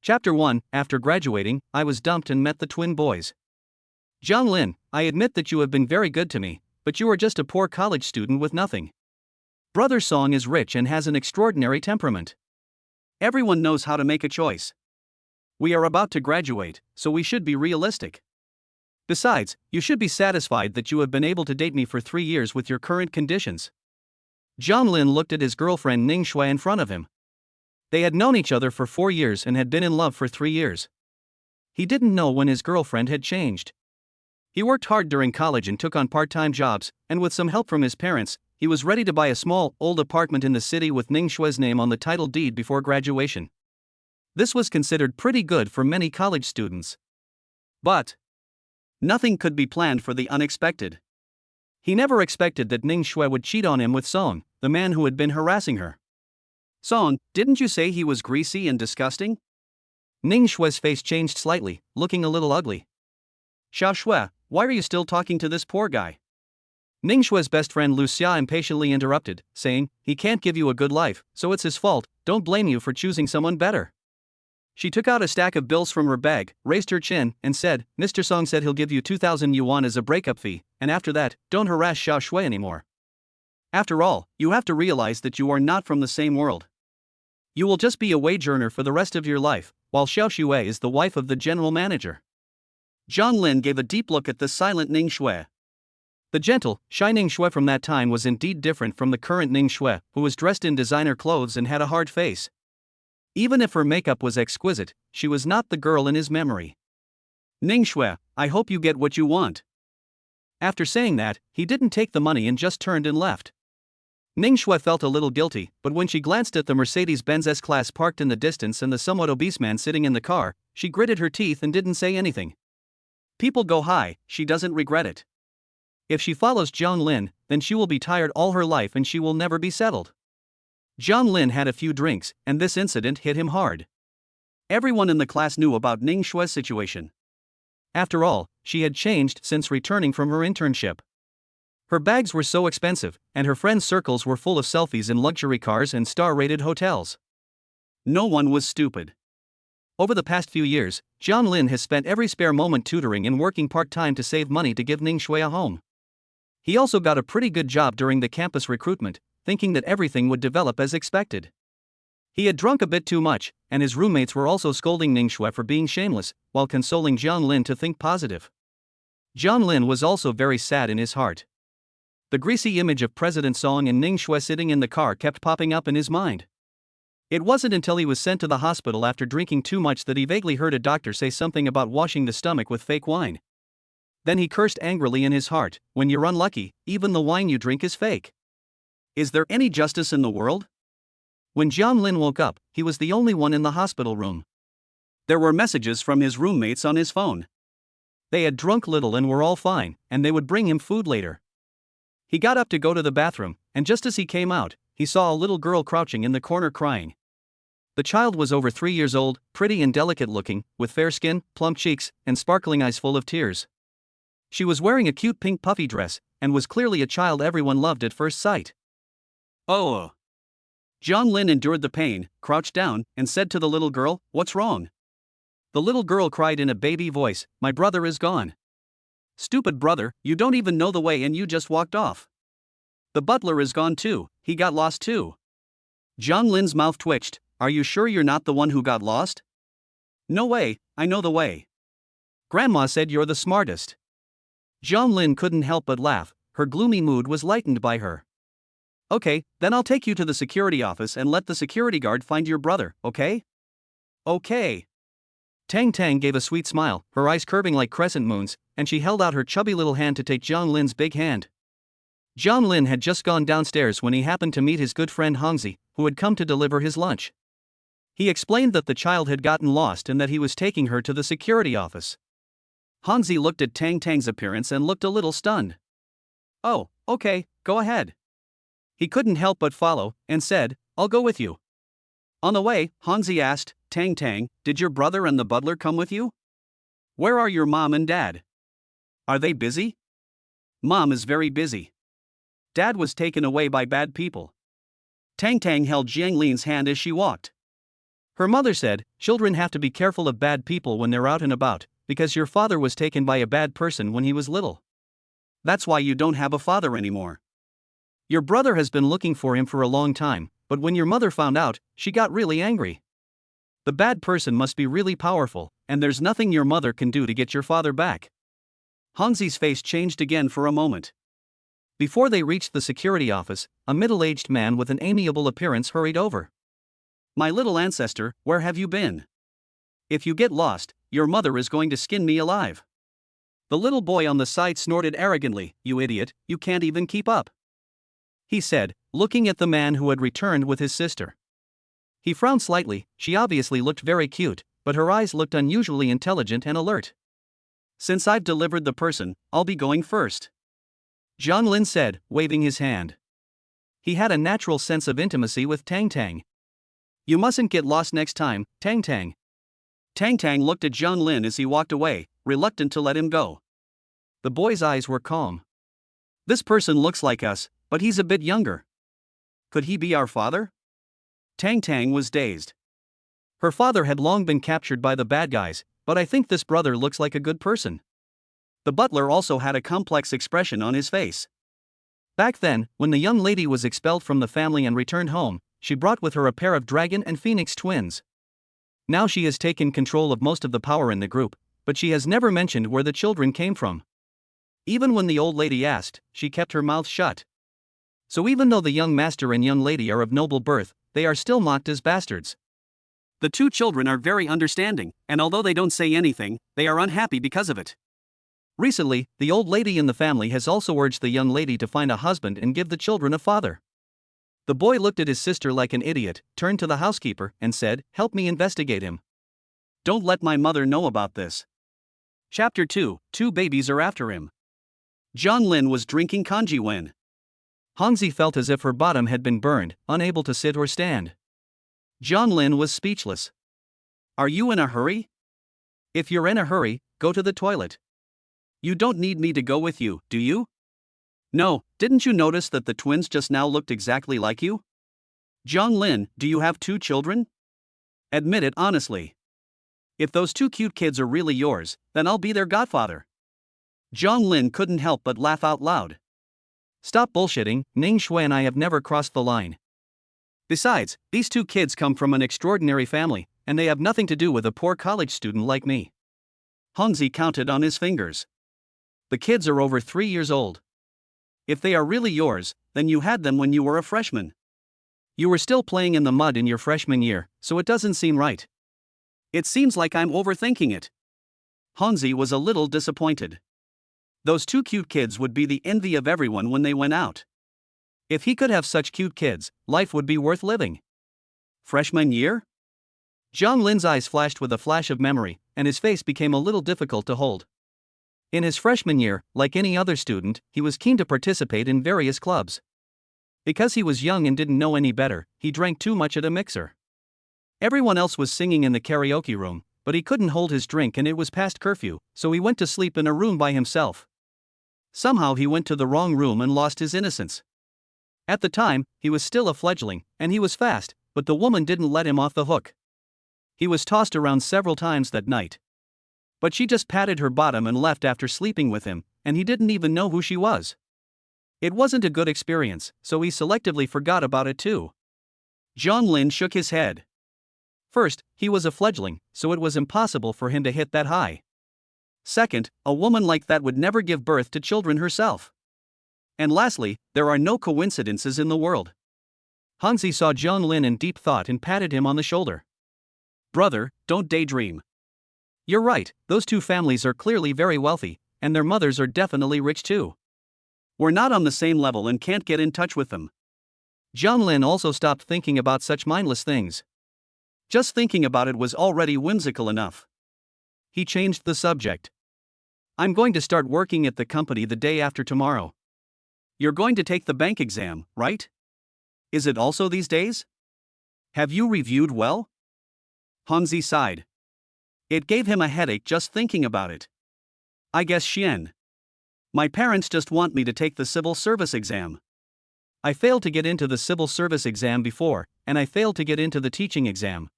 Chapter 1. After graduating, I was dumped and met the twin boys. John Lin, I admit that you have been very good to me, but you are just a poor college student with nothing. Brother Song is rich and has an extraordinary temperament. Everyone knows how to make a choice. We are about to graduate, so we should be realistic. Besides, you should be satisfied that you have been able to date me for 3 years with your current conditions. John Lin looked at his girlfriend Ning Shui in front of him. They had known each other for 4 years and had been in love for 3 years. He didn't know when his girlfriend had changed. He worked hard during college and took on part-time jobs, and with some help from his parents, he was ready to buy a small, old apartment in the city with Ning Shui's name on the title deed before graduation. This was considered pretty good for many college students. But nothing could be planned for the unexpected. He never expected that Ning Shui would cheat on him with Song, the man who had been harassing her. Song, didn't you say he was greasy and disgusting? Ning Shui's face changed slightly, looking a little ugly. Xiao Shui, why are you still talking to this poor guy? Ning Shui's best friend Lu Xia impatiently interrupted, saying, he can't give you a good life, so it's his fault, don't blame you for choosing someone better. She took out a stack of bills from her bag, raised her chin, and said, Mr. Song said he'll give you 2,000 yuan as a breakup fee, and after that, don't harass Xiao Shui anymore. After all, you have to realize that you are not from the same world. You will just be a wage earner for the rest of your life, while Xiao Shui is the wife of the general manager. John Lin gave a deep look at the silent Ning Shui. The gentle, shy Ning Shui from that time was indeed different from the current Ning Shui, who was dressed in designer clothes and had a hard face. Even if her makeup was exquisite, she was not the girl in his memory. Ning Shui, I hope you get what you want. After saying that, he didn't take the money and just turned and left. Ning Shui felt a little guilty, but when she glanced at the Mercedes-Benz S-Class parked in the distance and the somewhat obese man sitting in the car, she gritted her teeth and didn't say anything. People go high, she doesn't regret it. If she follows John Lin, then she will be tired all her life and she will never be settled. John Lin had a few drinks, and this incident hit him hard. Everyone in the class knew about Ning Shui's situation. After all, she had changed since returning from her internship. Her bags were so expensive, and her friends' circles were full of selfies in luxury cars and star-rated hotels. No one was stupid. Over the past few years, John Lin has spent every spare moment tutoring and working part-time to save money to give Ning Shui a home. He also got a pretty good job during the campus recruitment, thinking that everything would develop as expected. He had drunk a bit too much, and his roommates were also scolding Ning Shui for being shameless, while consoling John Lin to think positive. John Lin was also very sad in his heart. The greasy image of President Song and Ning Shui sitting in the car kept popping up in his mind. It wasn't until he was sent to the hospital after drinking too much that he vaguely heard a doctor say something about washing the stomach with fake wine. Then he cursed angrily in his heart, when you're unlucky, even the wine you drink is fake. Is there any justice in the world? When John Lin woke up, he was the only one in the hospital room. There were messages from his roommates on his phone. They had drunk little and were all fine, and they would bring him food later. He got up to go to the bathroom, and just as he came out, he saw a little girl crouching in the corner crying. The child was over 3 years old, pretty and delicate looking, with fair skin, plump cheeks, and sparkling eyes full of tears. She was wearing a cute pink puffy dress, and was clearly a child everyone loved at first sight. Oh! John Lin endured the pain, crouched down, and said to the little girl, "What's wrong?" The little girl cried in a baby voice, "My brother is gone." "Stupid brother, you don't even know the way and you just walked off." "The butler is gone too, he got lost too." John Lin's mouth twitched. "Are you sure you're not the one who got lost?" "No way, I know the way. Grandma said you're the smartest." John Lin couldn't help but laugh, her gloomy mood was lightened by her. "Okay, then I'll take you to the security office and let the security guard find your brother, okay?" "Okay." Tang Tang gave a sweet smile, her eyes curving like crescent moons, and she held out her chubby little hand to take John Lin's big hand. John Lin had just gone downstairs when he happened to meet his good friend Hongzi, who had come to deliver his lunch. He explained that the child had gotten lost and that he was taking her to the security office. Hongzi looked at Tang Tang's appearance and looked a little stunned. "Oh, okay, go ahead." He couldn't help but follow, and said, "I'll go with you." On the way, Hongzi asked, "Tang Tang, did your brother and the butler come with you? Where are your mom and dad? Are they busy?" "Mom is very busy. Dad was taken away by bad people." Tang Tang held Jiang Lin's hand as she walked. Her mother said, "Children have to be careful of bad people when they're out and about, because your father was taken by a bad person when he was little. That's why you don't have a father anymore. Your brother has been looking for him for a long time, but when your mother found out, she got really angry. The bad person must be really powerful, and there's nothing your mother can do to get your father back." Hansi's face changed again for a moment. Before they reached the security office, a middle-aged man with an amiable appearance hurried over. "My little ancestor, where have you been? If you get lost, your mother is going to skin me alive." The little boy on the side snorted arrogantly. "You idiot, you can't even keep up," he said, looking at the man who had returned with his sister. He frowned slightly. She obviously looked very cute, but her eyes looked unusually intelligent and alert. "Since I've delivered the person, I'll be going first," John Lin said, waving his hand. He had a natural sense of intimacy with Tang Tang. "You mustn't get lost next time, Tang Tang." Tang Tang looked at John Lin as he walked away, reluctant to let him go. The boy's eyes were calm. "This person looks like us, but he's a bit younger. Could he be our father?" Tang Tang was dazed. Her father had long been captured by the bad guys, but I think this brother looks like a good person. The butler also had a complex expression on his face. Back then, when the young lady was expelled from the family and returned home, she brought with her a pair of dragon and phoenix twins. Now she has taken control of most of the power in the group, but she has never mentioned where the children came from. Even when the old lady asked, she kept her mouth shut. So even though the young master and young lady are of noble birth, they are still mocked as bastards. The two children are very understanding, and although they don't say anything, they are unhappy because of it. Recently, the old lady in the family has also urged the young lady to find a husband and give the children a father. The boy looked at his sister like an idiot, turned to the housekeeper, and said, "Help me investigate him. Don't let my mother know about this." Chapter 2, Two babies are after him. John Lin was drinking kanji when Hansi felt as if her bottom had been burned, unable to sit or stand. John Lin was speechless. "Are you in a hurry? If you're in a hurry, go to the toilet. You don't need me to go with you, do you? No, didn't you notice that the twins just now looked exactly like you? John Lin, do you have two children? Admit it honestly. If those two cute kids are really yours, then I'll be their godfather." John Lin couldn't help but laugh out loud. "Stop bullshitting, Ning Shui and I have never crossed the line. Besides, these two kids come from an extraordinary family, and they have nothing to do with a poor college student like me." Hansi counted on his fingers. "The kids are over 3 years old. If they are really yours, then you had them when you were a freshman. You were still playing in the mud in your freshman year, so it doesn't seem right. It seems like I'm overthinking it." Hansi was a little disappointed. Those two cute kids would be the envy of everyone when they went out. If he could have such cute kids, life would be worth living. Freshman year? John Lin's eyes flashed with a flash of memory, and his face became a little difficult to hold. In his freshman year, like any other student, he was keen to participate in various clubs. Because he was young and didn't know any better, he drank too much at a mixer. Everyone else was singing in the karaoke room, but he couldn't hold his drink and it was past curfew, so he went to sleep in a room by himself. Somehow he went to the wrong room and lost his innocence. At the time, he was still a fledgling, and he was fast, but the woman didn't let him off the hook. He was tossed around several times that night. But she just patted her bottom and left after sleeping with him, and he didn't even know who she was. It wasn't a good experience, so he selectively forgot about it too. John Lin shook his head. First, he was a fledgling, so it was impossible for him to hit that high. Second, a woman like that would never give birth to children herself. And lastly, there are no coincidences in the world. Hansi saw John Lin in deep thought and patted him on the shoulder. "Brother, don't daydream. You're right, those two families are clearly very wealthy, and their mothers are definitely rich too. We're not on the same level and can't get in touch with them." John Lin also stopped thinking about such mindless things. Just thinking about it was already whimsical enough. He changed the subject. "I'm going to start working at the company the day after tomorrow. You're going to take the bank exam, right? Is it also these days? Have you reviewed well?" Hansi sighed. It gave him a headache just thinking about it. "I guess Xian. My parents just want me to take the civil service exam. I failed to get into the civil service exam before, and I failed to get into the teaching exam.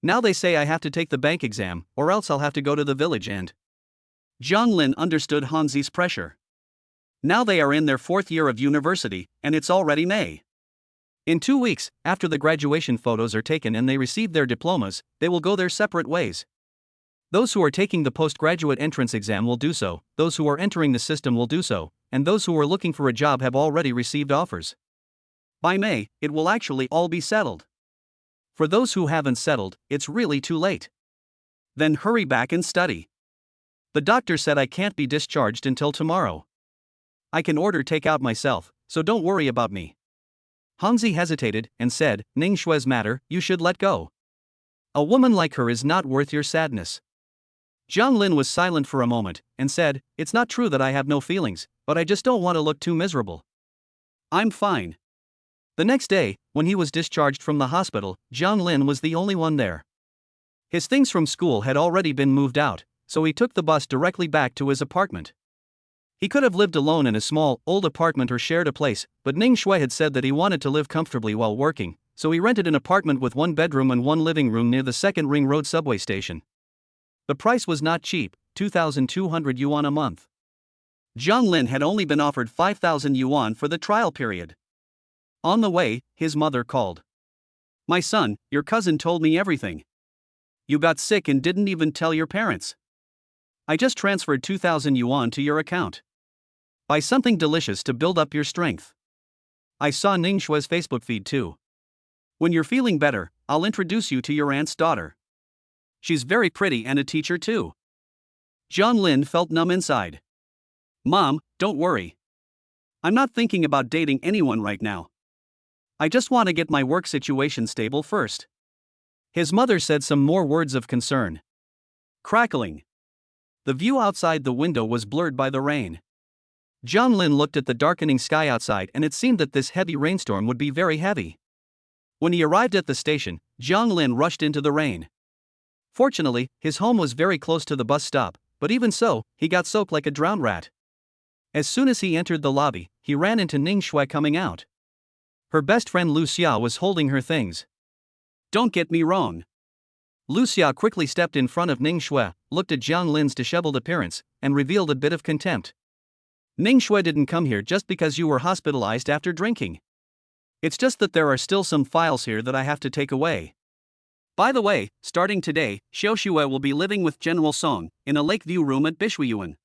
Now they say I have to take the bank exam, or else I'll have to go to the village and. Lin understood Hansi's pressure. Now they are in their 4th year of university, and it's already May. In 2 weeks, after the graduation photos are taken and they receive their diplomas, they will go their separate ways. Those who are taking the postgraduate entrance exam will do so, those who are entering the system will do so, and those who are looking for a job have already received offers. By May, it will actually all be settled. For those who haven't settled, it's really too late. Then hurry back and study. The doctor said I can't be discharged until tomorrow. I can order takeout myself, so don't worry about me. Hansi hesitated and said, Ning Shue's matter, you should let go. A woman like her is not worth your sadness. Lin was silent for a moment and said, it's not true that I have no feelings, but I just don't want to look too miserable. I'm fine. The next day, when he was discharged from the hospital, Lin was the only one there. His things from school had already been moved out, so he took the bus directly back to his apartment. He could have lived alone in a small, old apartment or shared a place, but Ning Shui had said that he wanted to live comfortably while working, so he rented an apartment with 1 bedroom and 1 living room near the 2nd Ring Road subway station. The price was not cheap, 2,200 yuan a month. Lin had only been offered 5,000 yuan for the trial period. On the way, his mother called. My son, your cousin told me everything. You got sick and didn't even tell your parents. I just transferred 2,000 yuan to your account. Buy something delicious to build up your strength. I saw Ning Shue's Facebook feed too. When you're feeling better, I'll introduce you to your aunt's daughter. She's very pretty and a teacher too. Lin felt numb inside. Mom, don't worry. I'm not thinking about dating anyone right now. I just want to get my work situation stable first. His mother said some more words of concern. Crackling. The view outside the window was blurred by the rain. Lin looked at the darkening sky outside and it seemed that this heavy rainstorm would be very heavy. When he arrived at the station, Lin rushed into the rain. Fortunately, his home was very close to the bus stop, but even so, he got soaked like a drowned rat. As soon as he entered the lobby, he ran into Ning Shui coming out. Her best friend Lu Xia was holding her things. Don't get me wrong. Lu Xia quickly stepped in front of Ning Shui, looked at Lin's disheveled appearance, and revealed a bit of contempt. Ning Shui didn't come here just because you were hospitalized after drinking. It's just that there are still some files here that I have to take away. By the way, starting today, Xiao Xue will be living with General Song in a Lakeview room at Bishuiyuan.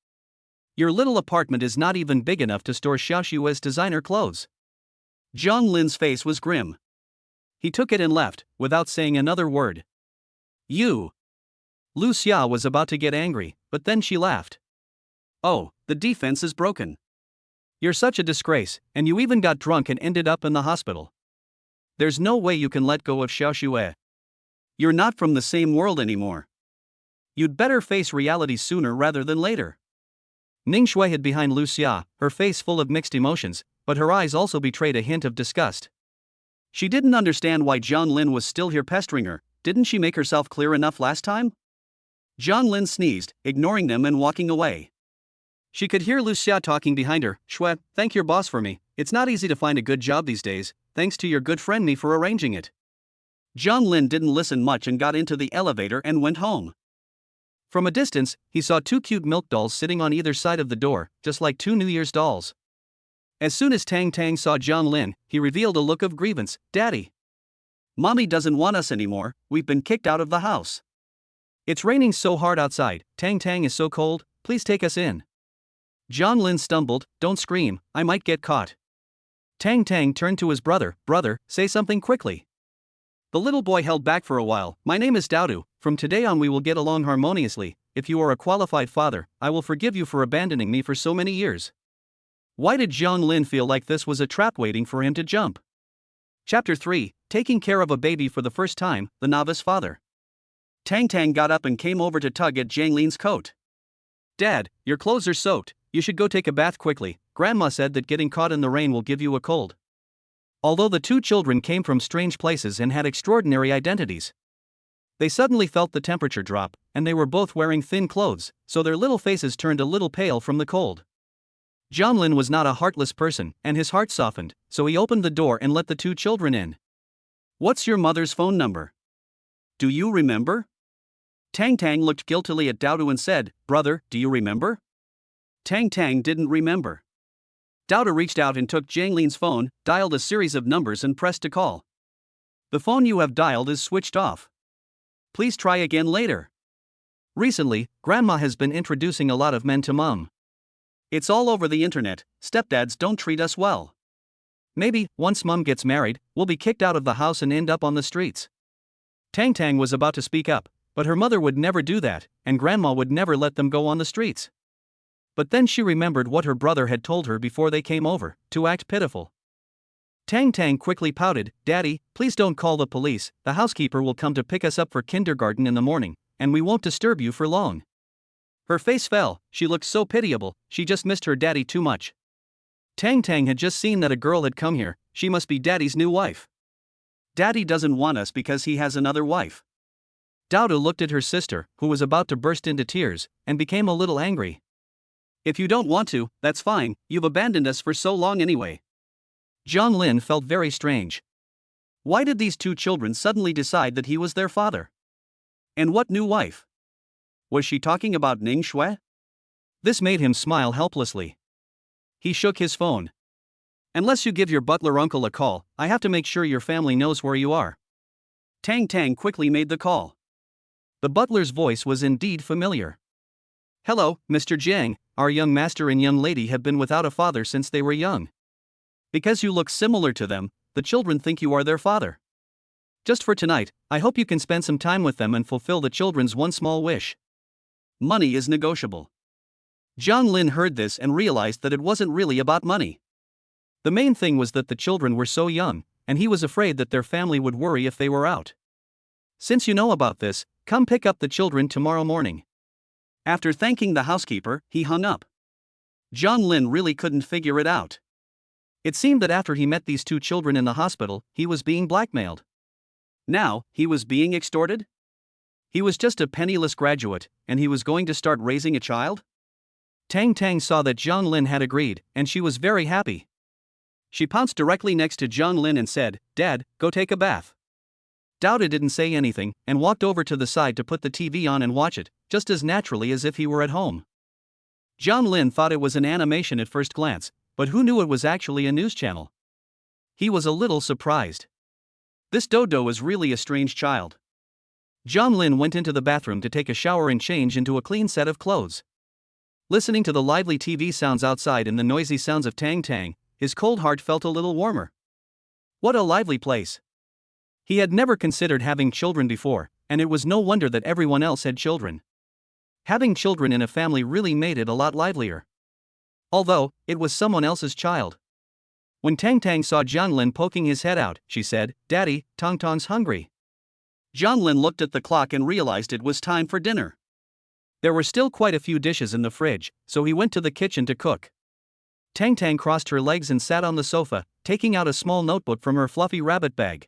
Your little apartment is not even big enough to store Xiao Xue's designer clothes. Lin's face was grim. He took it and left, without saying another word. You. Lu Xia was about to get angry, but then she laughed. Oh, the defense is broken. You're such a disgrace, and you even got drunk and ended up in the hospital. There's no way you can let go of Xiao Xue. You're not from the same world anymore. You'd better face reality sooner rather than later. Ning Shui hid behind Lu Xia, her face full of mixed emotions, but her eyes also betrayed a hint of disgust. She didn't understand why Lin was still here pestering her. Didn't she make herself clear enough last time? Lin sneezed, ignoring them and walking away. She could hear Lu Xia talking behind her. Shui, thank your boss for me. It's not easy to find a good job these days, thanks to your good friend me for arranging it. Lin didn't listen much and got into the elevator and went home. From a distance, he saw 2 cute milk dolls sitting on either side of the door, just like 2 New Year's dolls. As soon as Tang Tang saw Lin, he revealed a look of grievance. Daddy. Mommy doesn't want us anymore, we've been kicked out of the house. It's raining so hard outside, Tang Tang is so cold, please take us in. Lin stumbled, don't scream, I might get caught. Tang Tang turned to his brother, brother, say something quickly. The little boy held back for a while. My name is Daodu, from today on we will get along harmoniously. If you are a qualified father, I will forgive you for abandoning me for so many years. Why did Lin feel like this was a trap waiting for him to jump? Chapter 3, Taking Care of a Baby for the First Time, the Novice Father. Tang Tang got up and came over to tug at Lin's coat. Dad, your clothes are soaked, you should go take a bath quickly. Grandma said that getting caught in the rain will give you a cold. Although the 2 children came from strange places and had extraordinary identities, they suddenly felt the temperature drop, and they were both wearing thin clothes, so their little faces turned a little pale from the cold. Lin was not a heartless person, and his heart softened, so he opened the door and let the 2 children in. What's your mother's phone number? Do you remember? Tang Tang looked guiltily at Dowdu and said, Brother, do you remember? Tang Tang didn't remember. Dowdu reached out and took Jiang Lin's phone, dialed a series of numbers and pressed to call. The phone you have dialed is switched off. Please try again later. Recently, Grandma has been introducing a lot of men to Mom. It's all over the internet, stepdads don't treat us well. Maybe, once Mom gets married, we'll be kicked out of the house and end up on the streets. Tang Tang was about to speak up, but her mother would never do that, and Grandma would never let them go on the streets. But then she remembered what her brother had told her before they came over, to act pitiful. Tang Tang quickly pouted, Daddy, please don't call the police, the housekeeper will come to pick us up for kindergarten in the morning, and we won't disturb you for long. Her face fell, she looked so pitiable, she just missed her daddy too much. Tang Tang had just seen that a girl had come here, she must be Daddy's new wife. Daddy doesn't want us because he has another wife. Dowdu looked at her sister, who was about to burst into tears, and became a little angry. If you don't want to, that's fine, you've abandoned us for so long anyway. Jiang Lin felt very strange. Why did these two children suddenly decide that he was their father? And what new wife? Was she talking about Ning Shui? This made him smile helplessly. He shook his phone. Unless you give your butler uncle a call, I have to make sure your family knows where you are. Tang Tang quickly made the call. The butler's voice was indeed familiar. Hello, Mr. Jiang, our young master and young lady have been without a father since they were young. Because you look similar to them, the children think you are their father. Just for tonight, I hope you can spend some time with them and fulfill the children's one small wish. Money is negotiable. Jiang Lin heard this and realized that it wasn't really about money. The main thing was that the children were so young, and he was afraid that their family would worry if they were out. Since you know about this, come pick up the children tomorrow morning. After thanking the housekeeper, he hung up. Jiang Lin really couldn't figure it out. It seemed that after he met these two children in the hospital, he was being blackmailed. Now, he was being extorted? He was just a penniless graduate, and he was going to start raising a child? Tang Tang saw that Jiang Lin had agreed, and she was very happy. She pounced directly next to Jiang Lin and said, Dad, go take a bath. Dowdu didn't say anything, and walked over to the side to put the TV on and watch it, just as naturally as if he were at home. Jiang Lin thought it was an animation at first glance, but who knew it was actually a news channel? He was a little surprised. This Dodo is really a strange child. Jiang Lin went into the bathroom to take a shower and change into a clean set of clothes. Listening to the lively TV sounds outside and the noisy sounds of Tang Tang, his cold heart felt a little warmer. What a lively place. He had never considered having children before, and it was no wonder that everyone else had children. Having children in a family really made it a lot livelier. Although, it was someone else's child. When Tang Tang saw Jiang Lin poking his head out, she said, Daddy, Tang Tang's hungry. Jiang Lin looked at the clock and realized it was time for dinner. There were still quite a few dishes in the fridge, so he went to the kitchen to cook. Tang Tang crossed her legs and sat on the sofa, taking out a small notebook from her fluffy rabbit bag.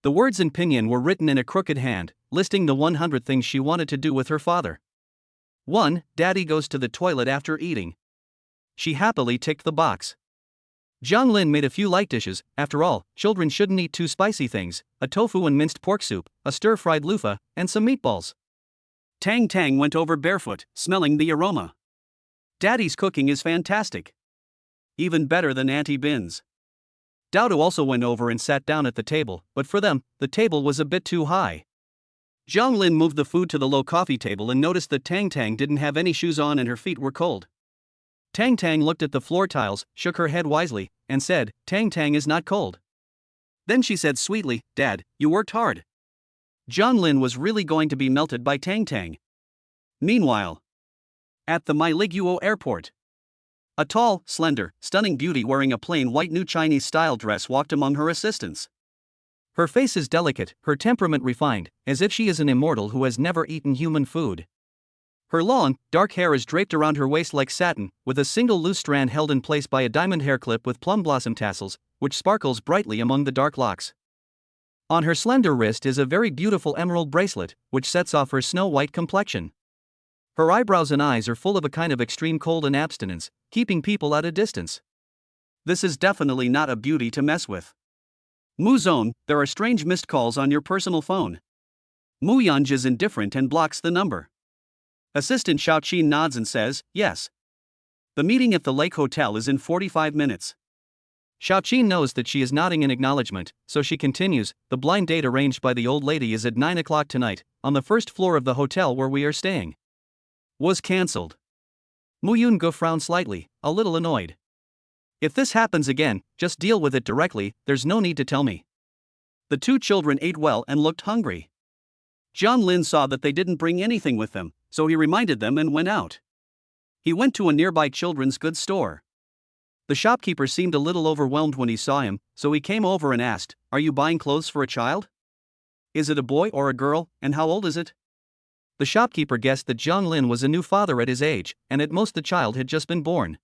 The words in pinyin were written in a crooked hand, listing the 100 things she wanted to do with her father. 1. Daddy goes to the toilet after eating. She happily ticked the box. Jiang Lin made a few light dishes, after all, children shouldn't eat too spicy things, a tofu and minced pork soup, a stir-fried loofah, and some meatballs. Tang Tang went over barefoot, smelling the aroma. Daddy's cooking is fantastic. Even better than Auntie Bin's. Dowdu also went over and sat down at the table, but for them, the table was a bit too high. Jiang Lin moved the food to the low coffee table and noticed that Tang Tang didn't have any shoes on and her feet were cold. Tang Tang looked at the floor tiles, shook her head wisely, and said, Tang Tang is not cold. Then she said sweetly, Dad, you worked hard. Jiang Lin was really going to be melted by Tang Tang. Meanwhile, at the Mailiguo airport, a tall, slender, stunning beauty wearing a plain white new Chinese-style dress walked among her assistants. Her face is delicate, her temperament refined, as if she is an immortal who has never eaten human food. Her long, dark hair is draped around her waist like satin, with a single loose strand held in place by a diamond hair clip with plum blossom tassels, which sparkles brightly among the dark locks. On her slender wrist is a very beautiful emerald bracelet, which sets off her snow-white complexion. Her eyebrows and eyes are full of a kind of extreme cold and abstinence, keeping people at a distance. This is definitely not a beauty to mess with. Muzone, there are strange missed calls on your personal phone. Mu Yunj is indifferent and blocks the number. Assistant Xiaoqin nods and says, yes. The meeting at the Lake Hotel is in 45 minutes. Xiaoqin knows that she is nodding in acknowledgement, so she continues, the blind date arranged by the old lady is at 9 o'clock tonight, on the first floor of the hotel where we are staying. Was cancelled. Mu Yungu frowned slightly, a little annoyed. If this happens again, just deal with it directly, there's no need to tell me. The two children ate well and looked hungry. John Lin saw that they didn't bring anything with them, so he reminded them and went out. He went to a nearby children's goods store. The shopkeeper seemed a little overwhelmed when he saw him, so he came over and asked, are you buying clothes for a child? Is it a boy or a girl, and how old is it? The shopkeeper guessed that Zhang Lin was a new father at his age, and at most the child had just been born.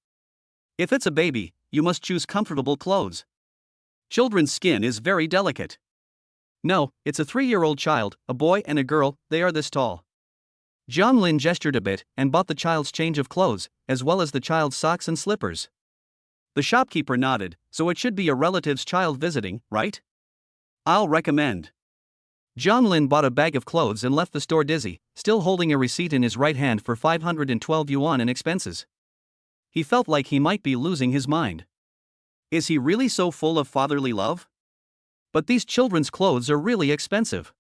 If it's a baby, you must choose comfortable clothes. Children's skin is very delicate. No, it's a 3-year-old child, a boy and a girl, they are this tall. Zhang Lin gestured a bit and bought the child's change of clothes, as well as the child's socks and slippers. The shopkeeper nodded, so it should be a relative's child visiting, right? I'll recommend. Zhang Lin bought a bag of clothes and left the store dizzy, still holding a receipt in his right hand for 512 yuan in expenses. He felt like he might be losing his mind. Is he really so full of fatherly love? But these children's clothes are really expensive.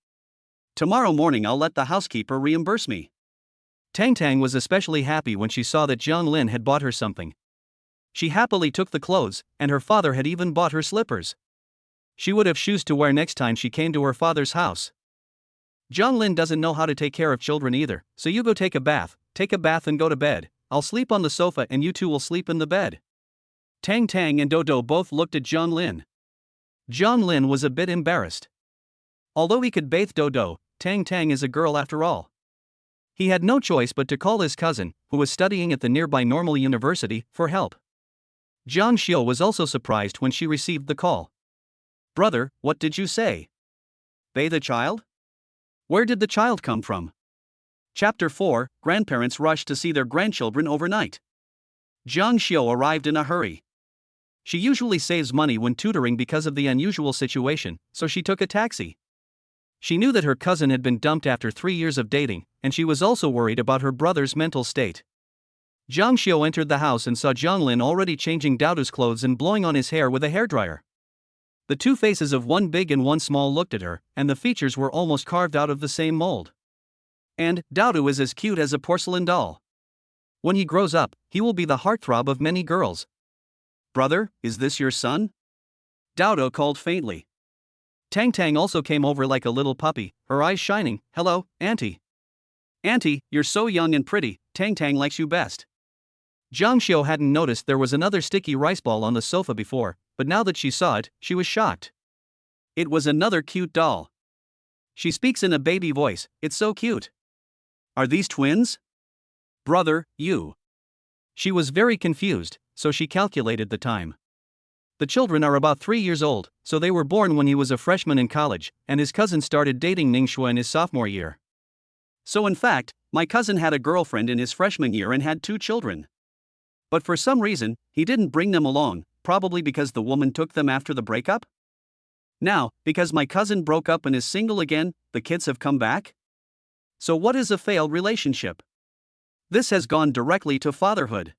Tomorrow morning I'll let the housekeeper reimburse me. Tang Tang was especially happy when she saw that Zhang Lin had bought her something. She happily took the clothes, and her father had even bought her slippers. She would have shoes to wear next time she came to her father's house. Zhang Lin doesn't know how to take care of children either, so you go take a bath and go to bed. I'll sleep on the sofa and you two will sleep in the bed. Tang Tang and Dodo both looked at Zhang Lin. Zhang Lin was a bit embarrassed. Although he could bathe Dodo, Tang Tang is a girl after all. He had no choice but to call his cousin, who was studying at the nearby normal university, for help. Zhang Xiu was also surprised when she received the call. Brother, what did you say? Bathe a child? Where did the child come from? Chapter 4, Grandparents rush to see their grandchildren overnight. Zhang Xiu arrived in a hurry. She usually saves money when tutoring because of the unusual situation, so she took a taxi. She knew that her cousin had been dumped after 3 years of dating, and she was also worried about her brother's mental state. Zhang Xiu entered the house and saw Zhang Lin already changing Daodu's clothes and blowing on his hair with a hairdryer. The two faces of one big and one small looked at her, and the features were almost carved out of the same mold. And Daodu is as cute as a porcelain doll. When he grows up, he will be the heartthrob of many girls. Brother, is this your son? Daodu called faintly. Tang Tang also came over like a little puppy, her eyes shining. Hello, Auntie. Auntie, you're so young and pretty, Tang Tang likes you best. Zhang Xiu hadn't noticed there was another sticky rice ball on the sofa before, but now that she saw it, she was shocked. It was another cute doll. She speaks in a baby voice, it's so cute. Are these twins? Brother, you. She was very confused, so she calculated the time. The children are about 3 years old, so they were born when he was a freshman in college, and his cousin started dating Ningxue in his sophomore year. So in fact, my cousin had a girlfriend in his freshman year and had 2 children. But for some reason, he didn't bring them along, probably because the woman took them after the breakup? Now, because my cousin broke up and is single again, the kids have come back? So what is a failed relationship? This has gone directly to fatherhood.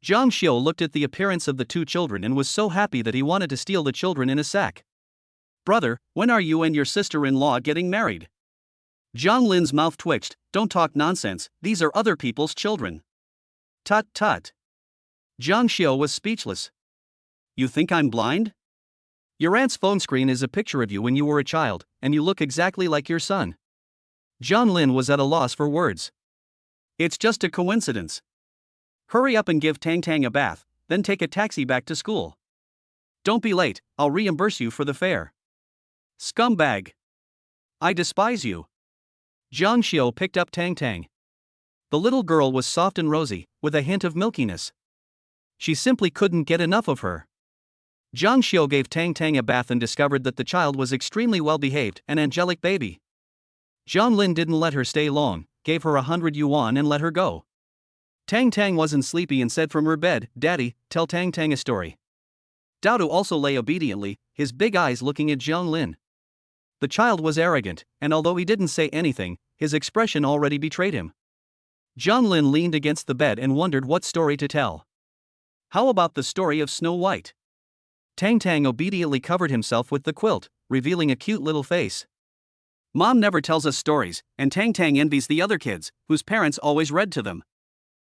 Zhang Xiu looked at the appearance of the 2 children and was so happy that he wanted to steal the children in a sack. Brother, when are you and your sister-in-law getting married? Zhang Lin's mouth twitched. Don't talk nonsense, these are other people's children. Tut tut. Zhang Xiu was speechless. You think I'm blind? Your aunt's phone screen is a picture of you when you were a child, and you look exactly like your son. Zhang Lin was at a loss for words. It's just a coincidence. Hurry up and give Tang Tang a bath, then take a taxi back to school. Don't be late, I'll reimburse you for the fare. Scumbag. I despise you. Zhang Xiu picked up Tang Tang. The little girl was soft and rosy, with a hint of milkiness. She simply couldn't get enough of her. Zhang Xiu gave Tang Tang a bath and discovered that the child was extremely well-behaved, an angelic baby. Zhang Lin didn't let her stay long, gave her 100 yuan and let her go. Tang Tang wasn't sleepy and said from her bed, Daddy, tell Tang Tang a story. Daodu also lay obediently, his big eyes looking at Zhang Lin. The child was arrogant, and although he didn't say anything, his expression already betrayed him. John Lin leaned against the bed and wondered what story to tell. How about the story of Snow White? Tang Tang obediently covered himself with the quilt, revealing a cute little face. Mom never tells us stories, and Tang Tang envies the other kids, whose parents always read to them.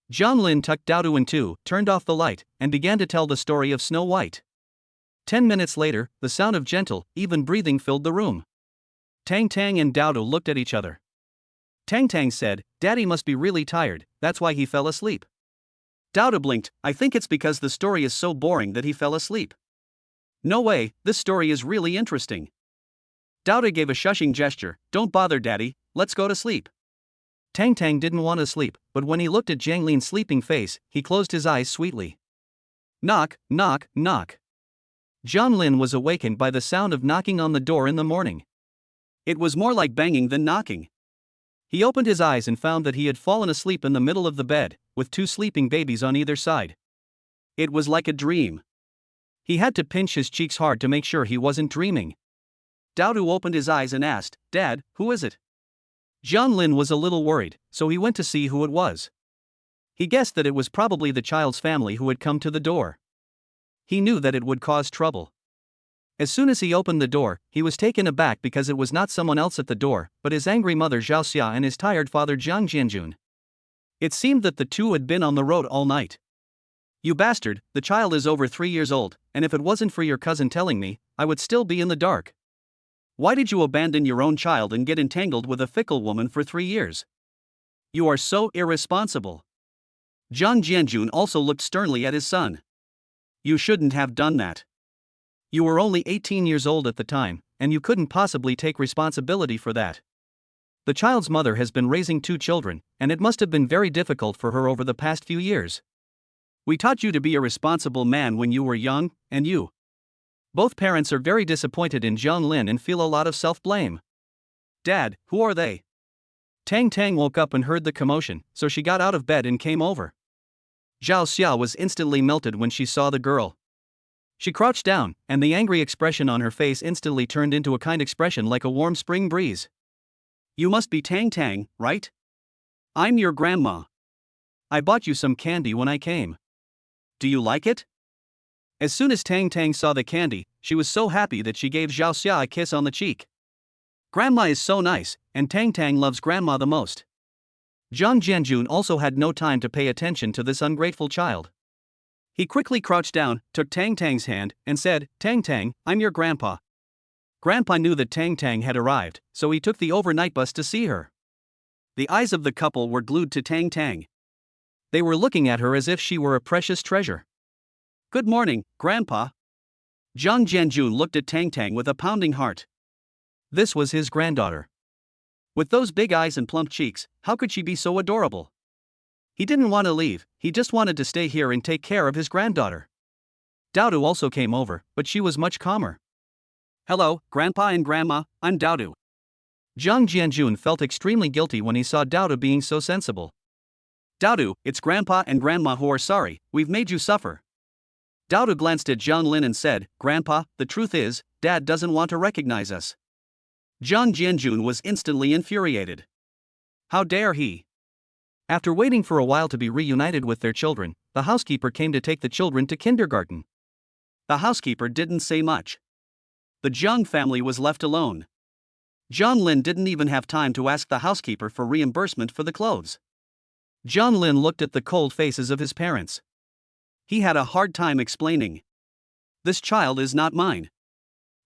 John Lin tucked Dowdu in two, turned off the light, and began to tell the story of Snow White. 10 minutes later, the sound of gentle, even breathing filled the room. Tang Tang and Dowdu looked at each other. Tang Tang said, "Daddy must be really tired, that's why he fell asleep." Dowdu blinked, "I think it's because the story is so boring that he fell asleep." "No way, this story is really interesting." Dowdu gave a shushing gesture, "Don't bother Daddy, let's go to sleep." Tang Tang didn't want to sleep, but when he looked at Jiang Lin's sleeping face, he closed his eyes sweetly. Knock, knock, knock. John Lin was awakened by the sound of knocking on the door in the morning. It was more like banging than knocking. He opened his eyes and found that he had fallen asleep in the middle of the bed, with two sleeping babies on either side. It was like a dream. He had to pinch his cheeks hard to make sure he wasn't dreaming. Dowdu opened his eyes and asked, "Dad, who is it?" John Lin was a little worried, so he went to see who it was. He guessed that it was probably the child's family who had come to the door. He knew that it would cause trouble. As soon as he opened the door, he was taken aback because it was not someone else at the door, but his angry mother Zhao Xia and his tired father Jiang Jianjun. It seemed that the two had been on the road all night. "You bastard, the child is over 3 years old, and if it wasn't for your cousin telling me, I would still be in the dark. Why did you abandon your own child and get entangled with a fickle woman for 3 years? You are so irresponsible." Jiang Jianjun also looked sternly at his son. "You shouldn't have done that. You were only 18 years old at the time, and you couldn't possibly take responsibility for that. The child's mother has been raising 2 children, and it must have been very difficult for her over the past few years. We taught you to be a responsible man when you were young, and you." Both parents are very disappointed in John Lin and feel a lot of self-blame. "Dad, who are they?" Tang Tang woke up and heard the commotion, so she got out of bed and came over. Zhao Xia was instantly melted when she saw the girl. She crouched down, and the angry expression on her face instantly turned into a kind expression like a warm spring breeze. "You must be Tang Tang, right? I'm your grandma. I bought you some candy when I came. Do you like it?" As soon as Tang Tang saw the candy, she was so happy that she gave Zhao Xia a kiss on the cheek. Grandma is so nice, and Tang Tang loves Grandma the most. Jiang Jianjun also had no time to pay attention to this ungrateful child. He quickly crouched down, took Tang Tang's hand, and said, "Tang Tang, I'm your grandpa." Grandpa knew that Tang Tang had arrived, so he took the overnight bus to see her. The eyes of the couple were glued to Tang Tang. They were looking at her as if she were a precious treasure. "Good morning, Grandpa." Jiang Jianjun looked at Tang Tang with a pounding heart. This was his granddaughter. With those big eyes and plump cheeks, how could she be so adorable? He didn't want to leave, he just wanted to stay here and take care of his granddaughter. Dowdu also came over, but she was much calmer. "Hello, Grandpa and Grandma, I'm Dowdu." Jiang Jianjun felt extremely guilty when he saw Dowdu being so sensible. "Dowdu, it's Grandpa and Grandma who are sorry, we've made you suffer." Dowdu glanced at Jiang Lin and said, "Grandpa, the truth is, Dad doesn't want to recognize us." Jiang Jianjun was instantly infuriated. How dare he? After waiting for a while to be reunited with their children, the housekeeper came to take the children to kindergarten. The housekeeper didn't say much. The Jiang family was left alone. Jiang Lin didn't even have time to ask the housekeeper for reimbursement for the clothes. Jiang Lin looked at the cold faces of his parents. He had a hard time explaining. "This child is not mine."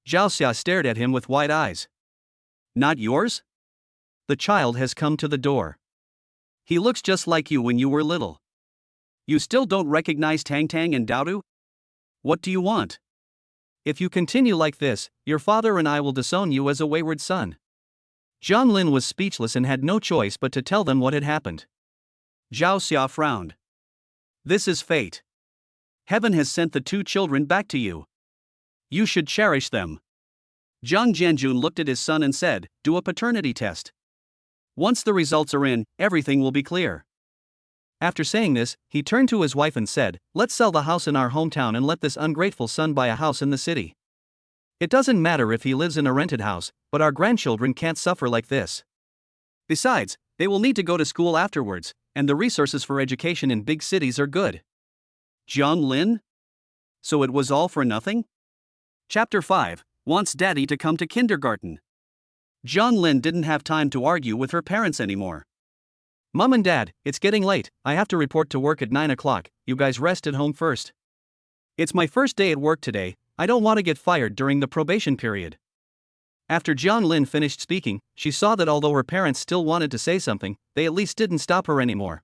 Zhao Xia stared at him with wide eyes. "Not yours?" "The child has come to the door. He looks just like you when you were little. You still don't recognize Tang Tang and Dowdu? What do you want? If you continue like this, your father and I will disown you as a wayward son." Jiang Lin was speechless and had no choice but to tell them what had happened. Zhao Xia frowned. "This is fate. Heaven has sent the 2 children back to you. You should cherish them." Jiang Jianjun looked at his son and said, "Do a paternity test. Once the results are in, everything will be clear." After saying this, he turned to his wife and said, "Let's sell the house in our hometown and let this ungrateful son buy a house in the city." It doesn't matter if he lives in a rented house, but our grandchildren can't suffer like this. Besides, they will need to go to school afterwards, and the resources for education in big cities are good. Jiang Lin? So it was all for nothing? Chapter 5 Wants Daddy to come to kindergarten. Jiang Lin didn't have time to argue with her parents anymore. Mom and Dad, it's getting late, I have to report to work at 9 o'clock, you guys rest at home first. It's my first day at work today, I don't want to get fired during the probation period. After Jiang Lin finished speaking, she saw that although her parents still wanted to say something, they at least didn't stop her anymore.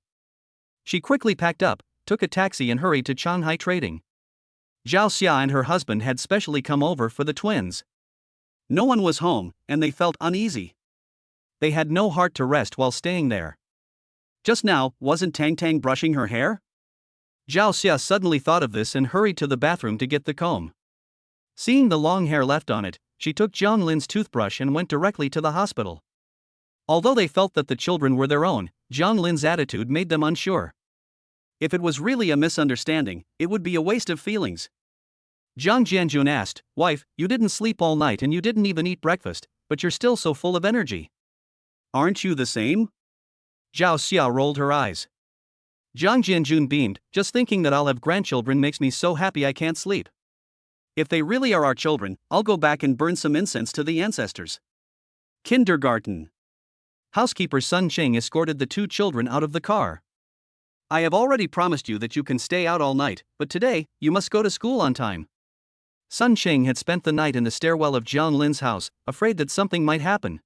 She quickly packed up, took a taxi and hurried to Shanghai Trading. Zhao Xia and her husband had specially come over for the twins. No one was home, and they felt uneasy. They had no heart to rest while staying there. Just now, wasn't Tang Tang brushing her hair? Zhao Xia suddenly thought of this and hurried to the bathroom to get the comb. Seeing the long hair left on it, she took Jiang Lin's toothbrush and went directly to the hospital. Although they felt that the children were their own, Jiang Lin's attitude made them unsure. If it was really a misunderstanding, it would be a waste of feelings. Jiang Jianjun asked, "Wife, you didn't sleep all night and you didn't even eat breakfast, but you're still so full of energy. Aren't you the same?" Zhao Xia rolled her eyes. Jiang Jianjun beamed, "Just thinking that I'll have grandchildren makes me so happy I can't sleep. If they really are our children, I'll go back and burn some incense to the ancestors." Kindergarten. Housekeeper Sun Ching escorted the two children out of the car. "I have already promised you that you can stay out all night, but today, you must go to school on time." Sun Ching had spent the night in the stairwell of Jiang Lin's house, afraid that something might happen.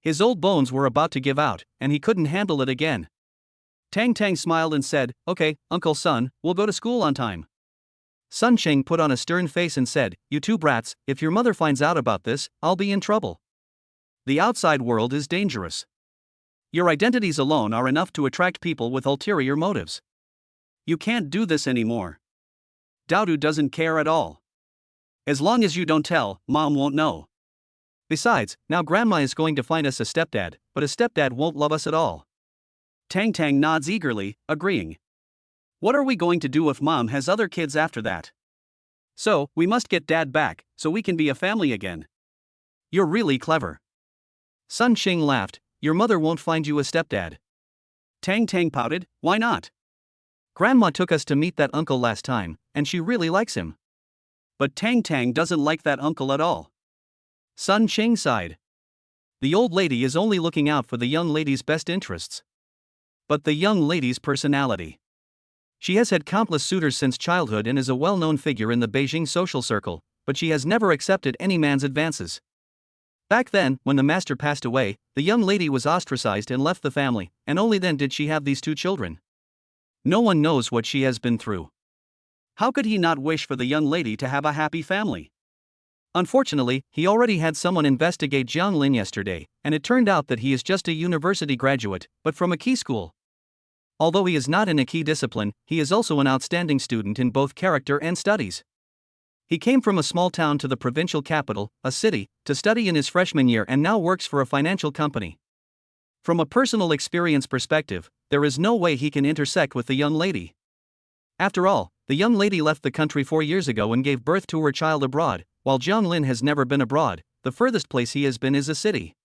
His old bones were about to give out, and he couldn't handle it again. Tang Tang smiled and said, "Okay, Uncle Sun, we'll go to school on time." Sun Ching put on a stern face and said, "You two brats, if your mother finds out about this, I'll be in trouble. The outside world is dangerous. Your identities alone are enough to attract people with ulterior motives. You can't do this anymore. Daodu doesn't care at all. As long as you don't tell, Mom won't know. Besides, now Grandma is going to find us a stepdad, but a stepdad won't love us at all." Tang Tang nods eagerly, agreeing. "What are we going to do if Mom has other kids after that? So, we must get Dad back, so we can be a family again." "You're really clever." Sun Ching laughed, "Your mother won't find you a stepdad." Tang Tang pouted, "Why not? Grandma took us to meet that uncle last time, and she really likes him." "But Tang Tang doesn't like that uncle at all." Sun Ching sighed. "The old lady is only looking out for the young lady's best interests. But the young lady's personality. She has had countless suitors since childhood and is a well-known figure in the Beijing social circle, but she has never accepted any man's advances. Back then, when the master passed away, the young lady was ostracized and left the family, and only then did she have these two children. No one knows what she has been through. How could he not wish for the young lady to have a happy family? Unfortunately, he already had someone investigate Jiang Lin yesterday, and it turned out that he is just a university graduate, but from a key school. Although he is not in a key discipline, he is also an outstanding student in both character and studies. He came from a small town to the provincial capital, a city, to study in his freshman year and now works for a financial company. From a personal experience perspective, there is no way he can intersect with the young lady. After all, the young lady left the country 4 years ago and gave birth to her child abroad, while Jiang Lin has never been abroad. The furthest place he has been is a city.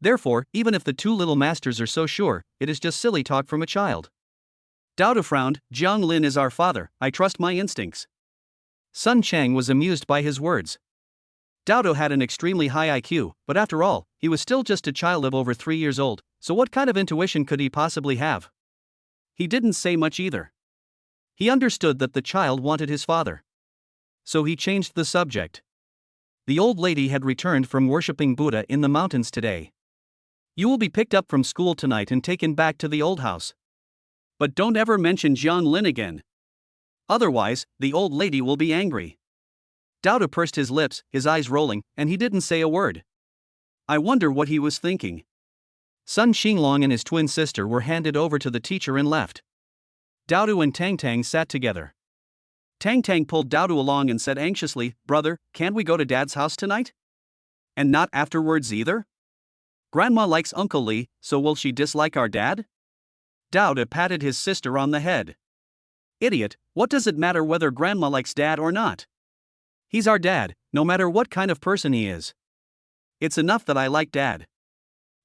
Therefore, even if the two little masters are so sure, it is just silly talk from a child. Daodu frowned, "Jiang Lin is our father, I trust my instincts." Sun Chang was amused by his words. Daodu had an extremely high IQ, but after all, he was still just a child of over 3 years old, so what kind of intuition could he possibly have? He didn't say much either. He understood that the child wanted his father. So he changed the subject. The old lady had returned from worshipping Buddha in the mountains today. "You will be picked up from school tonight and taken back to the old house. But don't ever mention Jiang Lin again. Otherwise, the old lady will be angry." Daodu pursed his lips, his eyes rolling, and he didn't say a word. I wonder what he was thinking. Sun Xinglong and his twin sister were handed over to the teacher and left. Daodu and Tang Tang sat together. Tang Tang pulled Daodu along and said anxiously, "Brother, can't we go to Dad's house tonight? And not afterwards either? Grandma likes Uncle Li, so will she dislike our dad?" Daodu patted his sister on the head. "Idiot, what does it matter whether Grandma likes Dad or not? He's our dad, no matter what kind of person he is. It's enough that I like Dad.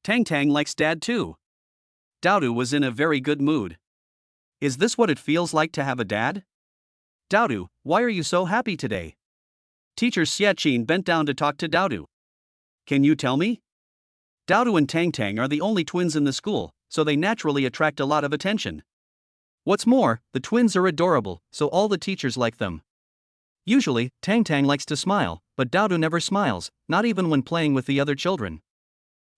Tang Tang likes Dad too. Dowdu was in a very good mood. Is this what it feels like to have a dad? Dowdu, why are you so happy today? Teacher Xiaqin bent down to talk to Dowdu. Can you tell me? Dowdu and Tang Tang are the only twins in the school, so they naturally attract a lot of attention. What's more, the twins are adorable, so all the teachers like them. Usually, Tang Tang likes to smile, but Dowdu never smiles, not even when playing with the other children.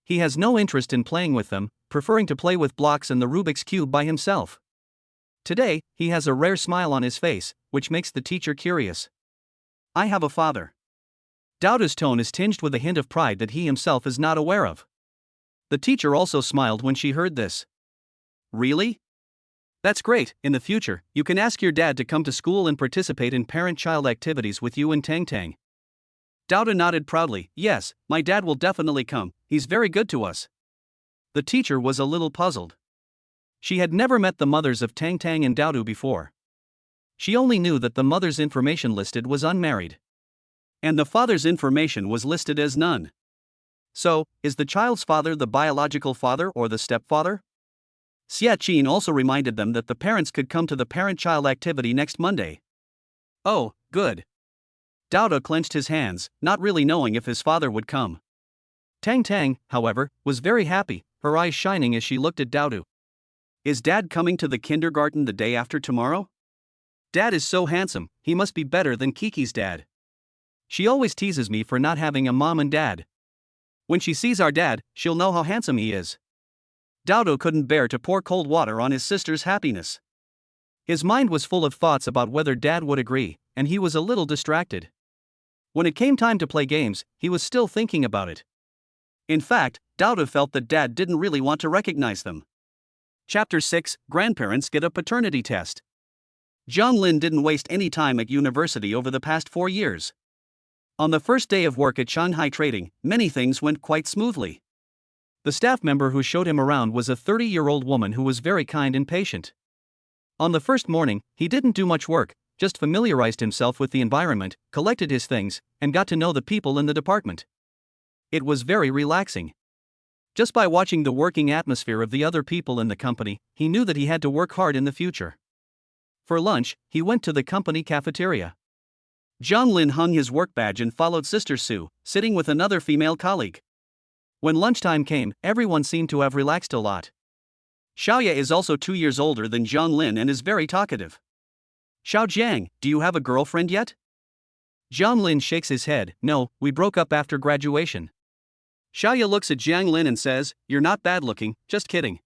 He has no interest in playing with them, preferring to play with blocks and the Rubik's Cube by himself. Today, he has a rare smile on his face, which makes the teacher curious. I have a father. Dowdu's tone is tinged with a hint of pride that he himself is not aware of. The teacher also smiled when she heard this. Really? That's great. In the future, you can ask your dad to come to school and participate in parent-child activities with you and Tang Tang. Dowdu nodded proudly. Yes, my dad will definitely come, he's very good to us. The teacher was a little puzzled. She had never met the mothers of Tang Tang and Dowdu before. She only knew that the mother's information listed was unmarried. And the father's information was listed as none. So, is the child's father the biological father or the stepfather? Xiaqin also reminded them that the parents could come to the parent-child activity next Monday. Oh, good. Dowdu clenched his hands, not really knowing if his father would come. Tang Tang, however, was very happy, her eyes shining as she looked at Dowdu. Is Dad coming to the kindergarten the day after tomorrow? Dad is so handsome, he must be better than Kiki's dad. She always teases me for not having a mom and dad. When she sees our dad, she'll know how handsome he is. Dowdu couldn't bear to pour cold water on his sister's happiness. His mind was full of thoughts about whether Dad would agree, and he was a little distracted. When it came time to play games, he was still thinking about it. In fact, Dowdu felt that Dad didn't really want to recognize them. Chapter 6, Grandparents Get a Paternity Test. Zhang Lin didn't waste any time at university over the past 4 years. On the first day of work at Shanghai Trading, many things went quite smoothly. The staff member who showed him around was a 30-year-old woman who was very kind and patient. On the first morning, he didn't do much work, just familiarized himself with the environment, collected his things, and got to know the people in the department. It was very relaxing. Just by watching the working atmosphere of the other people in the company, he knew that he had to work hard in the future. For lunch, he went to the company cafeteria. Zhang Lin hung his work badge and followed Sister Su, sitting with another female colleague. When lunchtime came, everyone seemed to have relaxed a lot. Xiaoya is also 2 years older than Zhang Lin and is very talkative. Xiao Jiang, do you have a girlfriend yet? Zhang Lin shakes his head. No, we broke up after graduation. Xiaoya looks at Zhang Lin and says, you're not bad looking, just kidding.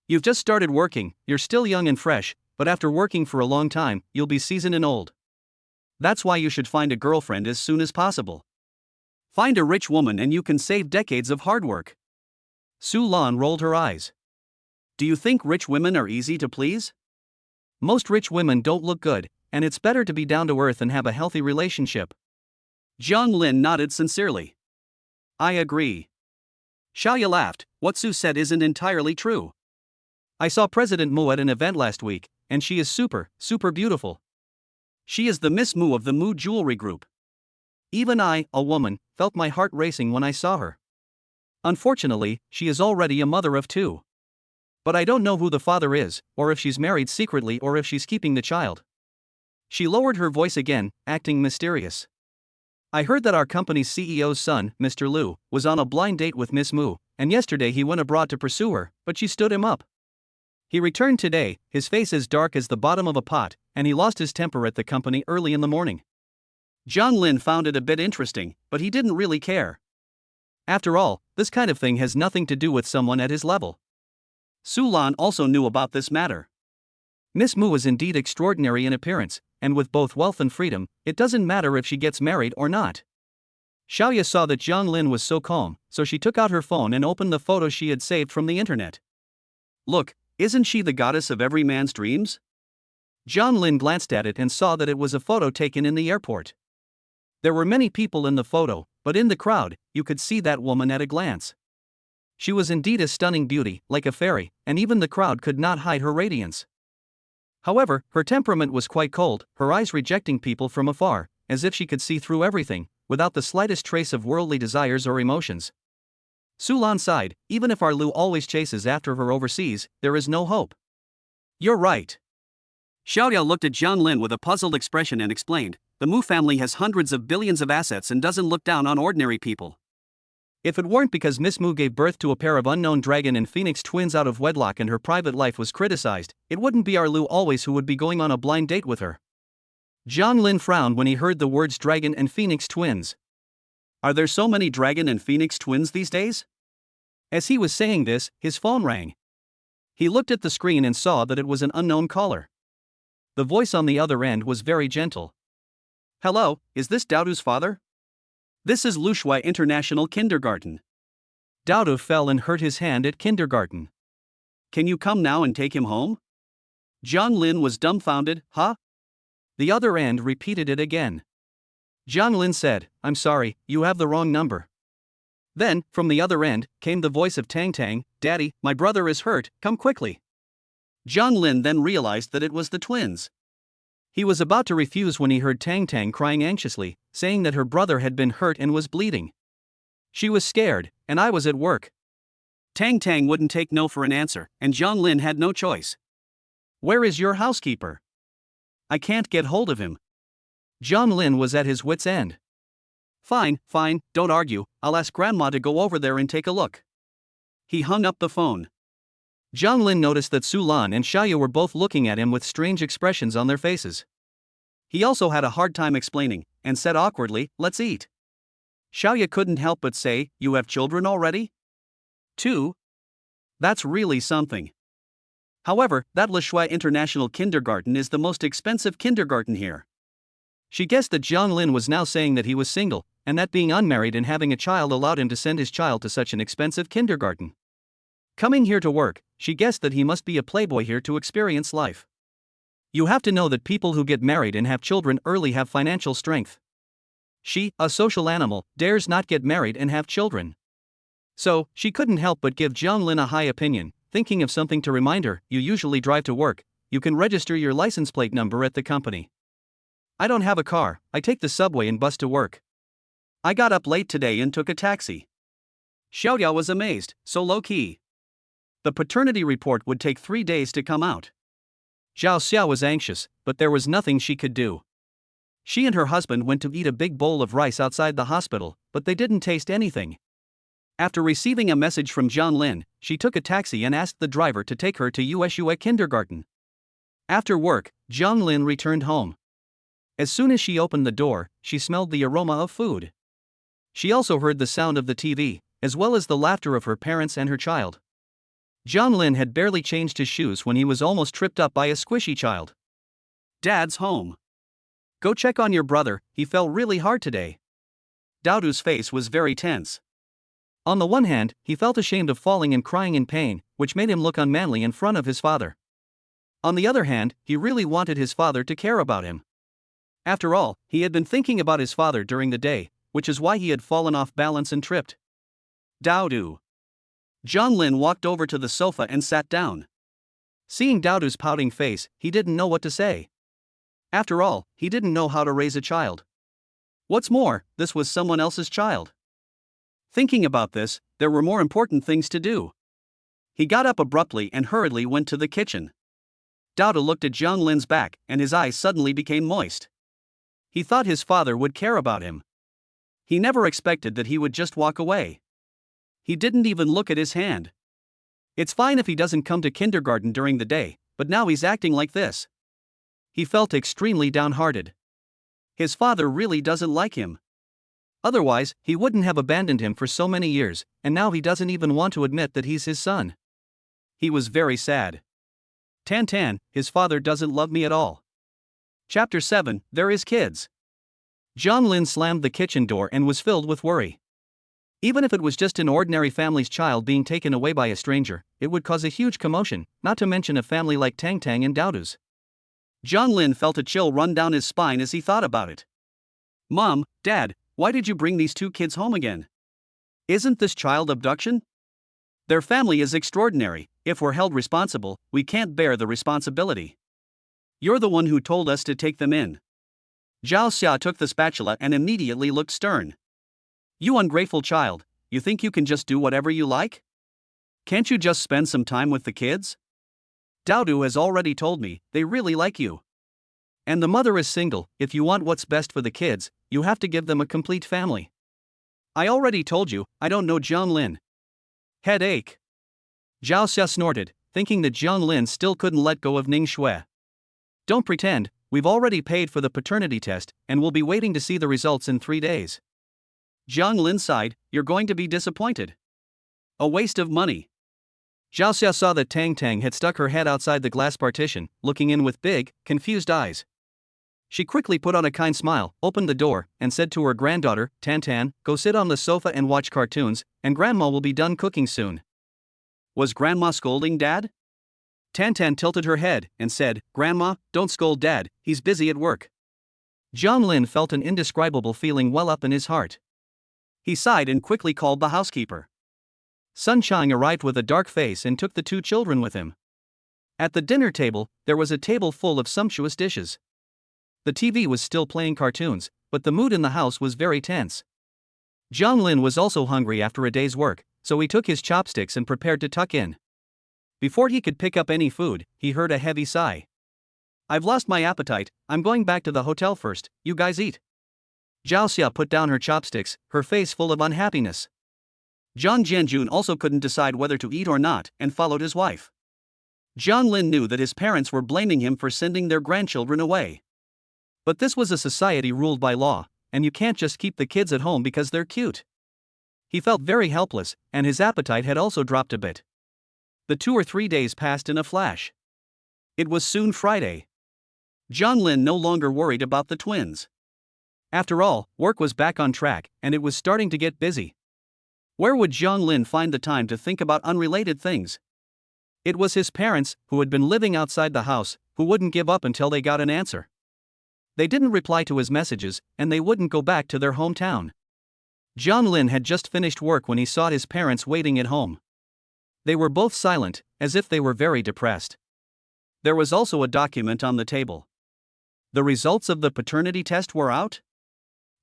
You've just started working, you're still young and fresh, but after working for a long time, you'll be seasoned and old. That's why you should find a girlfriend as soon as possible. Find a rich woman and you can save decades of hard work. Su Lan rolled her eyes. Do you think rich women are easy to please? Most rich women don't look good, and it's better to be down to earth and have a healthy relationship. Zhang Lin nodded sincerely. I agree. Xiaoya laughed. What Su said isn't entirely true. I saw President Mu at an event last week, and she is super beautiful. She is the Miss Mu of the Mu Jewelry Group. Even I, a woman, felt my heart racing when I saw her. Unfortunately, she is already a mother of 2. But I don't know who the father is, or if she's married secretly or if she's keeping the child. She lowered her voice again, acting mysterious. I heard that our company's CEO's son, Mr. Liu, was on a blind date with Miss Mu, and yesterday he went abroad to pursue her, but she stood him up. He returned today, his face as dark as the bottom of a pot, and he lost his temper at the company early in the morning. Zhang Lin found it a bit interesting, but he didn't really care. After all, this kind of thing has nothing to do with someone at his level. Su Lan also knew about this matter. Miss Mu is indeed extraordinary in appearance, and with both wealth and freedom, it doesn't matter if she gets married or not. Xiaoya saw that Zhang Lin was so calm, so she took out her phone and opened the photo she had saved from the internet. Look, isn't she the goddess of every man's dreams? Zhang Lin glanced at it and saw that it was a photo taken in the airport. There were many people in the photo, but in the crowd, you could see that woman at a glance. She was indeed a stunning beauty, like a fairy, and even the crowd could not hide her radiance. However, her temperament was quite cold, her eyes rejecting people from afar, as if she could see through everything, without the slightest trace of worldly desires or emotions. Sulan sighed, even if our Lu always chases after her overseas, there is no hope. You're right. Xiaoyao looked at Jiang Lin with a puzzled expression and explained, the Mu family has hundreds of billions of assets and doesn't look down on ordinary people. If it weren't because Miss Mu gave birth to a pair of unknown dragon and phoenix twins out of wedlock and her private life was criticized, it wouldn't be our Lu always who would be going on a blind date with her. Jiang Lin frowned when he heard the words dragon and phoenix twins. Are there so many dragon and phoenix twins these days? As he was saying this, his phone rang. He looked at the screen and saw that it was an unknown caller. The voice on the other end was very gentle. Hello, is this Daodu's father? This is Lushui International Kindergarten. Daodu fell and hurt his hand at kindergarten. Can you come now and take him home? Jiang Lin was dumbfounded, huh? The other end repeated it again. Jiang Lin said, I'm sorry, you have the wrong number. Then, from the other end, came the voice of Tang Tang, Daddy, my brother is hurt, come quickly. Jiang Lin then realized that it was the twins. He was about to refuse when he heard Tang Tang crying anxiously, saying that her brother had been hurt and was bleeding. She was scared, and I was at work. Tang Tang wouldn't take no for an answer, and Jiang Lin had no choice. Where is your housekeeper? I can't get hold of him. Jiang Lin was at his wit's end. Fine, don't argue, I'll ask Grandma to go over there and take a look. He hung up the phone. Jiang Lin noticed that Su Lan and Xiaoyu were both looking at him with strange expressions on their faces. He also had a hard time explaining, and said awkwardly, let's eat. Xiaoyu couldn't help but say, you have children already? 2? That's really something. However, that Lushui International Kindergarten is the most expensive kindergarten here. She guessed that Jiang Lin was now saying that he was single, and that being unmarried and having a child allowed him to send his child to such an expensive kindergarten. Coming here to work, she guessed that he must be a playboy here to experience life. You have to know that people who get married and have children early have financial strength. She, a social animal, dares not get married and have children. So, she couldn't help but give Jiang Lin a high opinion, thinking of something to remind her, you usually drive to work, you can register your license plate number at the company. I don't have a car, I take the subway and bus to work. I got up late today and took a taxi. Xiaoyao was amazed, so low-key. The paternity report would take 3 days to come out. Zhao Xiao was anxious, but there was nothing she could do. She and her husband went to eat a big bowl of rice outside the hospital, but they didn't taste anything. After receiving a message from Jiang Lin, she took a taxi and asked the driver to take her to Yueshue Kindergarten. After work, Jiang Lin returned home. As soon as she opened the door, she smelled the aroma of food. She also heard the sound of the TV, as well as the laughter of her parents and her child. Jiang Lin had barely changed his shoes when he was almost tripped up by a squishy child. Dad's home. Go check on your brother, he fell really hard today. Daodu's face was very tense. On the one hand, he felt ashamed of falling and crying in pain, which made him look unmanly in front of his father. On the other hand, he really wanted his father to care about him. After all, he had been thinking about his father during the day, which is why he had fallen off balance and tripped. Daodu. Jiang Lin walked over to the sofa and sat down. Seeing Daodu's pouting face, he didn't know what to say. After all, he didn't know how to raise a child. What's more, this was someone else's child. Thinking about this, there were more important things to do. He got up abruptly and hurriedly went to the kitchen. Daodu looked at Jiang Lin's back, and his eyes suddenly became moist. He thought his father would care about him. He never expected that he would just walk away. He didn't even look at his hand. It's fine if he doesn't come to kindergarten during the day, but now he's acting like this. He felt extremely downhearted. His father really doesn't like him. Otherwise, he wouldn't have abandoned him for so many years, and now he doesn't even want to admit that he's his son. He was very sad. Tan Tan, his father doesn't love me at all. Chapter 7, There is Kids. Jiang Lin slammed the kitchen door and was filled with worry. Even if it was just an ordinary family's child being taken away by a stranger, it would cause a huge commotion, not to mention a family like Tang Tang and Daodu's. Jiang Lin felt a chill run down his spine as he thought about it. Mom, Dad, why did you bring these 2 kids home again? Isn't this child abduction? Their family is extraordinary. If we're held responsible, we can't bear the responsibility. You're the one who told us to take them in. Zhao Xia took the spatula and immediately looked stern. You ungrateful child, you think you can just do whatever you like? Can't you just spend some time with the kids? Daodu has already told me, they really like you. And the mother is single. If you want what's best for the kids, you have to give them a complete family. I already told you, I don't know Jiang Lin. Headache. Zhao Xia snorted, thinking that Jiang Lin still couldn't let go of Ning Shui. Don't pretend, we've already paid for the paternity test, and we'll be waiting to see the results in 3 days. Jiang Lin sighed, you're going to be disappointed. A waste of money. Zhao Xia saw that Tang Tang had stuck her head outside the glass partition, looking in with big, confused eyes. She quickly put on a kind smile, opened the door, and said to her granddaughter, Tan Tan, go sit on the sofa and watch cartoons, and Grandma will be done cooking soon. Was Grandma scolding Dad? Tan Tan tilted her head and said, Grandma, don't scold Dad, he's busy at work. Jiang Lin felt an indescribable feeling well up in his heart. He sighed and quickly called the housekeeper. Sun Chang arrived with a dark face and took the 2 children with him. At the dinner table, there was a table full of sumptuous dishes. The TV was still playing cartoons, but the mood in the house was very tense. Jiang Lin was also hungry after a day's work, so he took his chopsticks and prepared to tuck in. Before he could pick up any food, he heard a heavy sigh. I've lost my appetite, I'm going back to the hotel first, you guys eat. Zhao Xia put down her chopsticks, her face full of unhappiness. Zhang Jianjun also couldn't decide whether to eat or not and followed his wife. Jiang Lin knew that his parents were blaming him for sending their grandchildren away. But this was a society ruled by law, and you can't just keep the kids at home because they're cute. He felt very helpless, and his appetite had also dropped a bit. The 2 or 3 days passed in a flash. It was soon Friday. Jiang Lin no longer worried about the twins. After all, work was back on track, and it was starting to get busy. Where would Jiang Lin find the time to think about unrelated things? It was his parents, who had been living outside the house, who wouldn't give up until they got an answer. They didn't reply to his messages, and they wouldn't go back to their hometown. Jiang Lin had just finished work when he saw his parents waiting at home. They were both silent, as if they were very depressed. There was also a document on the table. The results of the paternity test were out?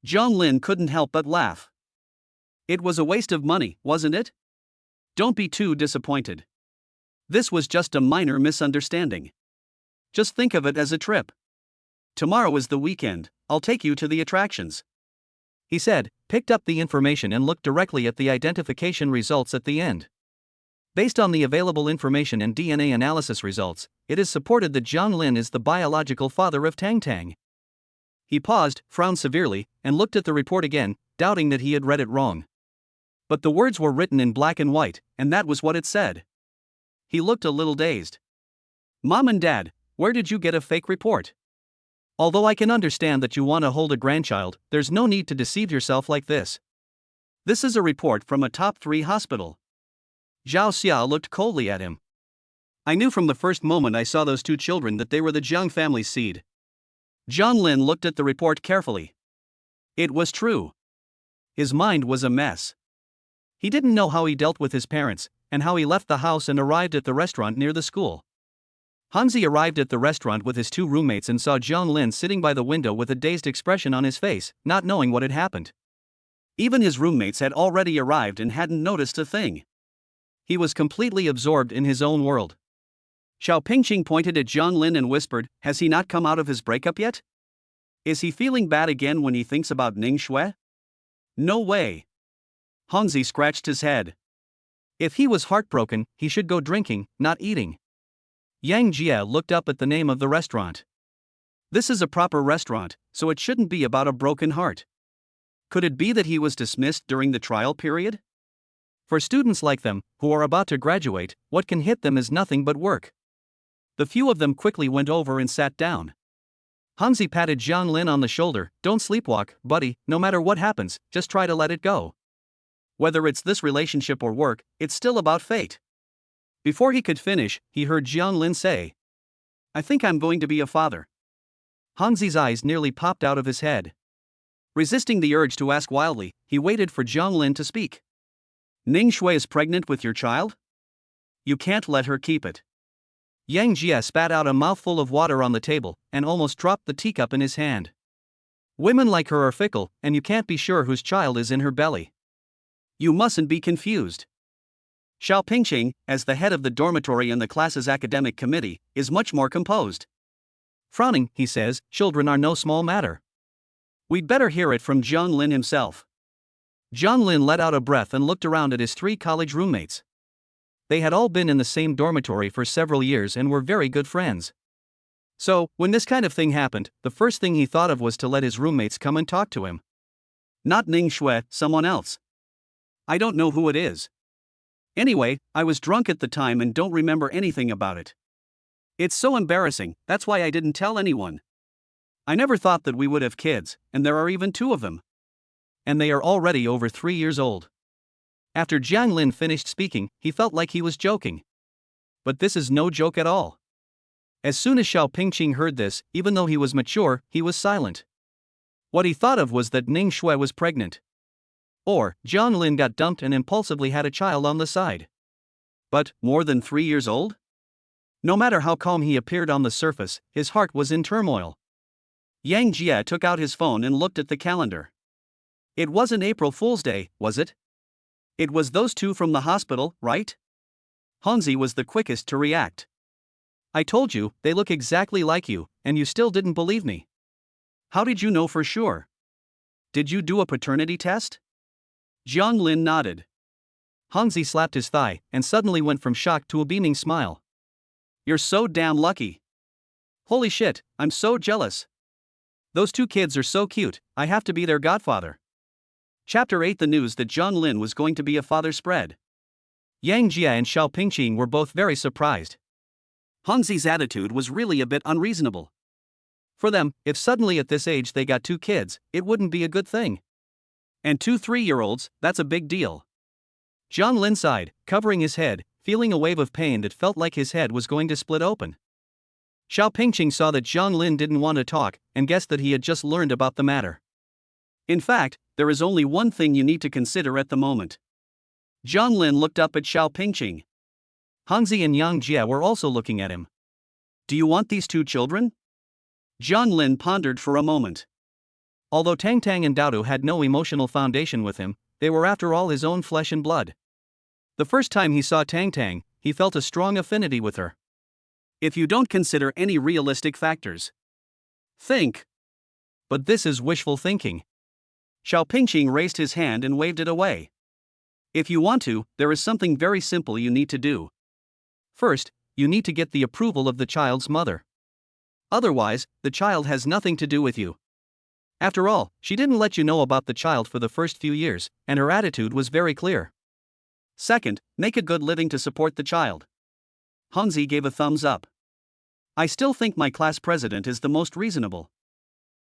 Jiang Lin couldn't help but laugh. It was a waste of money, wasn't it? Don't be too disappointed. This was just a minor misunderstanding. Just think of it as a trip. Tomorrow is the weekend, I'll take you to the attractions. He said, picked up the information and looked directly at the identification results at the end. Based on the available information and DNA analysis results, it is supported that Jiang Lin is the biological father of Tang Tang. He paused, frowned severely, and looked at the report again, doubting that he had read it wrong. But the words were written in black and white, and that was what it said. He looked a little dazed. Mom and Dad, where did you get a fake report? Although I can understand that you want to hold a grandchild, there's no need to deceive yourself like this. This is a report from a top 3 hospital. Zhao Xia looked coldly at him. I knew from the first moment I saw those 2 children that they were the Jiang family's seed. Jiang Lin looked at the report carefully. It was true. His mind was a mess. He didn't know how he dealt with his parents, and how he left the house and arrived at the restaurant near the school. Hanzi arrived at the restaurant with his 2 roommates and saw Jiang Lin sitting by the window with a dazed expression on his face, not knowing what had happened. Even his roommates had already arrived and hadn't noticed a thing. He was completely absorbed in his own world. Xiao Pingqing pointed at Jiang Lin and whispered, has he not come out of his breakup yet? Is he feeling bad again when he thinks about Ning Shui? No way. Hanzi scratched his head. If he was heartbroken, he should go drinking, not eating. Yang Jie looked up at the name of the restaurant. This is a proper restaurant, so it shouldn't be about a broken heart. Could it be that he was dismissed during the trial period? For students like them, who are about to graduate, what can hit them is nothing but work. The few of them quickly went over and sat down. Hanzi patted Jiang Lin on the shoulder, don't sleepwalk, buddy, no matter what happens, just try to let it go. Whether it's this relationship or work, it's still about fate. Before he could finish, he heard Jiang Lin say, I think I'm going to be a father. Hanzi's eyes nearly popped out of his head. Resisting the urge to ask wildly, he waited for Jiang Lin to speak. Ning Shui is pregnant with your child? You can't let her keep it. Yang Jie spat out a mouthful of water on the table, and almost dropped the teacup in his hand. Women like her are fickle, and you can't be sure whose child is in her belly. You mustn't be confused. Xiao Pingqing, as the head of the dormitory and the class's academic committee, is much more composed. Frowning, he says, children are no small matter. We'd better hear it from Jiang Lin himself. Jiang Lin let out a breath and looked around at his 3 college roommates. They had all been in the same dormitory for several years and were very good friends. So, when this kind of thing happened, the first thing he thought of was to let his roommates come and talk to him. Not Ning Shui, someone else. I don't know who it is. Anyway, I was drunk at the time and don't remember anything about it. It's so embarrassing, that's why I didn't tell anyone. I never thought that we would have kids, and there are even 2 of them. And they are already over 3 years old. After Jiang Lin finished speaking, he felt like he was joking. But this is no joke at all. As soon as Xiao Pingqing heard this, even though he was mature, he was silent. What he thought of was that Ning Shui was pregnant. Or, Jiang Lin got dumped and impulsively had a child on the side. But, more than 3 years old? No matter how calm he appeared on the surface, his heart was in turmoil. Yang Jie took out his phone and looked at the calendar. It wasn't April Fool's Day, was it? It was those 2 from the hospital, right? Hongzi was the quickest to react. I told you, they look exactly like you, and you still didn't believe me. How did you know for sure? Did you do a paternity test? Jiang Lin nodded. Hongzi slapped his thigh, and suddenly went from shock to a beaming smile. You're so damn lucky. Holy shit, I'm so jealous. Those 2 kids are so cute, I have to be their godfather. Chapter 8. The news that Jiang Lin was going to be a father spread. Yang Jie and Xiao Pingqing were both very surprised. Hongzi's attitude was really a bit unreasonable. For them, if suddenly at this age they got 2 kids, it wouldn't be a good thing. And 2 3-year-olds, that's a big deal. Jiang Lin sighed, covering his head, feeling a wave of pain that felt like his head was going to split open. Xiao Pingqing saw that Jiang Lin didn't want to talk, and guessed that he had just learned about the matter. In fact, there is only one thing you need to consider at the moment. Jiang Lin looked up at Xiao Pingqing. Hongzi and Yang Jie were also looking at him. Do you want these 2 children? Jiang Lin pondered for a moment. Although Tang Tang and Daodu had no emotional foundation with him, they were after all his own flesh and blood. The first time he saw Tang Tang, he felt a strong affinity with her. If you don't consider any realistic factors. Think. But this is wishful thinking. Xiao Pingqing raised his hand and waved it away. If you want to, there is something very simple you need to do. First, you need to get the approval of the child's mother. Otherwise, the child has nothing to do with you. After all, she didn't let you know about the child for the first few years, and her attitude was very clear. Second, make a good living to support the child. Hongzi gave a thumbs up. I still think my class president is the most reasonable.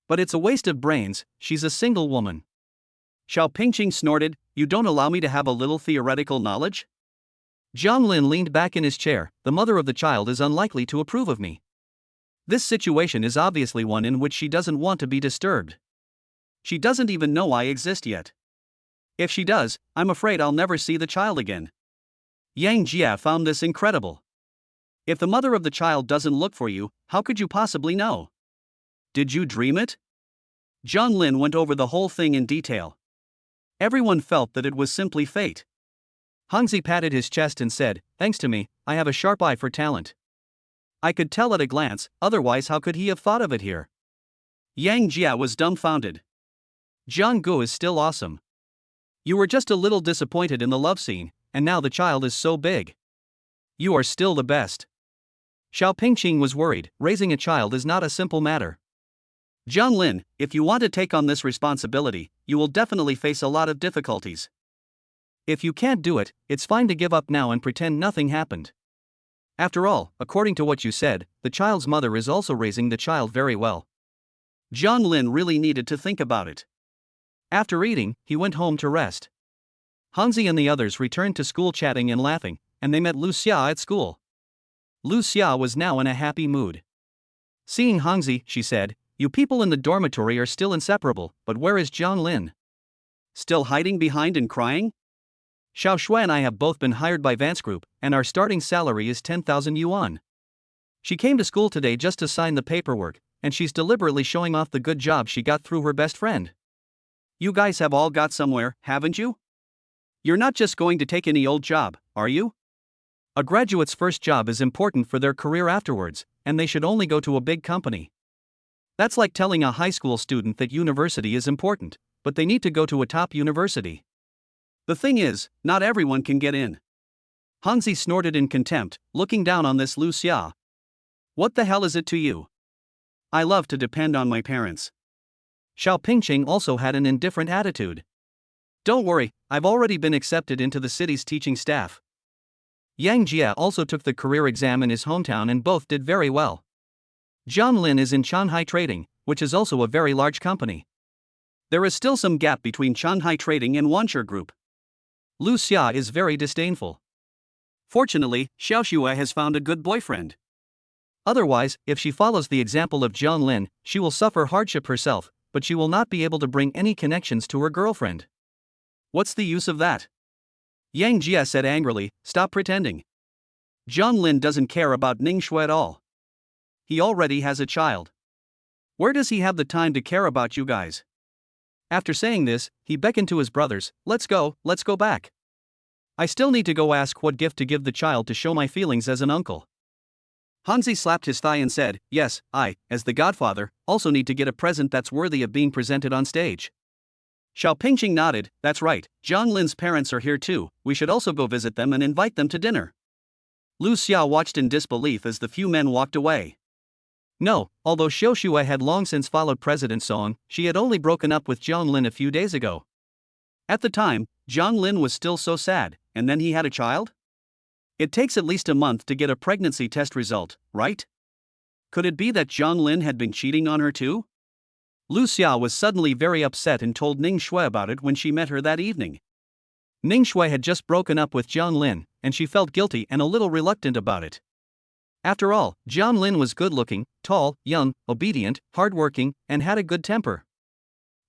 But it's a waste of brains, she's a single woman. Xiao Pingqing snorted, you don't allow me to have a little theoretical knowledge? Jiang Lin leaned back in his chair, the mother of the child is unlikely to approve of me. This situation is obviously one in which she doesn't want to be disturbed. She doesn't even know I exist yet. If she does, I'm afraid I'll never see the child again. Yang Jie found this incredible. If the mother of the child doesn't look for you, how could you possibly know? Did you dream it? Jiang Lin went over the whole thing in detail. Everyone felt that it was simply fate. Hongzi patted his chest and said, thanks to me, I have a sharp eye for talent. I could tell at a glance, otherwise how could he have thought of it here? Yang Jie was dumbfounded. Jiang Gu is still awesome. You were just a little disappointed in the love scene, and now the child is so big. You are still the best. Xiao Pingqing was worried, raising a child is not a simple matter. Jiang Lin, if you want to take on this responsibility, you will definitely face a lot of difficulties. If you can't do it, it's fine to give up now and pretend nothing happened. After all, according to what you said, the child's mother is also raising the child very well. Jiang Lin really needed to think about it. After eating, he went home to rest. Hongzi and the others returned to school chatting and laughing, and they met Lu Xia at school. Lu Xia was now in a happy mood. Seeing Hongzi, she said, you people in the dormitory are still inseparable, but where is Jiang Lin? Still hiding behind and crying? Xiao Shui and I have both been hired by Vance Group, and our starting salary is 10,000 yuan. She came to school today just to sign the paperwork, and she's deliberately showing off the good job she got through her best friend. You guys have all got somewhere, haven't you? You're not just going to take any old job, are you? A graduate's first job is important for their career afterwards, and they should only go to a big company. That's like telling a high school student that university is important, but they need to go to a top university. The thing is, not everyone can get in. Hansi snorted in contempt, looking down on this Lu Xia. What the hell is it to you? I love to depend on my parents. Xiao Pingqing also had an indifferent attitude. Don't worry, I've already been accepted into the city's teaching staff. Yang Jia also took the career exam in his hometown and both did very well. Zhang Lin is in Chanhai Trading, which is also a very large company. There is still some gap between Chanhai Trading and Wanshur Group. Lu Xia is very disdainful. Fortunately, Xiao Xue has found a good boyfriend. Otherwise, if she follows the example of Zhang Lin, she will suffer hardship herself, but she will not be able to bring any connections to her girlfriend. What's the use of that? Yang Jia said angrily, stop pretending. Zhang Lin doesn't care about Ning Shui at all. He already has a child. Where does he have the time to care about you guys? After saying this, he beckoned to his brothers, let's go back. I still need to go ask what gift to give the child to show my feelings as an uncle. Hansi slapped his thigh and said, yes, I, as the godfather, also need to get a present that's worthy of being presented on stage. Xiao Pingqing nodded, that's right, Zhang Lin's parents are here too, we should also go visit them and invite them to dinner. Lu Xia watched in disbelief as the few men walked away. No, although Xiao Xue had long since followed President Song, she had only broken up with Zhang Lin a few days ago. At the time, Zhang Lin was still so sad, and then he had a child? It takes at least a month to get a pregnancy test result, right? Could it be that Zhang Lin had been cheating on her too? Lu Xia was suddenly very upset and told Ning Shui about it when she met her that evening. Ning Shui had just broken up with Zhang Lin, and she felt guilty and a little reluctant about it. After all, Zhang Lin was good-looking, tall, young, obedient, hard-working, and had a good temper.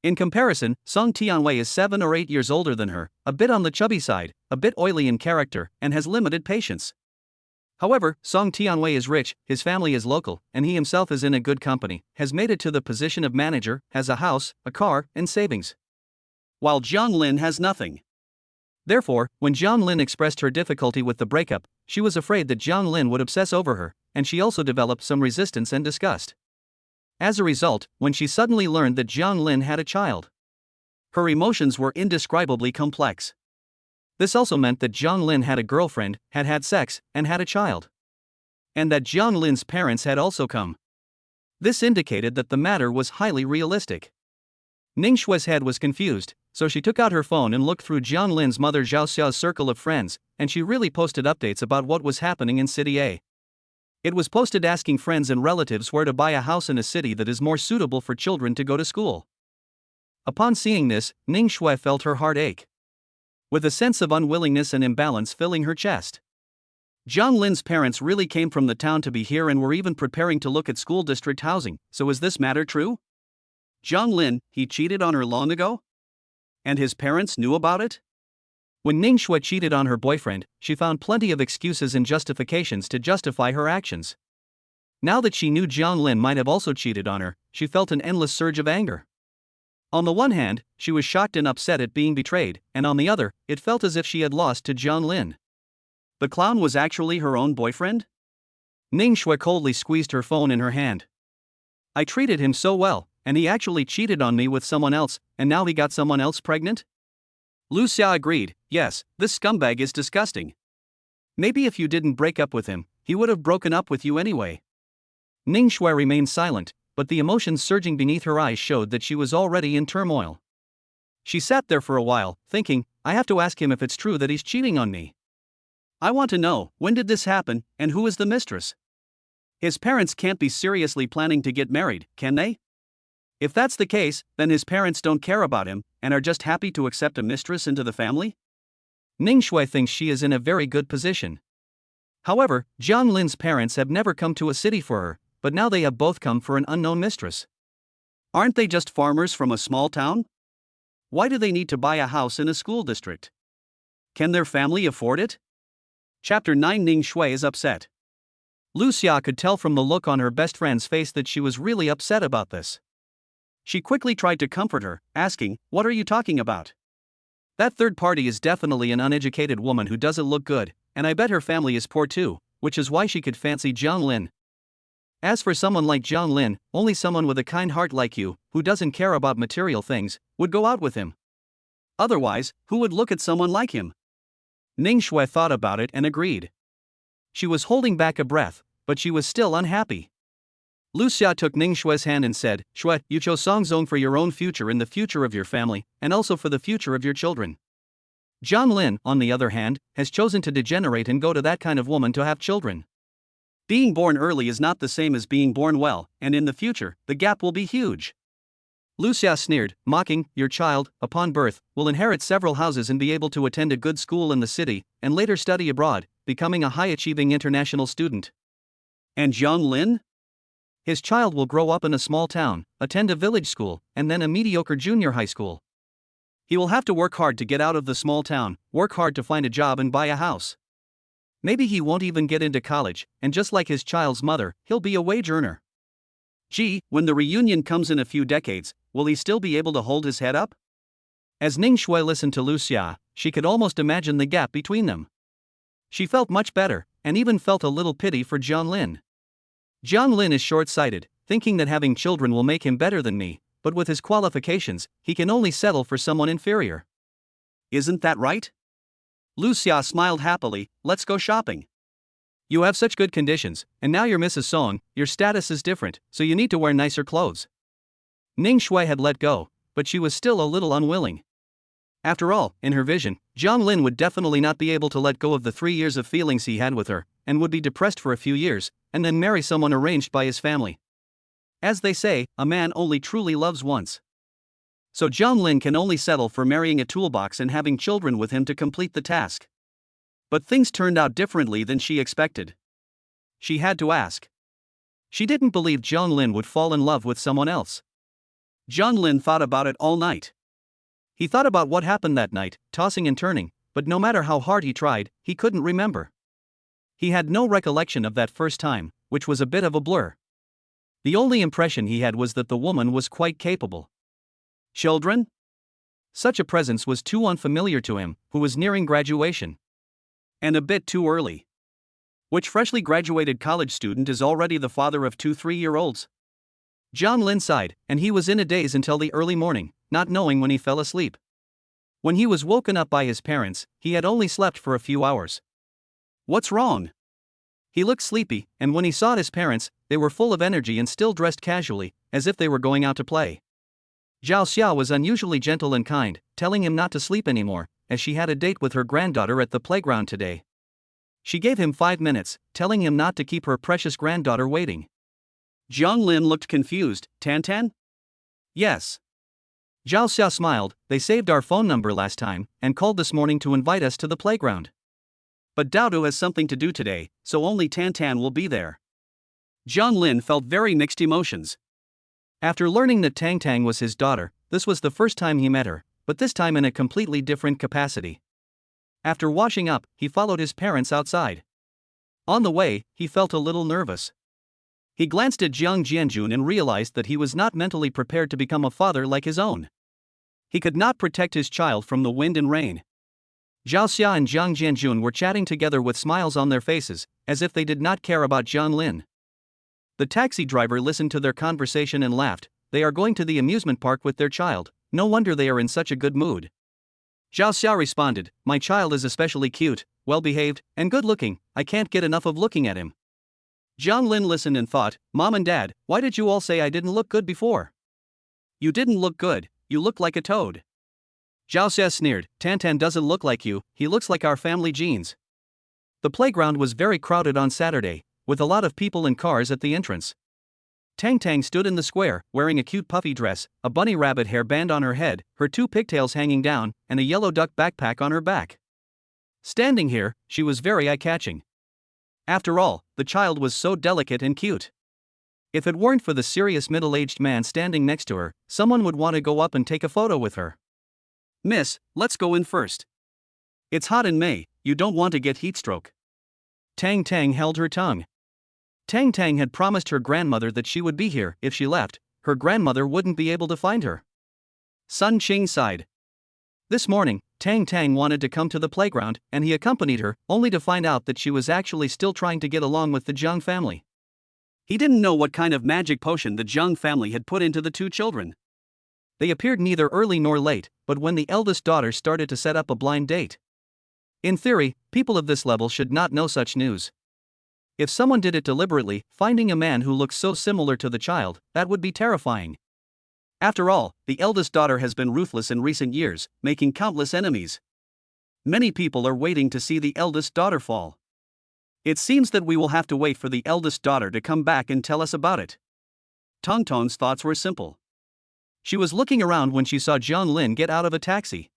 In comparison, Song Tianwei is 7 or 8 years older than her, a bit on the chubby side, a bit oily in character, and has limited patience. However, Song Tianwei is rich, his family is local, and he himself is in a good company, has made it to the position of manager, has a house, a car, and savings. While Zhang Lin has nothing. Therefore, when Zhang Lin expressed her difficulty with the breakup, she was afraid that Zhang Lin would obsess over her, and she also developed some resistance and disgust. As a result, when she suddenly learned that Zhang Lin had a child, her emotions were indescribably complex. This also meant that Zhang Lin had a girlfriend, had had sex, and had a child. And that Zhang Lin's parents had also come. This indicated that the matter was highly realistic. Ning Shui's head was confused, so she took out her phone and looked through Zhang Lin's mother Zhao Xiao's circle of friends, and she really posted updates about what was happening in City A. It was posted asking friends and relatives where to buy a house in a city that is more suitable for children to go to school. Upon seeing this, Ning Shui felt her heart ache, with a sense of unwillingness and imbalance filling her chest. Zhang Lin's parents really came from the town to be here and were even preparing to look at school district housing, so is this matter true? Zhang Lin, he cheated on her long ago? And his parents knew about it? When Ning Shui cheated on her boyfriend, she found plenty of excuses and justifications to justify her actions. Now that she knew Zhang Lin might have also cheated on her, she felt an endless surge of anger. On the one hand, she was shocked and upset at being betrayed, and on the other, it felt as if she had lost to Zhang Lin. The clown was actually her own boyfriend? Ning Shui coldly squeezed her phone in her hand. I treated him so well, and he actually cheated on me with someone else, and now he got someone else pregnant? Lu Xia agreed, yes, this scumbag is disgusting. Maybe if you didn't break up with him, he would have broken up with you anyway. Ning Shui remained silent, but the emotions surging beneath her eyes showed that she was already in turmoil. She sat there for a while, thinking, I have to ask him if it's true that he's cheating on me. I want to know, when did this happen, and who is the mistress? His parents can't be seriously planning to get married, can they? If that's the case, then his parents don't care about him, and are just happy to accept a mistress into the family? Ning Shui thinks she is in a very good position. However, Zhang Lin's parents have never come to a city for her, but now they have both come for an unknown mistress. Aren't they just farmers from a small town? Why do they need to buy a house in a school district? Can their family afford it? Chapter 9 Ning Shui is upset. Lucia could tell from the look on her best friend's face that she was really upset about this. She quickly tried to comfort her, asking, "What are you talking about? That third party is definitely an uneducated woman who doesn't look good, and I bet her family is poor too, which is why she could fancy Jiang Lin. As for someone like Jiang Lin, only someone with a kind heart like you, who doesn't care about material things, would go out with him. Otherwise, who would look at someone like him?" Ning Shui thought about it and agreed. She was holding back a breath, but she was still unhappy. Lucia took Ning Shui's hand and said, "Shui, you chose Songzong for your own future and the future of your family, and also for the future of your children. Jiang Lin, on the other hand, has chosen to degenerate and go to that kind of woman to have children. Being born early is not the same as being born well, and in the future, the gap will be huge." Lucia sneered, mocking, "Your child, upon birth, will inherit several houses and be able to attend a good school in the city, and later study abroad, becoming a high-achieving international student. And Jiang Lin? His child will grow up in a small town, attend a village school, and then a mediocre junior high school. He will have to work hard to get out of the small town, work hard to find a job and buy a house. Maybe he won't even get into college, and just like his child's mother, he'll be a wage earner. Gee, when the reunion comes in a few decades, will he still be able to hold his head up?" As Ning Shui listened to Lucia, she could almost imagine the gap between them. She felt much better, and even felt a little pity for Jiang Lin. Jiang Lin is short-sighted, thinking that having children will make him better than me, but with his qualifications, he can only settle for someone inferior. Isn't that right? Lucia smiled happily. "Let's go shopping. You have such good conditions, and now you're Mrs. Song, your status is different, so you need to wear nicer clothes." Ning Shui had let go, but she was still a little unwilling. After all, in her vision, Jiang Lin would definitely not be able to let go of the 3 years of feelings he had with her, and would be depressed for a few years, and then marry someone arranged by his family. As they say, a man only truly loves once. So Jiang Lin can only settle for marrying a toolbox and having children with him to complete the task. But things turned out differently than she expected. She had to ask. She didn't believe Jiang Lin would fall in love with someone else. Jiang Lin thought about it all night. He thought about what happened that night, tossing and turning, but no matter how hard he tried, he couldn't remember. He had no recollection of that first time, which was a bit of a blur. The only impression he had was that the woman was quite capable. Children? Such a presence was too unfamiliar to him, who was nearing graduation. And a bit too early. Which freshly graduated college student is already the father of 2 3-year-olds? Jiang Lin sighed, and he was in a daze until the early morning, not knowing when he fell asleep. When he was woken up by his parents, he had only slept for a few hours. What's wrong? He looked sleepy, and when he saw his parents, they were full of energy and still dressed casually, as if they were going out to play. Zhao Xiao was unusually gentle and kind, telling him not to sleep anymore, as she had a date with her granddaughter at the playground today. She gave him 5 minutes, telling him not to keep her precious granddaughter waiting. Jiang Lin looked confused. "Tan? Yes." Zhao Xiao smiled. "They saved our phone number last time, and called this morning to invite us to the playground. But Daodu has something to do today, so only Tan will be there." Jiang Lin felt very mixed emotions. After learning that Tang was his daughter, this was the first time he met her, but this time in a completely different capacity. After washing up, he followed his parents outside. On the way, he felt a little nervous. He glanced at Jiang Jianjun and realized that he was not mentally prepared to become a father like his own. He could not protect his child from the wind and rain. Zhao Xia and Jiang Jianjun were chatting together with smiles on their faces, as if they did not care about Jiang Lin. The taxi driver listened to their conversation and laughed. They are going to the amusement park with their child, no wonder they are in such a good mood. Zhao Xia responded, "My child is especially cute, well-behaved, and good-looking, I can't get enough of looking at him." Jiang Lin listened and thought, "Mom and Dad, why did you all say I didn't look good before? You didn't look good, you look like a toad." Zhao Xia sneered, Tan doesn't look like you, he looks like our family genes." The playground was very crowded on Saturday, with a lot of people and cars at the entrance. Tang stood in the square, wearing a cute puffy dress, a bunny rabbit hair band on her head, her 2 pigtails hanging down, and a yellow duck backpack on her back. Standing here, she was very eye-catching. After all, the child was so delicate and cute. If it weren't for the serious middle-aged man standing next to her, someone would want to go up and take a photo with her. "Miss, let's go in first. It's hot in May, you don't want to get heatstroke." Tang held her tongue. Tang Tang had promised her grandmother that she would be here. If she left, her grandmother wouldn't be able to find her. Sun Qing sighed. This morning, Tang Tang wanted to come to the playground, and he accompanied her, only to find out that she was actually still trying to get along with the Jiang family. He didn't know what kind of magic potion the Jiang family had put into the two children. They appeared neither early nor late, but when the eldest daughter started to set up a blind date. In theory, people of this level should not know such news. If someone did it deliberately, finding a man who looks so similar to the child, that would be terrifying. After all, the eldest daughter has been ruthless in recent years, making countless enemies. Many people are waiting to see the eldest daughter fall. It seems that we will have to wait for the eldest daughter to come back and tell us about it. Tong Tong's thoughts were simple. She was looking around when she saw Jiang Lin get out of a taxi.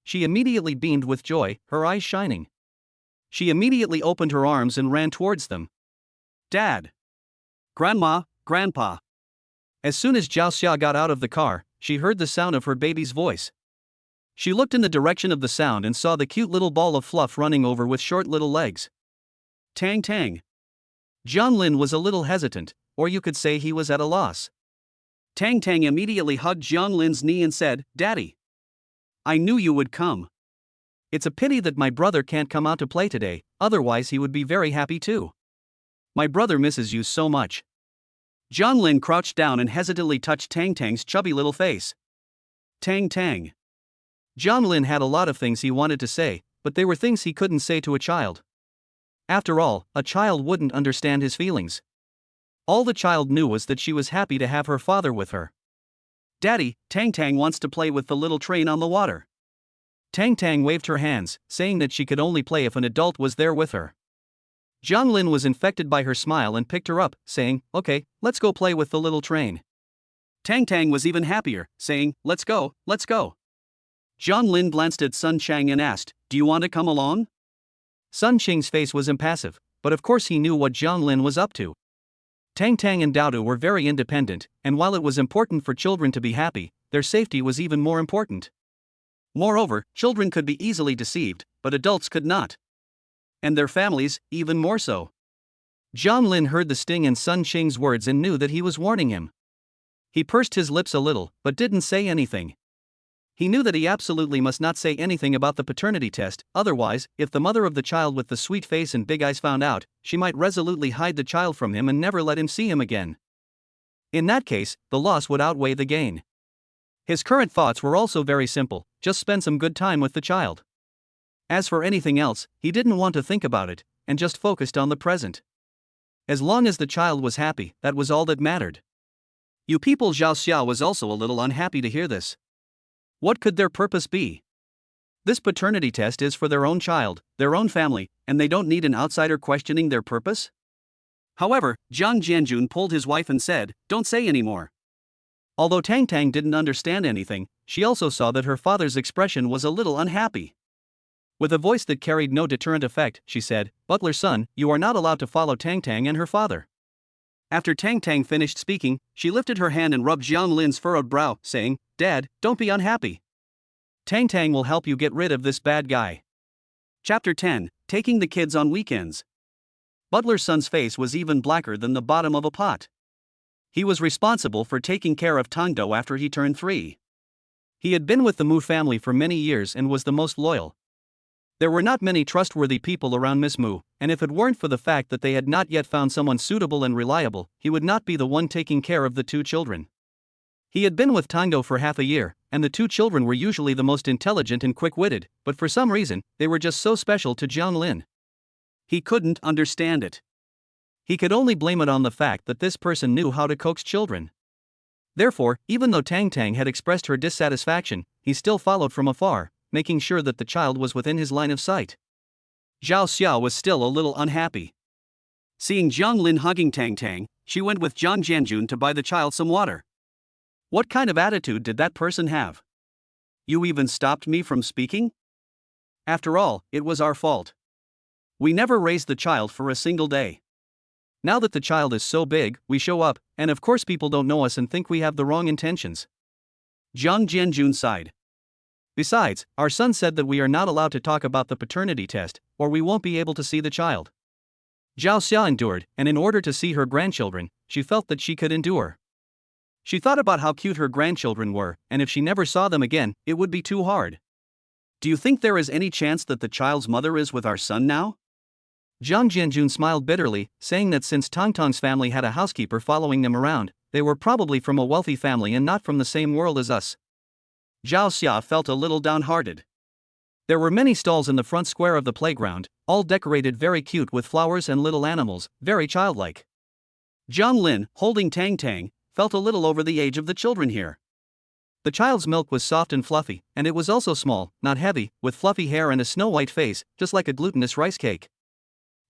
She immediately beamed with joy, her eyes shining. She immediately opened her arms and ran towards them. Dad! Grandma, Grandpa! As soon as Zhao Xia got out of the car, she heard the sound of her baby's voice. She looked in the direction of the sound and saw the cute little ball of fluff running over with short little legs. Tang Tang. Jiang Lin was a little hesitant, or you could say he was at a loss. Tang Tang immediately hugged Jiang Lin's knee and said, Daddy! I knew you would come. It's a pity that my brother can't come out to play today, otherwise he would be very happy too. My brother misses you so much. Jiang Lin crouched down and hesitantly touched Tang Tang's chubby little face. Tang Tang. Jiang Lin had a lot of things he wanted to say, but they were things he couldn't say to a child. After all, a child wouldn't understand his feelings. All the child knew was that she was happy to have her father with her. Daddy, Tang Tang wants to play with the little train on the water. Tang Tang waved her hands, saying that she could only play if an adult was there with her. Jiang Lin was infected by her smile and picked her up, saying, Okay, let's go play with the little train. Tang Tang was even happier, saying, Let's go, let's go. Jiang Lin glanced at Sun Chang and asked, Do you want to come along? Sun Qing's face was impassive, but of course he knew what Jiang Lin was up to. Tang Tang and Dao Du were very independent, and while it was important for children to be happy, their safety was even more important. Moreover, children could be easily deceived, but adults could not. And their families, even more so. Jiang Lin heard the sting in Sun Qing's words and knew that he was warning him. He pursed his lips a little, but didn't say anything. He knew that he absolutely must not say anything about the paternity test, otherwise, if the mother of the child with the sweet face and big eyes found out, she might resolutely hide the child from him and never let him see him again. In that case, the loss would outweigh the gain. His current thoughts were also very simple, just spend some good time with the child. As for anything else, he didn't want to think about it, and just focused on the present. As long as the child was happy, that was all that mattered. You people. Zhao Xia was also a little unhappy to hear this. What could their purpose be? This paternity test is for their own child, their own family, and they don't need an outsider questioning their purpose? However, Jiang Jianjun pulled his wife and said, Don't say any more. Although Tang Tang didn't understand anything, she also saw that her father's expression was a little unhappy. With a voice that carried no deterrent effect, she said, Butler's son, you are not allowed to follow Tang Tang and her father. After Tang Tang finished speaking, she lifted her hand and rubbed Jiang Lin's furrowed brow, saying, Dad, don't be unhappy. Tang Tang will help you get rid of this bad guy. Chapter 10, Taking the Kids on Weekends. Butler's son's face was even blacker than the bottom of a pot. He was responsible for taking care of Tangdo after he turned 3. He had been with the Mu family for many years and was the most loyal. There were not many trustworthy people around Miss Mu, and if it weren't for the fact that they had not yet found someone suitable and reliable, he would not be the one taking care of the two children. He had been with Tangdo for half a year, and the two children were usually the most intelligent and quick-witted, but for some reason, they were just so special to Jiang Lin. He couldn't understand it. He could only blame it on the fact that this person knew how to coax children. Therefore, even though Tang Tang had expressed her dissatisfaction, he still followed from afar, making sure that the child was within his line of sight. Zhao Xia was still a little unhappy. Seeing Jiang Lin hugging Tang Tang, she went with Jiang Jianjun to buy the child some water. What kind of attitude did that person have? You even stopped me from speaking? After all, it was our fault. We never raised the child for a single day. Now that the child is so big, we show up, and of course people don't know us and think we have the wrong intentions. Jiang Jianjun sighed. Besides, our son said that we are not allowed to talk about the paternity test, or we won't be able to see the child. Zhao Xia endured, and in order to see her grandchildren, she felt that she could endure. She thought about how cute her grandchildren were, and if she never saw them again, it would be too hard. Do you think there is any chance that the child's mother is with our son now? Jiang Jianjun smiled bitterly, saying that since Tongtong's family had a housekeeper following them around, they were probably from a wealthy family and not from the same world as us. Zhao Xia felt a little downhearted. There were many stalls in the front square of the playground, all decorated very cute with flowers and little animals, very childlike. Zhang Lin, holding Tang Tang, felt a little over the age of the children here. The child's milk was soft and fluffy, and it was also small, not heavy, with fluffy hair and a snow-white face, just like a glutinous rice cake.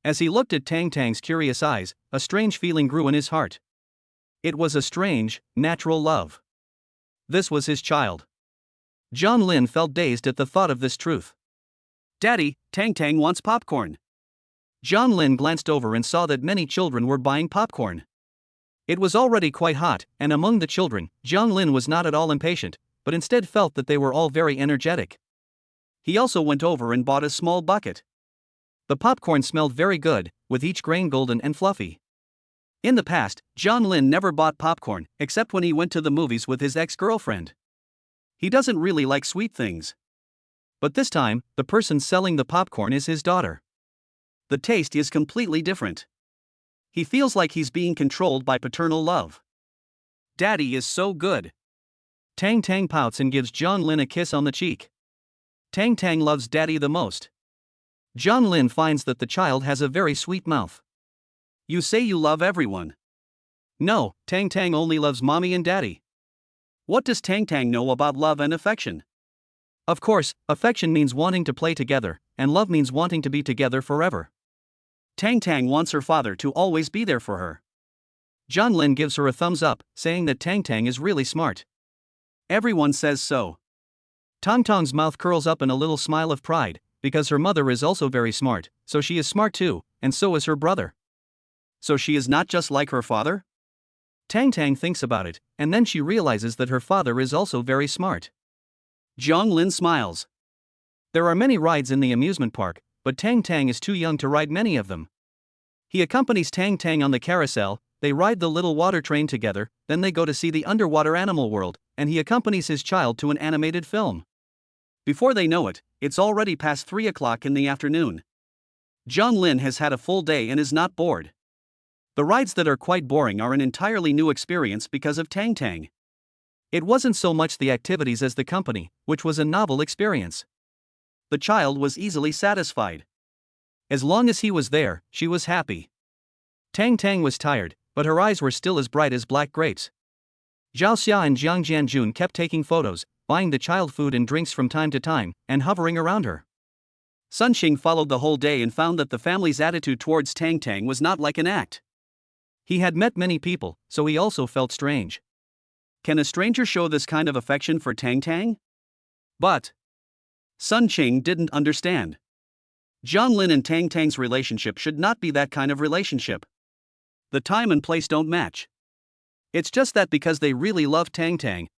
As he looked at Tang Tang's curious eyes, a strange feeling grew in his heart. It was a strange, natural love. This was his child. Zhang Lin felt dazed at the thought of this truth. Daddy, Tang Tang wants popcorn. Zhang Lin glanced over and saw that many children were buying popcorn. It was already quite hot, and among the children, Zhang Lin was not at all impatient, but instead felt that they were all very energetic. He also went over and bought a small bucket. The popcorn smelled very good, with each grain golden and fluffy. In the past, Zhang Lin never bought popcorn, except when he went to the movies with his ex-girlfriend. He doesn't really like sweet things. But this time, the person selling the popcorn is his daughter. The taste is completely different. He feels like he's being controlled by paternal love. Daddy is so good. Tang Tang pouts and gives Zhang Lin a kiss on the cheek. Tang Tang loves Daddy the most. Zhang Lin finds that the child has a very sweet mouth. You say you love everyone. No, Tang Tang only loves Mommy and Daddy. What does Tang Tang know about love and affection? Of course, affection means wanting to play together, and love means wanting to be together forever. Tang Tang wants her father to always be there for her. Zhang Lin gives her a thumbs up, saying that Tang Tang is really smart. Everyone says so. Tongtong's mouth curls up in a little smile of pride, because her mother is also very smart, so she is smart too, and so is her brother. So she is not just like her father? Tang Tang thinks about it, and then she realizes that her father is also very smart. Zhang Lin smiles. There are many rides in the amusement park, but Tang Tang is too young to ride many of them. He accompanies Tang Tang on the carousel, they ride the little water train together, then they go to see the underwater animal world, and he accompanies his child to an animated film. Before they know it, it's already past 3 o'clock in the afternoon. Zhang Lin has had a full day and is not bored. The rides that are quite boring are an entirely new experience because of Tang Tang. It wasn't so much the activities as the company, which was a novel experience. The child was easily satisfied. As long as he was there, she was happy. Tang Tang was tired, but her eyes were still as bright as black grapes. Zhao Xia and Jiang Jianjun kept taking photos, buying the child food and drinks from time to time, and hovering around her. Sun Xing followed the whole day and found that the family's attitude towards Tang Tang was not like an act. He had met many people, so he also felt strange. Can a stranger show this kind of affection for Tang Tang? But Sun Xing didn't understand. Zhang Lin and Tang Tang's relationship should not be that kind of relationship. The time and place don't match. It's just that because they really love Tang Tang,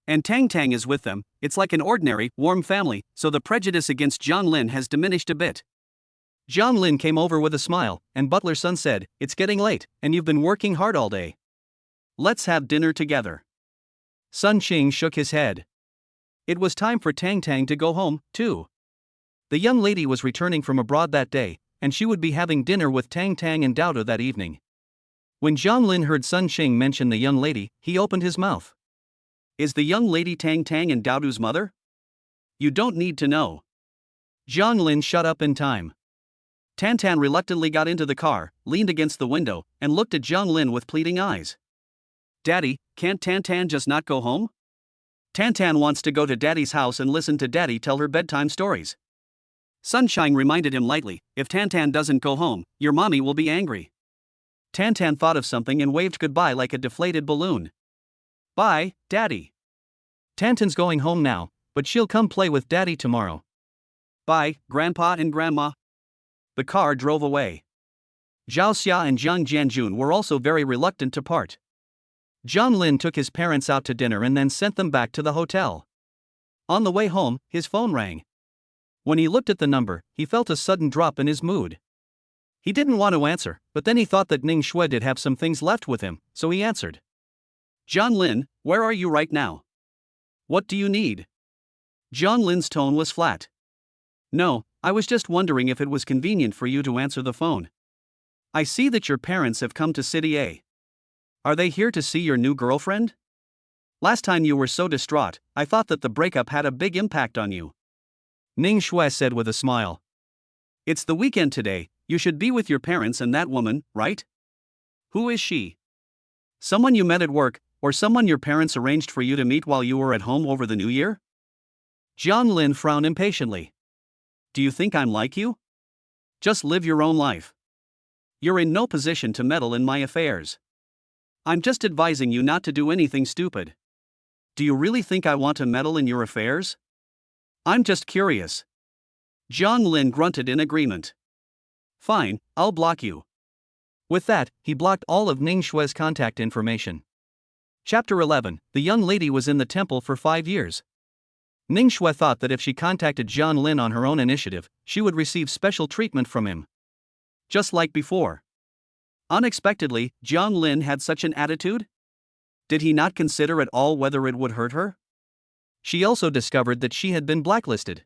and Tang Tang is with them, it's like an ordinary, warm family, so the prejudice against Zhang Lin has diminished a bit. Zhang Lin came over with a smile, and Butler Sun said, "It's getting late, and you've been working hard all day. Let's have dinner together." Sun Xing shook his head. It was time for Tang Tang to go home, too. The young lady was returning from abroad that day, and she would be having dinner with Tang Tang and Dao that evening. When Zhang Lin heard Sun Xing mention the young lady, he opened his mouth. Is the young lady Tang Tang and Daodu's mother? You don't need to know. Zhang Lin shut up in time. Tan Tan reluctantly got into the car, leaned against the window, and looked at Zhang Lin with pleading eyes. Daddy, can't Tan Tan just not go home? Tan Tan wants to go to Daddy's house and listen to Daddy tell her bedtime stories. Sunshine reminded him lightly, if Tan Tan doesn't go home, your mommy will be angry. Tan Tan thought of something and waved goodbye like a deflated balloon. Bye, Daddy. Tantan's going home now, but she'll come play with Daddy tomorrow. Bye, Grandpa and Grandma. The car drove away. Zhao Xia and Jiang Jianjun were also very reluctant to part. Zhang Lin took his parents out to dinner and then sent them back to the hotel. On the way home, his phone rang. When he looked at the number, he felt a sudden drop in his mood. He didn't want to answer, but then he thought that Ning Shui did have some things left with him, so he answered. John Lin, where are you right now? What do you need? John Lin's tone was flat. No, I was just wondering if it was convenient for you to answer the phone. I see that your parents have come to City A. Are they here to see your new girlfriend? Last time you were so distraught, I thought that the breakup had a big impact on you. Ning Shui said with a smile. It's the weekend today, you should be with your parents and that woman, right? Who is she? Someone you met at work, or someone your parents arranged for you to meet while you were at home over the New Year? John Lin frowned impatiently. Do you think I'm like you? Just live your own life. You're in no position to meddle in my affairs. I'm just advising you not to do anything stupid. Do you really think I want to meddle in your affairs? I'm just curious. John Lin grunted in agreement. Fine, I'll block you. With that, he blocked all of Ning Shui's contact information. Chapter 11. The young lady was in the temple for 5 years. Ning Shui thought that if she contacted John Lin on her own initiative, she would receive special treatment from him. Just like before. Unexpectedly, John Lin had such an attitude? Did he not consider at all whether it would hurt her? She also discovered that she had been blacklisted.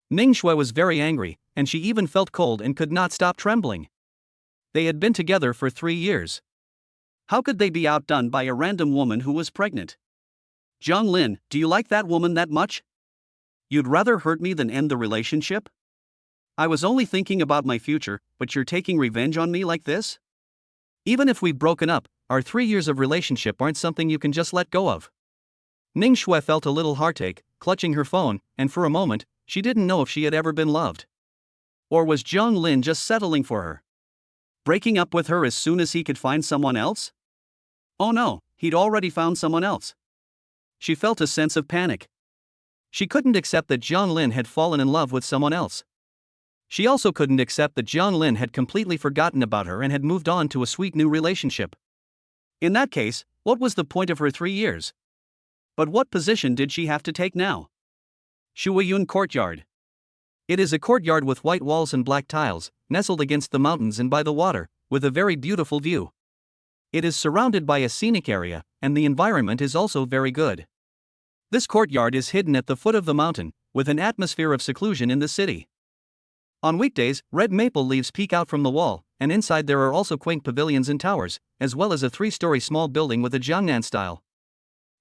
Ning Shui was very angry, and she even felt cold and could not stop trembling. They had been together for 3 years. How could they be outdone by a random woman who was pregnant? John Lin, do you like that woman that much? You'd rather hurt me than end the relationship? I was only thinking about my future, but you're taking revenge on me like this? Even if we've broken up, our 3 years of relationship aren't something you can just let go of. Ning Shui felt a little heartache, clutching her phone, and for a moment, she didn't know if she had ever been loved. Or was John Lin just settling for her? Breaking up with her as soon as he could find someone else? Oh no, he'd already found someone else. She felt a sense of panic. She couldn't accept that John Lin had fallen in love with someone else. She also couldn't accept that John Lin had completely forgotten about her and had moved on to a sweet new relationship. In that case, what was the point of her 3 years? But what position did she have to take now? Shuiyun Courtyard. It is a courtyard with white walls and black tiles, nestled against the mountains and by the water, with a very beautiful view. It is surrounded by a scenic area, and the environment is also very good. This courtyard is hidden at the foot of the mountain, with an atmosphere of seclusion in the city. On weekdays, red maple leaves peek out from the wall, and inside there are also quaint pavilions and towers, as well as a 3-story small building with a Jiangnan style.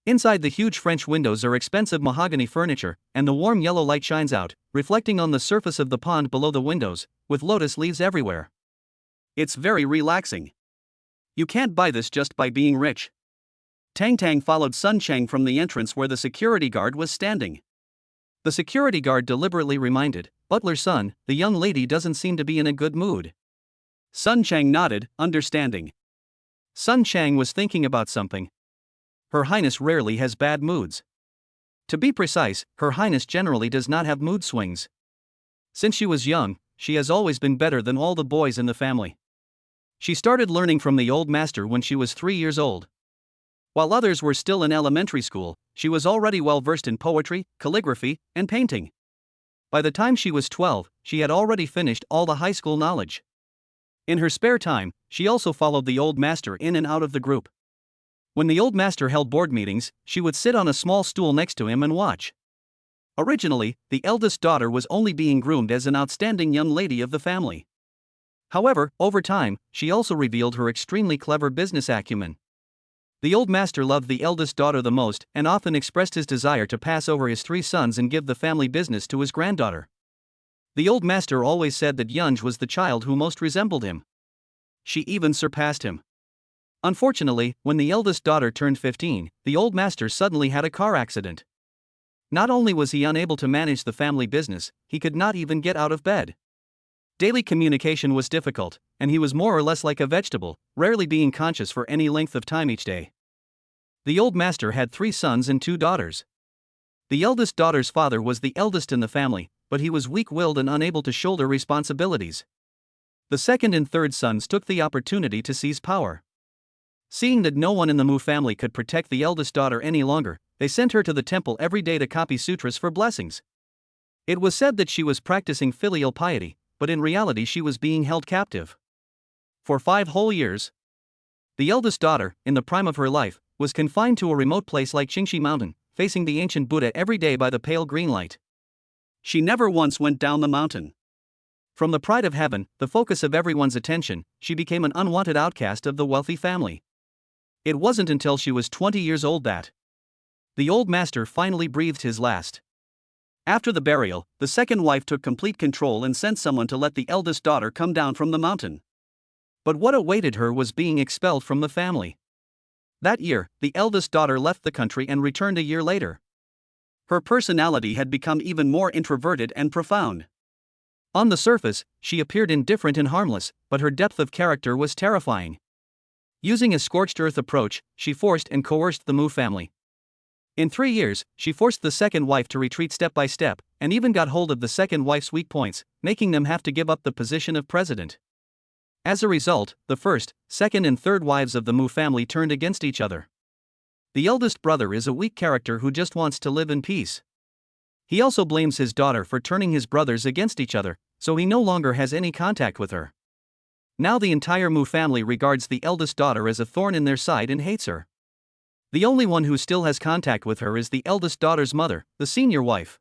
Inside the huge French windows are expensive mahogany furniture, and the warm yellow light shines out, reflecting on the surface of the pond below the windows, with lotus leaves everywhere. It's very relaxing. You can't buy this just by being rich. Tang Tang followed Sun Chang from the entrance where the security guard was standing. The security guard deliberately reminded Butler Sun, the young lady doesn't seem to be in a good mood. Sun Chang nodded, understanding. Sun Chang was thinking about something. Her Highness rarely has bad moods. To be precise, Her Highness generally does not have mood swings. Since she was young, she has always been better than all the boys in the family. She started learning from the old master when she was 3 years old. While others were still in elementary school, she was already well versed in poetry, calligraphy, and painting. By the time she was 12, she had already finished all the high school knowledge. In her spare time, she also followed the old master in and out of the group. When the old master held board meetings, she would sit on a small stool next to him and watch. Originally, the eldest daughter was only being groomed as an outstanding young lady of the family. However, over time, she also revealed her extremely clever business acumen. The old master loved the eldest daughter the most and often expressed his desire to pass over his 3 sons and give the family business to his granddaughter. The old master always said that Yunj was the child who most resembled him. She even surpassed him. Unfortunately, when the eldest daughter turned 15, the old master suddenly had a car accident. Not only was he unable to manage the family business, he could not even get out of bed. Daily communication was difficult, and he was more or less like a vegetable, rarely being conscious for any length of time each day. The old master had 3 sons and 2 daughters. The eldest daughter's father was the eldest in the family, but he was weak-willed and unable to shoulder responsibilities. The second and third sons took the opportunity to seize power. Seeing that no one in the Mu family could protect the eldest daughter any longer, they sent her to the temple every day to copy sutras for blessings. It was said that she was practicing filial piety, but in reality she was being held captive. For 5 whole years. The eldest daughter, in the prime of her life, was confined to a remote place like Qingxi Mountain, facing the ancient Buddha every day by the pale green light. She never once went down the mountain. From the pride of heaven, the focus of everyone's attention, she became an unwanted outcast of the wealthy family. It wasn't until she was 20 years old that the old master finally breathed his last. After the burial, the second wife took complete control and sent someone to let the eldest daughter come down from the mountain. But what awaited her was being expelled from the family. That year, the eldest daughter left the country and returned a year later. Her personality had become even more introverted and profound. On the surface, she appeared indifferent and harmless, but her depth of character was terrifying. Using a scorched earth approach, she forced and coerced the Mu family. In 3 years, she forced the second wife to retreat step by step, and even got hold of the second wife's weak points, making them have to give up the position of president. As a result, the first, second and third wives of the Mu family turned against each other. The eldest brother is a weak character who just wants to live in peace. He also blames his daughter for turning his brothers against each other, so he no longer has any contact with her. Now the entire Mu family regards the eldest daughter as a thorn in their side and hates her. The only one who still has contact with her is the eldest daughter's mother, the senior wife.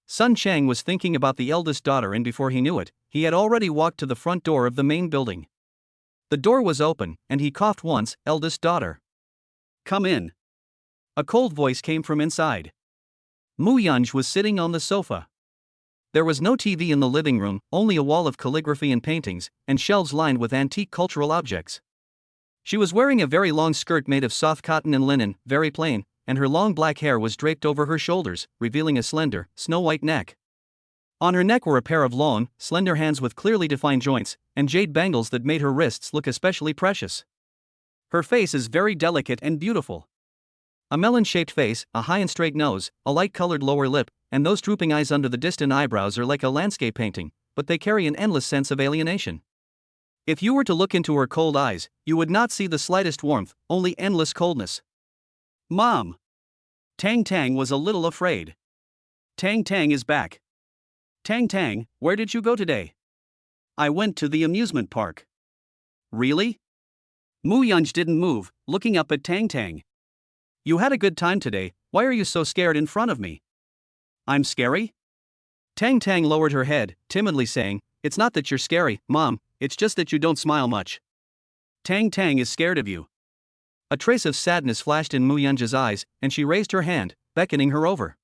Sun Chang was thinking about the eldest daughter, and before he knew it, he had already walked to the front door of the main building. The door was open, and he coughed once. "Eldest daughter, Come in." a cold voice came from inside. Mu Yunj was sitting on the sofa. There was no TV in the living room, only a wall of calligraphy and paintings, and shelves lined with antique cultural objects. She was wearing a very long skirt made of soft cotton and linen, very plain, and her long black hair was draped over her shoulders, revealing a slender, snow-white neck. On her neck were a pair of long, slender hands with clearly defined joints, and jade bangles that made her wrists look especially precious. Her face is very delicate and beautiful. A melon-shaped face, a high and straight nose, a light-colored lower lip, and those drooping eyes under the distant eyebrows are like a landscape painting, but they carry an endless sense of alienation. If you were to look into her cold eyes, you would not see the slightest warmth, only endless coldness. "Mom." Tang Tang was a little afraid. "Tang Tang is back." "Tang Tang, where did you go today?" "I went to the amusement park." "Really?" Mu Yunj didn't move, looking up at Tang Tang. "You had a good time today, why are you so scared in front of me?" "I'm scary?" Tang Tang lowered her head, timidly saying, "It's not that you're scary, Mom, it's just that you don't smile much." "Tang Tang is scared of you." A trace of sadness flashed in Mu Yunja's eyes, and she raised her hand, beckoning her over.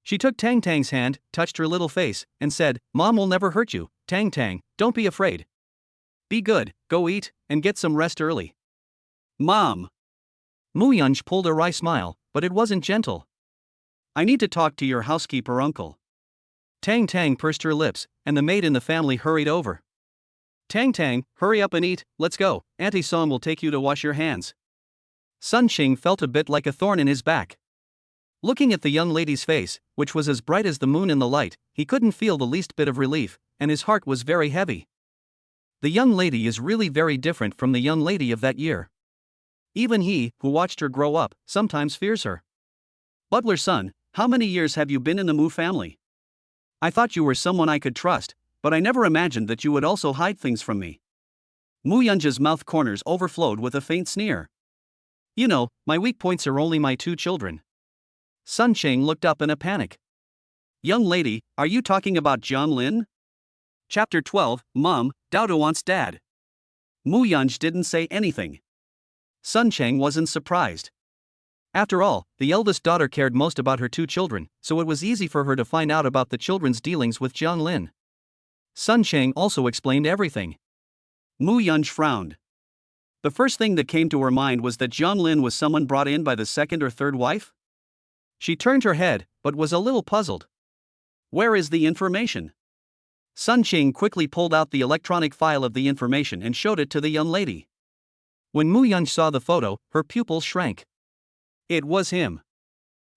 She took Tang Tang's hand, touched her little face, and said, "Mom will never hurt you, Tang Tang, don't be afraid. Be good, go eat, and get some rest early." "Mom." Mu Yunj pulled a wry smile, but it wasn't gentle. "I need to talk to your housekeeper uncle." Tang Tang pursed her lips, and the maid in the family hurried over. "Tang Tang, hurry up and eat, let's go, Auntie Song will take you to wash your hands." Sun Qing felt a bit like a thorn in his back. Looking at the young lady's face, which was as bright as the moon in the light, he couldn't feel the least bit of relief, and his heart was very heavy. The young lady is really very different from the young lady of that year. Even he, who watched her grow up, sometimes fears her. "Butler's son, how many years have you been in the Mu family? I thought you were someone I could trust, but I never imagined that you would also hide things from me." Mu Yunja's mouth corners overflowed with a faint sneer. "You know, my weak points are only my 2 children." Sun Cheng looked up in a panic. "Young lady, are you talking about Jiang Lin?" Chapter 12, Mom, Dao wants Dad. Mu Yunj didn't say anything. Sun Cheng wasn't surprised. After all, the eldest daughter cared most about her 2 children, so it was easy for her to find out about the children's dealings with Jiang Lin. Sun Cheng also explained everything. Mu Yunj frowned. The first thing that came to her mind was that Jiang Lin was someone brought in by the second or third wife? She turned her head, but was a little puzzled. "Where is the information?" Sun Qing quickly pulled out the electronic file of the information and showed it to the young lady. When Mu Yunj saw the photo, her pupils shrank. It was him.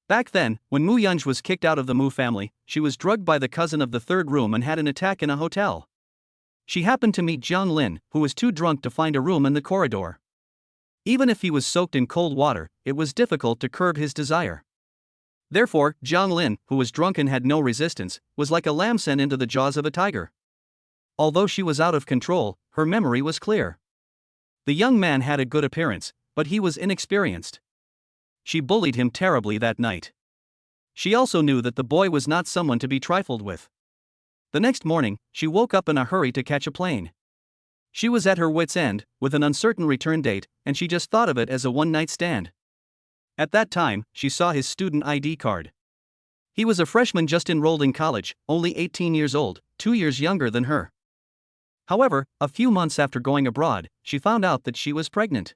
Back then, when Mu Yunj was kicked out of the Mu family, she was drugged by the cousin of the third room and had an attack in a hotel. She happened to meet Jiang Lin, who was too drunk to find a room in the corridor. Even if he was soaked in cold water, it was difficult to curb his desire. Therefore, Jiang Lin, who was drunk and had no resistance, was like a lamb sent into the jaws of a tiger. Although she was out of control, her memory was clear. The young man had a good appearance, but he was inexperienced. She bullied him terribly that night. She also knew that the boy was not someone to be trifled with. The next morning, she woke up in a hurry to catch a plane. She was at her wit's end, with an uncertain return date, and she just thought of it as a one-night stand. At that time, she saw his student ID card. He was a freshman just enrolled in college, only 18 years old, 2 years younger than her. However, a few months after going abroad, she found out that she was pregnant.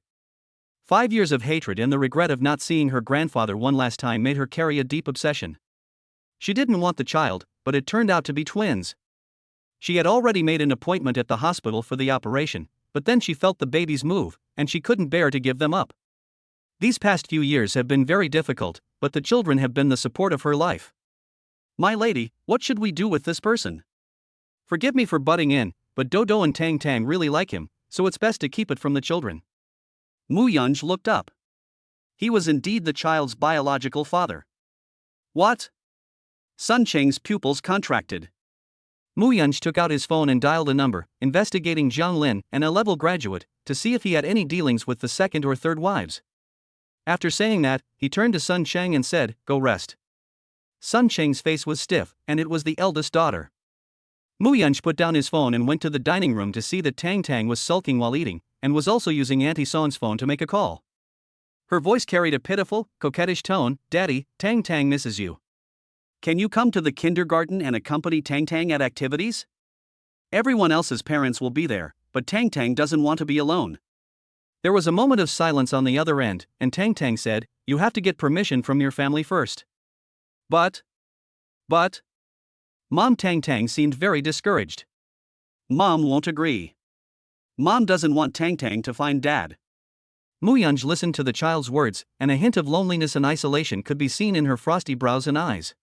5 years of hatred and the regret of not seeing her grandfather one last time made her carry a deep obsession. She didn't want the child, but it turned out to be twins. She had already made an appointment at the hospital for the operation, but then she felt the babies move, and she couldn't bear to give them up. These past few years have been very difficult, but the children have been the support of her life. My lady, what should we do with this person? Forgive me for butting in, but Dodo and Tang Tang really like him, so it's best to keep it from the children. Mu Yunj looked up. He was indeed the child's biological father. What? Sun Cheng's pupils contracted. Mu Yunj took out his phone and dialed a number, investigating Zhang Lin, an A-level graduate, to see if he had any dealings with the second or third wives. After saying that, he turned to Sun Cheng and said, "Go rest." Sun Cheng's face was stiff, and it was the eldest daughter. Mu Yunj put down his phone and went to the dining room to see that Tang Tang was sulking while eating, and was also using Auntie Son's phone to make a call. Her voice carried a pitiful, coquettish tone. "Daddy, Tang Tang misses you. Can you come to the kindergarten and accompany Tang Tang at activities? Everyone else's parents will be there, but Tang Tang doesn't want to be alone." There was a moment of silence on the other end, and Tang Tang said, "You have to get permission from your family first." But. Mom Tang Tang seemed very discouraged. Mom won't agree. Mom doesn't want Tang Tang to find Dad. Mu Yunj listened to the child's words, and a hint of loneliness and isolation could be seen in her frosty brows and eyes.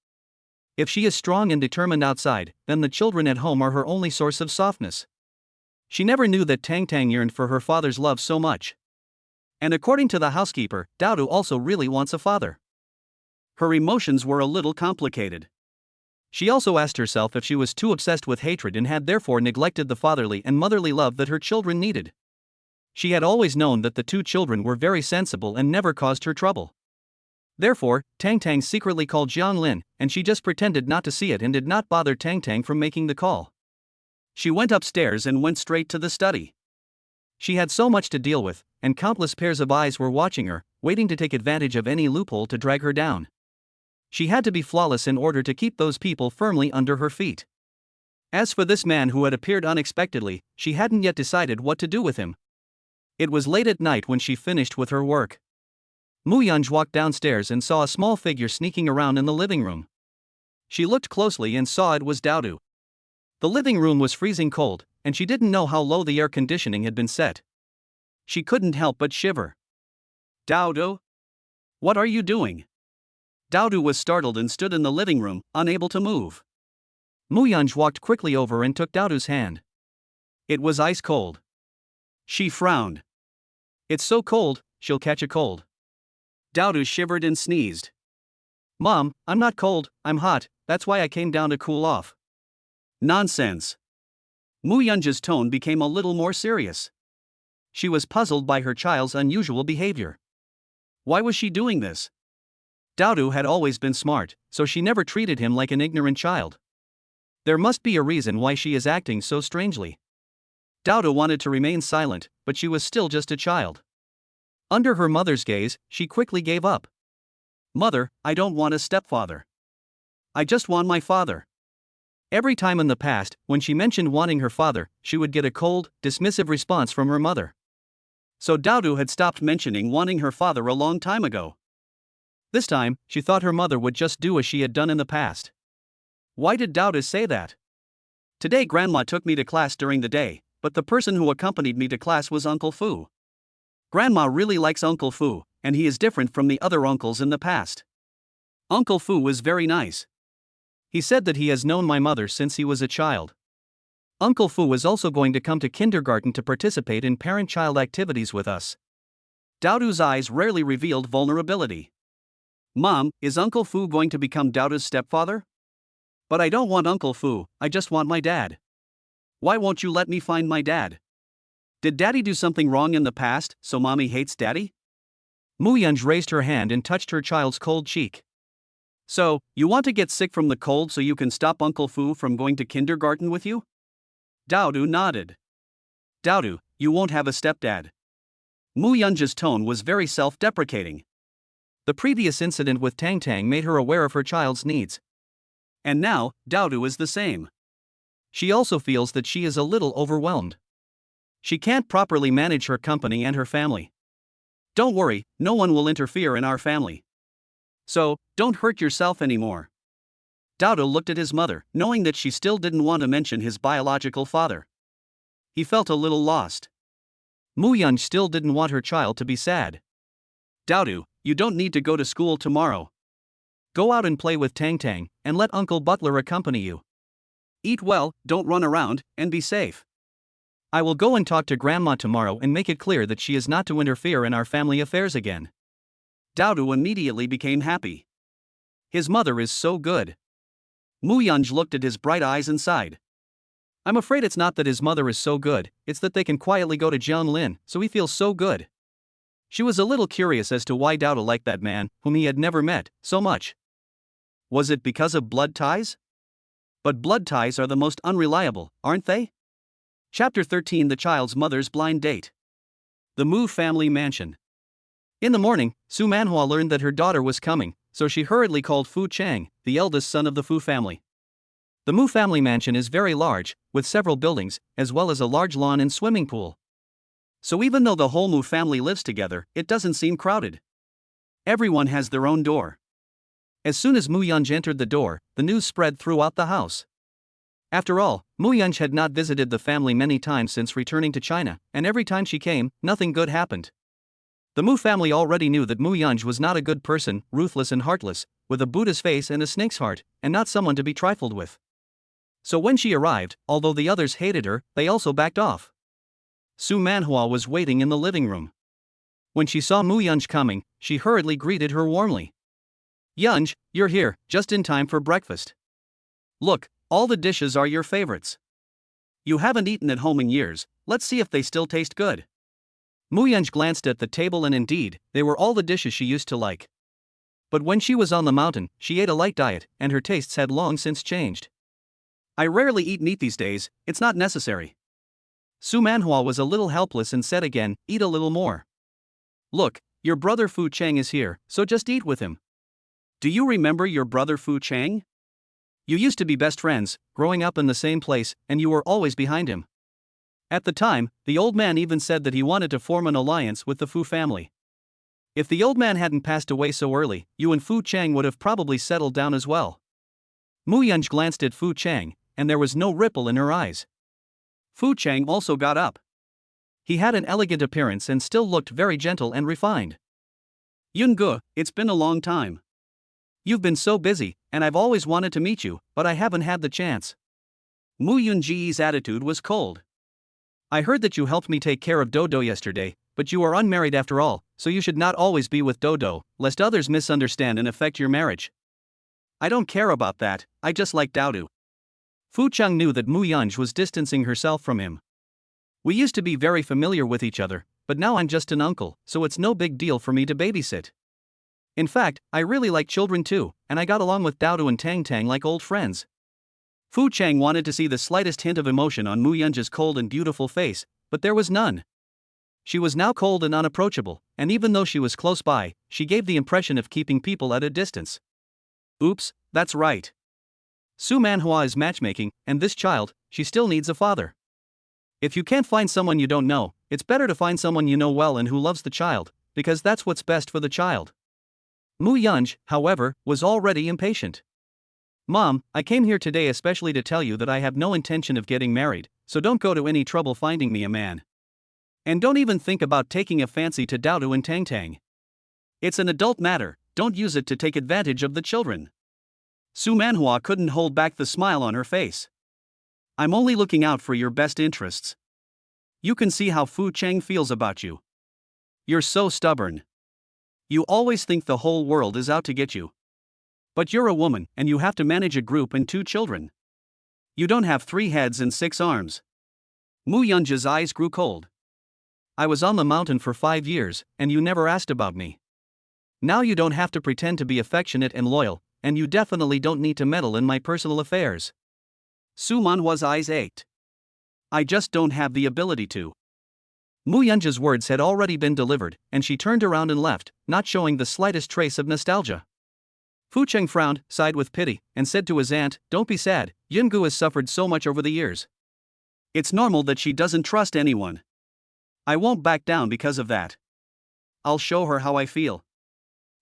If she is strong and determined outside, then the children at home are her only source of softness. She never knew that Tang Tang yearned for her father's love so much. And according to the housekeeper, Daodu also really wants a father. Her emotions were a little complicated. She also asked herself if she was too obsessed with hatred and had therefore neglected the fatherly and motherly love that her children needed. She had always known that the two children were very sensible and never caused her trouble. Therefore, Tang Tang secretly called Zhang Lin, and she just pretended not to see it and did not bother Tang Tang from making the call. She went upstairs and went straight to the study. She had so much to deal with, and countless pairs of eyes were watching her, waiting to take advantage of any loophole to drag her down. She had to be flawless in order to keep those people firmly under her feet. As for this man who had appeared unexpectedly, she hadn't yet decided what to do with him. It was late at night when she finished with her work. Mu Yunj walked downstairs and saw a small figure sneaking around in the living room. She looked closely and saw it was Daodu. The living room was freezing cold, and she didn't know how low the air conditioning had been set. She couldn't help but shiver. "Daodu? What are you doing?" Daodu was startled and stood in the living room, unable to move. Mu Yunj walked quickly over and took Daodu's hand. It was ice cold. She frowned. "It's so cold, she'll catch a cold." Daodu shivered and sneezed. "Mom, I'm not cold, I'm hot, that's why I came down to cool off." "Nonsense." Mu Yunja's tone became a little more serious. She was puzzled by her child's unusual behavior. Why was she doing this? Daodu had always been smart, so she never treated him like an ignorant child. There must be a reason why she is acting so strangely. Daodu wanted to remain silent, but she was still just a child. Under her mother's gaze, she quickly gave up. "Mother, I don't want a stepfather. I just want my father." Every time in the past, when she mentioned wanting her father, she would get a cold, dismissive response from her mother. So Daodu had stopped mentioning wanting her father a long time ago. This time, she thought her mother would just do as she had done in the past. Why did Daodu say that? "Today Grandma took me to class during the day, but the person who accompanied me to class was Uncle Fu. Grandma really likes Uncle Fu, and he is different from the other uncles in the past. Uncle Fu was very nice. He said that he has known my mother since he was a child. Uncle Fu is also going to come to kindergarten to participate in parent-child activities with us." Daodu's eyes rarely revealed vulnerability. "Mom, is Uncle Fu going to become Daodu's stepfather?" "But I don't want Uncle Fu, I just want my dad." Why won't you let me find my dad? Did daddy do something wrong in the past, so mommy hates daddy? Muyunj raised her hand and touched her child's cold cheek. So, you want to get sick from the cold so you can stop Uncle Fu from going to kindergarten with you? Daodu nodded. Daodu, you won't have a stepdad. Muyunj's tone was very self-deprecating. The previous incident with Tang Tang made her aware of her child's needs. And now, Daodu is the same. She also feels that she is a little overwhelmed. She can't properly manage her company and her family. Don't worry, no one will interfere in our family. So, don't hurt yourself anymore. Daodu looked at his mother, knowing that she still didn't want to mention his biological father. He felt a little lost. Muyunj still didn't want her child to be sad. Daodu, you don't need to go to school tomorrow. Go out and play with Tang Tang, and let Uncle Butler accompany you. Eat well, don't run around, and be safe. I will go and talk to Grandma tomorrow and make it clear that she is not to interfere in our family affairs again. Daodu immediately became happy. His mother is so good. Muyunj looked at his bright eyes and sighed. I'm afraid it's not that his mother is so good, it's that they can quietly go to Jiang Lin, so he feels so good. She was a little curious as to why Daodu liked that man, whom he had never met, so much. Was it because of blood ties? But blood ties are the most unreliable, aren't they? Chapter 13: The Child's Mother's Blind Date. The Mu family mansion. In the morning, Su Manhua learned that her daughter was coming, so she hurriedly called Fu Chang, the eldest son of the Fu family. The Mu family mansion is very large, with several buildings, as well as a large lawn and swimming pool. So even though the whole Mu family lives together, it doesn't seem crowded. Everyone has their own door. As soon as Muyunj entered the door, the news spread throughout the house. After all, Muyunj had not visited the family many times since returning to China, and every time she came, nothing good happened. The Mu family already knew that Muyunj was not a good person, ruthless and heartless, with a Buddha's face and a snake's heart, and not someone to be trifled with. So when she arrived, although the others hated her, they also backed off. Su Manhua was waiting in the living room. When she saw Muyunj coming, she hurriedly greeted her warmly. Yunj, you're here, just in time for breakfast. Look, all the dishes are your favorites. You haven't eaten at home in years, let's see if they still taste good. Muyunj glanced at the table and indeed, they were all the dishes she used to like. But when she was on the mountain, she ate a light diet, and her tastes had long since changed. I rarely eat meat these days, it's not necessary. Su Manhua was a little helpless and said again, eat a little more. Look, your brother Fu Chang is here, so just eat with him. Do you remember your brother Fu Chang? You used to be best friends, growing up in the same place, and you were always behind him. At the time, the old man even said that he wanted to form an alliance with the Fu family. If the old man hadn't passed away so early, you and Fu Chang would have probably settled down as well. Muyunj glanced at Fu Chang, and there was no ripple in her eyes. Fu Chang also got up. He had an elegant appearance and still looked very gentle and refined. Yunge, it's been a long time. You've been so busy, and I've always wanted to meet you, but I haven't had the chance. Muyunji's attitude was cold. I heard that you helped me take care of Dodo yesterday, but you are unmarried after all, so you should not always be with Dodo, lest others misunderstand and affect your marriage. I don't care about that, I just like Daodu. Fu Chang knew that Muyunj was distancing herself from him. We used to be very familiar with each other, but now I'm just an uncle, so it's no big deal for me to babysit. In fact, I really like children too, and I got along with Daodu and Tang Tang like old friends. Fu Chang wanted to see the slightest hint of emotion on Muyunj's cold and beautiful face, but there was none. She was now cold and unapproachable, and even though she was close by, she gave the impression of keeping people at a distance. Oops, that's right. Su Manhua is matchmaking, and this child, she still needs a father. If you can't find someone you don't know, it's better to find someone you know well and who loves the child, because that's what's best for the child. Muyunj, however, was already impatient. Mom, I came here today especially to tell you that I have no intention of getting married, so don't go to any trouble finding me a man. And don't even think about taking a fancy to Daodu and Tang Tang. It's an adult matter, don't use it to take advantage of the children. Su Manhua couldn't hold back the smile on her face. I'm only looking out for your best interests. You can see how Fu Chang feels about you. You're so stubborn. You always think the whole world is out to get you. But you're a woman and you have to manage a group and 2 children. You don't have 3 heads and 6 arms. Mu Yunja's eyes grew cold. I was on the mountain for 5 years, and you never asked about me. Now you don't have to pretend to be affectionate and loyal, and you definitely don't need to meddle in my personal affairs. Su Manhua's eyes ached. I just don't have the ability to. Mu Yunja's words had already been delivered, and she turned around and left, not showing the slightest trace of nostalgia. Fu Cheng frowned, sighed with pity, and said to his aunt, "Don't be sad, Yungu has suffered so much over the years. It's normal that she doesn't trust anyone. I won't back down because of that. I'll show her how I feel."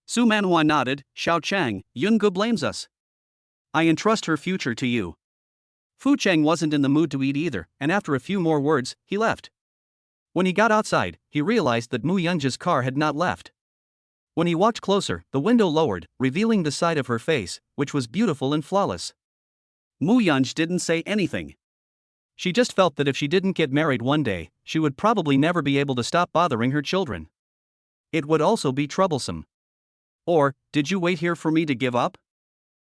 Su Manhua nodded. "Xiao Chang, Yungu blames us. I entrust her future to you." Fu Cheng wasn't in the mood to eat either, and after a few more words, he left. When he got outside, he realized that Mu Yunja's car had not left. When he walked closer, the window lowered, revealing the side of her face, which was beautiful and flawless. Mu Yunj didn't say anything. She just felt that if she didn't get married one day, she would probably never be able to stop bothering her children. It would also be troublesome. Or, did you wait here for me to give up?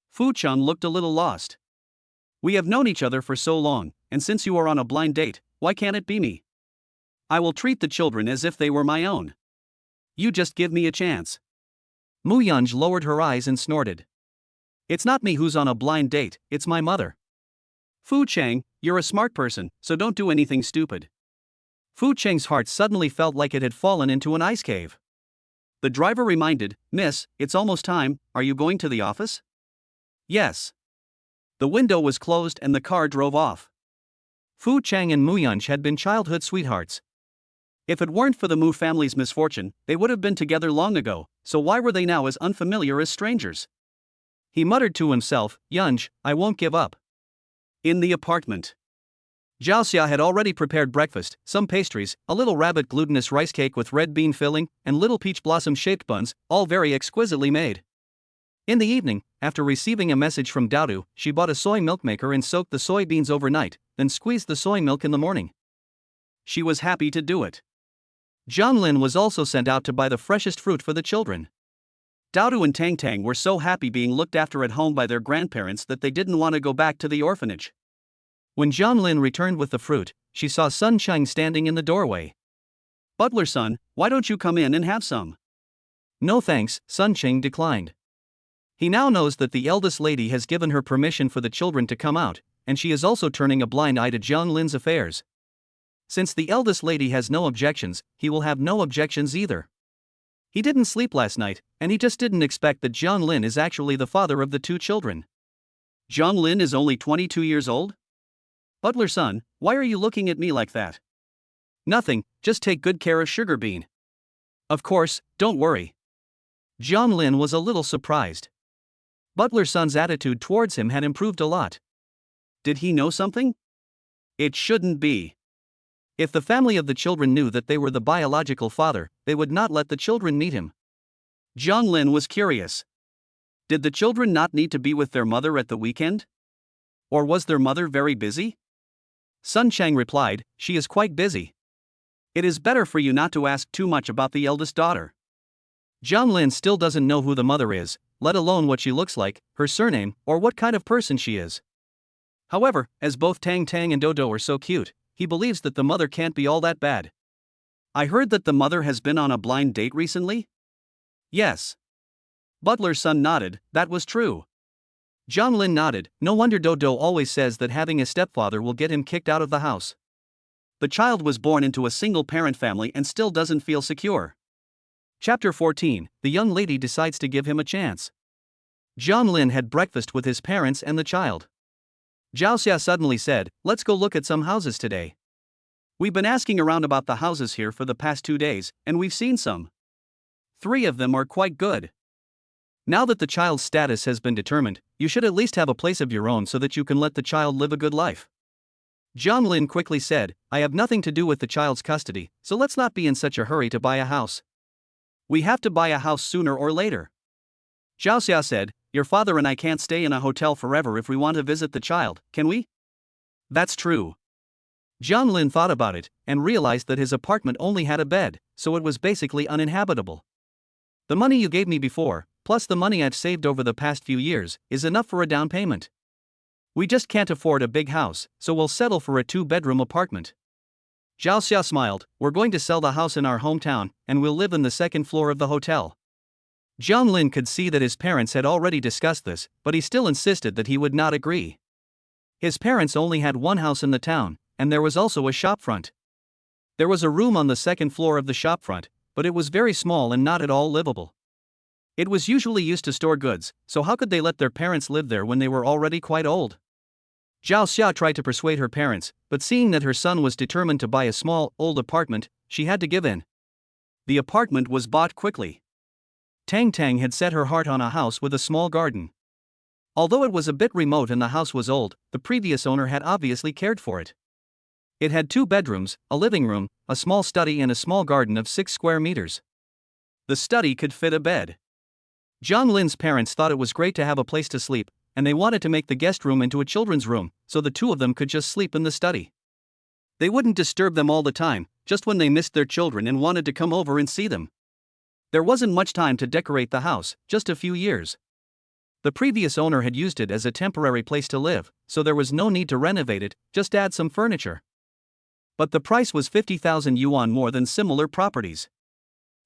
Fu Cheng looked a little lost. We have known each other for so long, and since you are on a blind date, why can't it be me? I will treat the children as if they were my own. You just give me a chance. Mu Yunj lowered her eyes and snorted. It's not me who's on a blind date, it's my mother. Fu Cheng, you're a smart person, so don't do anything stupid. Fu Cheng's heart suddenly felt like it had fallen into an ice cave. The driver reminded, "Miss, it's almost time, are you going to the office?" "Yes." The window was closed and the car drove off. Fu Cheng and Mu Yunj had been childhood sweethearts. If it weren't for the Mu family's misfortune, they would have been together long ago, so why were they now as unfamiliar as strangers? He muttered to himself, "Yunj, I won't give up." In the apartment, Zhao Xia had already prepared breakfast, some pastries, a little rabbit glutinous rice cake with red bean filling, and little peach blossom shaped buns, all very exquisitely made. In the evening, after receiving a message from Daodu, she bought a soy milk maker and soaked the soybeans overnight, then squeezed the soy milk in the morning. She was happy to do it. Zhang Lin was also sent out to buy the freshest fruit for the children. Daodu and Tang Tang were so happy being looked after at home by their grandparents that they didn't want to go back to the orphanage. When Zhang Lin returned with the fruit, she saw Sun Cheng standing in the doorway. "Butler son, why don't you come in and have some?" "No thanks," Sun Cheng declined. He now knows that the eldest lady has given her permission for the children to come out, and she is also turning a blind eye to Zhang Lin's affairs. Since the eldest lady has no objections, he will have no objections either. He didn't sleep last night, and he just didn't expect that Zhang Lin is actually the father of the 2 children. Zhang Lin is only 22 years old? "Butler son, why are you looking at me like that?" "Nothing, just take good care of Sugar Bean." "Of course, don't worry." Zhang Lin was a little surprised. Butler son's attitude towards him had improved a lot. Did he know something? It shouldn't be. If the family of the children knew that they were the biological father, they would not let the children meet him. Zhang Lin was curious. Did the children not need to be with their mother at the weekend? Or was their mother very busy? Sun Cheng replied, "She is quite busy." It is better for you not to ask too much about the eldest daughter. Zhang Lin still doesn't know who the mother is, let alone what she looks like, her surname, or what kind of person she is. However, as both Tang Tang and Dodo are so cute, he believes that the mother can't be all that bad. I heard that the mother has been on a blind date recently? Yes. Butler's son nodded, that was true. Zhang Lin nodded, no wonder Dodo always says that having a stepfather will get him kicked out of the house. The child was born into a single-parent family and still doesn't feel secure. Chapter 14, the young lady decides to give him a chance. Zhang Lin had breakfast with his parents and the child. Zhao Xia suddenly said, "Let's go look at some houses today." "We've been asking around about the houses here for the past 2 days, and we've seen some. 3 of them are quite good." Now that the child's status has been determined, you should at least have a place of your own so that you can let the child live a good life. Zhang Lin quickly said, "I have nothing to do with the child's custody, so let's not be in such a hurry to buy a house." "We have to buy a house sooner or later." Zhao Xia said, "Your father and I can't stay in a hotel forever if we want to visit the child, can we?" "That's true." Zhang Lin thought about it, and realized that his apartment only had a bed, so it was basically uninhabitable. "The money you gave me before, plus the money I've saved over the past few years, is enough for a down payment. We just can't afford a big house, so we'll settle for a 2-bedroom apartment. Zhao Xia smiled, we're going to sell the house in our hometown, and we'll live on the second floor of the hotel. Jiang Lin could see that his parents had already discussed this, but he still insisted that he would not agree. His parents only had one house in the town, and there was also a shopfront. There was a room on the second floor of the shopfront, but it was very small and not at all livable. It was usually used to store goods, so how could they let their parents live there when they were already quite old? Zhao Xia tried to persuade her parents, but seeing that her son was determined to buy a small, old apartment, she had to give in. The apartment was bought quickly. Tang Tang had set her heart on a house with a small garden. Although it was a bit remote and the house was old, the previous owner had obviously cared for it. It had 2 bedrooms, a living room, a small study and a small garden of 6 square meters. The study could fit a bed. Jiang Lin's parents thought it was great to have a place to sleep, and they wanted to make the guest room into a children's room, so the two of them could just sleep in the study. They wouldn't disturb them all the time, just when they missed their children and wanted to come over and see them. There wasn't much time to decorate the house, just a few years. The previous owner had used it as a temporary place to live, so there was no need to renovate it, just add some furniture. But the price was 50,000 yuan more than similar properties.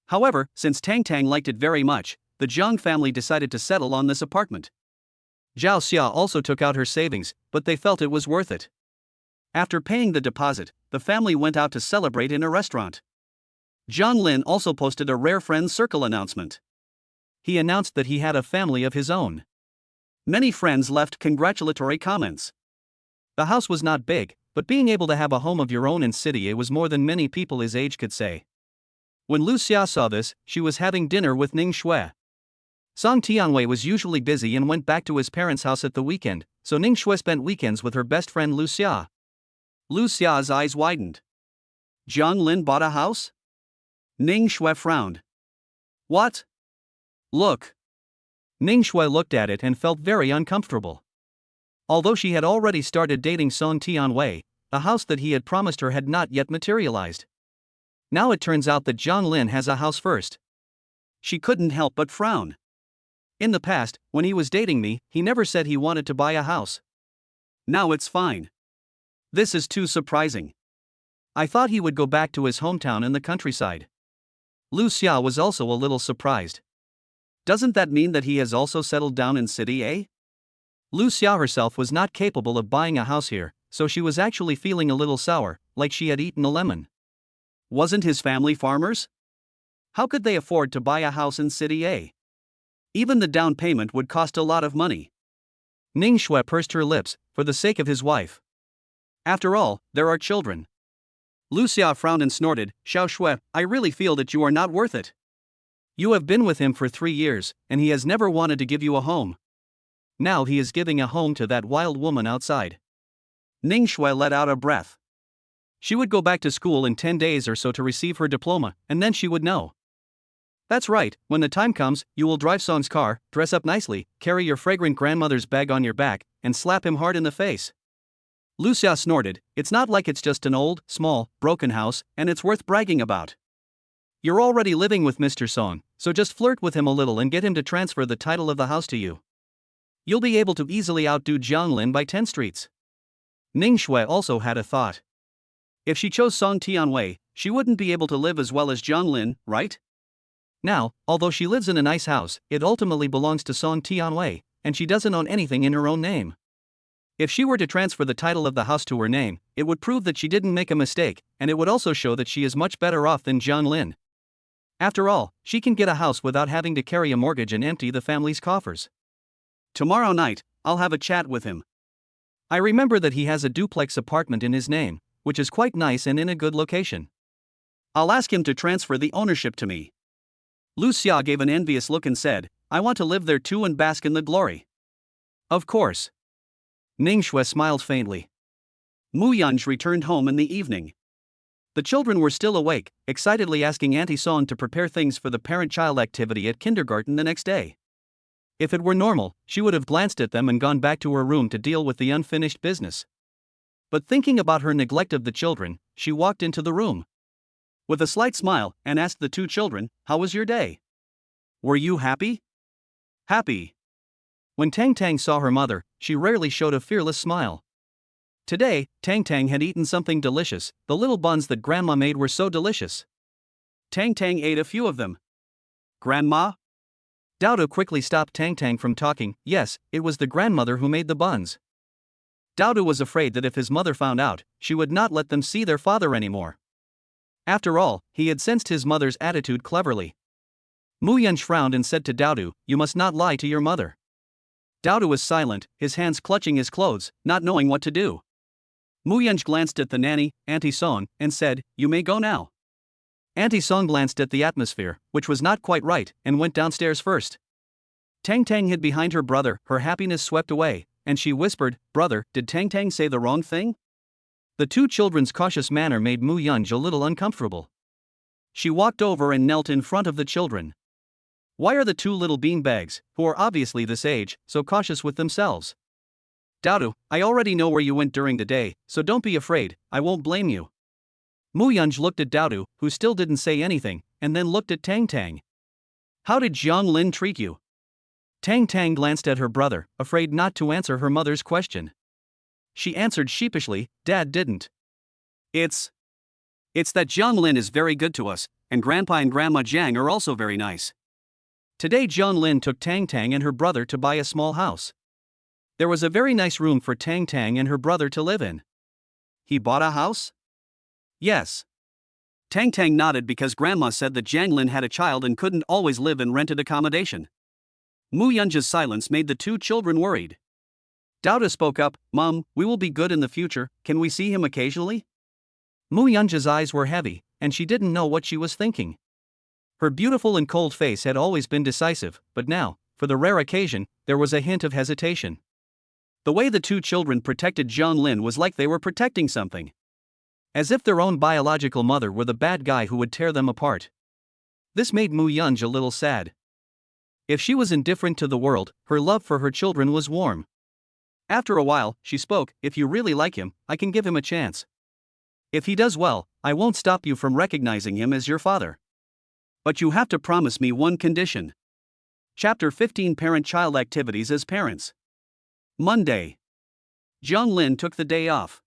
However, since Tang Tang liked it very much, the Zhang family decided to settle on this apartment. Zhao Xia also took out her savings, but they felt it was worth it. After paying the deposit, the family went out to celebrate in a restaurant. Jiang Lin also posted a rare friends circle announcement. He announced that he had a family of his own. Many friends left congratulatory comments. The house was not big, but being able to have a home of your own in city A was more than many people his age could say. When Lu Xia saw this, she was having dinner with Ning Shui. Song Tianwei was usually busy and went back to his parents' house at the weekend, so Ning Shui spent weekends with her best friend Lu Xia. Lu Xia's eyes widened. Jiang Lin bought a house? Ning Shui frowned. What? Look. Ning Shui looked at it and felt very uncomfortable. Although she had already started dating Song Tianwei, the house that he had promised her had not yet materialized. Now it turns out that Jiang Lin has a house first. She couldn't help but frown. In the past, when he was dating me, he never said he wanted to buy a house. Now it's fine. This is too surprising. I thought he would go back to his hometown in the countryside. Lu Xia was also a little surprised. Doesn't that mean that he has also settled down in city A? Lu Xia herself was not capable of buying a house here, so she was actually feeling a little sour, like she had eaten a lemon. Wasn't his family farmers? How could they afford to buy a house in city A? Even the down payment would cost a lot of money. Ning Shui pursed her lips, for the sake of his wife. After all, there are children. Lu Xia frowned and snorted, Xiao Shui, I really feel that you are not worth it. You have been with him for 3 years, and he has never wanted to give you a home. Now he is giving a home to that wild woman outside. Ning Shui let out a breath. She would go back to school in 10 days or so to receive her diploma, and then she would know. That's right, when the time comes, you will drive Song's car, dress up nicely, carry your fragrant grandmother's bag on your back, and slap him hard in the face. Lu Xia snorted, it's not like it's just an old, small, broken house, and it's worth bragging about. You're already living with Mr. Song, so just flirt with him a little and get him to transfer the title of the house to you. You'll be able to easily outdo Jiang Lin by 10 streets. Ning Shui also had a thought. If she chose Song Tianwei, she wouldn't be able to live as well as Jiang Lin, right? Now, although she lives in a nice house, it ultimately belongs to Song Tianwei, and she doesn't own anything in her own name. If she were to transfer the title of the house to her name, it would prove that she didn't make a mistake, and it would also show that she is much better off than Jiang Lin. After all, she can get a house without having to carry a mortgage and empty the family's coffers. Tomorrow night, I'll have a chat with him. I remember that he has a duplex apartment in his name, which is quite nice and in a good location. I'll ask him to transfer the ownership to me. Lu Xia gave an envious look and said, I want to live there too and bask in the glory. Of course. Ning Shui smiled faintly. Mu Yanj returned home in the evening. The children were still awake, excitedly asking Auntie Song to prepare things for the parent-child activity at kindergarten the next day. If it were normal, she would have glanced at them and gone back to her room to deal with the unfinished business. But thinking about her neglect of the children, she walked into the room. With a slight smile, and asked the two children, how was your day? Were you happy? Happy. When Tang Tang saw her mother, she rarely showed a fearless smile. Today, Tang Tang had eaten something delicious. The little buns that Grandma made were so delicious. Tang Tang ate a few of them. Grandma? Dowdo quickly stopped Tang Tang from talking. Yes, it was the grandmother who made the buns. Dowdo was afraid that if his mother found out, she would not let them see their father anymore. After all, he had sensed his mother's attitude cleverly. Mu Yunj frowned and said to Dowdo, "You must not lie to your mother." Dowdo was silent, his hands clutching his clothes, not knowing what to do. Mu Yunj glanced at the nanny, Auntie Song, and said, "You may go now." Auntie Song glanced at the atmosphere, which was not quite right, and went downstairs first. Tang Tang hid behind her brother, her happiness swept away, and she whispered, "Brother, did Tang Tang say the wrong thing?" The two children's cautious manner made Mu Yunj a little uncomfortable. She walked over and knelt in front of the children. Why are the two little beanbags, who are obviously this age, so cautious with themselves? Dowdo, I already know where you went during the day, so don't be afraid, I won't blame you. Mu Yunj looked at Dowdo, who still didn't say anything, and then looked at Tang Tang. How did Jiang Lin treat you? Tang Tang glanced at her brother, afraid not to answer her mother's question. She answered sheepishly, Dad didn't. It's that Jiang Lin is very good to us, and Grandpa and Grandma Jiang are also very nice. Today Jiang Lin took Tang Tang and her brother to buy a small house. There was a very nice room for Tang Tang and her brother to live in. He bought a house? Yes. Tang Tang nodded because Grandma said that Jiang Lin had a child and couldn't always live in rented accommodation. Mu Yunja's silence made the two children worried. Dowdo spoke up, Mom, we will be good in the future, can we see him occasionally? Mu Yunja's eyes were heavy, and she didn't know what she was thinking. Her beautiful and cold face had always been decisive, but now, for the rare occasion, there was a hint of hesitation. The way the two children protected Jiang Lin was like they were protecting something. As if their own biological mother were the bad guy who would tear them apart. This made Mu Yunj a little sad. If she was indifferent to the world, her love for her children was warm. After a while, she spoke, if you really like him, I can give him a chance. If he does well, I won't stop you from recognizing him as your father. But you have to promise me one condition. Chapter 15 Parent-Child Activities as Parents. Monday. Jiang Lin took the day off.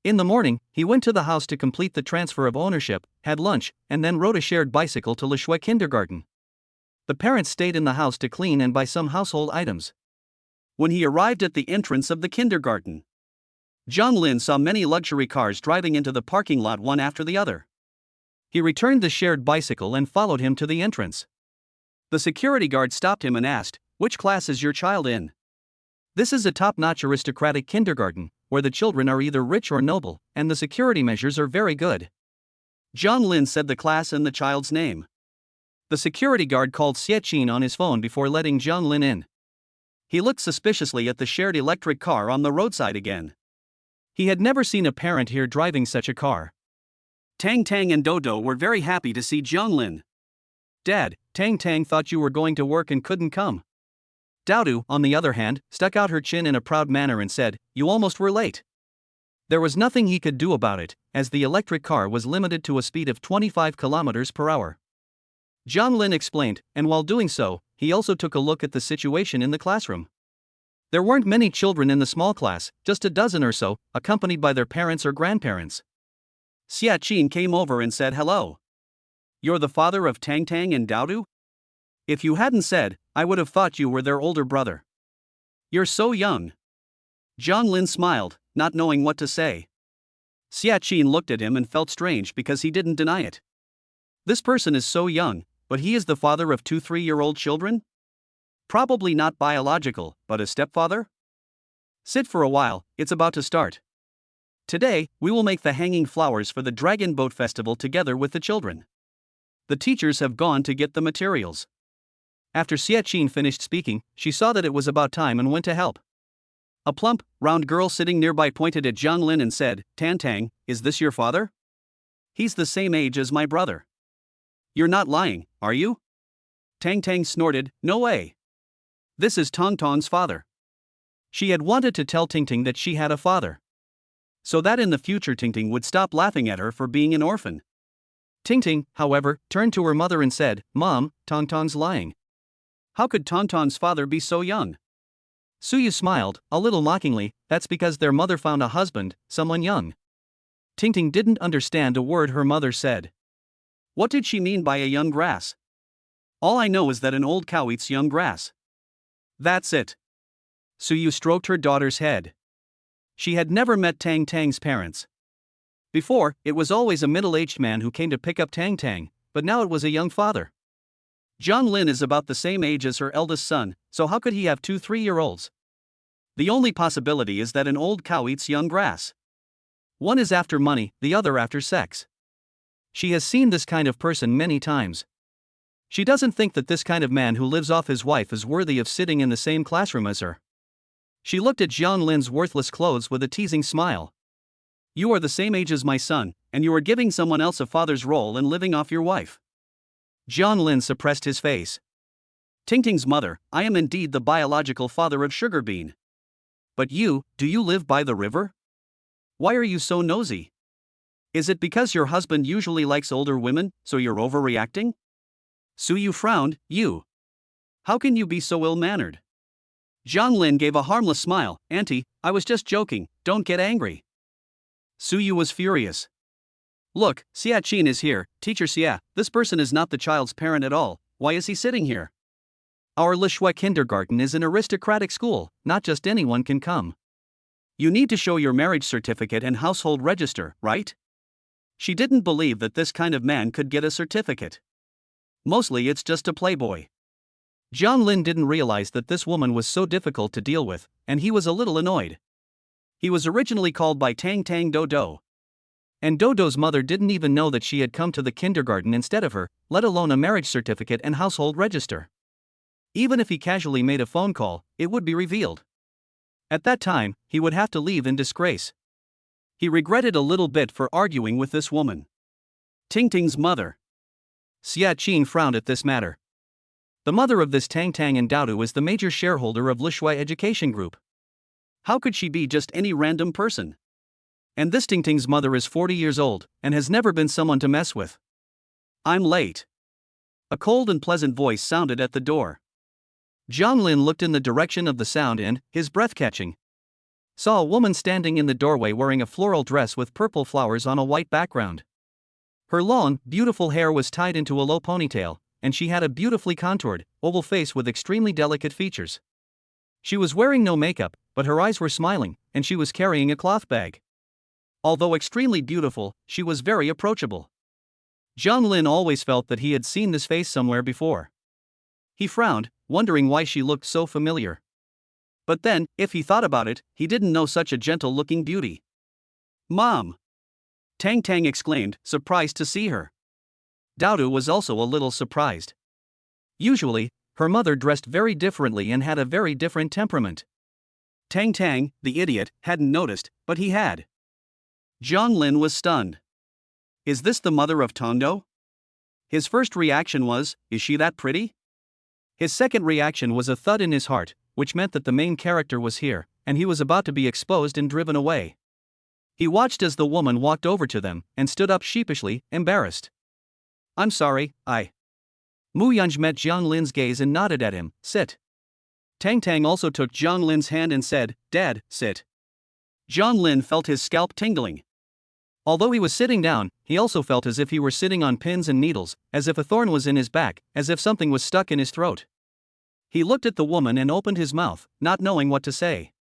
In the morning, he went to the house to complete the transfer of ownership, had lunch, and then rode a shared bicycle to Lishui Kindergarten. The parents stayed in the house to clean and buy some household items. When he arrived at the entrance of the kindergarten, Jiang Lin saw many luxury cars driving into the parking lot one after the other. He returned the shared bicycle and followed him to the entrance. The security guard stopped him and asked, "Which class is your child in?" This is a top-notch aristocratic kindergarten, where the children are either rich or noble, and the security measures are very good. Jiang Lin said the class and the child's name. The security guard called Xiaqin on his phone before letting Jiang Lin in. He looked suspiciously at the shared electric car on the roadside again. He had never seen a parent here driving such a car. Tang Tang and Dodo were very happy to see Jiang Lin. Dad, Tang Tang thought you were going to work and couldn't come. Dowdo, on the other hand, stuck out her chin in a proud manner and said, You almost were late. There was nothing he could do about it, as the electric car was limited to a speed of 25 kilometers per hour. Jiang Lin explained, and while doing so, he also took a look at the situation in the classroom. There weren't many children in the small class, just a dozen or so, accompanied by their parents or grandparents. Xiaqin came over and said hello. You're the father of Tang Tang and Dowdo? If you hadn't said, I would have thought you were their older brother. You're so young. Jiang Lin smiled, not knowing what to say. Xiaqin looked at him and felt strange because he didn't deny it. This person is so young, but he is the father of 2 3-year-old children? Probably not biological, but a stepfather? Sit for a while, it's about to start. Today, we will make the hanging flowers for the Dragon Boat Festival together with the children. The teachers have gone to get the materials. After Xiaqin finished speaking, she saw that it was about time and went to help. A plump, round girl sitting nearby pointed at Jiang Lin and said, Tan Tang, is this your father? He's the same age as my brother. You're not lying, are you? Tang Tang snorted, no way. This is Tong Tong's father. She had wanted to tell Ting Ting that she had a father, so that in the future Ting Ting would stop laughing at her for being an orphan. Ting Ting, however, turned to her mother and said, Mom, Tong Tong's lying. How could Tong Tong's father be so young? Suyu smiled, a little mockingly, that's because their mother found a husband, someone young. Tingting didn't understand a word her mother said. What did she mean by a young grass? All I know is that an old cow eats young grass. That's it. Suyu stroked her daughter's head. She had never met Tang Tang's parents. Before, it was always a middle-aged man who came to pick up Tang Tang, but now it was a young father. John Lin is about the same age as her eldest son, so how could he have two 3-year-olds? The only possibility is that an old cow eats young grass. One is after money, the other after sex. She has seen this kind of person many times. She doesn't think that this kind of man who lives off his wife is worthy of sitting in the same classroom as her. She looked at Jiang Lin's worthless clothes with a teasing smile. You are the same age as my son, and you are giving someone else a father's role and living off your wife. Jiang Lin suppressed his face. Tingting's mother, I am indeed the biological father of Sugar Bean. But you, do you live by the river? Why are you so nosy? Is it because your husband usually likes older women, so you're overreacting? Suyu frowned, you. How can you be so ill-mannered? Jiang Lin gave a harmless smile, Auntie, I was just joking, don't get angry. Suyu was furious. Look, Xia Qin is here, Teacher Xia, this person is not the child's parent at all, why is he sitting here? Our Lishui kindergarten is an aristocratic school, not just anyone can come. You need to show your marriage certificate and household register, right? She didn't believe that this kind of man could get a certificate. Mostly it's just a playboy. Jiang Lin didn't realize that this woman was so difficult to deal with, and he was a little annoyed. He was originally called by Tang Tang Dodo. And Dodo's mother didn't even know that she had come to the kindergarten instead of her, let alone a marriage certificate and household register. Even if he casually made a phone call, it would be revealed. At that time, he would have to leave in disgrace. He regretted a little bit for arguing with this woman. Tingting's mother. Xia Qin frowned at this matter. The mother of this Tang Tang and Daodu is the major shareholder of Lishui Education Group. How could she be just any random person? And this Tingting's mother is 40 years old, and has never been someone to mess with. I'm late. A cold and pleasant voice sounded at the door. Jiang Lin looked in the direction of the sound and, his breath catching, saw a woman standing in the doorway wearing a floral dress with purple flowers on a white background. Her long, beautiful hair was tied into a low ponytail, and she had a beautifully contoured, oval face with extremely delicate features. She was wearing no makeup, but her eyes were smiling, and she was carrying a cloth bag. Although extremely beautiful, she was very approachable. Jiang Lin always felt that he had seen this face somewhere before. He frowned, wondering why she looked so familiar. But then, if he thought about it, he didn't know such a gentle-looking beauty. Mom! Tang Tang exclaimed, surprised to see her. Daodu was also a little surprised. Usually, her mother dressed very differently and had a very different temperament. Tang Tang, the idiot, hadn't noticed, but he had. Jiang Lin was stunned. Is this the mother of Tondo? His first reaction was, is she that pretty? His second reaction was a thud in his heart, which meant that the main character was here, and he was about to be exposed and driven away. He watched as the woman walked over to them, and stood up sheepishly, embarrassed. I'm sorry, Mu Yunj met Jiang Lin's gaze and nodded at him, sit. Tang Tang also took Jiang Lin's hand and said, Dad, sit. Jiang Lin felt his scalp tingling. Although he was sitting down, he also felt as if he were sitting on pins and needles, as if a thorn was in his back, as if something was stuck in his throat. He looked at the woman and opened his mouth, not knowing what to say.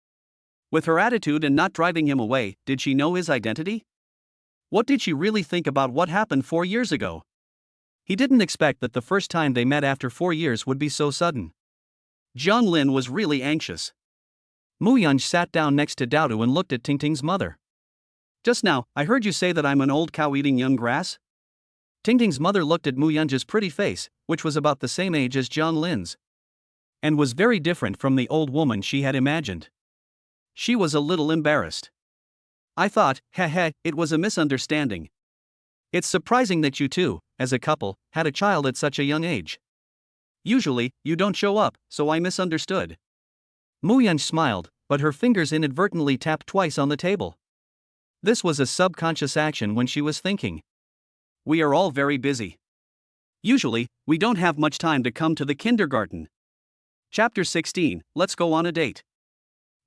With her attitude and not driving him away, did she know his identity? What did she really think about what happened 4 years ago? He didn't expect that the first time they met after 4 years would be so sudden. Jiang Lin was really anxious. Mu Yunj sat down next to Daodu and looked at Tingting's mother. Just now, I heard you say that I'm an old cow eating young grass? Tingting's mother looked at Mu Yunj's pretty face, which was about the same age as Jiang Lin's, and was very different from the old woman she had imagined. She was a little embarrassed. I thought, it was a misunderstanding. It's surprising that you two, as a couple, had a child at such a young age. Usually, you don't show up, so I misunderstood. Mu Yunj smiled, but her fingers inadvertently tapped twice on the table. This was a subconscious action when she was thinking. We are all very busy. Usually, we don't have much time to come to the kindergarten. Chapter 16, Let's Go on a Date.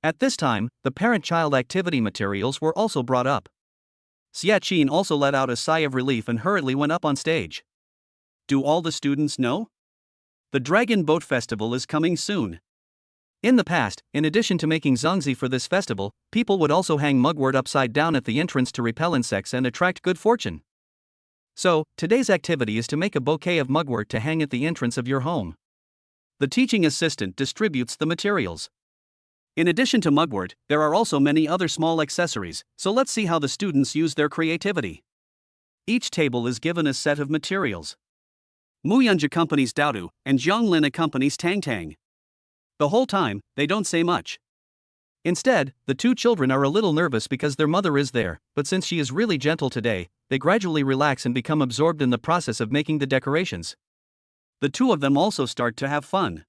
At this time, the parent-child activity materials were also brought up. Xiaqin also let out a sigh of relief and hurriedly went up on stage. Do all the students know? The Dragon Boat Festival is coming soon. In the past, in addition to making zongzi for this festival, people would also hang mugwort upside down at the entrance to repel insects and attract good fortune. So, today's activity is to make a bouquet of mugwort to hang at the entrance of your home. The teaching assistant distributes the materials. In addition to mugwort, there are also many other small accessories, so let's see how the students use their creativity. Each table is given a set of materials. Muyunj accompanies Daodu, and Zhonglin accompanies Tang Tang. The whole time, they don't say much. Instead, the two children are a little nervous because their mother is there, but since she is really gentle today, they gradually relax and become absorbed in the process of making the decorations. The two of them also start to have fun.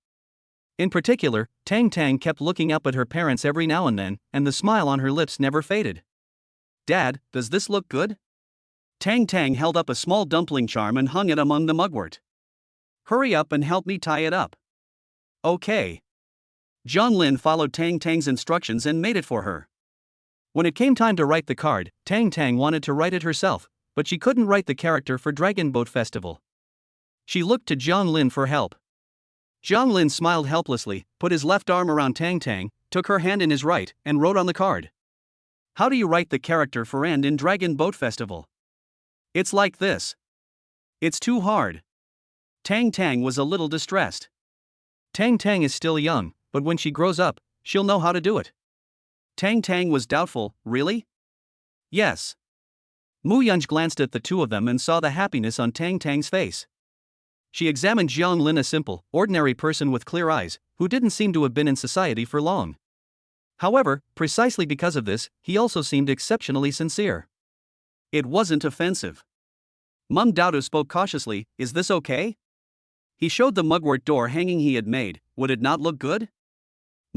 In particular, Tang Tang kept looking up at her parents every now and then, and the smile on her lips never faded. Dad, does this look good? Tang Tang held up a small dumpling charm and hung it among the mugwort. Hurry up and help me tie it up. Okay. Zhonglin followed Tang Tang's instructions and made it for her. When it came time to write the card, Tang Tang wanted to write it herself, but she couldn't write the character for Dragon Boat Festival. She looked to Zhonglin for help. Zhonglin smiled helplessly, put his left arm around Tang Tang, took her hand in his right, and wrote on the card. How do you write the character for End in Dragon Boat Festival? It's like this. It's too hard. Tang Tang was a little distressed. Tang Tang is still young, but when she grows up, she'll know how to do it. Tang Tang was doubtful. Really? Yes. Muyunj glanced at the two of them and saw the happiness on Tang Tang's face. She examined Zhonglin, a simple, ordinary person with clear eyes, who didn't seem to have been in society for long. However, precisely because of this, he also seemed exceptionally sincere. It wasn't offensive. Mum Daodu spoke cautiously, is this okay? He showed the mugwort door hanging he had made, would it not look good?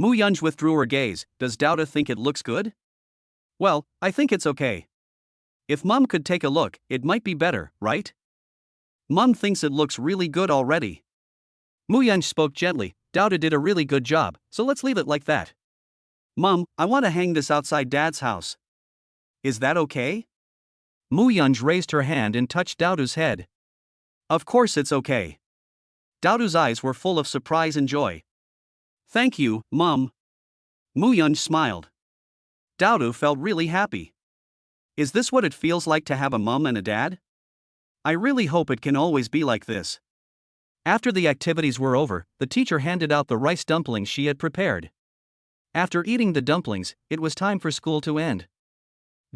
Muyunj withdrew her gaze, does Daodu think it looks good? Well, I think it's okay. If Mum could take a look, it might be better, right? Mum thinks it looks really good already. Muyunj spoke gently, Daodu did a really good job, so let's leave it like that. Mum, I want to hang this outside Dad's house. Is that okay? Muyunj raised her hand and touched Daodu's head. Of course it's okay. Daodu's eyes were full of surprise and joy. Thank you, Mum. Muyunj smiled. Daodu felt really happy. Is this what it feels like to have a mum and a dad? I really hope it can always be like this. After the activities were over, the teacher handed out the rice dumplings she had prepared. After eating the dumplings, it was time for school to end.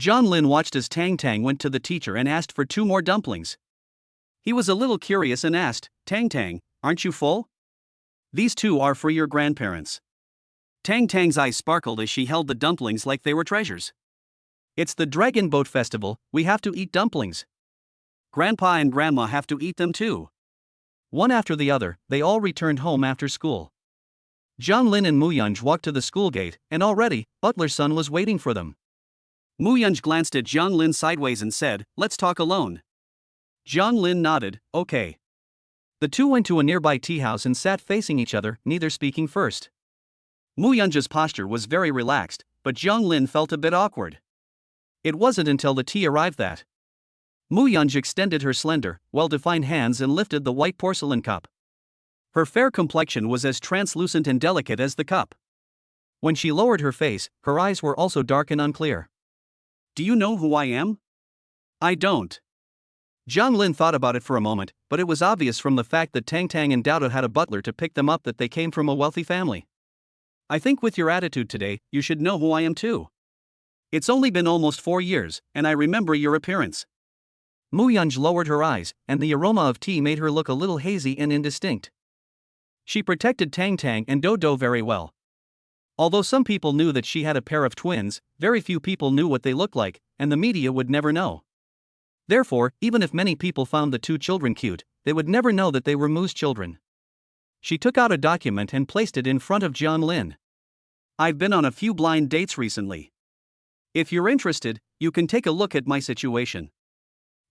Zhonglin watched as Tang Tang went to the teacher and asked for 2 more dumplings. He was a little curious and asked, Tang Tang, aren't you full? These 2 are for your grandparents. Tang Tang's eyes sparkled as she held the dumplings like they were treasures. It's the Dragon Boat Festival, we have to eat dumplings. Grandpa and Grandma have to eat them too. One after the other, they all returned home after school. Zhonglin and Muyunj walked to the school gate, and already, Butler's son was waiting for them. Muyunj glanced at Zhonglin sideways and said, let's talk alone. Zhonglin nodded, okay. The two went to a nearby tea house and sat facing each other, neither speaking first. Muyunj's posture was very relaxed, but Zhonglin felt a bit awkward. It wasn't until the tea arrived that Muyunj extended her slender, well-defined hands and lifted the white porcelain cup. Her fair complexion was as translucent and delicate as the cup. When she lowered her face, her eyes were also dark and unclear. Do you know who I am? I don't. Zhonglin thought about it for a moment, but it was obvious from the fact that Tang Tang and Daodu had a butler to pick them up that they came from a wealthy family. I think with your attitude today, you should know who I am too. It's only been almost 4 years, and I remember your appearance. Muyunj lowered her eyes, and the aroma of tea made her look a little hazy and indistinct. She protected Tang Tang and Dodo very well. Although some people knew that she had a pair of twins, very few people knew what they looked like, and the media would never know. Therefore, even if many people found the 2 children cute, they would never know that they were Mu's children. She took out a document and placed it in front of Zhonglin. I've been on a few blind dates recently. If you're interested, you can take a look at my situation.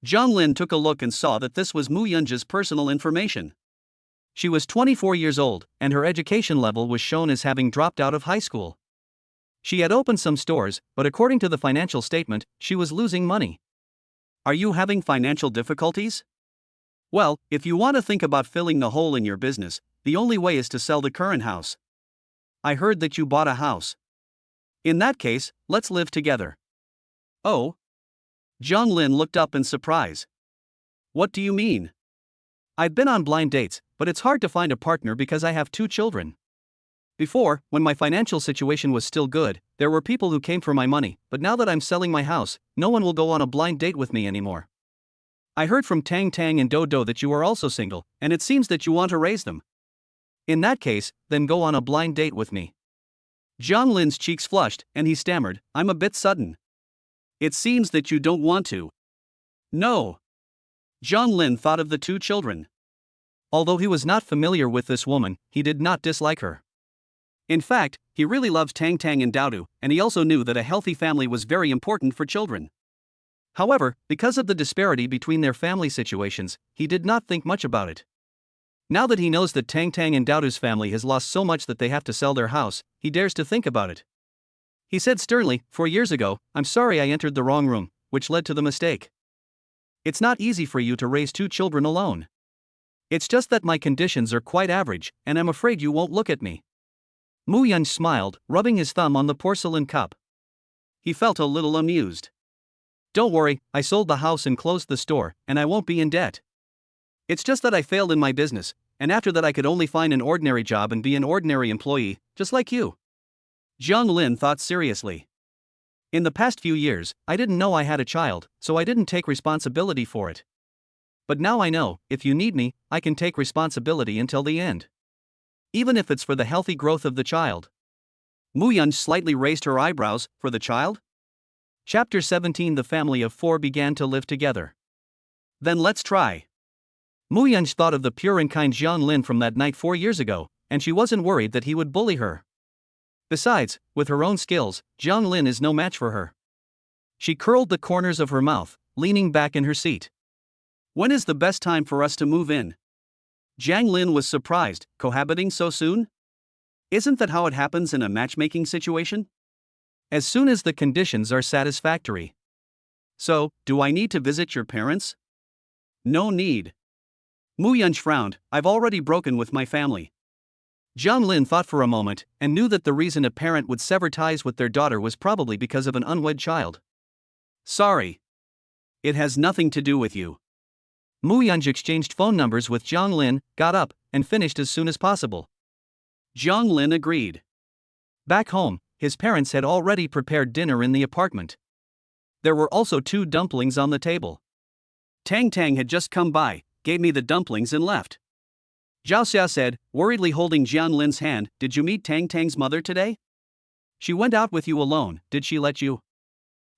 Zhonglin took a look and saw that this was Muyunj's personal information. She was 24 years old, and her education level was shown as having dropped out of high school. She had opened some stores, but according to the financial statement, she was losing money. Are you having financial difficulties? Well, if you want to think about filling the hole in your business, the only way is to sell the current house. I heard that you bought a house. In that case, let's live together. Oh? Zhang Lin looked up in surprise. What do you mean? I've been on blind dates, but it's hard to find a partner because I have 2 children. Before, when my financial situation was still good, there were people who came for my money, but now that I'm selling my house, no one will go on a blind date with me anymore. I heard from Tang Tang and Do Do that you are also single, and it seems that you want to raise them. In that case, then go on a blind date with me. Zhang Lin's cheeks flushed, and he stammered, I'm a bit sudden. It seems that you don't want to. No. Zhang Lin thought of the 2 children. Although he was not familiar with this woman, he did not dislike her. In fact, he really loves Tang Tang and Dao, and he also knew that a healthy family was very important for children. However, because of the disparity between their family situations, he did not think much about it. Now that he knows that Tang Tang and Daodu's family has lost so much that they have to sell their house, he dares to think about it. He said sternly, 4 years ago, I'm sorry I entered the wrong room, which led to the mistake. It's not easy for you to raise 2 children alone. It's just that my conditions are quite average, and I'm afraid you won't look at me. Mu Yun smiled, rubbing his thumb on the porcelain cup. He felt a little amused. Don't worry, I sold the house and closed the store, and I won't be in debt. It's just that I failed in my business, and after that I could only find an ordinary job and be an ordinary employee, just like you. Zhang Lin thought seriously. In the past few years, I didn't know I had a child, so I didn't take responsibility for it. But now I know, if you need me, I can take responsibility until the end. Even if it's for the healthy growth of the child. Mu Yun slightly raised her eyebrows, for the child? Chapter 17. The family of 4 began to live together. Then let's try. Mu Yun thought of the pure and kind Zhang Lin from that night 4 years ago, and she wasn't worried that he would bully her. Besides, with her own skills, Zhang Lin is no match for her. She curled the corners of her mouth, leaning back in her seat. When is the best time for us to move in? Zhang Lin was surprised, cohabiting so soon? Isn't that how it happens in a matchmaking situation? As soon as the conditions are satisfactory. So, do I need to visit your parents? No need. Mu Yun frowned, I've already broken with my family. Zhang Lin thought for a moment, and knew that the reason a parent would sever ties with their daughter was probably because of an unwed child. Sorry. It has nothing to do with you. Mu Yun exchanged phone numbers with Zhang Lin, got up, and finished as soon as possible. Zhang Lin agreed. Back home, his parents had already prepared dinner in the apartment. There were also 2 dumplings on the table. Tang Tang had just come by, gave me the dumplings and left. Zhao Xia said, worriedly holding Zhang Lin's hand, did you meet Tang Tang's mother today? She went out with you alone, did she let you?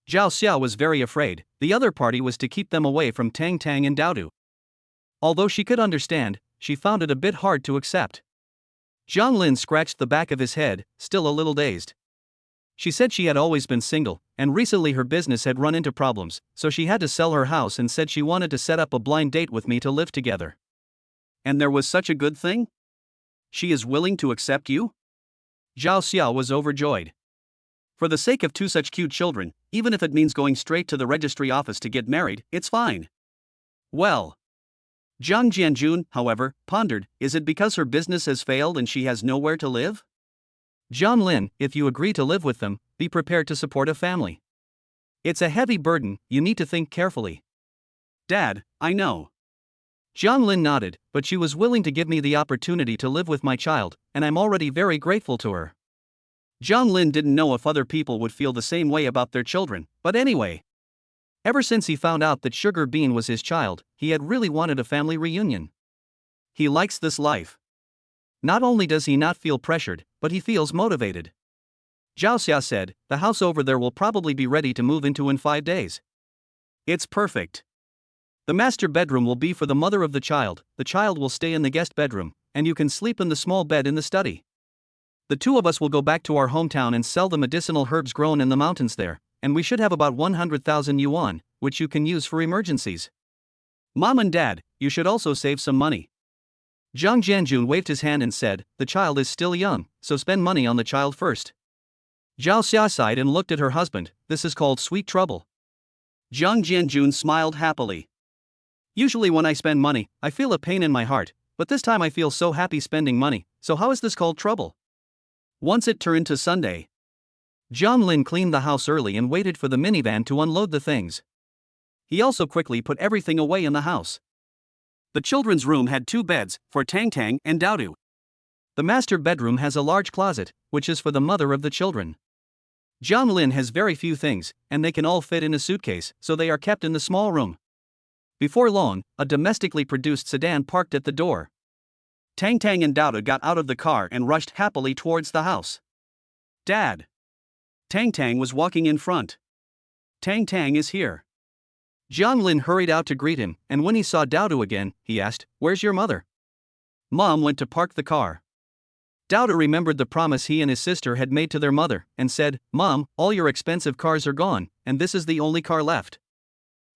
Zhao Xia was very afraid, the other party was to keep them away from Tang Tang and Daodu. Although she could understand, she found it a bit hard to accept. Zhang Lin scratched the back of his head, still a little dazed. She said she had always been single, and recently her business had run into problems, so she had to sell her house and said she wanted to set up a blind date with me to live together. And there was such a good thing? She is willing to accept you? Zhao Xia was overjoyed. For the sake of 2 such cute children, even if it means going straight to the registry office to get married, it's fine. Well. Zhang Jianjun, however, pondered, is it because her business has failed and she has nowhere to live? Zhang Lin, if you agree to live with them, be prepared to support a family. It's a heavy burden, you need to think carefully. Dad, I know. Zhang Lin nodded, but she was willing to give me the opportunity to live with my child, and I'm already very grateful to her. Zhang Lin didn't know if other people would feel the same way about their children, but anyway. Ever since he found out that Sugar Bean was his child, he had really wanted a family reunion. He likes this life. Not only does he not feel pressured, but he feels motivated. Zhao Xia said, the house over there will probably be ready to move into in 5 days. It's perfect. The master bedroom will be for the mother of the child will stay in the guest bedroom, and you can sleep in the small bed in the study. The 2 of us will go back to our hometown and sell the medicinal herbs grown in the mountains there, and we should have about 100,000 yuan, which you can use for emergencies. Mom and Dad, you should also save some money. Zhang Jianjun waved his hand and said, the child is still young, so spend money on the child first. Zhao Xia sighed and looked at her husband. This is called sweet trouble. Jiang Jianjun smiled happily. Usually when I spend money, I feel a pain in my heart, but this time I feel so happy spending money, so how is this called trouble? Once it turned to Sunday. Zhang Lin cleaned the house early and waited for the minivan to unload the things. He also quickly put everything away in the house. The children's room had 2 beds, for Tang Tang and Daodu. The master bedroom has a large closet, which is for the mother of the children. Zhang Lin has very few things, and they can all fit in a suitcase, so they are kept in the small room. Before long, a domestically produced sedan parked at the door. Tang Tang and Daodu got out of the car and rushed happily towards the house. Dad. Tang Tang was walking in front. Tang Tang is here. Zhang Lin hurried out to greet him, and when he saw Daodu again, he asked, "Where's your mother?" Mom went to park the car. Daodu remembered the promise he and his sister had made to their mother, and said, "Mom, all your expensive cars are gone, and this is the only car left.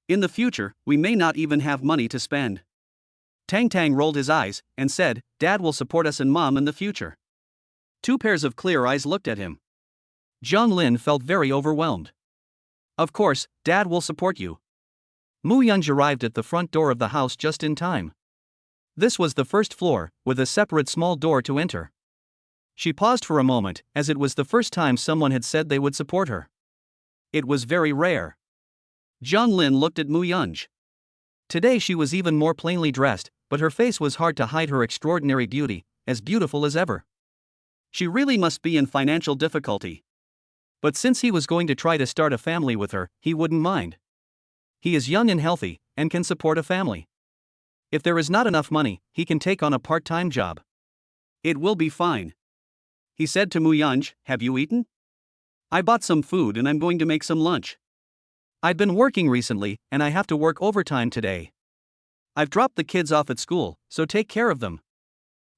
In the future, we may not even have money to spend." Tang Tang rolled his eyes, and said, "Dad will support us and Mom in the future." 2 pairs of clear eyes looked at him. Zhang Lin felt very overwhelmed. "Of course, Dad will support you." Mu Yunj arrived at the front door of the house just in time. This was the first floor, with a separate small door to enter. She paused for a moment, as it was the first time someone had said they would support her. It was very rare. Zhang Lin looked at Mu Yunj. Today she was even more plainly dressed, but her face was hard to hide her extraordinary beauty, as beautiful as ever. She really must be in financial difficulty. But since he was going to try to start a family with her, he wouldn't mind. He is young and healthy, and can support a family. If there is not enough money, he can take on a part-time job. It will be fine. He said to Mu Yunj, "Have you eaten? I bought some food and I'm going to make some lunch. I've been working recently, and I have to work overtime today. I've dropped the kids off at school, so take care of them.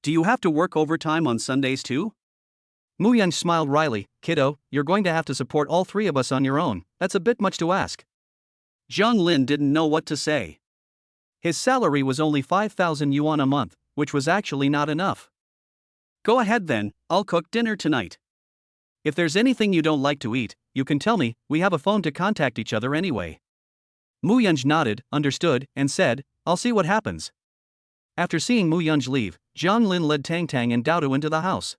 Do you have to work overtime on Sundays too?" Mu Yunj smiled wryly. "Kiddo, you're going to have to support all 3 of us on your own. That's a bit much to ask." Zhang Lin didn't know what to say. His salary was only 5,000 yuan a month, which was actually not enough. "Go ahead then, I'll cook dinner tonight. If there's anything you don't like to eat, you can tell me, we have a phone to contact each other anyway." Mu Yunj nodded, understood, and said, "I'll see what happens." After seeing Mu Yunj leave, Zhang Lin led Tang Tang and Daodu into the house.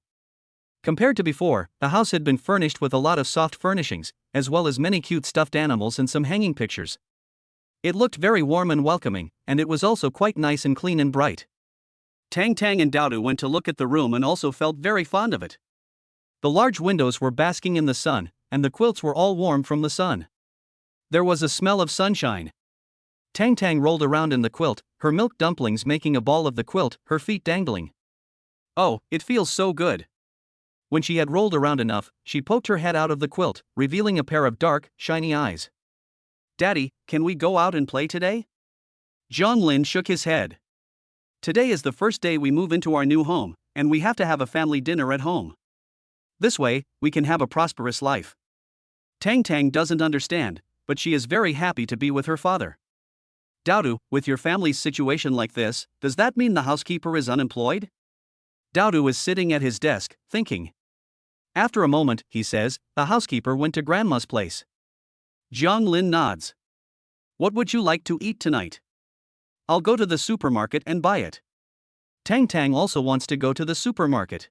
Compared to before, the house had been furnished with a lot of soft furnishings, as well as many cute stuffed animals and some hanging pictures. It looked very warm and welcoming, and it was also quite nice and clean and bright. Tang Tang and Daodu went to look at the room and also felt very fond of it. The large windows were basking in the sun, and the quilts were all warm from the sun. There was a smell of sunshine. Tang Tang rolled around in the quilt, her milk dumplings making a ball of the quilt, her feet dangling. "Oh, it feels so good." When she had rolled around enough, she poked her head out of the quilt, revealing a pair of dark, shiny eyes. "Daddy, can we go out and play today?" Zhang Lin shook his head. "Today is the first day we move into our new home, and we have to have a family dinner at home. This way, we can have a prosperous life." Tang Tang doesn't understand, but she is very happy to be with her father. "Daodu, with your family's situation like this, does that mean the housekeeper is unemployed?" Daodu is sitting at his desk, thinking. After a moment, he says, "The housekeeper went to Grandma's place." Zhang Lin nods. "What would you like to eat tonight?" "I'll go to the supermarket and buy it." Tang Tang also wants to go to the supermarket.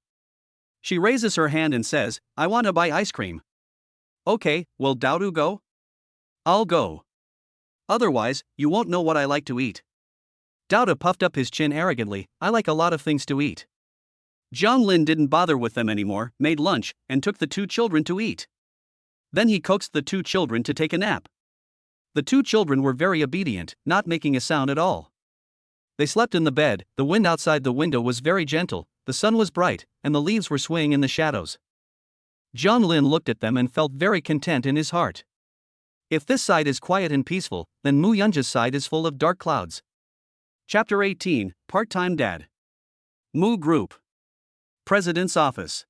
She raises her hand and says, "I want to buy ice cream." "Okay, will Daodu go?" "I'll go. Otherwise, you won't know what I like to eat." Daodu puffed up his chin arrogantly. "I like a lot of things to eat." Zhang Lin didn't bother with them anymore, made lunch, and took the 2 children to eat. Then he coaxed the 2 children to take a nap. The 2 children were very obedient, not making a sound at all. They slept in the bed, the wind outside the window was very gentle, the sun was bright, and the leaves were swaying in the shadows. Zhang Lin looked at them and felt very content in his heart. If this side is quiet and peaceful, then Mu Yunja's side is full of dark clouds. Chapter 18, Part-Time Dad. Mu Group. President's Office.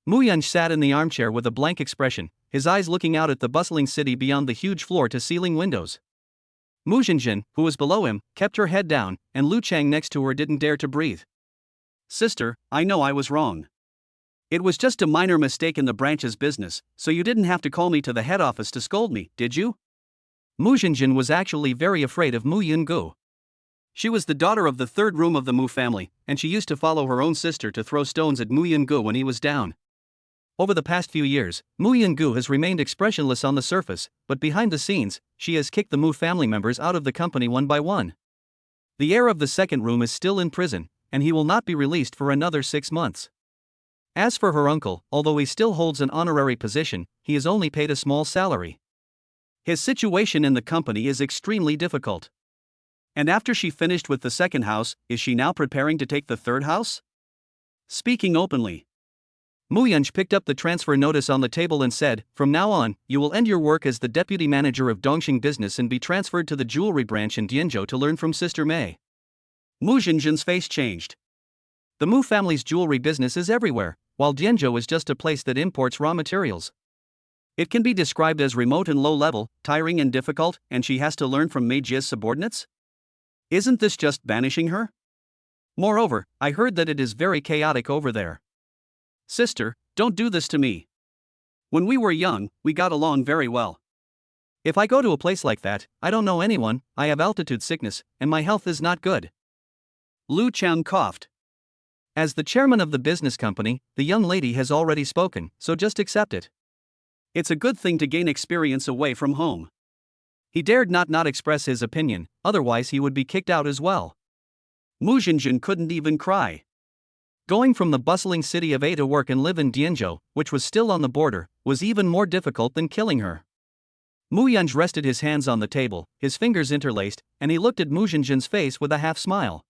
Mu Yunj sat in the armchair with a blank expression, his eyes looking out at the bustling city beyond the huge floor-to-ceiling windows. Mu Zhenjin, who was below him, kept her head down, and Lu Chang next to her didn't dare to breathe. "Sister, I know I was wrong. It was just a minor mistake in the branch's business, so you didn't have to call me to the head office to scold me, did you? Mu Jinjin was actually very afraid of Mu Yungu. She was the daughter of the third room of the Mu family, and she used to follow her own sister to throw stones at Mu Yungu when he was down. Over the past few years, Mu Yungu has remained expressionless on the surface, but behind the scenes, she has kicked the Mu family members out of the company one by one. The heir of the second room is still in prison, and he will not be released for another 6 months. As for her uncle, although he still holds an honorary position, he is only paid a small salary. His situation in the company is extremely difficult. And after she finished with the second house, is she now preparing to take the third house? Speaking openly, Mu Yunj picked up the transfer notice on the table and said, "From now on, you will end your work as the deputy manager of Dongxing business and be transferred to the jewelry branch in Dianzhou to learn from Sister Mei." Mu Jinjin's face changed. The Mu family's jewelry business is everywhere, while Dianzhou is just a place that imports raw materials. It can be described as remote and low-level, tiring and difficult, and she has to learn from Mei Jie's subordinates? Isn't this just banishing her? Moreover, I heard that it is very chaotic over there. Sister, don't do this to me. When we were young, we got along very well. If I go to a place like that, I don't know anyone, I have altitude sickness, and my health is not good. Lu Chang coughed. As the chairman of the business company, the young lady has already spoken, so just accept it. It's a good thing to gain experience away from home. He dared not express his opinion, otherwise he would be kicked out as well. Mu Jinjin couldn't even cry. Going from the bustling city of A to work and live in Dianzhou, which was still on the border, was even more difficult than killing her. Mu Yunj rested his hands on the table, his fingers interlaced, and he looked at Mu Jinjin's face with a half smile.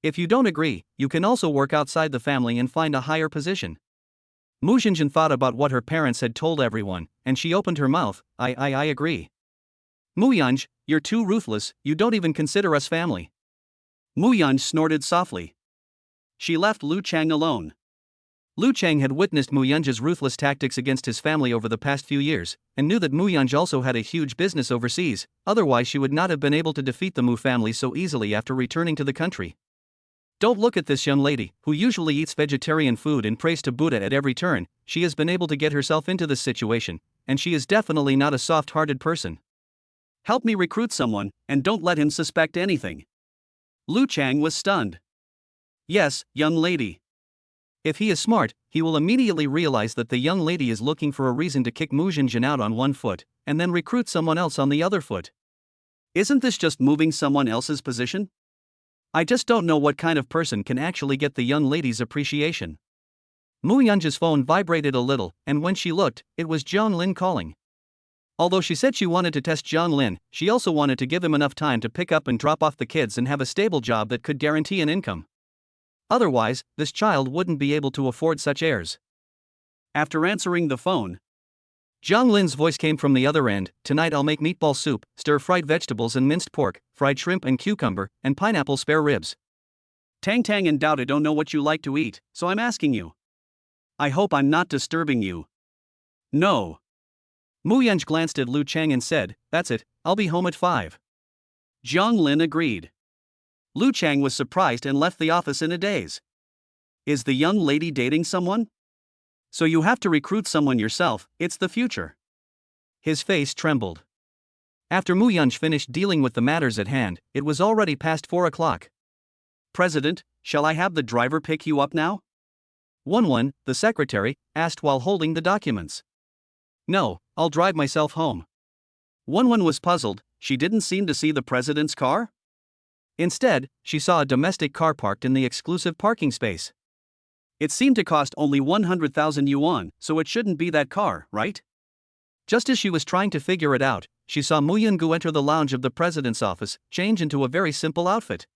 "If you don't agree, you can also work outside the family and find a higher position." Mu Jinjin thought about what her parents had told everyone, and she opened her mouth. I agree. Mu Yunj, you're too ruthless, you don't even consider us family. Mu Yunj snorted softly. She left Lu Chang alone. Lu Chang had witnessed Mu Yunj's ruthless tactics against his family over the past few years, and knew that Mu Yunj also had a huge business overseas, otherwise she would not have been able to defeat the Mu family so easily after returning to the country. Don't look at this young lady, who usually eats vegetarian food and prays to Buddha at every turn. She has been able to get herself into this situation, and she is definitely not a soft-hearted person. Help me recruit someone, and don't let him suspect anything. Lu Chang was stunned. Yes, young lady. If he is smart, he will immediately realize that the young lady is looking for a reason to kick Mu Jinjin out on one foot, and then recruit someone else on the other foot. Isn't this just moving someone else's position? I just don't know what kind of person can actually get the young lady's appreciation. Mu Yunj's phone vibrated a little, and when she looked, it was Jiang Lin calling. Although she said she wanted to test Jiang Lin, she also wanted to give him enough time to pick up and drop off the kids and have a stable job that could guarantee an income. Otherwise, this child wouldn't be able to afford such heirs. After answering the phone, Jiang Lin's voice came from the other end. "Tonight I'll make meatball soup, stir-fried vegetables and minced pork, fried shrimp and cucumber, and pineapple spare ribs." Tang Tang and Douda don't know what you like to eat, so I'm asking you. I hope I'm not disturbing you. No. Mu Yunj glanced at Lu Chang and said, "That's it, I'll be home at 5. Jiang Lin agreed. Lu Chang was surprised and left the office in a daze. Is the young lady dating someone? So you have to recruit someone yourself, it's the future. His face trembled. After Mu Yunj finished dealing with the matters at hand, it was already past 4 o'clock. "President, shall I have the driver pick you up now?" One, the secretary, asked while holding the documents. "No, I'll drive myself home." One was puzzled. She didn't seem to see the president's car? Instead, she saw a domestic car parked in the exclusive parking space. It seemed to cost only 100,000 yuan, so it shouldn't be that car, right? Just as she was trying to figure it out, she saw Mu Yungu enter the lounge of the president's office, change into a very simple outfit,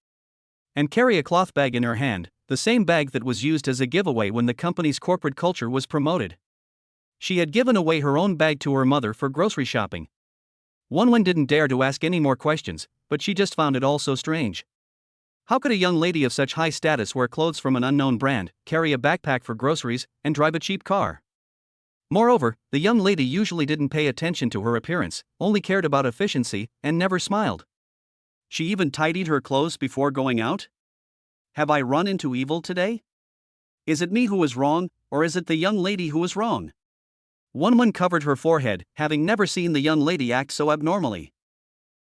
and carry a cloth bag in her hand, the same bag that was used as a giveaway when the company's corporate culture was promoted. She had given away her own bag to her mother for grocery shopping. One didn't dare to ask any more questions, but she just found it all so strange. How could a young lady of such high status wear clothes from an unknown brand, carry a backpack for groceries, and drive a cheap car? Moreover, the young lady usually didn't pay attention to her appearance, only cared about efficiency, and never smiled. She even tidied her clothes before going out? Have I run into evil today? Is it me who is wrong, or is it the young lady who is wrong? Wonman covered her forehead, having never seen the young lady act so abnormally.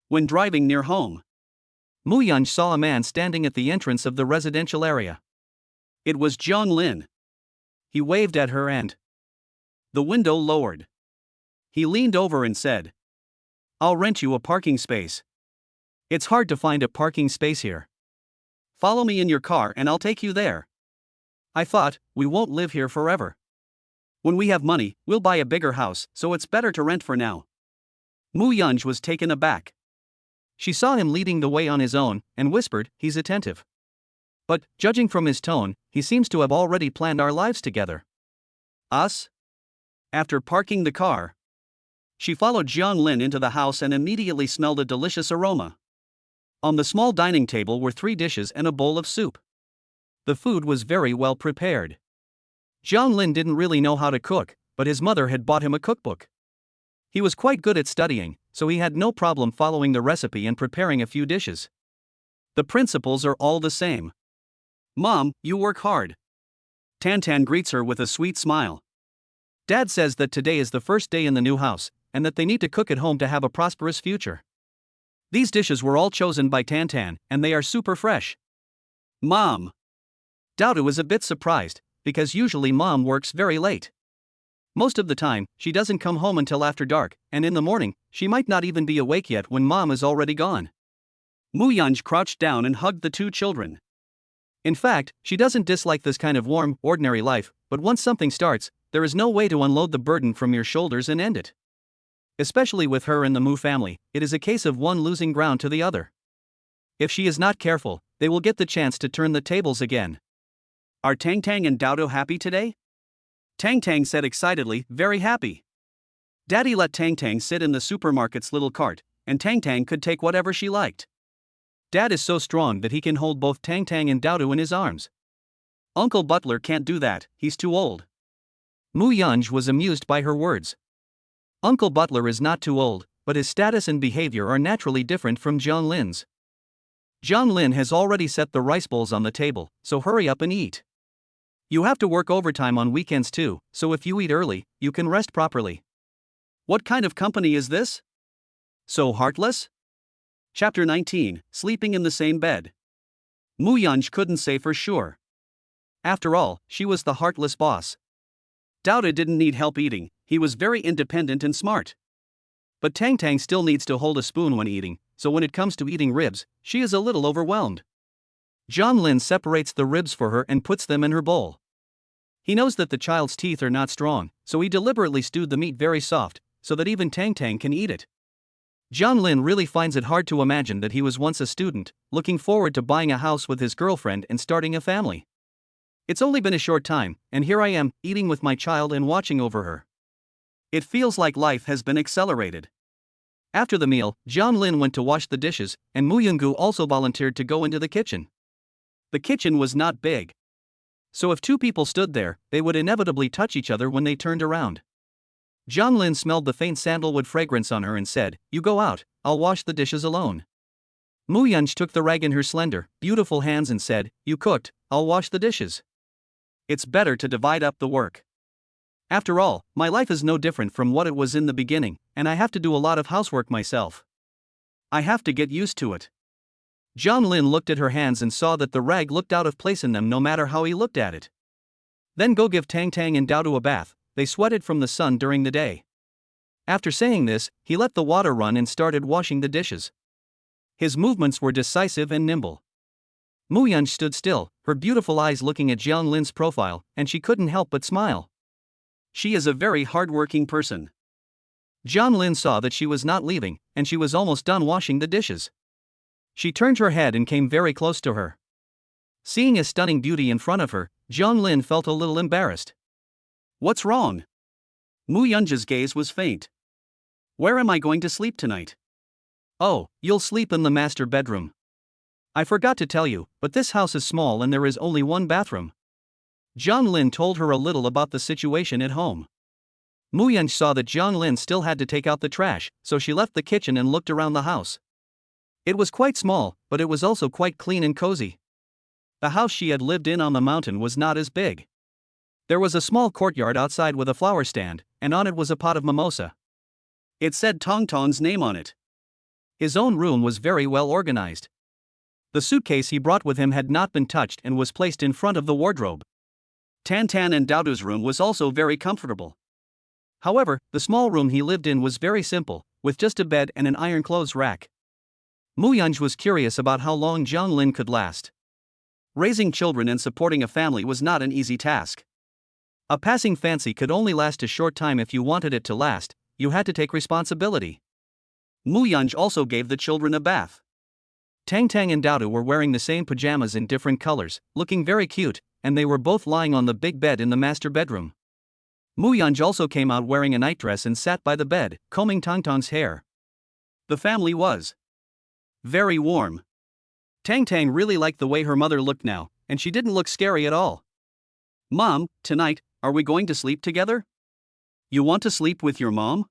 When driving near home, Muyunj saw a man standing at the entrance of the residential area. It was Jiang Lin. He waved at her and the window lowered. He leaned over and said, "I'll rent you a parking space. It's hard to find a parking space here. Follow me in your car and I'll take you there. I thought, we won't live here forever. When we have money, we'll buy a bigger house, so it's better to rent for now." Muyunj was taken aback. She saw him leading the way on his own, and whispered, "He's attentive. But, judging from his tone, he seems to have already planned our lives together." Us? After parking the car, she followed Jiang Lin into the house and immediately smelled a delicious aroma. On the small dining table were 3 dishes and a bowl of soup. The food was very well prepared. Jiang Lin didn't really know how to cook, but his mother had bought him a cookbook. He was quite good at studying, so he had no problem following the recipe and preparing a few dishes. The principles are all the same. "Mom, you work hard." Tantan greets her with a sweet smile. Dad says that today is the first day in the new house, and that they need to cook at home to have a prosperous future. These dishes were all chosen by Tantan, and they are super fresh. "Mom." Daudu was a bit surprised, because usually Mom works very late. Most of the time, she doesn't come home until after dark, and in the morning, she might not even be awake yet when Mom is already gone. Muyunj crouched down and hugged the 2 children. In fact, she doesn't dislike this kind of warm, ordinary life, but once something starts, there is no way to unload the burden from your shoulders and end it. Especially with her and the Mu family, it is a case of one losing ground to the other. If she is not careful, they will get the chance to turn the tables again. "Are Tang Tang and Daudu happy today?" Tang Tang said excitedly, "Very happy." Daddy let Tang Tang sit in the supermarket's little cart, and Tang Tang could take whatever she liked. Dad is so strong that he can hold both Tang Tang and Daudu in his arms. Uncle Butler can't do that, he's too old. Muyunj was amused by her words. Uncle Butler is not too old, but his status and behavior are naturally different from Jiang Lin's. Jiang Lin has already set the rice bowls on the table, so hurry up and eat. You have to work overtime on weekends too, so if you eat early, you can rest properly. What kind of company is this? So heartless? Chapter 19, Sleeping in the Same Bed. Muyunj couldn't say for sure. After all, she was the heartless boss. Daudu didn't need help eating, he was very independent and smart. But Tang Tang still needs to hold a spoon when eating, so when it comes to eating ribs, she is a little overwhelmed. Jiang Lin separates the ribs for her and puts them in her bowl. He knows that the child's teeth are not strong, so he deliberately stewed the meat very soft, so that even Tang Tang can eat it. Jiang Lin really finds it hard to imagine that he was once a student, looking forward to buying a house with his girlfriend and starting a family. It's only been a short time, and here I am, eating with my child and watching over her. It feels like life has been accelerated. After the meal, Jiang Lin went to wash the dishes, and Muyungu also volunteered to go into the kitchen. The kitchen was not big. So if 2 people stood there, they would inevitably touch each other when they turned around. Jiang Lin smelled the faint sandalwood fragrance on her and said, "You go out, I'll wash the dishes alone." Muyunj took the rag in her slender, beautiful hands and said, "You cooked, I'll wash the dishes." It's better to divide up the work. After all, my life is no different from what it was in the beginning, and I have to do a lot of housework myself. I have to get used to it. Jiang Lin looked at her hands and saw that the rag looked out of place in them no matter how he looked at it. Then go give Tang Tang and Daudu a bath, they sweated from the sun during the day. After saying this, he let the water run and started washing the dishes. His movements were decisive and nimble. Muyunj stood still, her beautiful eyes looking at Jiang Lin's profile, and she couldn't help but smile. She is a very hard-working person. Jiang Lin saw that she was not leaving, and she was almost done washing the dishes. She turned her head and came very close to her. Seeing a stunning beauty in front of her, Jiang Lin felt a little embarrassed. "What's wrong?" Muyunj's gaze was faint. "Where am I going to sleep tonight?" "Oh, you'll sleep in the master bedroom. I forgot to tell you, but this house is small and there is only 1 bathroom." Jiang Lin told her a little about the situation at home. Muyunj saw that Jiang Lin still had to take out the trash, so she left the kitchen and looked around the house. It was quite small, but it was also quite clean and cozy. The house she had lived in on the mountain was not as big. There was a small courtyard outside with a flower stand, and on it was a pot of mimosa. It said Tong Tong's name on it. His own room was very well organized. The suitcase he brought with him had not been touched and was placed in front of the wardrobe. Tan Tan and Daodu's room was also very comfortable. However, the small room he lived in was very simple, with just a bed and an iron clothes rack. Muyunj was curious about how long Zhang Lin could last. Raising children and supporting a family was not an easy task. A passing fancy could only last a short time. If you wanted it to last, you had to take responsibility. Muyunj also gave the children a bath. Tang Tang and Daodu were wearing the same pajamas in different colors, looking very cute, and they were both lying on the big bed in the master bedroom. Muyunj also came out wearing a nightdress and sat by the bed, combing Tang Tang's hair. The family was very warm. Tang Tang really liked the way her mother looked now, and she didn't look scary at all. Mom, tonight, are we going to sleep together? You want to sleep with your mom?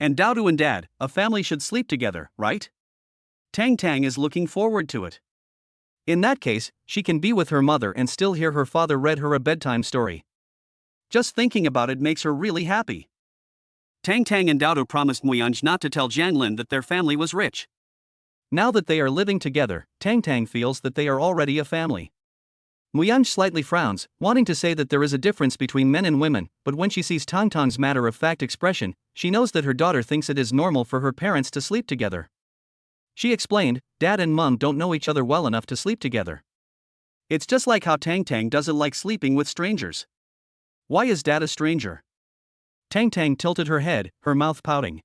And Daodu and Dad, a family should sleep together, right? Tang Tang is looking forward to it. In that case, she can be with her mother and still hear her father read her a bedtime story. Just thinking about it makes her really happy. Tang Tang and Daodu promised Muyunj not to tell Zhang Lin that their family was rich. Now that they are living together, Tang Tang feels that they are already a family. Muyunj slightly frowns, wanting to say that there is a difference between men and women, but when she sees Tang Tang's matter-of-fact expression, she knows that her daughter thinks it is normal for her parents to sleep together. She explained, Dad and Mom don't know each other well enough to sleep together. It's just like how Tang Tang doesn't like sleeping with strangers. Why is Dad a stranger? Tang Tang tilted her head, her mouth pouting.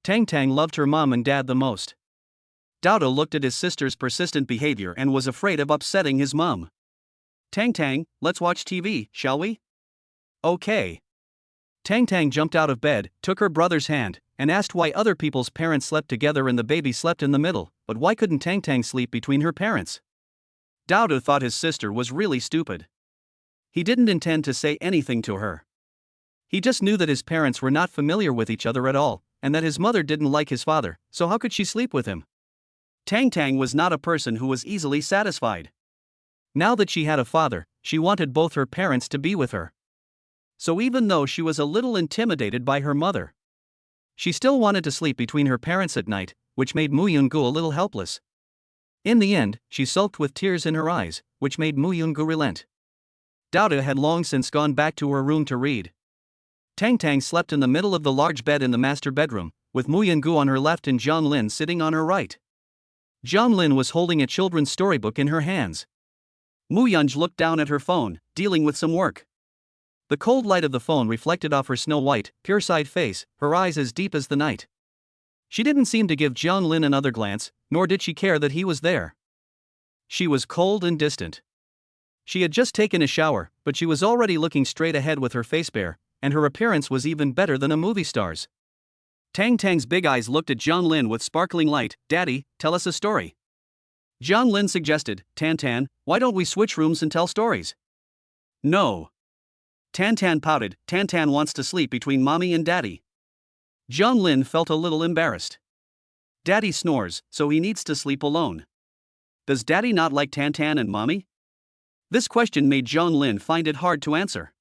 Tang Tang loved her mom and dad the most. Daodu looked at his sister's persistent behavior and was afraid of upsetting his mom. Tang Tang, let's watch TV, shall we? Okay. Tang Tang jumped out of bed, took her brother's hand, and asked why other people's parents slept together and the baby slept in the middle, but why couldn't Tang Tang sleep between her parents? Daodu thought his sister was really stupid. He didn't intend to say anything to her. He just knew that his parents were not familiar with each other at all, and that his mother didn't like his father, so how could she sleep with him? Tang Tang was not a person who was easily satisfied. Now that she had a father, she wanted both her parents to be with her. So even though she was a little intimidated by her mother, she still wanted to sleep between her parents at night, which made Muyungu a little helpless. In the end, she sulked with tears in her eyes, which made Muyungu relent. Daodu had long since gone back to her room to read. Tang Tang slept in the middle of the large bed in the master bedroom, with Muyungu on her left and Zhang Lin sitting on her right. Zhang Lin was holding a children's storybook in her hands. Muyunj looked down at her phone, dealing with some work. The cold light of the phone reflected off her snow-white, pure-side face, her eyes as deep as the night. She didn't seem to give Zhang Lin another glance, nor did she care that he was there. She was cold and distant. She had just taken a shower, but she was already looking straight ahead with her face bare, and her appearance was even better than a movie star's. Tang Tang's big eyes looked at Zhang Lin with sparkling light. Daddy, tell us a story. Zhang Lin suggested, Tan Tan, why don't we switch rooms and tell stories? No. Tan Tan pouted, Tan Tan wants to sleep between Mommy and Daddy. Zhang Lin felt a little embarrassed. Daddy snores, so he needs to sleep alone. Does Daddy not like Tan Tan and Mommy? This question made Zhang Lin find it hard to answer.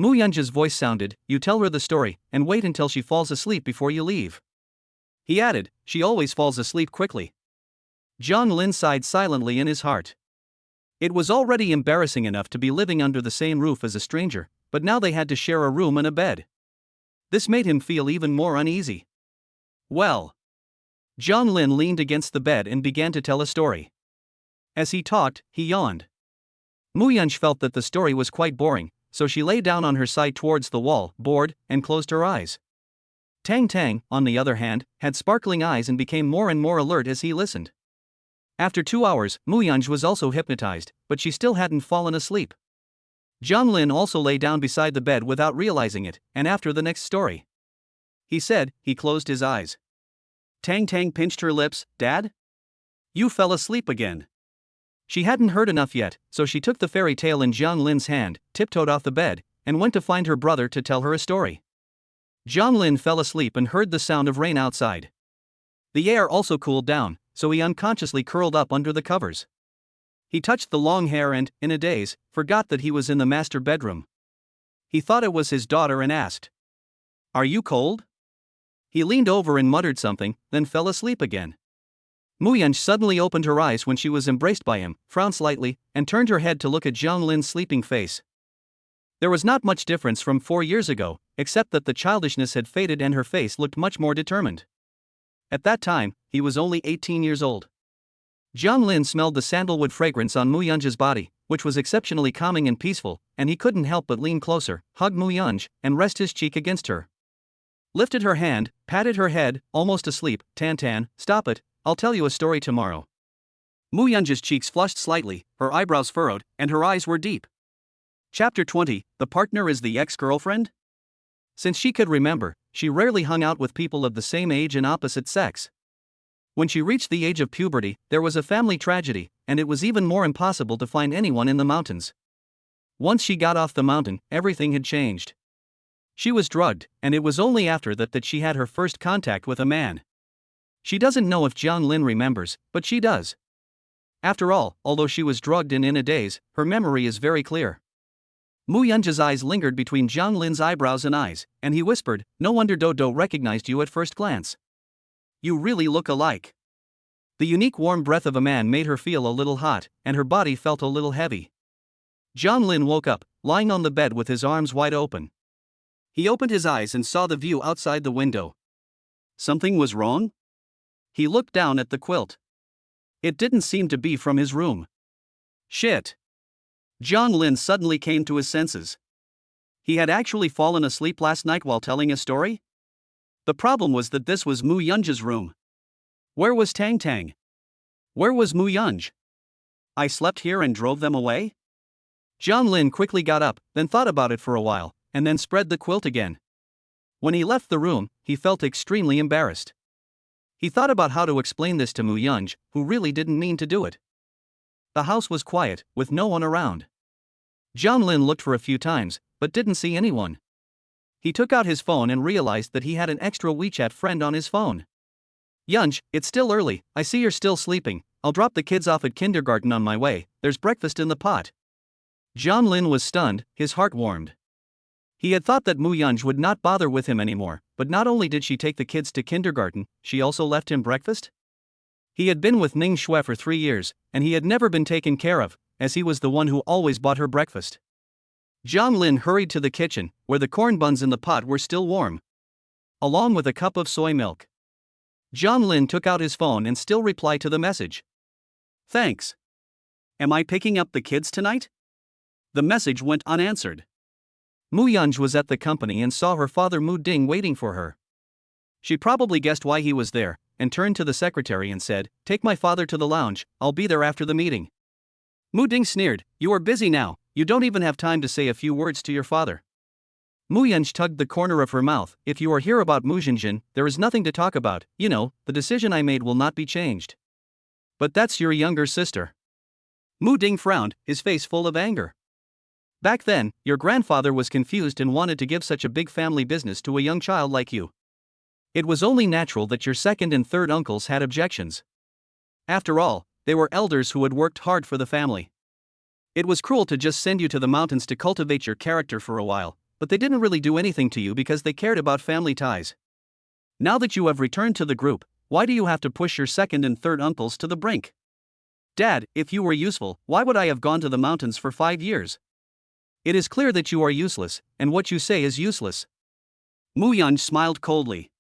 Muyunj's voice sounded, you tell her the story, and wait until she falls asleep before you leave. He added, she always falls asleep quickly. Zhang Lin sighed silently in his heart. It was already embarrassing enough to be living under the same roof as a stranger, but now they had to share a room and a bed. This made him feel even more uneasy. Well. Zhang Lin leaned against the bed and began to tell a story. As he talked, he yawned. Muyunj felt that the story was quite boring, so she lay down on her side towards the wall, bored, and closed her eyes. Tang Tang, on the other hand, had sparkling eyes and became more and more alert as he listened. After 2 hours, Muyunj was also hypnotized, but she still hadn't fallen asleep. Zhang Lin also lay down beside the bed without realizing it, and after the next story, he said, he closed his eyes. Tang Tang pinched her lips, Dad? You fell asleep again. She hadn't heard enough yet, so she took the fairy tale in Zhang Lin's hand, tiptoed off the bed, and went to find her brother to tell her a story. Zhang Lin fell asleep and heard the sound of rain outside. The air also cooled down, so he unconsciously curled up under the covers. He touched the long hair and, in a daze, forgot that he was in the master bedroom. He thought it was his daughter and asked, "Are you cold?" He leaned over and muttered something, then fell asleep again. Muyunj suddenly opened her eyes when she was embraced by him, frowned slightly, and turned her head to look at Jiang Lin's sleeping face. There was not much difference from 4 years ago, except that the childishness had faded and her face looked much more determined. At that time, he was only 18 years old. Jiang Lin smelled the sandalwood fragrance on Muyunj's body, which was exceptionally calming and peaceful, and he couldn't help but lean closer, hug Muyunj, and rest his cheek against her. Lifted her hand, patted her head, almost asleep. Tan, stop it, I'll tell you a story tomorrow. Muyunj's cheeks flushed slightly, her eyebrows furrowed, and her eyes were deep. Chapter 20, The Partner is the Ex-Girlfriend? Since she could remember, she rarely hung out with people of the same age and opposite sex. When she reached the age of puberty, there was a family tragedy, and it was even more impossible to find anyone in the mountains. Once she got off the mountain, everything had changed. She was drugged, and it was only after that she had her first contact with a man. She doesn't know if Jiang Lin remembers, but she does. After all, although she was drugged and in a daze, her memory is very clear. Muyunj's eyes lingered between Jiang Lin's eyebrows and eyes, and he whispered, "No wonder Dodo recognized you at first glance. You really look alike." The unique warm breath of a man made her feel a little hot, and her body felt a little heavy. Jiang Lin woke up, lying on the bed with his arms wide open. He opened his eyes and saw the view outside the window. Something was wrong? He looked down at the quilt. It didn't seem to be from his room. Shit. Jiang Lin suddenly came to his senses. He had actually fallen asleep last night while telling a story? The problem was that this was Muyunj's room. Where was Tang? Where was Muyunj? I slept here and drove them away? Jiang Lin quickly got up, then thought about it for a while, and then spread the quilt again. When he left the room, he felt extremely embarrassed. He thought about how to explain this to Muyunj, who really didn't mean to do it. The house was quiet, with no one around. Jiang Lin looked for a few times, but didn't see anyone. He took out his phone and realized that he had an extra WeChat friend on his phone. "Yunj, it's still early, I see you're still sleeping. I'll drop the kids off at kindergarten on my way, there's breakfast in the pot." Jiang Lin was stunned, his heart warmed. He had thought that Muyunj would not bother with him anymore, but not only did she take the kids to kindergarten, she also left him breakfast? He had been with Ning Shui for 3 years, and he had never been taken care of, as he was the one who always bought her breakfast. Jiang Lin hurried to the kitchen, where the corn buns in the pot were still warm, along with a cup of soy milk. Jiang Lin took out his phone and still replied to the message. "Thanks. Am I picking up the kids tonight?" The message went unanswered. Muyunj was at the company and saw her father Mu Ding waiting for her. She probably guessed why he was there, and turned to the secretary and said, "Take my father to the lounge, I'll be there after the meeting." Mu Ding sneered, "You are busy now, you don't even have time to say a few words to your father." Muyunj tugged the corner of her mouth, "If you are here about Mu Jinjin, there is nothing to talk about, you know, the decision I made will not be changed." "But that's your younger sister." Mu Ding frowned, his face full of anger. "Back then, your grandfather was confused and wanted to give such a big family business to a young child like you. It was only natural that your second and third uncles had objections. After all, they were elders who had worked hard for the family. It was cruel to just send you to the mountains to cultivate your character for a while, but they didn't really do anything to you because they cared about family ties. Now that you have returned to the group, why do you have to push your second and third uncles to the brink? Dad, if you were useful, why would I have gone to the mountains for 5 years? It is clear that you are useless, and what you say is useless." Muyunj smiled coldly.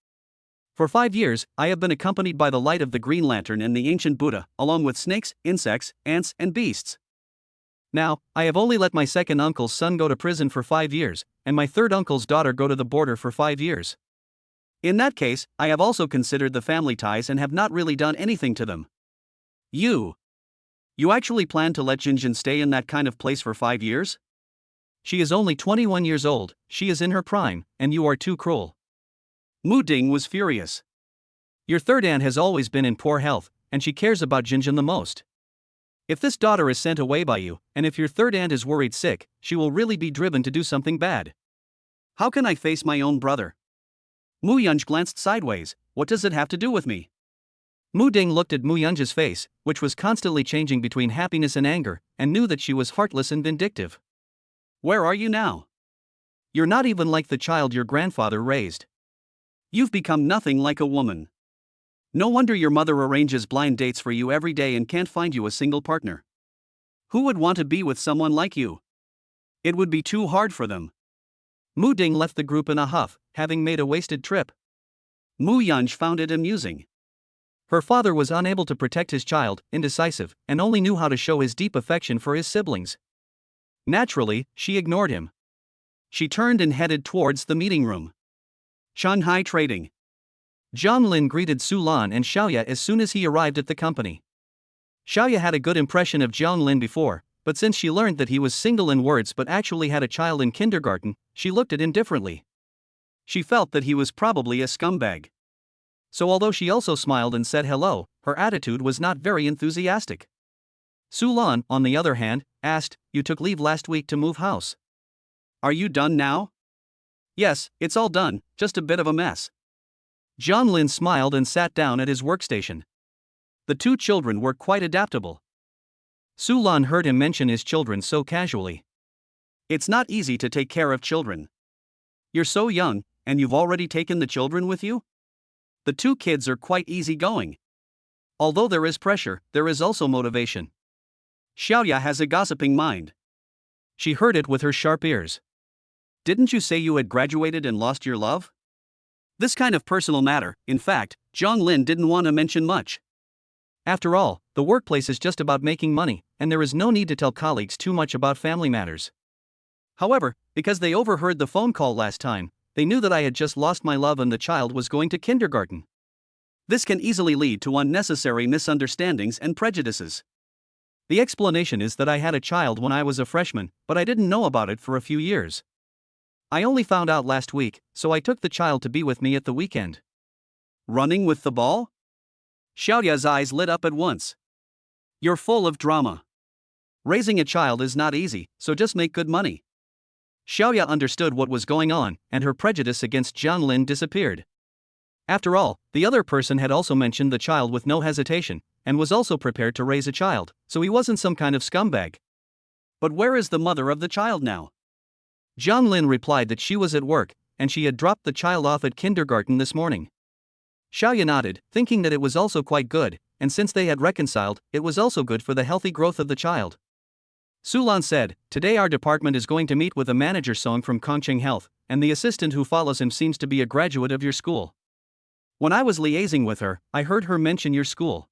"For 5 years, I have been accompanied by the light of the Green Lantern and the ancient Buddha, along with snakes, insects, ants, and beasts. Now, I have only let my second uncle's son go to prison for 5 years, and my third uncle's daughter go to the border for 5 years. In that case, I have also considered the family ties and have not really done anything to them. You actually plan to let Jinjin stay in that kind of place for 5 years? She is only 21 years old, she is in her prime, and you are too cruel." Mu Ding was furious. "Your third aunt has always been in poor health, and she cares about Jinjin the most. If this daughter is sent away by you, and if your third aunt is worried sick, she will really be driven to do something bad. How can I face my own brother?" Muyunj glanced sideways, "What does it have to do with me?" Mu Ding looked at Mu Yunji's face, which was constantly changing between happiness and anger, and knew that she was heartless and vindictive. Where are you now? You're not even like the child your grandfather raised. You've become nothing like a woman. No wonder your mother arranges blind dates for you every day and can't find you a single partner. Who would want to be with someone like you? It would be too hard for them. Mu Ding left the group in a huff, having made a wasted trip. Mu Yunj found it amusing. Her father was unable to protect his child, indecisive, and only knew how to show his deep affection for his siblings. Naturally, she ignored him. She turned and headed towards the meeting room. Shanghai Trading. Zhang Lin greeted Su Lan and Xiaoya as soon as he arrived at the company. Xiaoya had a good impression of Zhang Lin before, but since she learned that he was single in words but actually had a child in kindergarten, she looked at him differently. She felt that he was probably a scumbag. So although she also smiled and said hello, her attitude was not very enthusiastic. Su Lan, on the other hand, asked, "You took leave last week to move house. Are you done now?" "Yes, it's all done, just a bit of a mess." Zhang Lin smiled and sat down at his workstation. The two children were quite adaptable. Su Lan heard him mention his children so casually. It's not easy to take care of children. You're so young, and you've already taken the children with you? The two kids are quite easygoing. Although there is pressure, there is also motivation. Xiaoya has a gossiping mind. She heard it with her sharp ears. Didn't you say you had graduated and lost your love? This kind of personal matter, in fact, Zhang Lin didn't want to mention much. After all, the workplace is just about making money, and there is no need to tell colleagues too much about family matters. However, because they overheard the phone call last time, they knew that I had just lost my love and the child was going to kindergarten. This can easily lead to unnecessary misunderstandings and prejudices. The explanation is that I had a child when I was a freshman, but I didn't know about it for a few years. I only found out last week, so I took the child to be with me at the weekend. Running with the ball? Xiaoya's eyes lit up at once. You're full of drama. Raising a child is not easy, so just make good money. Xiaoya understood what was going on, and her prejudice against Zhang Lin disappeared. After all, the other person had also mentioned the child with no hesitation, and was also prepared to raise a child, so he wasn't some kind of scumbag. But where is the mother of the child now? Zhang Lin replied that she was at work, and she had dropped the child off at kindergarten this morning. Xiaoya nodded, thinking that it was also quite good, and since they had reconciled, it was also good for the healthy growth of the child. Su Lan said, "Today our department is going to meet with a manager Song from Kongqing Health, and the assistant who follows him seems to be a graduate of your school. When I was liaising with her, I heard her mention your school."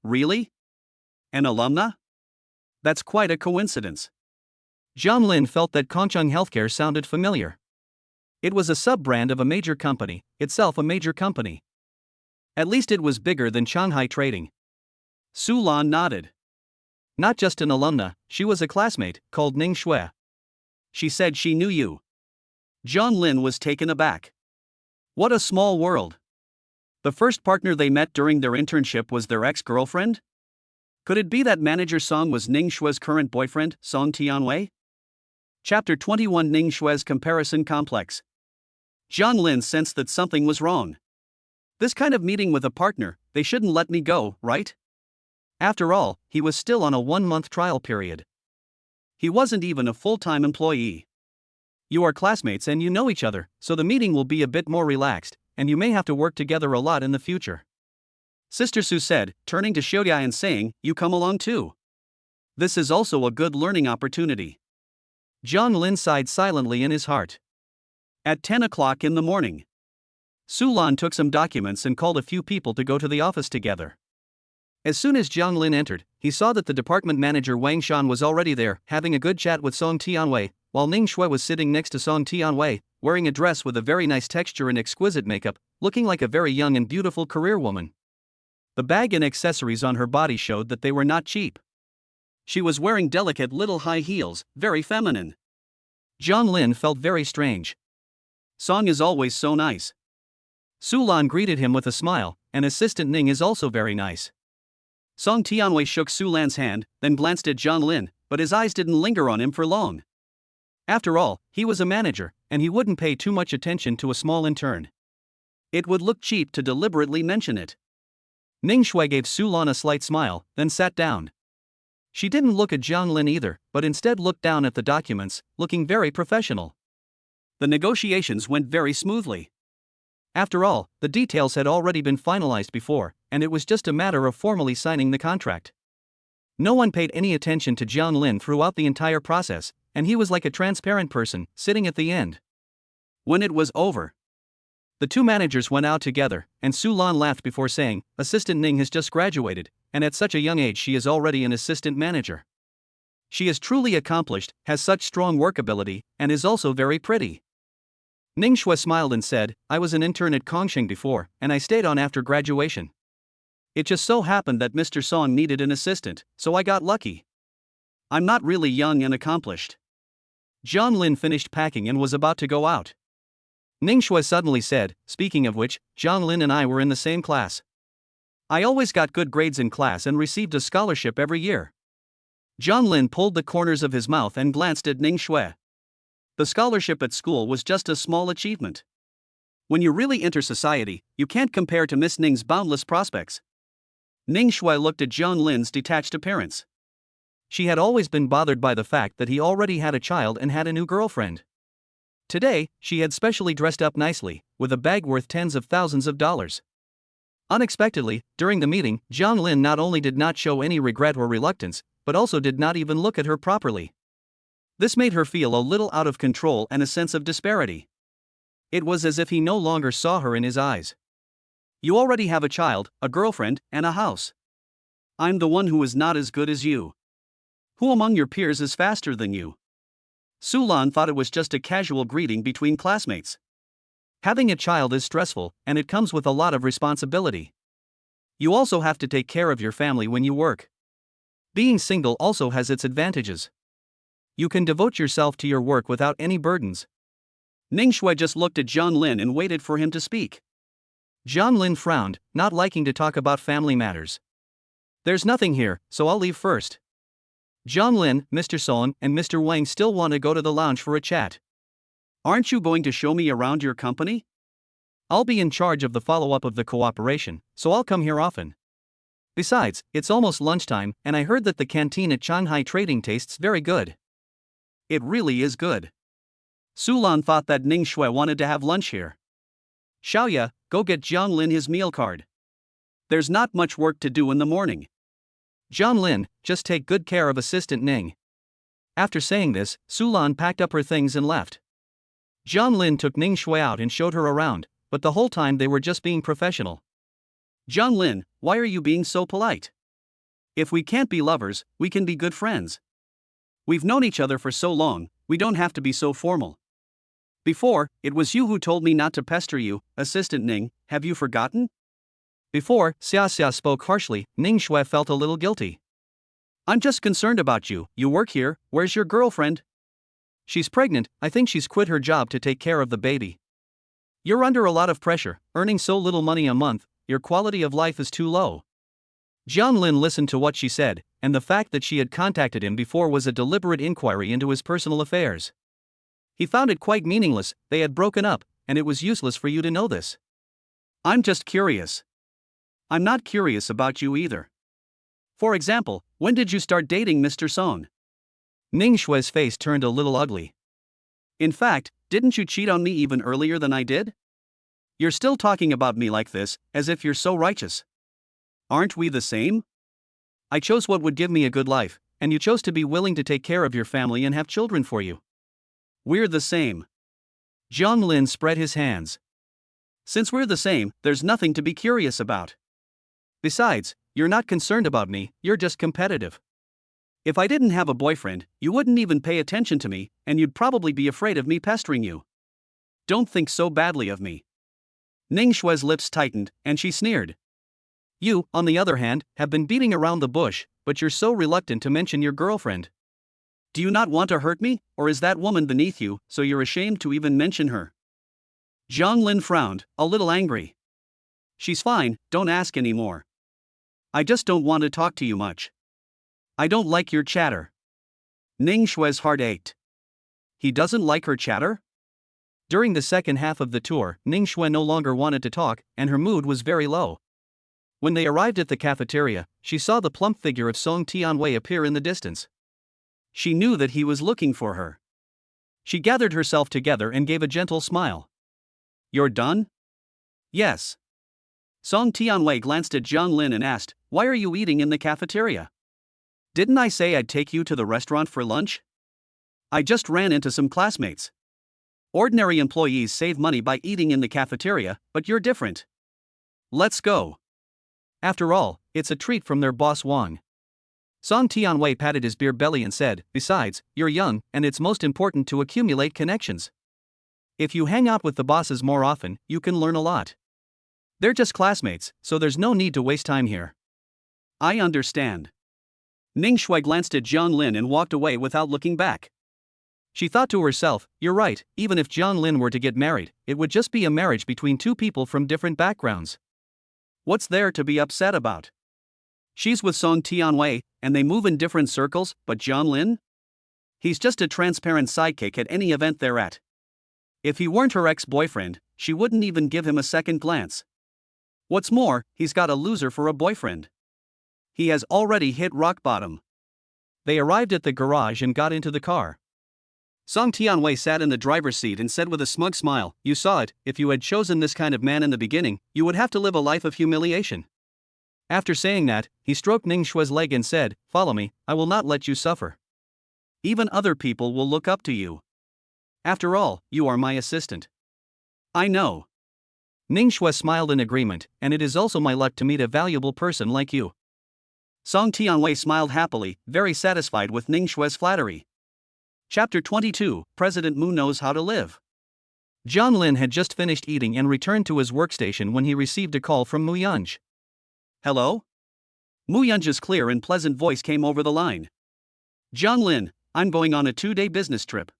Really? An alumna? That's quite a coincidence. Zhang Lin felt that Kongqing Healthcare sounded familiar. It was a sub-brand of a major company, itself a major company. At least it was bigger than Shanghai Trading. Su Lan nodded. Not just an alumna, she was a classmate, called Ning Shui. She said she knew you. Zhang Lin was taken aback. What a small world. The first partner they met during their internship was their ex-girlfriend? Could it be that manager Song was Ning Shui's current boyfriend, Song Tianwei? Chapter 21 Ning Shui's Comparison Complex. Zhang Lin sensed that something was wrong. This kind of meeting with a partner, they shouldn't let me go, right? After all, he was still on a 1-month trial period. He wasn't even a full-time employee. You are classmates and you know each other, so the meeting will be a bit more relaxed, and you may have to work together a lot in the future. Sister Su said, turning to Xiaoya and saying, "You come along too. This is also a good learning opportunity." Zhang Lin sighed silently in his heart. At 10 o'clock in the morning, Su Lan took some documents and called a few people to go to the office together. As soon as Zhang Lin entered, he saw that the department manager Wang Shan was already there, having a good chat with Song Tianwei, while Ning Shui was sitting next to Song Tianwei, wearing a dress with a very nice texture and exquisite makeup, looking like a very young and beautiful career woman. The bag and accessories on her body showed that they were not cheap. She was wearing delicate little high heels, very feminine. Zhang Lin felt very strange. Song is always so nice. Su Lan greeted him with a smile, and Assistant Ning is also very nice. Song Tianwei shook Su Lan's hand, then glanced at Zhang Lin, but his eyes didn't linger on him for long. After all, he was a manager, and he wouldn't pay too much attention to a small intern. It would look cheap to deliberately mention it. Ning Shui gave Su Lan a slight smile, then sat down. She didn't look at Jiang Lin either, but instead looked down at the documents, looking very professional. The negotiations went very smoothly. After all, the details had already been finalized before, and it was just a matter of formally signing the contract. No one paid any attention to Jiang Lin throughout the entire process, and he was like a transparent person, sitting at the end. When it was over, the two managers went out together, and Su Lan laughed before saying, "Assistant Ning has just graduated, and at such a young age she is already an assistant manager. She is truly accomplished, has such strong work ability, and is also very pretty." Ning Shui smiled and said, "I was an intern at Kongsheng before, and I stayed on after graduation. It just so happened that Mr. Song needed an assistant, so I got lucky. I'm not really young and accomplished." Jiang Lin finished packing and was about to go out. Ning Shui suddenly said, "Speaking of which, Jiang Lin and I were in the same class. I always got good grades in class and received a scholarship every year." Jiang Lin pulled the corners of his mouth and glanced at Ning Shui. The scholarship at school was just a small achievement. When you really enter society, you can't compare to Miss Ning's boundless prospects. Ning Shui looked at Jiang Lin's detached appearance. She had always been bothered by the fact that he already had a child and had a new girlfriend. Today, she had specially dressed up nicely, with a bag worth tens of thousands of dollars. Unexpectedly, during the meeting, Jiang Lin not only did not show any regret or reluctance, but also did not even look at her properly. This made her feel a little out of control and a sense of disparity. It was as if he no longer saw her in his eyes. "You already have a child, a girlfriend, and a house. I'm the one who is not as good as you. Who among your peers is faster than you?" Su Lan thought it was just a casual greeting between classmates. Having a child is stressful, and it comes with a lot of responsibility. You also have to take care of your family when you work. Being single also has its advantages. You can devote yourself to your work without any burdens. Ning Shui just looked at Jiang Lin and waited for him to speak. Jiang Lin frowned, not liking to talk about family matters. "There's nothing here, so I'll leave first. Jiang Lin, Mr. Song, and Mr. Wang still want to go to the lounge for a chat." "Aren't you going to show me around your company?" "I'll be in charge of the follow-up of the cooperation, so I'll come here often. Besides, it's almost lunchtime, and I heard that the canteen at Shanghai Trading tastes very good." "It really is good." Su Lan thought that Ning Shui wanted to have lunch here. "Xiaoya, go get Jiang Lin his meal card. There's not much work to do in the morning." "Jiang Lin, just take good care of Assistant Ning." After saying this, Su Lan packed up her things and left. Jiang Lin took Ning Shui out and showed her around, but the whole time they were just being professional. "Jiang Lin, why are you being so polite? If we can't be lovers, we can be good friends. We've known each other for so long, we don't have to be so formal. Before, it was you who told me not to pester you, Assistant Ning, have you forgotten?" Before Xia Xia spoke harshly, Ning Shui felt a little guilty. "I'm just concerned about you, you work here, where's your girlfriend?" "She's pregnant, I think she's quit her job to take care of the baby." "You're under a lot of pressure, earning so little money a month, your quality of life is too low." Jiang Lin listened to what she said, and the fact that she had contacted him before was a deliberate inquiry into his personal affairs. He found it quite meaningless, they had broken up, and it was useless for you to know this. "I'm just curious." "I'm not curious about you either. For example, when did you start dating Mr. Song?" Ning Shui's face turned a little ugly. "In fact, didn't you cheat on me even earlier than I did? You're still talking about me like this, as if you're so righteous. Aren't we the same? I chose what would give me a good life, and you chose to be willing to take care of your family and have children for you." "We're the same." Jiang Lin spread his hands. "Since we're the same, there's nothing to be curious about. Besides, you're not concerned about me, you're just competitive. If I didn't have a boyfriend, you wouldn't even pay attention to me, and you'd probably be afraid of me pestering you. Don't think so badly of me." Ning Shui's lips tightened, and she sneered. "You, on the other hand, have been beating around the bush, but you're so reluctant to mention your girlfriend. Do you not want to hurt me, or is that woman beneath you, so you're ashamed to even mention her?" Jiang Lin frowned, a little angry. "She's fine, don't ask anymore. I just don't want to talk to you much. I don't like your chatter." Ning Shui's heart ached. He doesn't like her chatter? During the second half of the tour, Ning Shui no longer wanted to talk, and her mood was very low. When they arrived at the cafeteria, she saw the plump figure of Song Tianwei appear in the distance. She knew that he was looking for her. She gathered herself together and gave a gentle smile. "You're done?" "Yes." Song Tianwei glanced at Zhang Lin and asked, "Why are you eating in the cafeteria? Didn't I say I'd take you to the restaurant for lunch? I just ran into some classmates. Ordinary employees save money by eating in the cafeteria, but you're different. Let's go. After all, it's a treat from their boss Wang." Song Tianwei patted his beer belly and said, "Besides, you're young, and it's most important to accumulate connections. If you hang out with the bosses more often, you can learn a lot. They're just classmates, so there's no need to waste time here." "I understand." Ning Shui glanced at Zhang Lin and walked away without looking back. She thought to herself, "You're right, even if Zhang Lin were to get married, it would just be a marriage between two people from different backgrounds. What's there to be upset about? She's with Song Tianwei, and they move in different circles, but Zhang Lin? He's just a transparent sidekick at any event they're at. If he weren't her ex-boyfriend, she wouldn't even give him a second glance. What's more, he's got a loser for a boyfriend. He has already hit rock bottom." They arrived at the garage and got into the car. Song Tianwei sat in the driver's seat and said with a smug smile, "You saw it, if you had chosen this kind of man in the beginning, you would have to live a life of humiliation." After saying that, he stroked Ning Shui's leg and said, "Follow me, I will not let you suffer. Even other people will look up to you. After all, you are my assistant." "I know." Ning Shui smiled in agreement, "And it is also my luck to meet a valuable person like you." Song Tianwei smiled happily, very satisfied with Ning Shui's flattery. Chapter 22, President Mu Knows How to Live. Zhang Lin had just finished eating and returned to his workstation when he received a call from Mu Yunj. "Hello?" Mu Yunj's clear and pleasant voice came over the line. "Zhang Lin, I'm going on a 2-day business trip.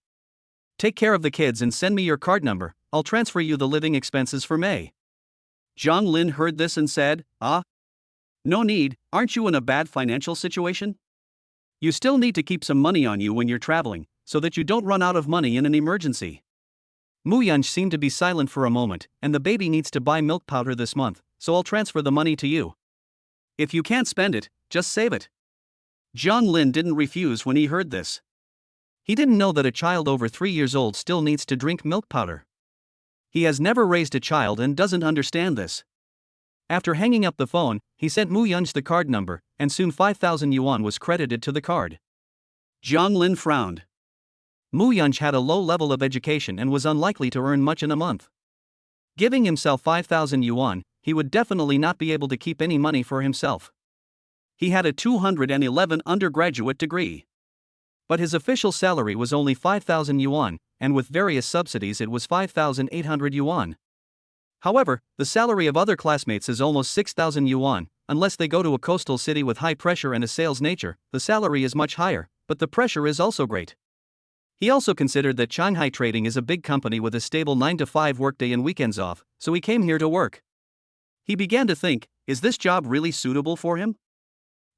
Take care of the kids and send me your card number, I'll transfer you the living expenses for May." Zhang Lin heard this and said, "No need, aren't you in a bad financial situation? You still need to keep some money on you when you're traveling, so that you don't run out of money in an emergency." Mu Yunj seemed to be silent for a moment, "And the baby needs to buy milk powder this month, so I'll transfer the money to you. If you can't spend it, just save it." Zhang Lin didn't refuse when he heard this. He didn't know that a child over 3 years old still needs to drink milk powder. He has never raised a child and doesn't understand this. After hanging up the phone, he sent Mu Yunj the card number, and soon 5,000 yuan was credited to the card. Zhang Lin frowned. Mu Yunj had a low level of education and was unlikely to earn much in a month. Giving himself 5,000 yuan, he would definitely not be able to keep any money for himself. He had a 211 undergraduate degree. But his official salary was only 5,000 yuan, and with various subsidies it was 5,800 yuan. However, the salary of other classmates is almost 6,000 yuan. Unless they go to a coastal city with high pressure and a sales nature, the salary is much higher, but the pressure is also great. He also considered that Shanghai Trading is a big company with a stable 9-to-5 workday and weekends off, so he came here to work. He began to think, is this job really suitable for him?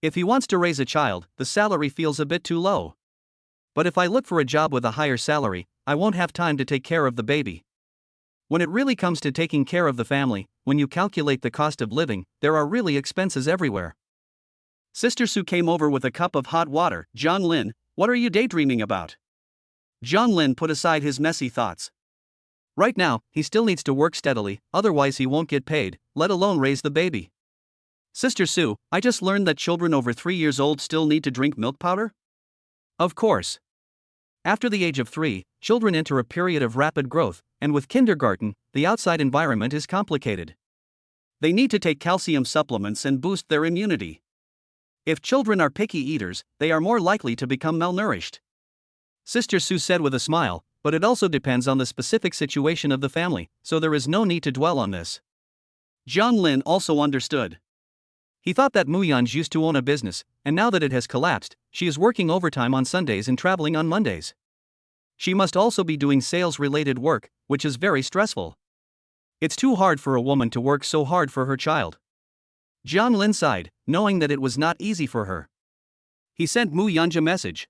If he wants to raise a child, the salary feels a bit too low. But if I look for a job with a higher salary, I won't have time to take care of the baby. When it really comes to taking care of the family, when you calculate the cost of living, there are really expenses everywhere. Sister Su came over with a cup of hot water. "Zhang Lin, what are you daydreaming about?" Zhang Lin put aside his messy thoughts. Right now, he still needs to work steadily, otherwise he won't get paid, let alone raise the baby. "Sister Su, I just learned that children over 3 years old still need to drink milk powder?" Of course. After the age of 3, children enter a period of rapid growth, and with kindergarten, the outside environment is complicated. They need to take calcium supplements and boost their immunity. If children are picky eaters, they are more likely to become malnourished. Sister Su said with a smile, but it also depends on the specific situation of the family, so there is no need to dwell on this. Zhang Lin also understood. He thought that Mu Yunj used to own a business, and now that it has collapsed, she is working overtime on Sundays and traveling on Mondays. She must also be doing sales-related work, which is very stressful. It's too hard for a woman to work so hard for her child. Zhang Lin sighed, knowing that it was not easy for her. He sent Mu Yunj a message.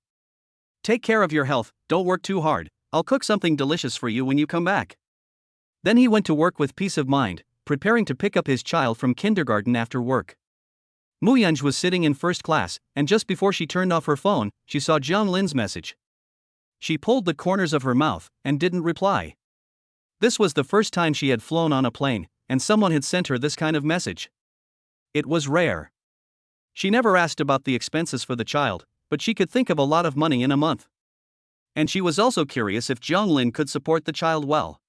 "Take care of your health, don't work too hard, I'll cook something delicious for you when you come back." Then he went to work with peace of mind, preparing to pick up his child from kindergarten after work. Muyunj was sitting in first class, and just before she turned off her phone, she saw Zhang Lin's message. She pulled the corners of her mouth and didn't reply. This was the first time she had flown on a plane, and someone had sent her this kind of message. It was rare. She never asked about the expenses for the child, but she could think of a lot of money in a month. And she was also curious if Zhang Lin could support the child well.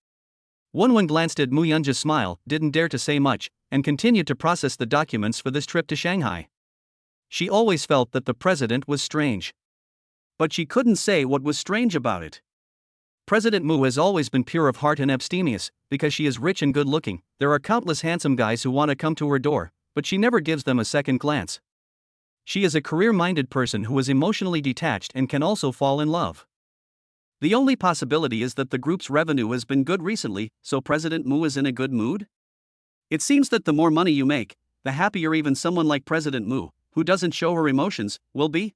Wenwen glanced at Muyunj's smile, didn't dare to say much, and continued to process the documents for this trip to Shanghai. She always felt that the president was strange. But she couldn't say what was strange about it. President Mu has always been pure of heart and abstemious, because she is rich and good-looking. There are countless handsome guys who want to come to her door, but she never gives them a second glance. She is a career-minded person who is emotionally detached and can also fall in love. The only possibility is that the group's revenue has been good recently, so President Mu is in a good mood? It seems that the more money you make, the happier even someone like President Mu, who doesn't show her emotions, will be.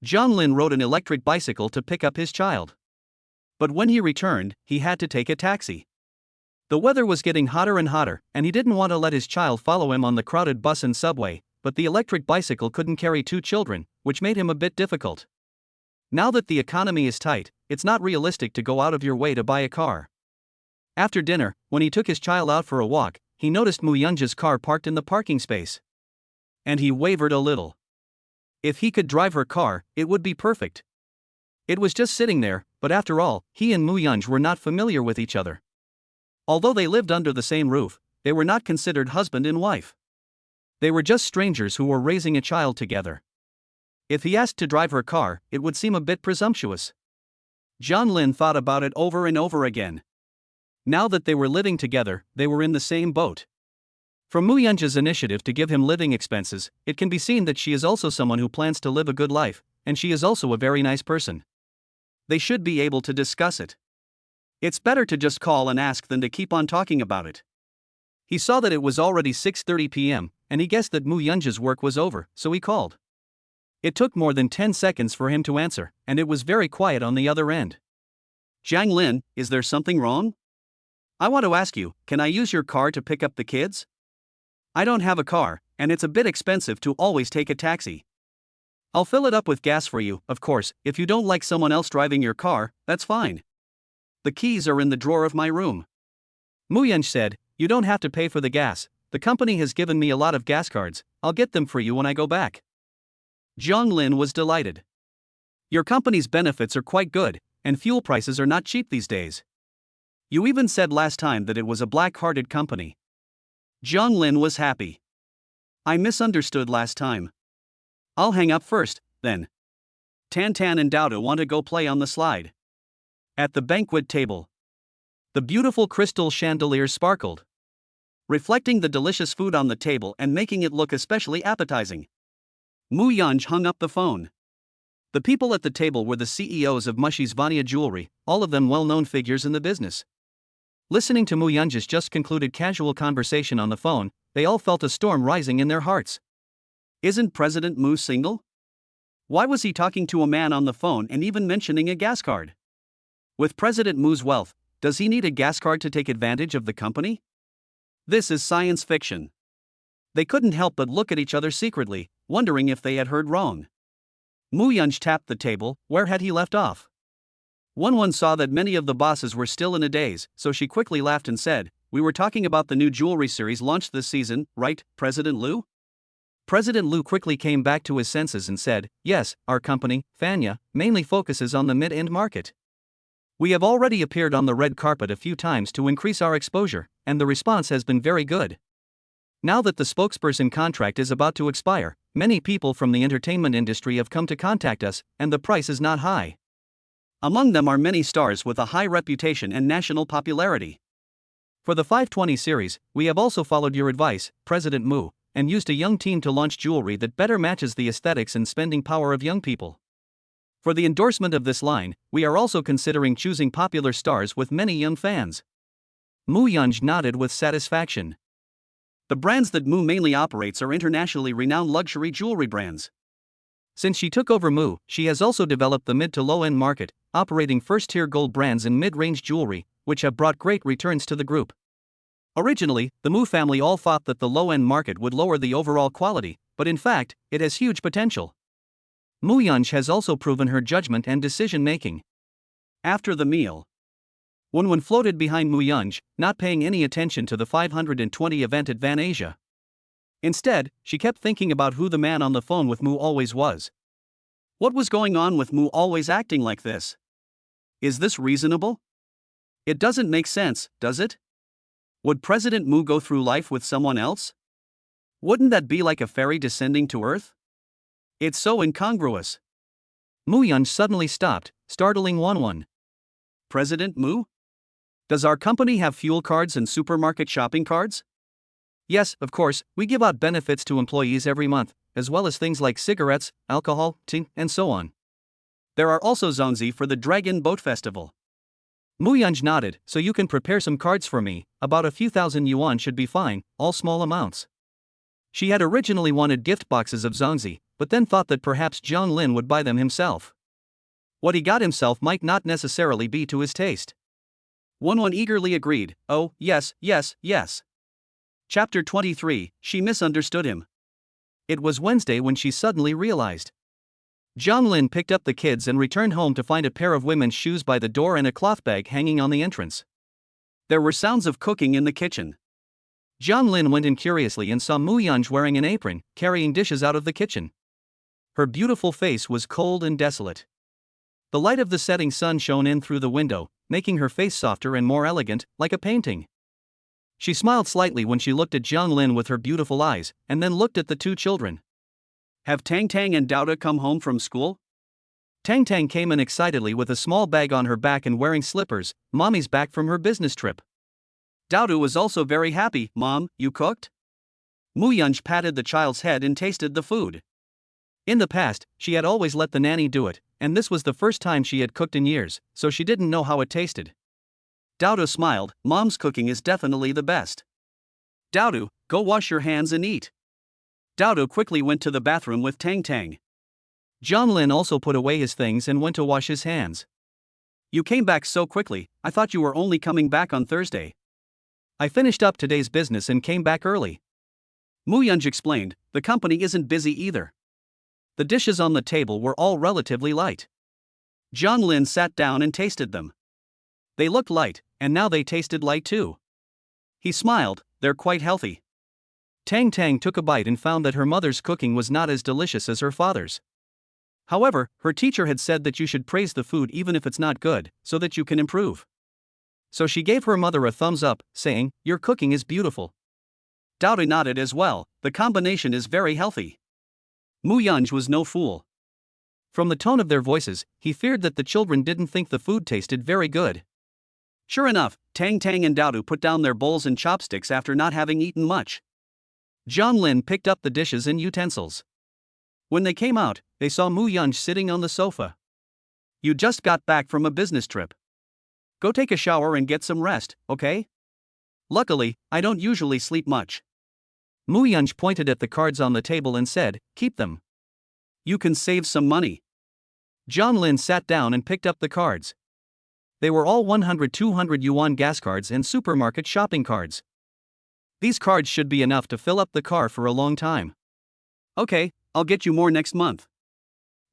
Zhang Lin rode an electric bicycle to pick up his child. But when he returned, he had to take a taxi. The weather was getting hotter and hotter, and he didn't want to let his child follow him on the crowded bus and subway, but the electric bicycle couldn't carry 2 children, which made him a bit difficult. Now that the economy is tight, it's not realistic to go out of your way to buy a car. After dinner, when he took his child out for a walk, he noticed Muyunj's car parked in the parking space. And he wavered a little. If he could drive her car, it would be perfect. It was just sitting there, but after all, he and Muyunj were not familiar with each other. Although they lived under the same roof, they were not considered husband and wife. They were just strangers who were raising a child together. If he asked to drive her car, it would seem a bit presumptuous. Zhang Lin thought about it over and over again. Now that they were living together, they were in the same boat. From Muyunj's initiative to give him living expenses, it can be seen that she is also someone who plans to live a good life, and she is also a very nice person. They should be able to discuss it. It's better to just call and ask than to keep on talking about it. He saw that it was already 6:30 p.m., and he guessed that Muyunj's work was over, so he called. It took more than 10 seconds for him to answer, and it was very quiet on the other end. Zhang Lin, is there something wrong? I want to ask you, can I use your car to pick up the kids? I don't have a car, and it's a bit expensive to always take a taxi. I'll fill it up with gas for you, of course. If you don't like someone else driving your car, that's fine. The keys are in the drawer of my room. Muyunj said, you don't have to pay for the gas. The company has given me a lot of gas cards. I'll get them for you when I go back. Zhang Lin was delighted. Your company's benefits are quite good, and fuel prices are not cheap these days. You even said last time that it was a black-hearted company. Zhang Lin was happy. I misunderstood last time. I'll hang up first, then. Tan and Dowda want to go play on the slide. At the banquet table, the beautiful crystal chandeliers sparkled, reflecting the delicious food on the table and making it look especially appetizing. Muyunj hung up the phone. The people at the table were the CEOs of Mushi's Vanya Jewelry, all of them well-known figures in the business. Listening to Muyunj's just concluded casual conversation on the phone, they all felt a storm rising in their hearts. Isn't President Mu single? Why was he talking to a man on the phone and even mentioning a gas card? With President Mu's wealth, does he need a gas card to take advantage of the company? This is science fiction. They couldn't help but look at each other secretly, wondering if they had heard wrong. Muyunj tapped the table. Where had he left off? Wenwen saw that many of the bosses were still in a daze, so she quickly laughed and said, we were talking about the new jewelry series launched this season, right, President Liu? President Liu quickly came back to his senses and said, yes, our company, Fanya, mainly focuses on the mid-end market. We have already appeared on the red carpet a few times to increase our exposure, and the response has been very good. Now that the spokesperson contract is about to expire, many people from the entertainment industry have come to contact us, and the price is not high. Among them are many stars with a high reputation and national popularity. For the 520 series, we have also followed your advice, President Mu, and used a young team to launch jewelry that better matches the aesthetics and spending power of young people. For the endorsement of this line, we are also considering choosing popular stars with many young fans. Muyunj nodded with satisfaction. The brands that Mu mainly operates are internationally renowned luxury jewelry brands. Since she took over Mu, she has also developed the mid to low-end market, operating first-tier gold brands and mid-range jewelry, which have brought great returns to the group. Originally, the Mu family all thought that the low-end market would lower the overall quality, but in fact, it has huge potential. Mu Yunj has also proven her judgment and decision-making. After the meal, Wenwen floated behind Mu Yunj, not paying any attention to the 520 event at Van Asia. Instead, she kept thinking about who the man on the phone with Mu always was. What was going on with Mu always acting like this? Is this reasonable? It doesn't make sense, does it? Would President Mu go through life with someone else? Wouldn't that be like a fairy descending to Earth? It's so incongruous. Mu Yunj suddenly stopped, startling Wenwen. President Mu? Does our company have fuel cards and supermarket shopping cards? Yes, of course, we give out benefits to employees every month, as well as things like cigarettes, alcohol, tea, and so on. There are also zonzi for the Dragon Boat Festival. Mu Yunj nodded. So you can prepare some cards for me, about a few thousand yuan should be fine, all small amounts. She had originally wanted gift boxes of zonzi, but then thought that perhaps Jiang Lin would buy them himself. What he got himself might not necessarily be to his taste. Wenwen eagerly agreed. Oh, yes, yes, yes. Chapter 23, She misunderstood him. It was Wednesday when she suddenly realized. Jiang Lin picked up the kids and returned home to find a pair of women's shoes by the door and a cloth bag hanging on the entrance. There were sounds of cooking in the kitchen. Jiang Lin went in curiously and saw Mu Yunj wearing an apron, carrying dishes out of the kitchen. Her beautiful face was cold and desolate. The light of the setting sun shone in through the window, making her face softer and more elegant, like a painting. She smiled slightly when she looked at Jiang Lin with her beautiful eyes, and then looked at the two children. Have Tang Tang and Dauda come home from school? Tang Tang came in excitedly with a small bag on her back and wearing slippers. Mommy's back from her business trip. Dauda was also very happy. Mom, you cooked? Mu Yunj patted the child's head and tasted the food. In the past, she had always let the nanny do it, and this was the first time she had cooked in years, so she didn't know how it tasted. Dauda smiled. Mom's cooking is definitely the best. Dauda, go wash your hands and eat. Dauda quickly went to the bathroom with Tang Tang. Jiang Lin also put away his things and went to wash his hands. You came back so quickly. I thought you were only coming back on Thursday. I finished up today's business and came back early. Mu Yunj explained. The company isn't busy either. The dishes on the table were all relatively light. Jiang Lin sat down and tasted them. They looked light, and now they tasted light too. He smiled. They're quite healthy. Tang Tang took a bite and found that her mother's cooking was not as delicious as her father's. However, her teacher had said that you should praise the food even if it's not good, so that you can improve. So she gave her mother a thumbs up, saying, "Your cooking is beautiful." Dauda nodded as well. The combination is very healthy. Mu Yunj was no fool. From the tone of their voices, he feared that the children didn't think the food tasted very good. Sure enough, Tang Tang and Dauda put down their bowls and chopsticks after not having eaten much. Jiang Lin picked up the dishes and utensils. When they came out, they saw Mu Yunj sitting on the sofa. You just got back from a business trip. Go take a shower and get some rest, okay? Luckily, I don't usually sleep much. Mu Yunj pointed at the cards on the table and said, "Keep them. You can save some money." Jiang Lin sat down and picked up the cards. They were all 100-200 yuan gas cards and supermarket shopping cards. These cards should be enough to fill up the car for a long time. Okay, I'll get you more next month.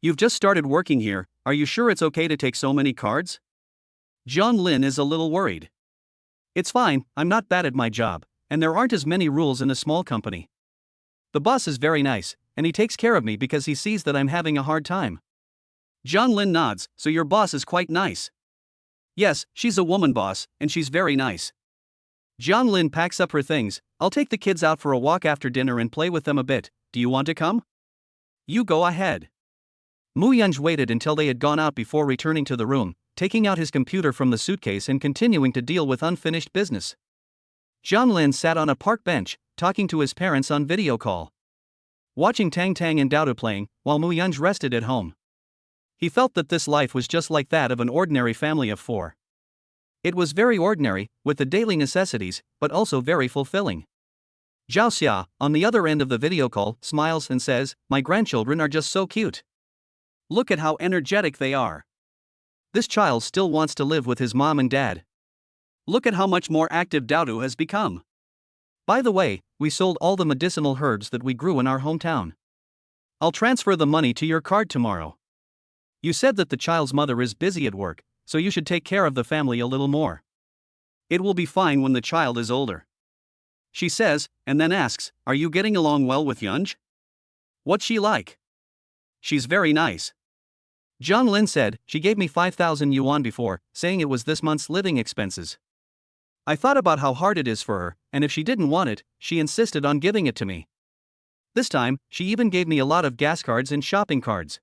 You've just started working here, are you sure it's okay to take so many cards? Jiang Lin is a little worried. It's fine, I'm not bad at my job, and there aren't as many rules in a small company. The boss is very nice, and he takes care of me because he sees that I'm having a hard time. Jiang Lin nods. So your boss is quite nice. Yes, she's a woman boss, and she's very nice. Jiang Lin packs up her things. I'll take the kids out for a walk after dinner and play with them a bit. Do you want to come? You go ahead. Mu Yunj waited until they had gone out before returning to the room, taking out his computer from the suitcase and continuing to deal with unfinished business. Jiang Lin sat on a park bench, talking to his parents on video call. Watching Tang Tang and Dauda playing, while Mu Yunj rested at home. He felt that this life was just like that of an ordinary family of four. It was very ordinary, with the daily necessities, but also very fulfilling. Zhao Xia, on the other end of the video call, smiles and says, "My grandchildren are just so cute. Look at how energetic they are. This child still wants to live with his mom and dad. Look at how much more active Dauda has become. By the way, we sold all the medicinal herbs that we grew in our hometown. I'll transfer the money to your card tomorrow. You said that the child's mother is busy at work, so you should take care of the family a little more. It will be fine when the child is older. She says, and then asks, are you getting along well with Yunj? What's she like? She's very nice. Zhang Lin said, she gave me 5,000 yuan before, saying it was this month's living expenses. I thought about how hard it is for her, and if she didn't want it, she insisted on giving it to me. This time, she even gave me a lot of gas cards and shopping cards.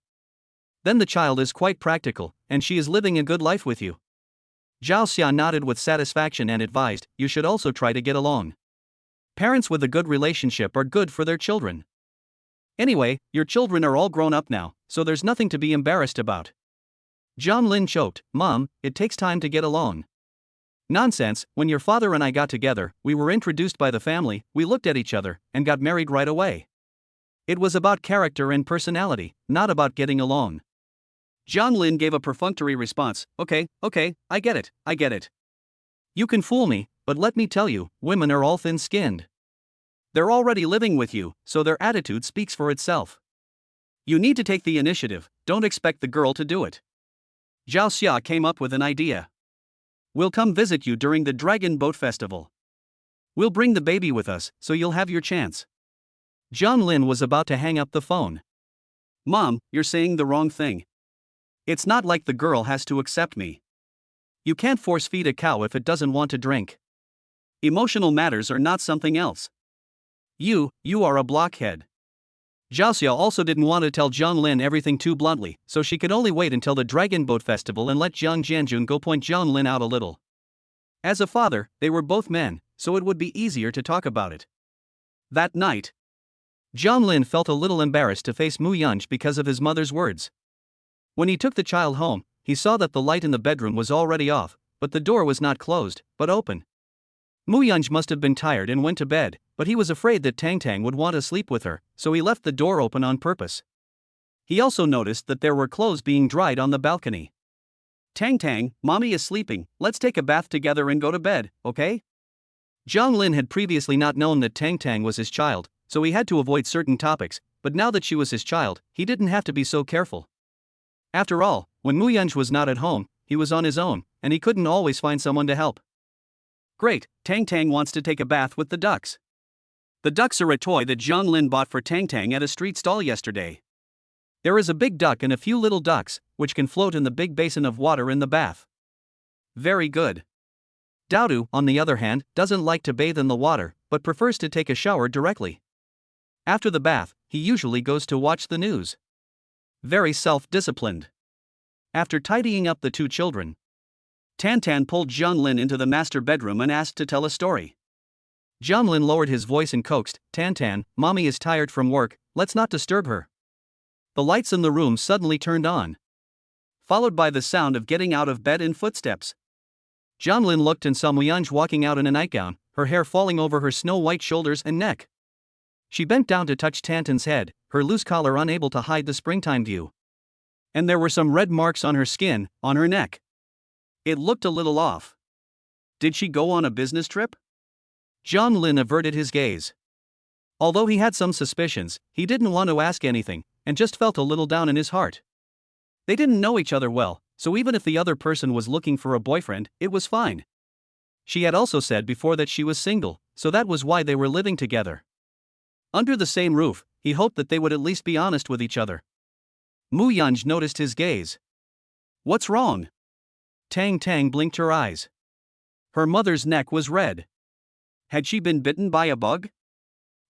Then the child is quite practical, and she is living a good life with you. Zhao Xia nodded with satisfaction and advised, you should also try to get along. Parents with a good relationship are good for their children. Anyway, your children are all grown up now, so there's nothing to be embarrassed about. Zhang Lin choked, Mom, it takes time to get along. Nonsense, when your father and I got together, we were introduced by the family, we looked at each other, and got married right away. It was about character and personality, not about getting along. Zhang Lin gave a perfunctory response, okay, I get it. You can fool me, but let me tell you, women are all thin-skinned. They're already living with you, so their attitude speaks for itself. You need to take the initiative, don't expect the girl to do it. Zhao Xia came up with an idea. We'll come visit you during the Dragon Boat Festival. We'll bring the baby with us, so you'll have your chance. Zhang Lin was about to hang up the phone. Mom, you're saying the wrong thing. It's not like the girl has to accept me. You can't force feed a cow if it doesn't want to drink. Emotional matters are not something else. You are a blockhead. Zhao Xia also didn't want to tell Zhang Lin everything too bluntly, so she could only wait until the Dragon Boat Festival and let Jiang Jianjun go point Zhang Lin out a little. As a father, they were both men, so it would be easier to talk about it. That night, Zhang Lin felt a little embarrassed to face Mu Yunj because of his mother's words. When he took the child home, he saw that the light in the bedroom was already off, but the door was not closed, but open. Mu Yunj must have been tired and went to bed, but he was afraid that Tang Tang would want to sleep with her, so he left the door open on purpose. He also noticed that there were clothes being dried on the balcony. Tang Tang, mommy is sleeping, let's take a bath together and go to bed, okay? Zhang Lin had previously not known that Tang Tang was his child, so he had to avoid certain topics, but now that she was his child, he didn't have to be so careful. After all, when Mu Yunj was not at home, he was on his own, and he couldn't always find someone to help. Great, Tang Tang wants to take a bath with the ducks. The ducks are a toy that Zhang Lin bought for Tang Tang at a street stall yesterday. There is a big duck and a few little ducks, which can float in the big basin of water in the bath. Very good. Daodu, on the other hand, doesn't like to bathe in the water, but prefers to take a shower directly. After the bath, he usually goes to watch the news. Very self-disciplined. After tidying up the two children, Tan Tan pulled Zhang Lin into the master bedroom and asked to tell a story. Zhang Lin lowered his voice and coaxed, Tan Tan, mommy is tired from work, let's not disturb her. The lights in the room suddenly turned on, followed by the sound of getting out of bed and footsteps. Zhang Lin looked and saw Mu Yunj walking out in a nightgown, her hair falling over her snow-white shoulders and neck. She bent down to touch Tan Tan's head, her loose collar unable to hide the springtime view. And there were some red marks on her skin, on her neck. It looked a little off. Did she go on a business trip? Zhang Lin averted his gaze. Although he had some suspicions, he didn't want to ask anything, and just felt a little down in his heart. They didn't know each other well, so even if the other person was looking for a boyfriend, it was fine. She had also said before that she was single, so that was why they were living together. Under the same roof, he hoped that they would at least be honest with each other. Mu Yunj noticed his gaze. What's wrong? Tang Tang blinked her eyes. Her mother's neck was red. Had she been bitten by a bug?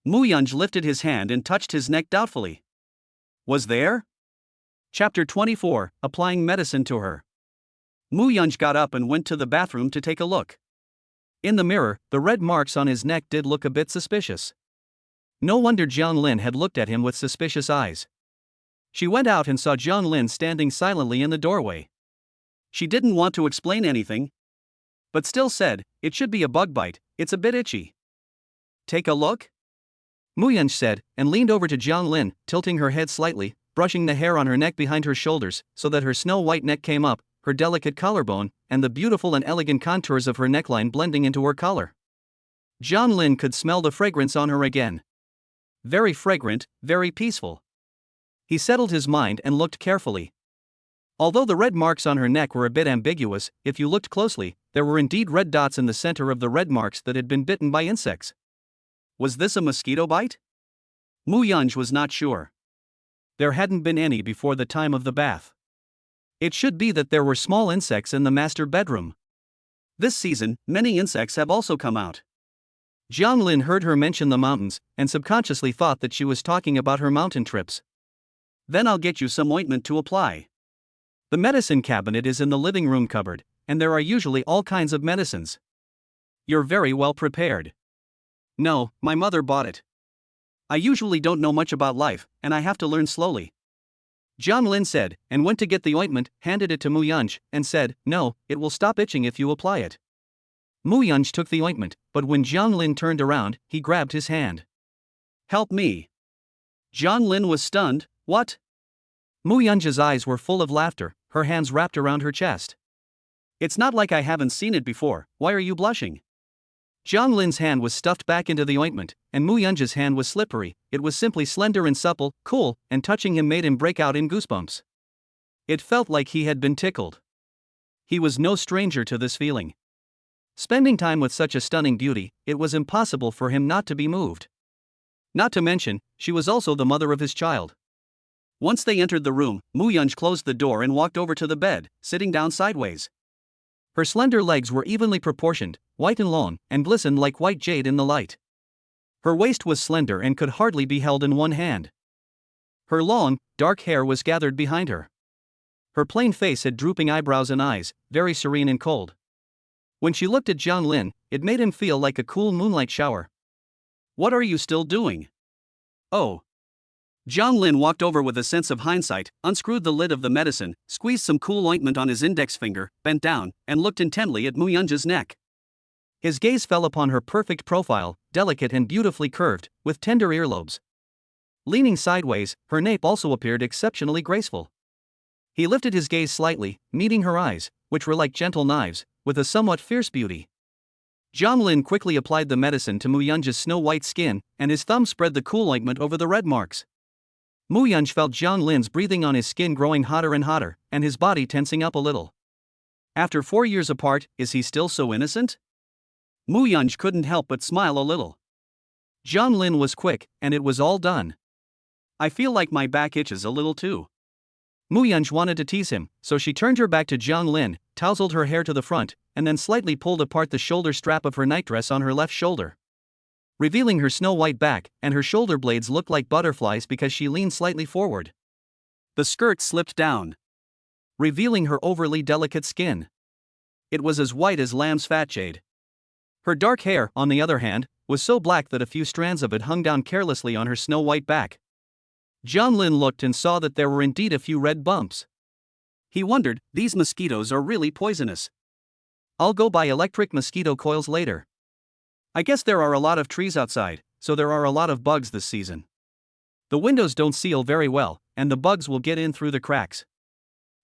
Mu Yunj lifted his hand and touched his neck doubtfully. Was there? Chapter 24, Applying Medicine to Her. Mu Yunj got up and went to the bathroom to take a look. In the mirror, the red marks on his neck did look a bit suspicious. No wonder Zhang Lin had looked at him with suspicious eyes. She went out and saw Zhang Lin standing silently in the doorway. She didn't want to explain anything, but still said, it should be a bug bite, it's a bit itchy. Take a look? Mu Yunj said, and leaned over to Zhang Lin, tilting her head slightly, brushing the hair on her neck behind her shoulders, so that her snow-white neck came up, her delicate collarbone, and the beautiful and elegant contours of her neckline blending into her collar. John Lin could smell the fragrance on her again. Very fragrant, very peaceful. He settled his mind and looked carefully. Although the red marks on her neck were a bit ambiguous, if you looked closely, there were indeed red dots in the center of the red marks that had been bitten by insects. Was this a mosquito bite? Mu Yunj was not sure. There hadn't been any before the time of the bath. It should be that there were small insects in the master bedroom. This season, many insects have also come out. Jiang Lin heard her mention the mountains, and subconsciously thought that she was talking about her mountain trips. Then I'll get you some ointment to apply. The medicine cabinet is in the living room cupboard, and there are usually all kinds of medicines. You're very well prepared. No, my mother bought it. I usually don't know much about life, and I have to learn slowly. Jiang Lin said, and went to get the ointment, handed it to Mu Yunj, and said, no, it will stop itching if you apply it. Mu Yunj took the ointment, but when Jiang Lin turned around, he grabbed his hand. Help me. Jiang Lin was stunned. What? Mu Yunj's eyes were full of laughter, her hands wrapped around her chest. It's not like I haven't seen it before, why are you blushing? Jiang Lin's hand was stuffed back into the ointment, and Mu Yunj's hand was slippery. It was simply slender and supple, cool, and touching him made him break out in goosebumps. It felt like he had been tickled. He was no stranger to this feeling. Spending time with such a stunning beauty, it was impossible for him not to be moved. Not to mention, she was also the mother of his child. Once they entered the room, Mu Yunj closed the door and walked over to the bed, sitting down sideways. Her slender legs were evenly proportioned, white and long, and glistened like white jade in the light. Her waist was slender and could hardly be held in one hand. Her long, dark hair was gathered behind her. Her plain face had drooping eyebrows and eyes, very serene and cold. When she looked at Jiang Lin, it made him feel like a cool moonlight shower. What are you still doing? Oh. Jiang Lin walked over with a sense of hindsight, unscrewed the lid of the medicine, squeezed some cool ointment on his index finger, bent down, and looked intently at Mu Yunj's neck. His gaze fell upon her perfect profile, delicate and beautifully curved, with tender earlobes. Leaning sideways, her nape also appeared exceptionally graceful. He lifted his gaze slightly, meeting her eyes, which were like gentle knives, with a somewhat fierce beauty. Jiang Lin quickly applied the medicine to Mu Yunj's snow-white skin, and his thumb spread the cool ointment over the red marks. Mu Yunj felt Jiang Lin's breathing on his skin growing hotter and hotter, and his body tensing up a little. After 4 years apart, is he still so innocent? Mu Yunj couldn't help but smile a little. Jiang Lin was quick, and it was all done. I feel like my back itches a little too. Mu Yunj wanted to tease him, so she turned her back to Jiang Lin, tousled her hair to the front, and then slightly pulled apart the shoulder strap of her nightdress on her left shoulder, revealing her snow-white back, and her shoulder blades looked like butterflies because she leaned slightly forward. The skirt slipped down, revealing her overly delicate skin. It was as white as lamb's fat jade. Her dark hair, on the other hand, was so black that a few strands of it hung down carelessly on her snow-white back. Jiang Lin looked and saw that there were indeed a few red bumps. He wondered, these mosquitoes are really poisonous. I'll go buy electric mosquito coils later. I guess there are a lot of trees outside, so there are a lot of bugs this season. The windows don't seal very well, and the bugs will get in through the cracks.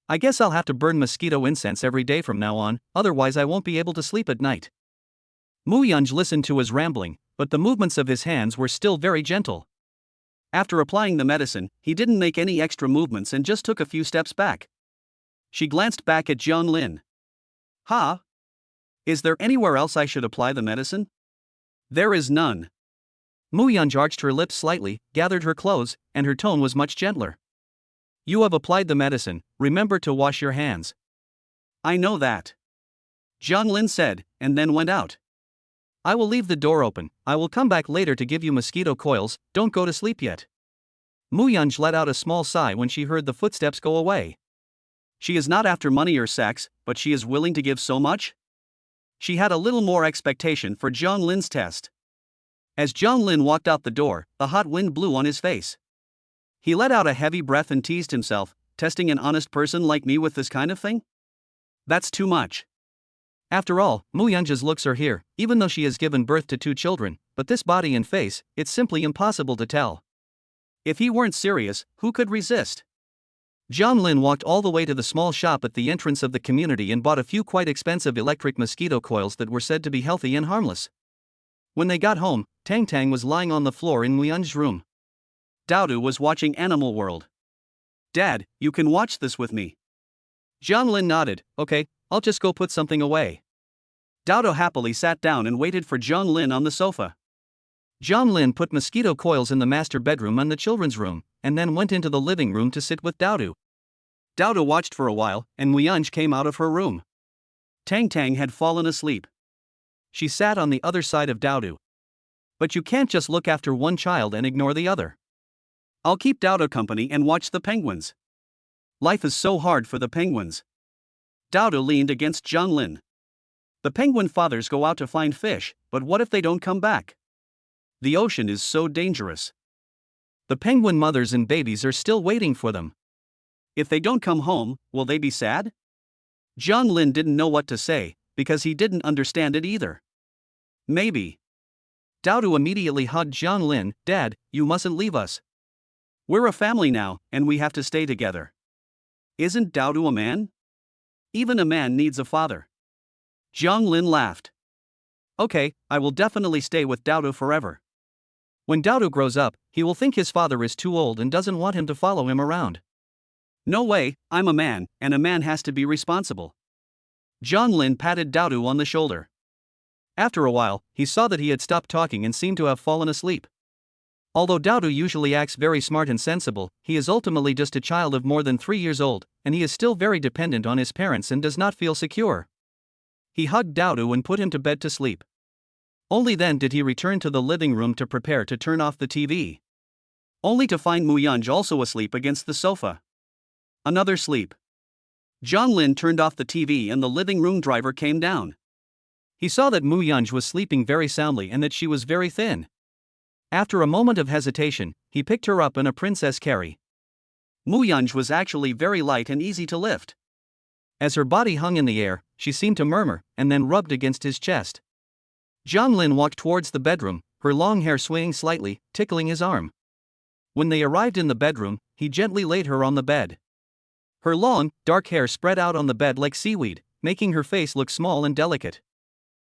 I guess I'll have to burn mosquito incense every day from now on, otherwise I won't be able to sleep at night. Mu Yunj listened to his rambling, but the movements of his hands were still very gentle. After applying the medicine, he didn't make any extra movements and just took a few steps back. She glanced back at Jiang Lin. Huh? Is there anywhere else I should apply the medicine? There is none. Mu Yunj arched her lips slightly, gathered her clothes, and her tone was much gentler. You have applied the medicine, remember to wash your hands. I know that. Jiang Lin said, and then went out. I will leave the door open, I will come back later to give you mosquito coils, don't go to sleep yet. Mu Yunj let out a small sigh when she heard the footsteps go away. She is not after money or sex, but she is willing to give so much? She had a little more expectation for Jiang Lin's test. As Jiang Lin walked out the door, the hot wind blew on his face. He let out a heavy breath and teased himself, testing an honest person like me with this kind of thing? That's too much. After all, Mu Yunj's looks are here, even though she has given birth to 2 children, but this body and face, it's simply impossible to tell. If he weren't serious, who could resist? Jiang Lin walked all the way to the small shop at the entrance of the community and bought a few quite expensive electric mosquito coils that were said to be healthy and harmless. When they got home, Tang Tang was lying on the floor in Muyun's room. Daodu was watching Animal World. Dad, you can watch this with me. Jiang Lin nodded. Okay, I'll just go put something away. Daodu happily sat down and waited for Jiang Lin on the sofa. Jiang Lin put mosquito coils in the master bedroom and the children's room, and then went into the living room to sit with Daodu. Daodu watched for a while, and Muyunj came out of her room. Tang Tang had fallen asleep. She sat on the other side of Daodu. But you can't just look after one child and ignore the other. I'll keep Daodu company and watch the penguins. Life is so hard for the penguins. Daodu leaned against Jiang Lin. The penguin fathers go out to find fish, but what if they don't come back? The ocean is so dangerous. The penguin mothers and babies are still waiting for them. If they don't come home, will they be sad? Jiang Lin didn't know what to say, because he didn't understand it either. Maybe. Daodu immediately hugged Jiang Lin. Dad, you mustn't leave us. We're a family now, and we have to stay together. Isn't Daodu a man? Even a man needs a father. Jiang Lin laughed. Okay, I will definitely stay with Daodu forever. When Daodu grows up, he will think his father is too old and doesn't want him to follow him around. No way, I'm a man, and a man has to be responsible. Jiang Lin patted Daodu on the shoulder. After a while, he saw that he had stopped talking and seemed to have fallen asleep. Although Daodu usually acts very smart and sensible, he is ultimately just a child of more than 3 years old, and he is still very dependent on his parents and does not feel secure. He hugged Daodu and put him to bed to sleep. Only then did he return to the living room to prepare to turn off the TV. Only to find Muyunj also asleep against the sofa. Another sleep. Jiang Lin turned off the TV and the living room driver came down. He saw that Muyunj was sleeping very soundly and that she was very thin. After a moment of hesitation, he picked her up in a princess carry. Muyunj was actually very light and easy to lift. As her body hung in the air, she seemed to murmur, and then rubbed against his chest. Jiang Lin walked towards the bedroom, her long hair swaying slightly, tickling his arm. When they arrived in the bedroom, he gently laid her on the bed. Her long, dark hair spread out on the bed like seaweed, making her face look small and delicate.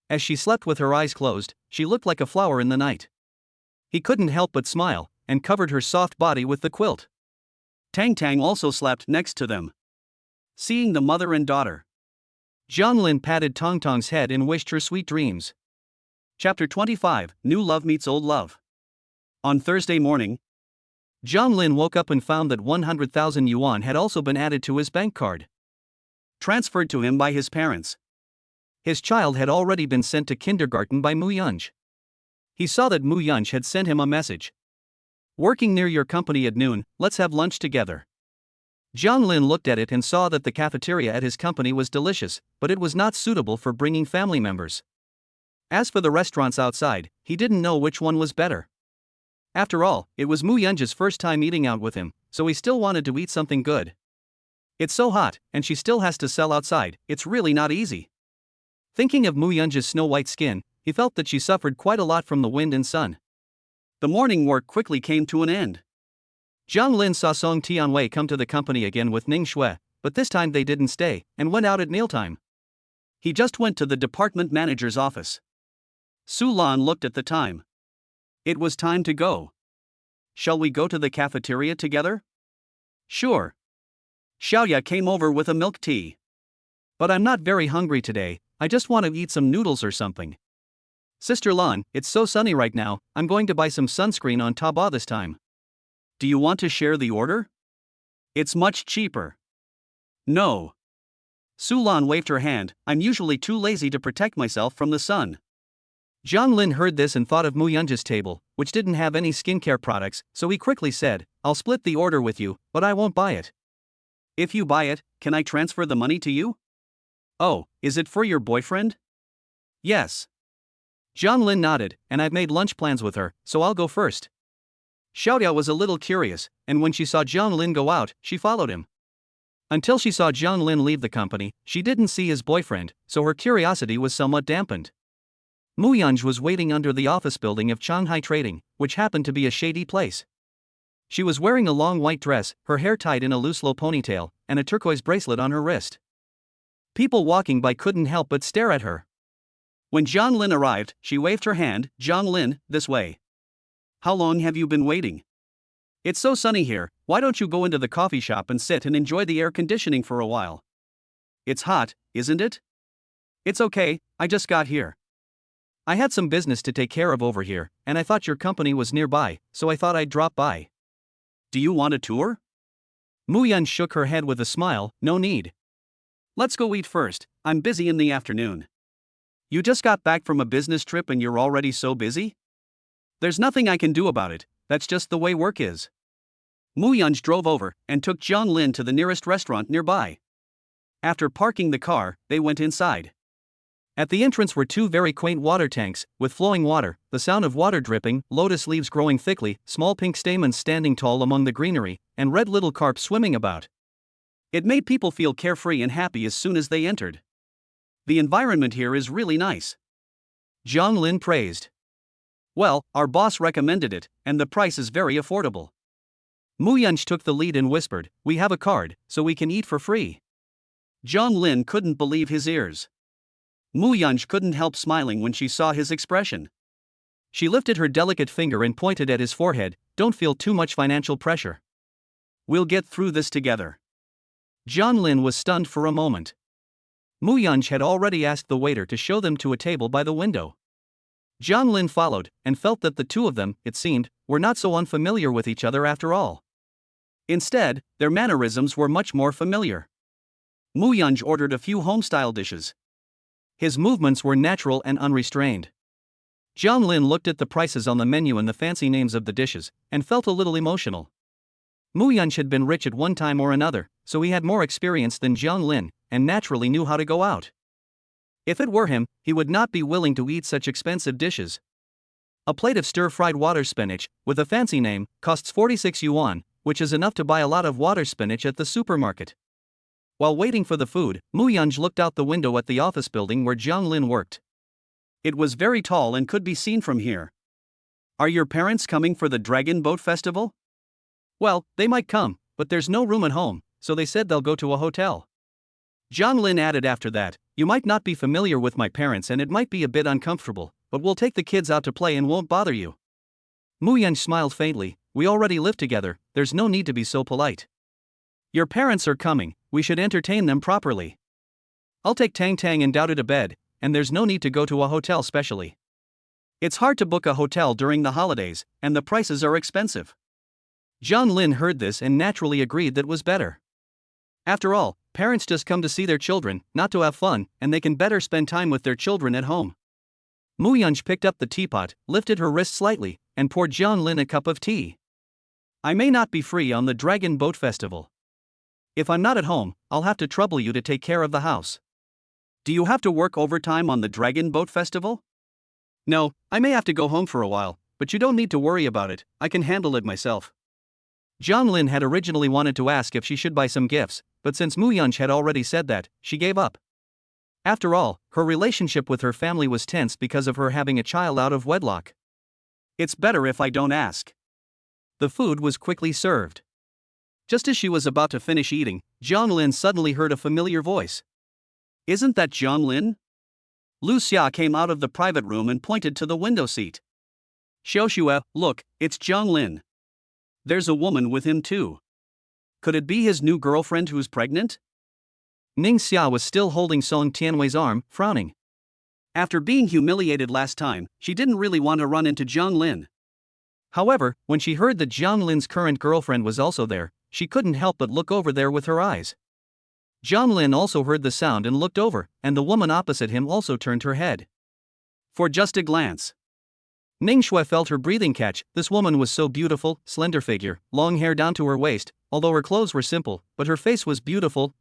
As she slept with her eyes closed, she looked like a flower in the night. He couldn't help but smile, and covered her soft body with the quilt. Tang Tang also slept next to them. Seeing the mother and daughter, Jiang Lin patted Tong Tong's head and wished her sweet dreams. Chapter 25, New Love Meets Old Love. On Thursday morning, Jiang Lin woke up and found that 100,000 yuan had also been added to his bank card. Transferred to him by his parents. His child had already been sent to kindergarten by Muyunj. He saw that Muyunj had sent him a message. Working near your company at noon, let's have lunch together. Jiang Lin looked at it and saw that the cafeteria at his company was delicious, but it was not suitable for bringing family members. As for the restaurants outside, he didn't know which one was better. After all, it was Muyunj's first time eating out with him, so he still wanted to eat something good. It's so hot, and she still has to sell outside, it's really not easy. Thinking of Muyunj's snow-white skin, he felt that she suffered quite a lot from the wind and sun. The morning work quickly came to an end. Jiang Lin saw Song Tianwei come to the company again with Ning Shui, but this time they didn't stay, and went out at mealtime. He just went to the department manager's office. Su Lan looked at the time. It was time to go. Shall we go to the cafeteria together? Sure. Xiaoya came over with a milk tea. But I'm not very hungry today, I just want to eat some noodles or something. Sister Lan, it's so sunny right now, I'm going to buy some sunscreen on Taobao this time. Do you want to share the order? It's much cheaper. No. Su Lan waved her hand, I'm usually too lazy to protect myself from the sun. Jiang Lin heard this and thought of Muyunj's table, which didn't have any skincare products, so he quickly said, I'll split the order with you, but I won't buy it. If you buy it, can I transfer the money to you? Oh, is it for your boyfriend? Yes. Jiang Lin nodded, and I've made lunch plans with her, so I'll go first. Xiaoya was a little curious, and when she saw Jiang Lin go out, she followed him. Until she saw Jiang Lin leave the company, she didn't see his boyfriend, so her curiosity was somewhat dampened. Muyunj was waiting under the office building of Shanghai Trading, which happened to be a shady place. She was wearing a long white dress, her hair tied in a loose low ponytail, and a turquoise bracelet on her wrist. People walking by couldn't help but stare at her. When Zhang Lin arrived, she waved her hand. Zhang Lin, this way. How long have you been waiting? It's so sunny here, why don't you go into the coffee shop and sit and enjoy the air conditioning for a while? It's hot, isn't it? It's okay, I just got here. I had some business to take care of over here, and I thought your company was nearby, so I thought I'd drop by. Do you want a tour? Muyun shook her head with a smile. No need. Let's go eat first, I'm busy in the afternoon. You just got back from a business trip and you're already so busy? There's nothing I can do about it, that's just the way work is. Muyun drove over and took Zhang Lin to the nearest restaurant nearby. After parking the car, they went inside. At the entrance were two very quaint water tanks, with flowing water, the sound of water dripping, lotus leaves growing thickly, small pink stamens standing tall among the greenery, and red little carp swimming about. It made people feel carefree and happy as soon as they entered. The environment here is really nice. Zhang Lin praised. Well, our boss recommended it, and the price is very affordable. Muyunj took the lead and whispered, we have a card, so we can eat for free. Zhang Lin couldn't believe his ears. Muyunj couldn't help smiling when she saw his expression. She lifted her delicate finger and pointed at his forehead, don't feel too much financial pressure. We'll get through this together. Zhang Lin was stunned for a moment. Muyunj had already asked the waiter to show them to a table by the window. Zhang Lin followed, and felt that the two of them, it seemed, were not so unfamiliar with each other after all. Instead, their mannerisms were much more familiar. Muyunj ordered a few home-style dishes. His movements were natural and unrestrained. Zhang Lin looked at the prices on the menu and the fancy names of the dishes, and felt a little emotional. Muyunj had been rich at one time or another, so he had more experience than Zhang Lin, and naturally knew how to go out. If it were him, he would not be willing to eat such expensive dishes. A plate of stir-fried water spinach, with a fancy name, costs 46 yuan, which is enough to buy a lot of water spinach at the supermarket. While waiting for the food, Muyunj looked out the window at the office building where Zhang Lin worked. It was very tall and could be seen from here. Are your parents coming for the Dragon Boat Festival? Well, they might come, but there's no room at home, so they said they'll go to a hotel. Zhang Lin added after that, you might not be familiar with my parents and it might be a bit uncomfortable, but we'll take the kids out to play and won't bother you. Muyunj smiled faintly, we already live together, there's no need to be so polite. Your parents are coming, we should entertain them properly. I'll take Tang Tang and Dao to bed, and there's no need to go to a hotel specially. It's hard to book a hotel during the holidays, and the prices are expensive. Zhang Lin heard this and naturally agreed that was better. After all, parents just come to see their children, not to have fun, and they can better spend time with their children at home. Muyunj picked up the teapot, lifted her wrist slightly, and poured Zhang Lin a cup of tea. I may not be free on the Dragon Boat Festival. If I'm not at home, I'll have to trouble you to take care of the house. Do you have to work overtime on the Dragon Boat Festival? No, I may have to go home for a while, but you don't need to worry about it, I can handle it myself. Zhang Lin had originally wanted to ask if she should buy some gifts, but since Muyunj had already said that, she gave up. After all, her relationship with her family was tense because of her having a child out of wedlock. It's better if I don't ask. The food was quickly served. Just as she was about to finish eating, Zhang Lin suddenly heard a familiar voice. Isn't that Zhang Lin? Lu Xia came out of the private room and pointed to the window seat. Xiaoxue, look, it's Zhang Lin. There's a woman with him too. Could it be his new girlfriend who's pregnant? Ning Xia was still holding Song Tianwei's arm, frowning. After being humiliated last time, she didn't really want to run into Zhang Lin. However, when she heard that Zhang Lin's current girlfriend was also there, she couldn't help but look over there with her eyes. Zhang Lin also heard the sound and looked over, and the woman opposite him also turned her head. For just a glance. Ning Shui felt her breathing catch. This woman was so beautiful, slender figure, long hair down to her waist, although her clothes were simple, but her face was beautiful,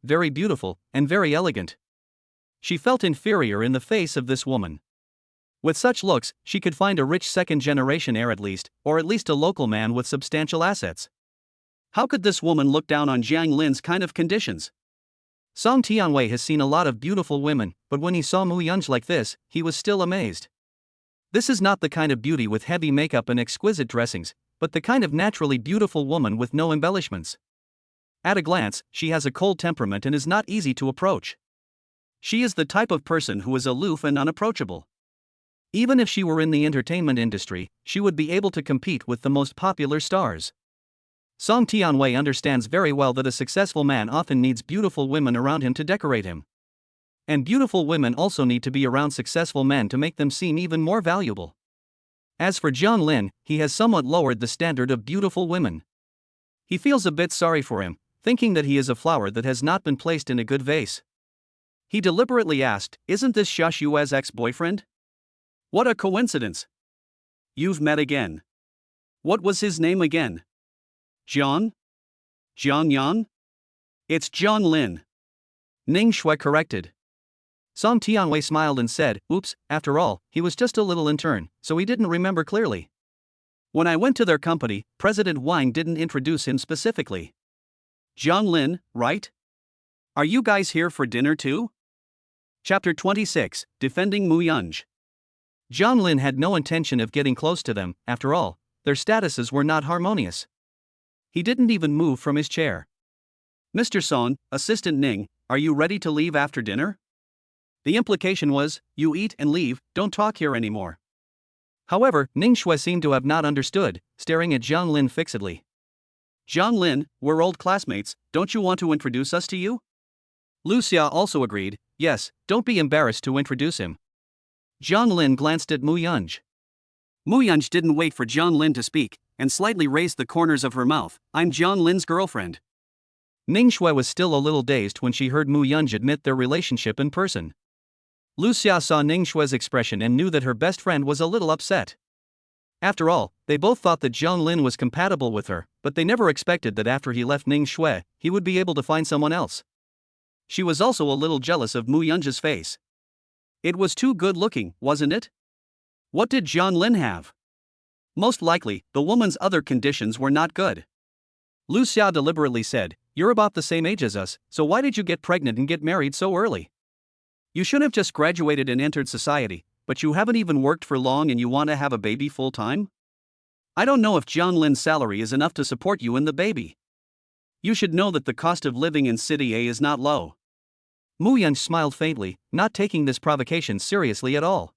and very elegant. She felt inferior in the face of this woman. With such looks, she could find a rich second-generation heir at least a local man with substantial assets. How could this woman look down on Zhang Lin's kind of conditions? Song Tianwei has seen a lot of beautiful women, but when he saw Muyunj like this, he was still amazed. This is not the kind of beauty with heavy makeup and exquisite dressings, but the kind of naturally beautiful woman with no embellishments. At a glance, she has a cold temperament and is not easy to approach. She is the type of person who is aloof and unapproachable. Even if she were in the entertainment industry, she would be able to compete with the most popular stars. Song Tianwei understands very well that a successful man often needs beautiful women around him to decorate him. And beautiful women also need to be around successful men to make them seem even more valuable. As for John Lin, he has somewhat lowered the standard of beautiful women. He feels a bit sorry for him, thinking that he is a flower that has not been placed in a good vase. He deliberately asked, "Isn't this Xia Xue's ex-boyfriend? What a coincidence. You've met again. What was his name again? Jiang? Jiang Yan? It's John Lin." Ning Shui corrected. Song Tianwei smiled and said, "Oops, after all, he was just a little intern, so he didn't remember clearly. When I went to their company, President Wang didn't introduce him specifically. Jiang Lin, right? Are you guys here for dinner too?" Chapter 26, Defending Mu Yunj. Jiang Lin had no intention of getting close to them. After all, their statuses were not harmonious. He didn't even move from his chair. "Mr. Song, Assistant Ning, are you ready to leave after dinner?" The implication was, you eat and leave, don't talk here anymore. However, Ning Shui seemed to have not understood, staring at Jiang Lin fixedly. "Jiang Lin, we're old classmates, don't you want to introduce us to you?" Lu Xia also agreed, "Yes, don't be embarrassed to introduce him." Jiang Lin glanced at Mu Yunj. Mu Yunj didn't wait for Jiang Lin to speak, and slightly raised the corners of her mouth. "I'm Jiang Lin's girlfriend." Ning Shui was still a little dazed when she heard Mu Yunj admit their relationship in person. Lu Xia saw Ning Shui's expression and knew that her best friend was a little upset. After all, they both thought that Jiang Lin was compatible with her, but they never expected that after he left Ning Shui, he would be able to find someone else. She was also a little jealous of Mu Yunj's face. It was too good looking, wasn't it? What did Jiang Lin have? Most likely, the woman's other conditions were not good. Lu Xia deliberately said, "You're about the same age as us, so why did you get pregnant and get married so early? You should have just graduated and entered society, but you haven't even worked for long and you want to have a baby full time? I don't know if Jiang Lin's salary is enough to support you and the baby. You should know that the cost of living in City A is not low." Mu Yunj smiled faintly, not taking this provocation seriously at all.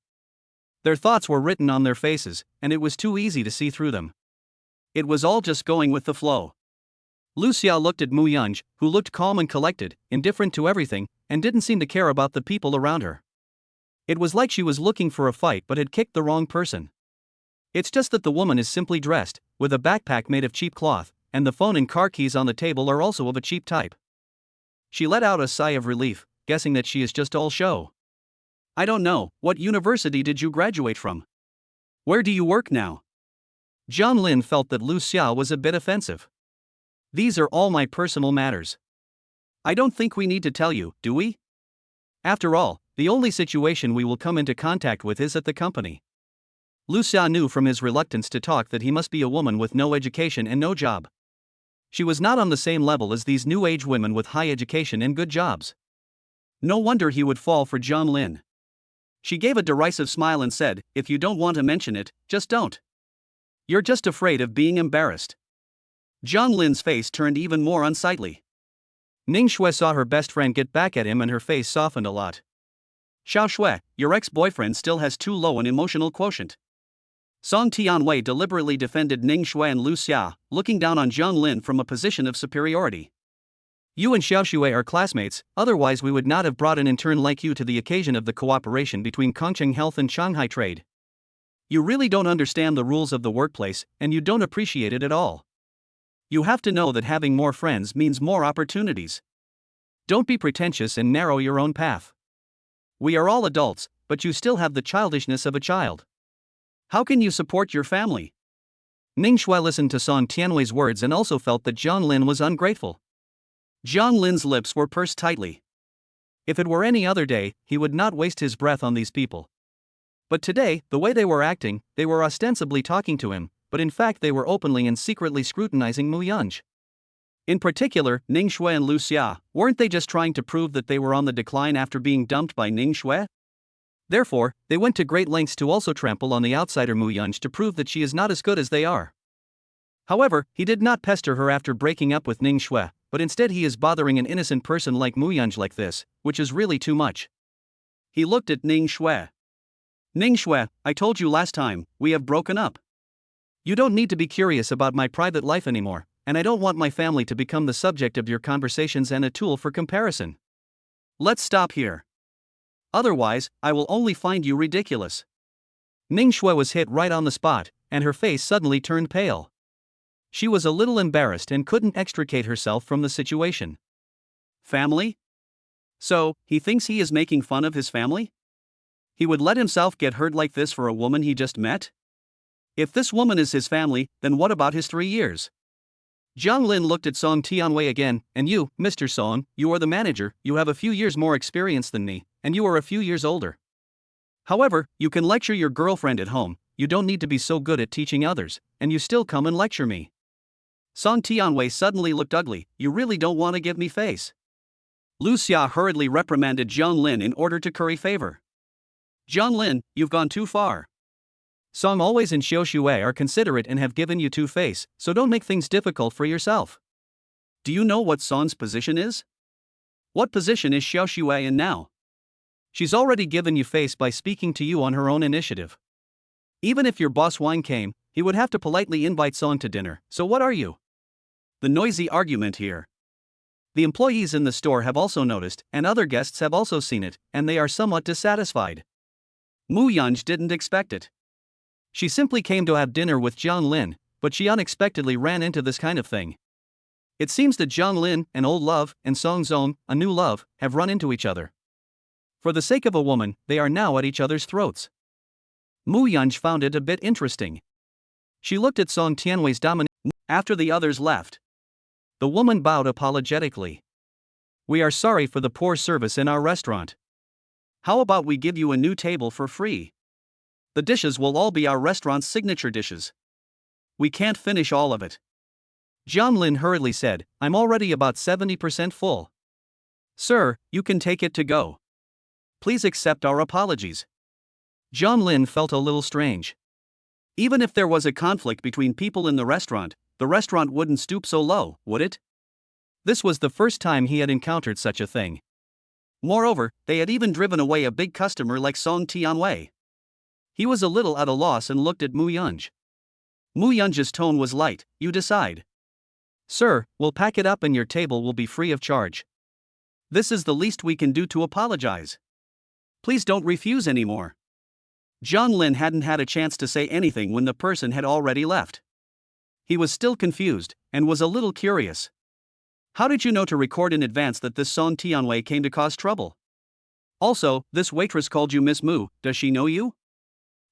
Their thoughts were written on their faces, and it was too easy to see through them. It was all just going with the flow. Lu Xia looked at Mu Yunj, who looked calm and collected, indifferent to everything, and didn't seem to care about the people around her. It was like she was looking for a fight but had kicked the wrong person. It's just that the woman is simply dressed, with a backpack made of cheap cloth, and the phone and car keys on the table are also of a cheap type. She let out a sigh of relief, guessing that she is just all show. "I don't know, what university did you graduate from? Where do you work now?" Jiang Lin felt that Lu Xia was a bit offensive. "These are all my personal matters. I don't think we need to tell you, do we? After all, the only situation we will come into contact with is at the company." Lu Xia knew from his reluctance to talk that he must be a woman with no education and no job. She was not on the same level as these new age women with high education and good jobs. No wonder he would fall for Jiang Lin. She gave a derisive smile and said, "If you don't want to mention it, just don't. You're just afraid of being embarrassed." Jiang Lin's face turned even more unsightly. Ning Shui saw her best friend get back at him and her face softened a lot. "Xiao Shui, your ex-boyfriend still has too low an emotional quotient." Song Tianwei deliberately defended Ning Shui and Lu Xia, looking down on Jiang Lin from a position of superiority. "You and Xiao Shui are classmates, otherwise we would not have brought an intern like you to the occasion of the cooperation between Kongqing Health and Shanghai Trade. You really don't understand the rules of the workplace, and you don't appreciate it at all. You have to know that having more friends means more opportunities. Don't be pretentious and narrow your own path. We are all adults, but you still have the childishness of a child. How can you support your family?" Ning Shui listened to Song Tianwei's words and also felt that Jiang Lin was ungrateful. Jiang Lin's lips were pursed tightly. If it were any other day, he would not waste his breath on these people. But today, the way they were acting, they were ostensibly talking to him, but in fact they were openly and secretly scrutinizing Mu Yunj. In particular, Ning Shui and Lu Xia, weren't they just trying to prove that they were on the decline after being dumped by Ning Shui? Therefore, they went to great lengths to also trample on the outsider Mu Yunj to prove that she is not as good as they are. However, he did not pester her after breaking up with Ning Shui, but instead he is bothering an innocent person like Mu Yunj like this, which is really too much. He looked at Ning Shui. Ning Shui, I told you last time, we have broken up. You don't need to be curious about my private life anymore, and I don't want my family to become the subject of your conversations and a tool for comparison. Let's stop here. Otherwise, I will only find you ridiculous. Ning Shui was hit right on the spot, and her face suddenly turned pale. She was a little embarrassed and couldn't extricate herself from the situation. Family? So, he thinks he is making fun of his family? He would let himself get hurt like this for a woman he just met? If this woman is his family, then what about his 3 years? Jiang Lin looked at Song Tianwei again. And you, Mr. Song, you are the manager, you have a few years more experience than me, and you are a few years older. However, you can lecture your girlfriend at home, you don't need to be so good at teaching others, and you still come and lecture me. Song Tianwei suddenly looked ugly. You really don't want to give me face. Lu Xia hurriedly reprimanded Jiang Lin in order to curry favor. Jiang Lin, you've gone too far. Song always and Xiao Shui are considerate and have given you two face, so don't make things difficult for yourself. Do you know what Song's position is? What position is Xiao Shui in now? She's already given you face by speaking to you on her own initiative. Even if your boss Wang came, he would have to politely invite Song to dinner, so what are you? The noisy argument here. The employees in the store have also noticed, and other guests have also seen it, and they are somewhat dissatisfied. Mu Yanj didn't expect it. She simply came to have dinner with Jiang Lin, but she unexpectedly ran into this kind of thing. It seems that Jiang Lin, an old love, and Song Zong, a new love, have run into each other. For the sake of a woman, they are now at each other's throats. Mu Yanj found it a bit interesting. She looked at Song Tianwei's dominant. After the others left, the woman bowed apologetically. We are sorry for the poor service in our restaurant. How about we give you a new table for free? The dishes will all be our restaurant's signature dishes. We can't finish all of it. Jiang Lin hurriedly said, I'm already about 70% full. Sir, you can take it to go. Please accept our apologies. Jiang Lin felt a little strange. Even if there was a conflict between people in the restaurant wouldn't stoop so low, would it? This was the first time he had encountered such a thing. Moreover, they had even driven away a big customer like Song Tianwei. He was a little at a loss and looked at Mu Yanj. Mu Yanj's tone was light. You decide. Sir, we'll pack it up and your table will be free of charge. This is the least we can do to apologize. Please don't refuse anymore. Jiang Lin hadn't had a chance to say anything when the person had already left. He was still confused, and was a little curious. How did you know to record in advance that this Song Tianwei came to cause trouble? Also, this waitress called you Miss Mu, does she know you?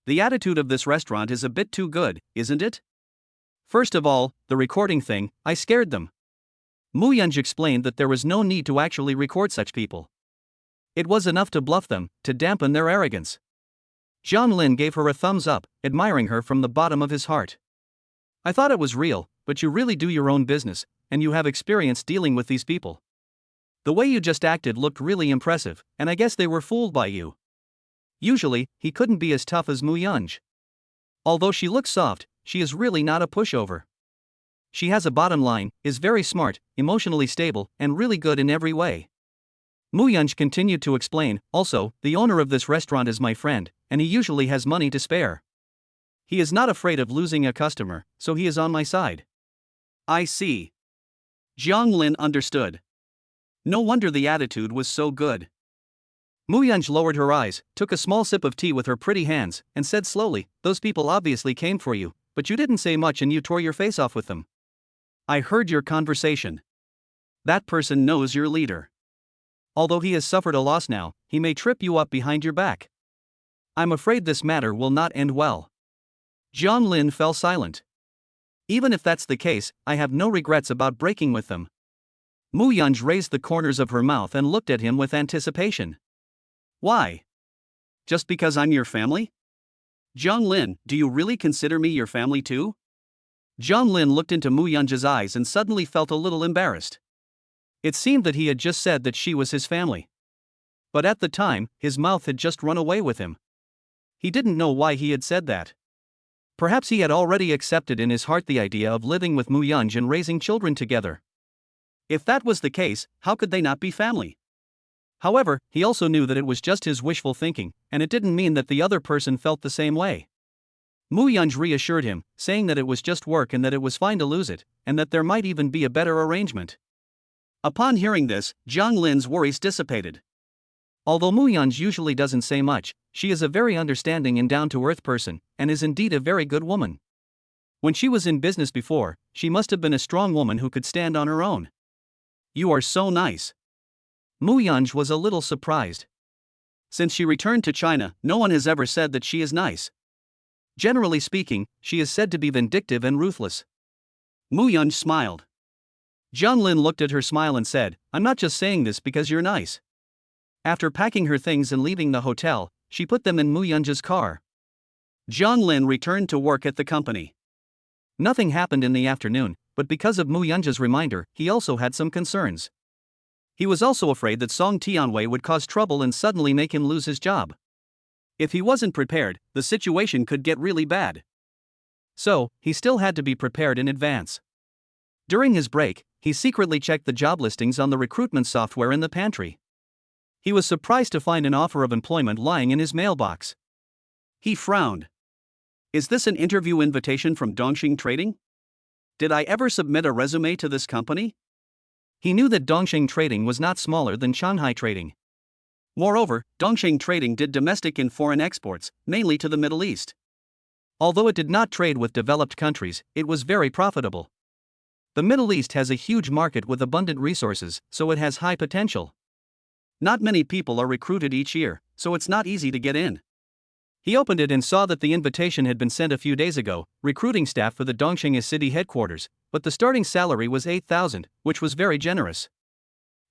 The attitude of this restaurant is a bit too good, isn't it? First of all, the recording thing, I scared them. Mu Yanj explained that there was no need to actually record such people. It was enough to bluff them, to dampen their arrogance. Jiang Lin gave her a thumbs up, admiring her from the bottom of his heart. I thought it was real, but you really do your own business, and you have experience dealing with these people. The way you just acted looked really impressive, and I guess they were fooled by you. Usually, he couldn't be as tough as Mu Yanj. Although she looks soft, she is really not a pushover. She has a bottom line, is very smart, emotionally stable, and really good in every way. Mu Yanj continued to explain, also, the owner of this restaurant is my friend, and he usually has money to spare. He is not afraid of losing a customer, so he is on my side. I see. Jiang Lin understood. No wonder the attitude was so good. Mu Yanj lowered her eyes, took a small sip of tea with her pretty hands, and said slowly, those people obviously came for you, but you didn't say much and you tore your face off with them. I heard your conversation. That person knows your leader. Although he has suffered a loss now, he may trip you up behind your back. I'm afraid this matter will not end well. Jiang Lin fell silent. Even if that's the case, I have no regrets about breaking with them. Mu Yanj raised the corners of her mouth and looked at him with anticipation. Why? Just because I'm your family? Jiang Lin, do you really consider me your family too? Jiang Lin looked into Mu Yanj's eyes and suddenly felt a little embarrassed. It seemed that he had just said that she was his family. But at the time, his mouth had just run away with him. He didn't know why he had said that. Perhaps he had already accepted in his heart the idea of living with Mu Yanj and raising children together. If that was the case, how could they not be family? However, he also knew that it was just his wishful thinking, and it didn't mean that the other person felt the same way. Mu Yunj reassured him, saying that it was just work and that it was fine to lose it, and that there might even be a better arrangement. Upon hearing this, Zhang Lin's worries dissipated. Although Mu Yunj usually doesn't say much, she is a very understanding and down-to-earth person, and is indeed a very good woman. When she was in business before, she must have been a strong woman who could stand on her own. You are so nice. Mu Yunj was a little surprised. Since she returned to China, no one has ever said that she is nice. Generally speaking, she is said to be vindictive and ruthless. Mu Yunj smiled. Zhang Lin looked at her smile and said, "I'm not just saying this because you're nice." After packing her things and leaving the hotel, she put them in Mu Yunj's car. Zhang Lin returned to work at the company. Nothing happened in the afternoon, but because of Mu Yunj's reminder, he also had some concerns. He was also afraid that Song Tianwei would cause trouble and suddenly make him lose his job. If he wasn't prepared, the situation could get really bad. So, he still had to be prepared in advance. During his break, he secretly checked the job listings on the recruitment software in the pantry. He was surprised to find an offer of employment lying in his mailbox. He frowned. Is this an interview invitation from Dongxing Trading? Did I ever submit a resume to this company? He knew that Dongxing Trading was not smaller than Shanghai Trading. Moreover, Dongxing Trading did domestic and foreign exports, mainly to the Middle East. Although it did not trade with developed countries, it was very profitable. The Middle East has a huge market with abundant resources, so it has high potential. Not many people are recruited each year, so it's not easy to get in. He opened it and saw that the invitation had been sent a few days ago, recruiting staff for the Dongxing city headquarters, but the starting salary was 8,000, which was very generous.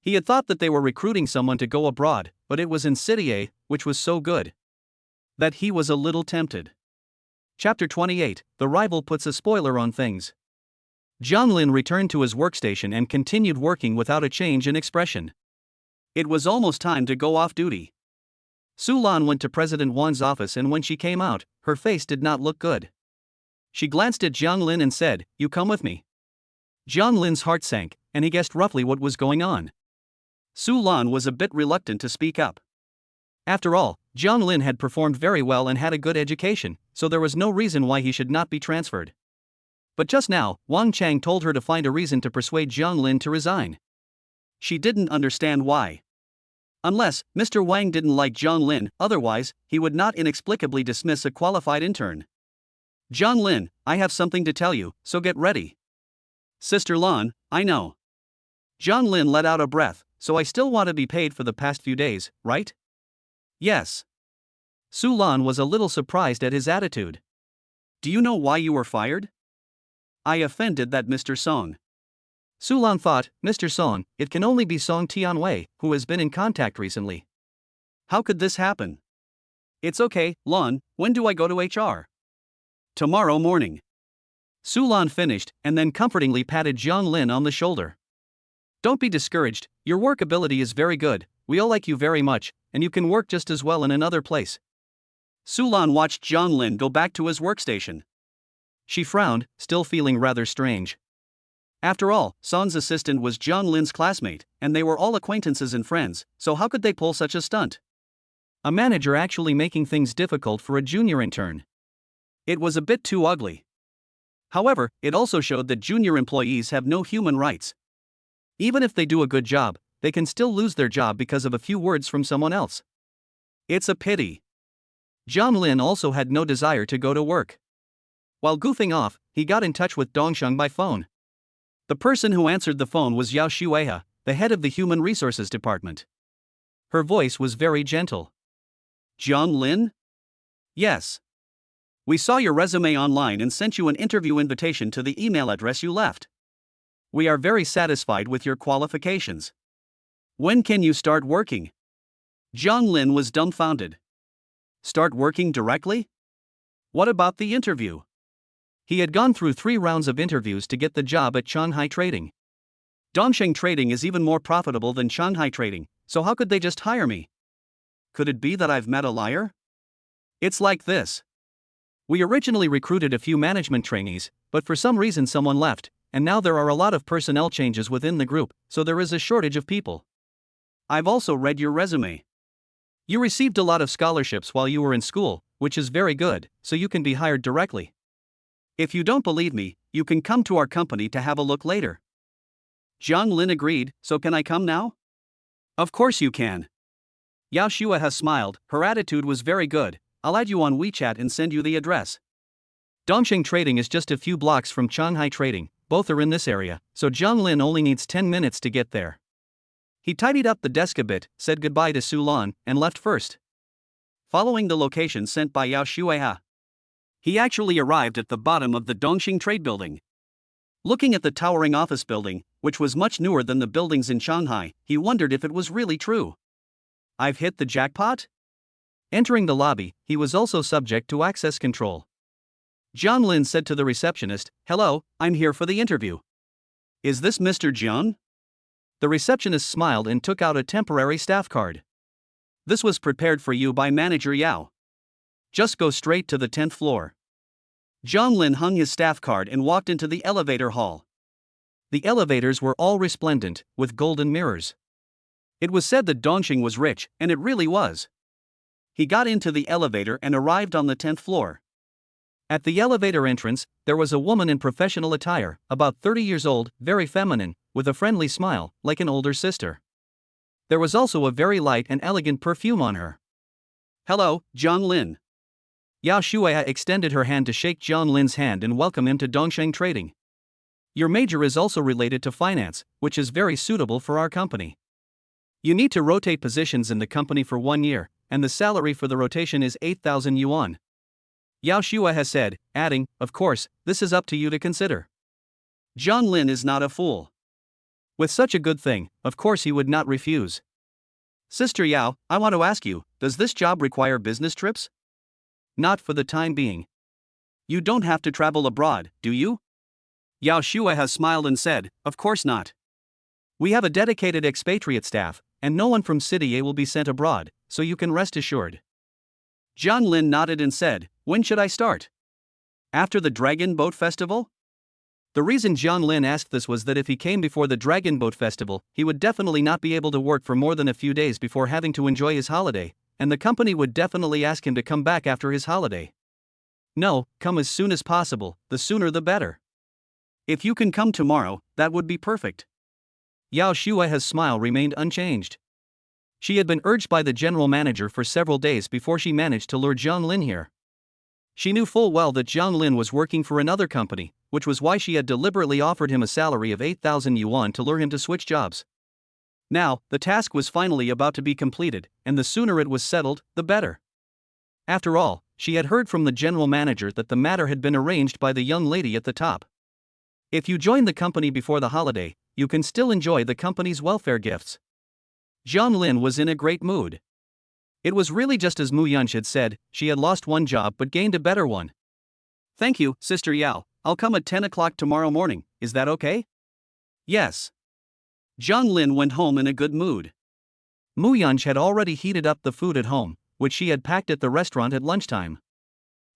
He had thought that they were recruiting someone to go abroad, but it was in City A, which was so good that he was a little tempted. Chapter 28, The Rival Puts a Spoiler on Things. Zhang Lin returned to his workstation and continued working without a change in expression. It was almost time to go off duty. Su Lan went to President Wan's office, and when she came out, her face did not look good. She glanced at Zhang Lin and said, "You come with me." Zhang Lin's heart sank, and he guessed roughly what was going on. Su Lan was a bit reluctant to speak up. After all, Zhang Lin had performed very well and had a good education, so there was no reason why he should not be transferred. But just now, Wang Chang told her to find a reason to persuade Zhang Lin to resign. She didn't understand why. Unless Mr. Wang didn't like Zhang Lin, otherwise, he would not inexplicably dismiss a qualified intern. Zhang Lin, I have something to tell you, so get ready. Sister Lan, I know. Zhang Lin let out a breath, so I still want to be paid for the past few days, right? Yes. Su Lan was a little surprised at his attitude. Do you know why you were fired? I offended that Mr. Song. Su Lan thought, Mr. Song, it can only be Song Tianwei, who has been in contact recently. How could this happen? It's okay, Lan, when do I go to HR? Tomorrow morning. Su Lan finished, and then comfortingly patted Zhang Lin on the shoulder. Don't be discouraged, your work ability is very good, we all like you very much, and you can work just as well in another place. Su Lan watched Zhang Lin go back to his workstation. She frowned, still feeling rather strange. After all, Song's assistant was Zhang Lin's classmate, and they were all acquaintances and friends, so how could they pull such a stunt? A manager actually making things difficult for a junior intern. It was a bit too ugly. However, it also showed that junior employees have no human rights. Even if they do a good job, they can still lose their job because of a few words from someone else. It's a pity. Zhang Lin also had no desire to go to work. While goofing off, he got in touch with Dongsheng by phone. The person who answered the phone was Yao Shueha, the head of the Human Resources Department. Her voice was very gentle. Zhang Lin? Yes. We saw your resume online and sent you an interview invitation to the email address you left. We are very satisfied with your qualifications. When can you start working? Zhang Lin was dumbfounded. Start working directly? What about the interview? He had gone through 3 rounds of interviews to get the job at Shanghai Trading. Dongsheng Trading is even more profitable than Shanghai Trading, so how could they just hire me? Could it be that I've met a liar? It's like this. We originally recruited a few management trainees, but for some reason someone left, and now there are a lot of personnel changes within the group, so there is a shortage of people. I've also read your resume. You received a lot of scholarships while you were in school, which is very good, so you can be hired directly. If you don't believe me, you can come to our company to have a look later. Jiang Lin agreed, so can I come now? Of course you can. Yao Shueha smiled, her attitude was very good. I'll add you on WeChat and send you the address. Dongxing Trading is just a few blocks from Shanghai Trading, both are in this area, so Jiang Lin only needs 10 minutes to get there. He tidied up the desk a bit, said goodbye to Su Lan, and left first. Following the location sent by Yao Shueha, he actually arrived at the bottom of the Dongxing Trade Building. Looking at the towering office building, which was much newer than the buildings in Shanghai, he wondered if it was really true. I've hit the jackpot? Entering the lobby, he was also subject to access control. Jiang Lin said to the receptionist, "Hello, I'm here for the interview. Is this Mr. Jiang?" The receptionist smiled and took out a temporary staff card. "This was prepared for you by Manager Yao. Just go straight to the 10th floor." Jiang Lin hung his staff card and walked into the elevator hall. The elevators were all resplendent, with golden mirrors. It was said that Dongxing was rich, and it really was. He got into the elevator and arrived on the 10th floor. At the elevator entrance, there was a woman in professional attire, about 30 years old, very feminine, with a friendly smile, like an older sister. There was also a very light and elegant perfume on her. "Hello, Jiang Lin." Yao Shueha extended her hand to shake Jiang Lin's hand and welcome him to Dongxing Trading. Your major is also related to finance, which is very suitable for our company. You need to rotate positions in the company for 1 year, and the salary for the rotation is 8,000 yuan. Yao Shueha said, adding, of course, this is up to you to consider. Jiang Lin is not a fool. With such a good thing, of course he would not refuse. "Sister Yao, I want to ask you, does this job require business trips?" Not for the time being. You don't have to travel abroad, do you? Yao Shueha smiled and said, "Of course not. We have a dedicated expatriate staff, and no one from City A will be sent abroad, so you can rest assured." Jiang Lin nodded and said, "When should I start? After the Dragon Boat Festival?" The reason Jiang Lin asked this was that if he came before the Dragon Boat Festival, he would definitely not be able to work for more than a few days before having to enjoy his holiday, and the company would definitely ask him to come back after his holiday. No, come as soon as possible, the sooner the better. If you can come tomorrow, that would be perfect. Yao Shueha's smile remained unchanged. She had been urged by the general manager for several days before she managed to lure Jiang Lin here. She knew full well that Jiang Lin was working for another company, which was why she had deliberately offered him a salary of 8,000 yuan to lure him to switch jobs. Now, the task was finally about to be completed, and the sooner it was settled, the better. After all, she had heard from the general manager that the matter had been arranged by the young lady at the top. If you join the company before the holiday, you can still enjoy the company's welfare gifts. Jiang Lin was in a great mood. It was really just as Mu Yunch had said, she had lost one job but gained a better one. "Thank you, Sister Yao, I'll come at 10 o'clock tomorrow morning, is that okay?" "Yes." Jiang Lin went home in a good mood. Mu Yunch had already heated up the food at home, which she had packed at the restaurant at lunchtime.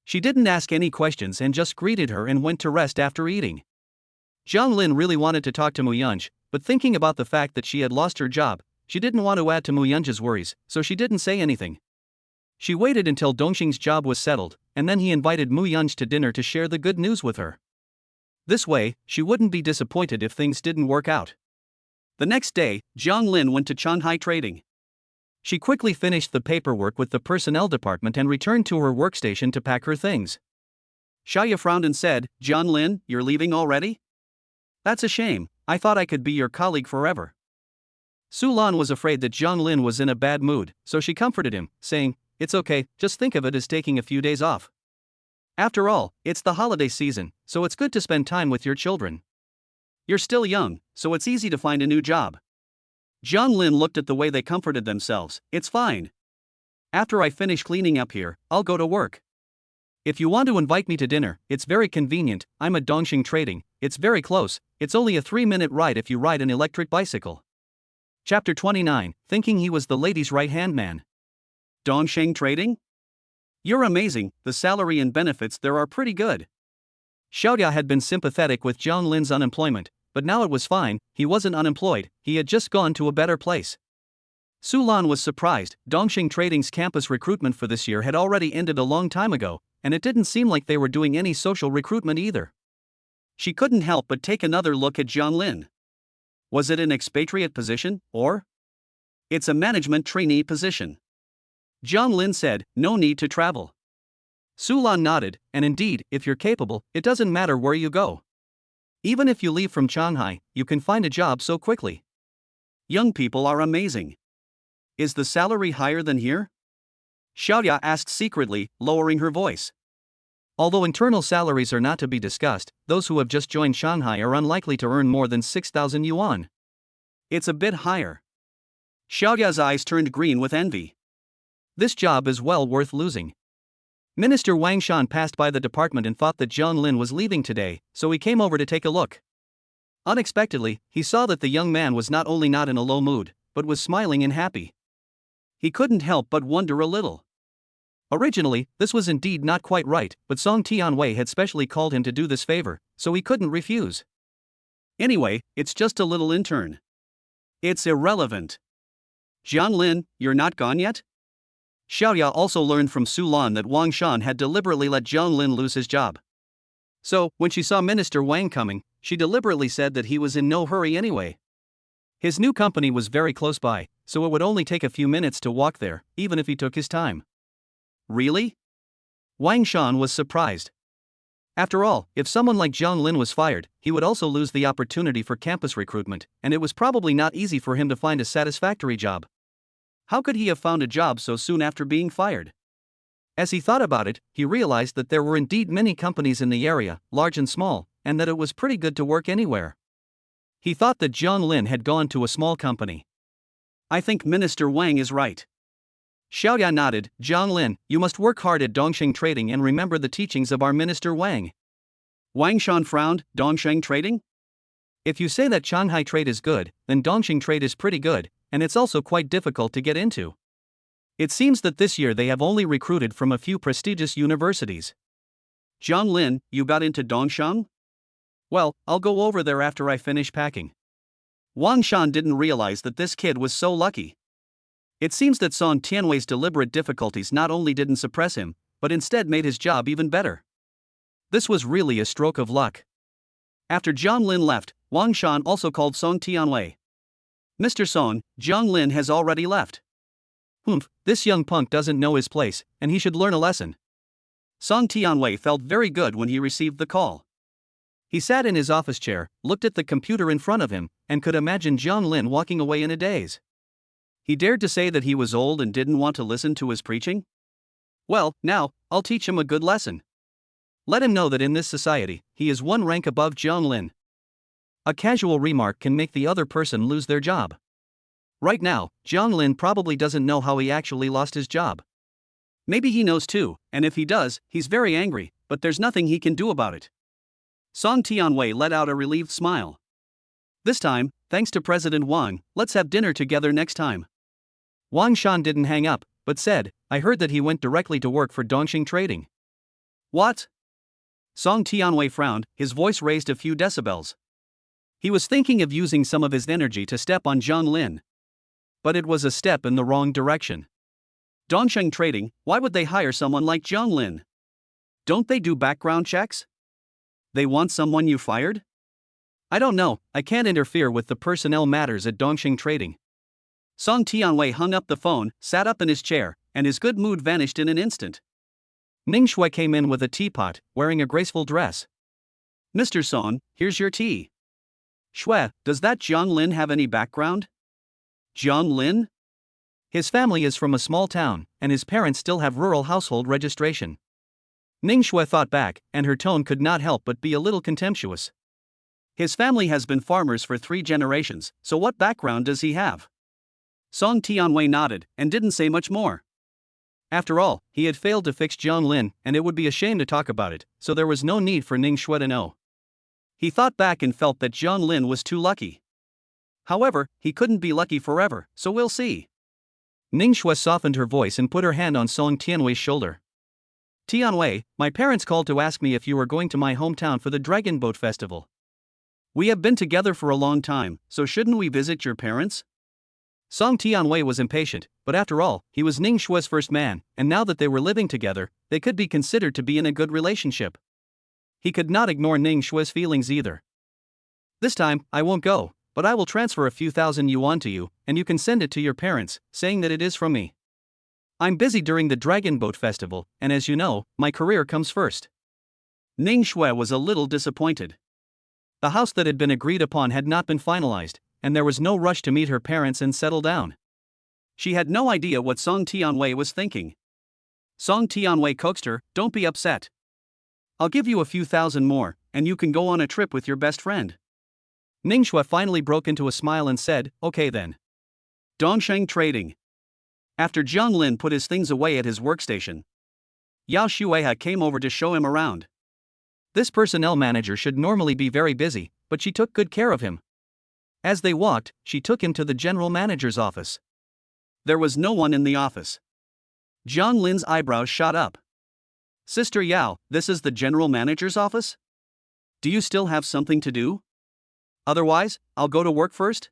She didn't ask any questions and just greeted her and went to rest after eating. Jiang Lin really wanted to talk to Mu Yunch, but thinking about the fact that she had lost her job, she didn't want to add to Mu Yunch's worries, so she didn't say anything. She waited until Dongxing's job was settled, and then he invited Mu Yunch to dinner to share the good news with her. This way, she wouldn't be disappointed if things didn't work out. The next day, Jiang Lin went to Shanghai Trading. She quickly finished the paperwork with the personnel department and returned to her workstation to pack her things. Shaya frowned and said, "Jiang Lin, you're leaving already? That's a shame, I thought I could be your colleague forever." Su Lan was afraid that Jiang Lin was in a bad mood, so she comforted him, saying, "It's okay, just think of it as taking a few days off. After all, it's the holiday season, so it's good to spend time with your children. You're still young, so it's easy to find a new job." Jiang Lin looked at the way they comforted themselves. "It's fine. After I finish cleaning up here, I'll go to work. If you want to invite me to dinner, it's very convenient, I'm at Dongxing Trading, it's very close, it's only a 3-minute ride if you ride an electric bicycle." Chapter 29, thinking he was the lady's right-hand man. "Dongxing Trading? You're amazing, the salary and benefits there are pretty good." Xiaodia had been sympathetic with Jiang Lin's unemployment, but now it was fine, he wasn't unemployed, he had just gone to a better place. Su Lan was surprised. Dongxing Trading's campus recruitment for this year had already ended a long time ago, and it didn't seem like they were doing any social recruitment either. She couldn't help but take another look at Zhang Lin. Was it an expatriate position, or? It's a management trainee position. Zhang Lin said, no need to travel. Su Lan nodded, and indeed, if you're capable, it doesn't matter where you go. Even if you leave from Shanghai, you can find a job so quickly. Young people are amazing. Is the salary higher than here? Xiaoya asked secretly, lowering her voice. Although internal salaries are not to be discussed, those who have just joined Shanghai are unlikely to earn more than 6,000 yuan. It's a bit higher. Xiaoya's eyes turned green with envy. This job is well worth losing. Minister Wang Shan passed by the department and thought that Zhang Lin was leaving today, so he came over to take a look. Unexpectedly, he saw that the young man was not only not in a low mood, but was smiling and happy. He couldn't help but wonder a little. Originally, this was indeed not quite right, but Song Tianwei had specially called him to do this favor, so he couldn't refuse. Anyway, it's just a little intern. It's irrelevant. Zhang Lin, you're not gone yet? Xiaoya also learned from Su Lan that Wang Shan had deliberately let Zhang Lin lose his job. So, when she saw Minister Wang coming, she deliberately said that he was in no hurry anyway. His new company was very close by, so it would only take a few minutes to walk there, even if he took his time. Really? Wang Shan was surprised. After all, if someone like Zhang Lin was fired, he would also lose the opportunity for campus recruitment, and it was probably not easy for him to find a satisfactory job. How could he have found a job so soon after being fired? As he thought about it, he realized that there were indeed many companies in the area, large and small, and that it was pretty good to work anywhere. He thought that Zhang Lin had gone to a small company. I think Minister Wang is right. Xiaoya nodded. Zhang Lin, you must work hard at Dongxing Trading and remember the teachings of our Minister Wang. Wang Shan frowned. Dongxing Trading? If you say that Shanghai trade is good, then Dongxing trade is pretty good, and it's also quite difficult to get into. It seems that this year they have only recruited from a few prestigious universities. Zhang Lin, you got into Dongsheng? Well, I'll go over there after I finish packing. Wang Shan didn't realize that this kid was so lucky. It seems that Song Tianwei's deliberate difficulties not only didn't suppress him, but instead made his job even better. This was really a stroke of luck. After Zhang Lin left, Wang Shan also called Song Tianwei. Mr. Song, Zhang Lin has already left. This young punk doesn't know his place, and he should learn a lesson. Song Tianwei felt very good when he received the call. He sat in his office chair, looked at the computer in front of him, and could imagine Zhang Lin walking away in a daze. He dared to say that he was old and didn't want to listen to his preaching? Well, now, I'll teach him a good lesson. Let him know that in this society, he is one rank above Zhang Lin. A casual remark can make the other person lose their job. Right now, Zhang Lin probably doesn't know how he actually lost his job. Maybe he knows too, and if he does, he's very angry, but there's nothing he can do about it. Song Tianwei let out a relieved smile. This time, thanks to President Wang, let's have dinner together next time. Wang Shan didn't hang up, but said, I heard that he went directly to work for Dongxing Trading. What? Song Tianwei frowned, his voice raised a few decibels. He was thinking of using some of his energy to step on Zhang Lin. But it was a step in the wrong direction. Dongxing Trading, why would they hire someone like Zhang Lin? Don't they do background checks? They want someone you fired? I don't know, I can't interfere with the personnel matters at Dongxing Trading. Song Tianwei hung up the phone, sat up in his chair, and his good mood vanished in an instant. Ning Shui came in with a teapot, wearing a graceful dress. Mr. Song, here's your tea. Shui, does that Zhang Lin have any background? Zhang Lin? His family is from a small town, and his parents still have rural household registration. Ning Shui thought back, and her tone could not help but be a little contemptuous. His family has been farmers for 3 generations, so what background does he have? Song Tianwei nodded, and didn't say much more. After all, he had failed to fix Zhang Lin, and it would be a shame to talk about it, so there was no need for Ning Shui to know. He thought back and felt that Zhang Lin was too lucky. However, he couldn't be lucky forever, so we'll see. Ning Shui softened her voice and put her hand on Song Tianwei's shoulder. Tianwei, my parents called to ask me if you were going to my hometown for the Dragon Boat Festival. We have been together for a long time, so shouldn't we visit your parents? Song Tianwei was impatient, but after all, he was Ning Shue's first man, and now that they were living together, they could be considered to be in a good relationship. He could not ignore Ning Shue's feelings either. This time, I won't go, but I will transfer a few thousand yuan to you, and you can send it to your parents, saying that it is from me. I'm busy during the Dragon Boat Festival, and as you know, my career comes first. Ning Shui was a little disappointed. The house that had been agreed upon had not been finalized, and there was no rush to meet her parents and settle down. She had no idea what Song Tianwei was thinking. Song Tianwei coaxed her, "Don't be upset. I'll give you a few thousand more, and you can go on a trip with your best friend." Ning Shui finally broke into a smile and said, "Okay then." Dongsheng Trading. After Jiang Lin put his things away at his workstation, Yao Shueha came over to show him around. This personnel manager should normally be very busy, but she took good care of him. As they walked, she took him to the general manager's office. There was no one in the office. Jiang Lin's eyebrows shot up. "Sister Yao, this is the general manager's office? Do you still have something to do? Otherwise, I'll go to work first."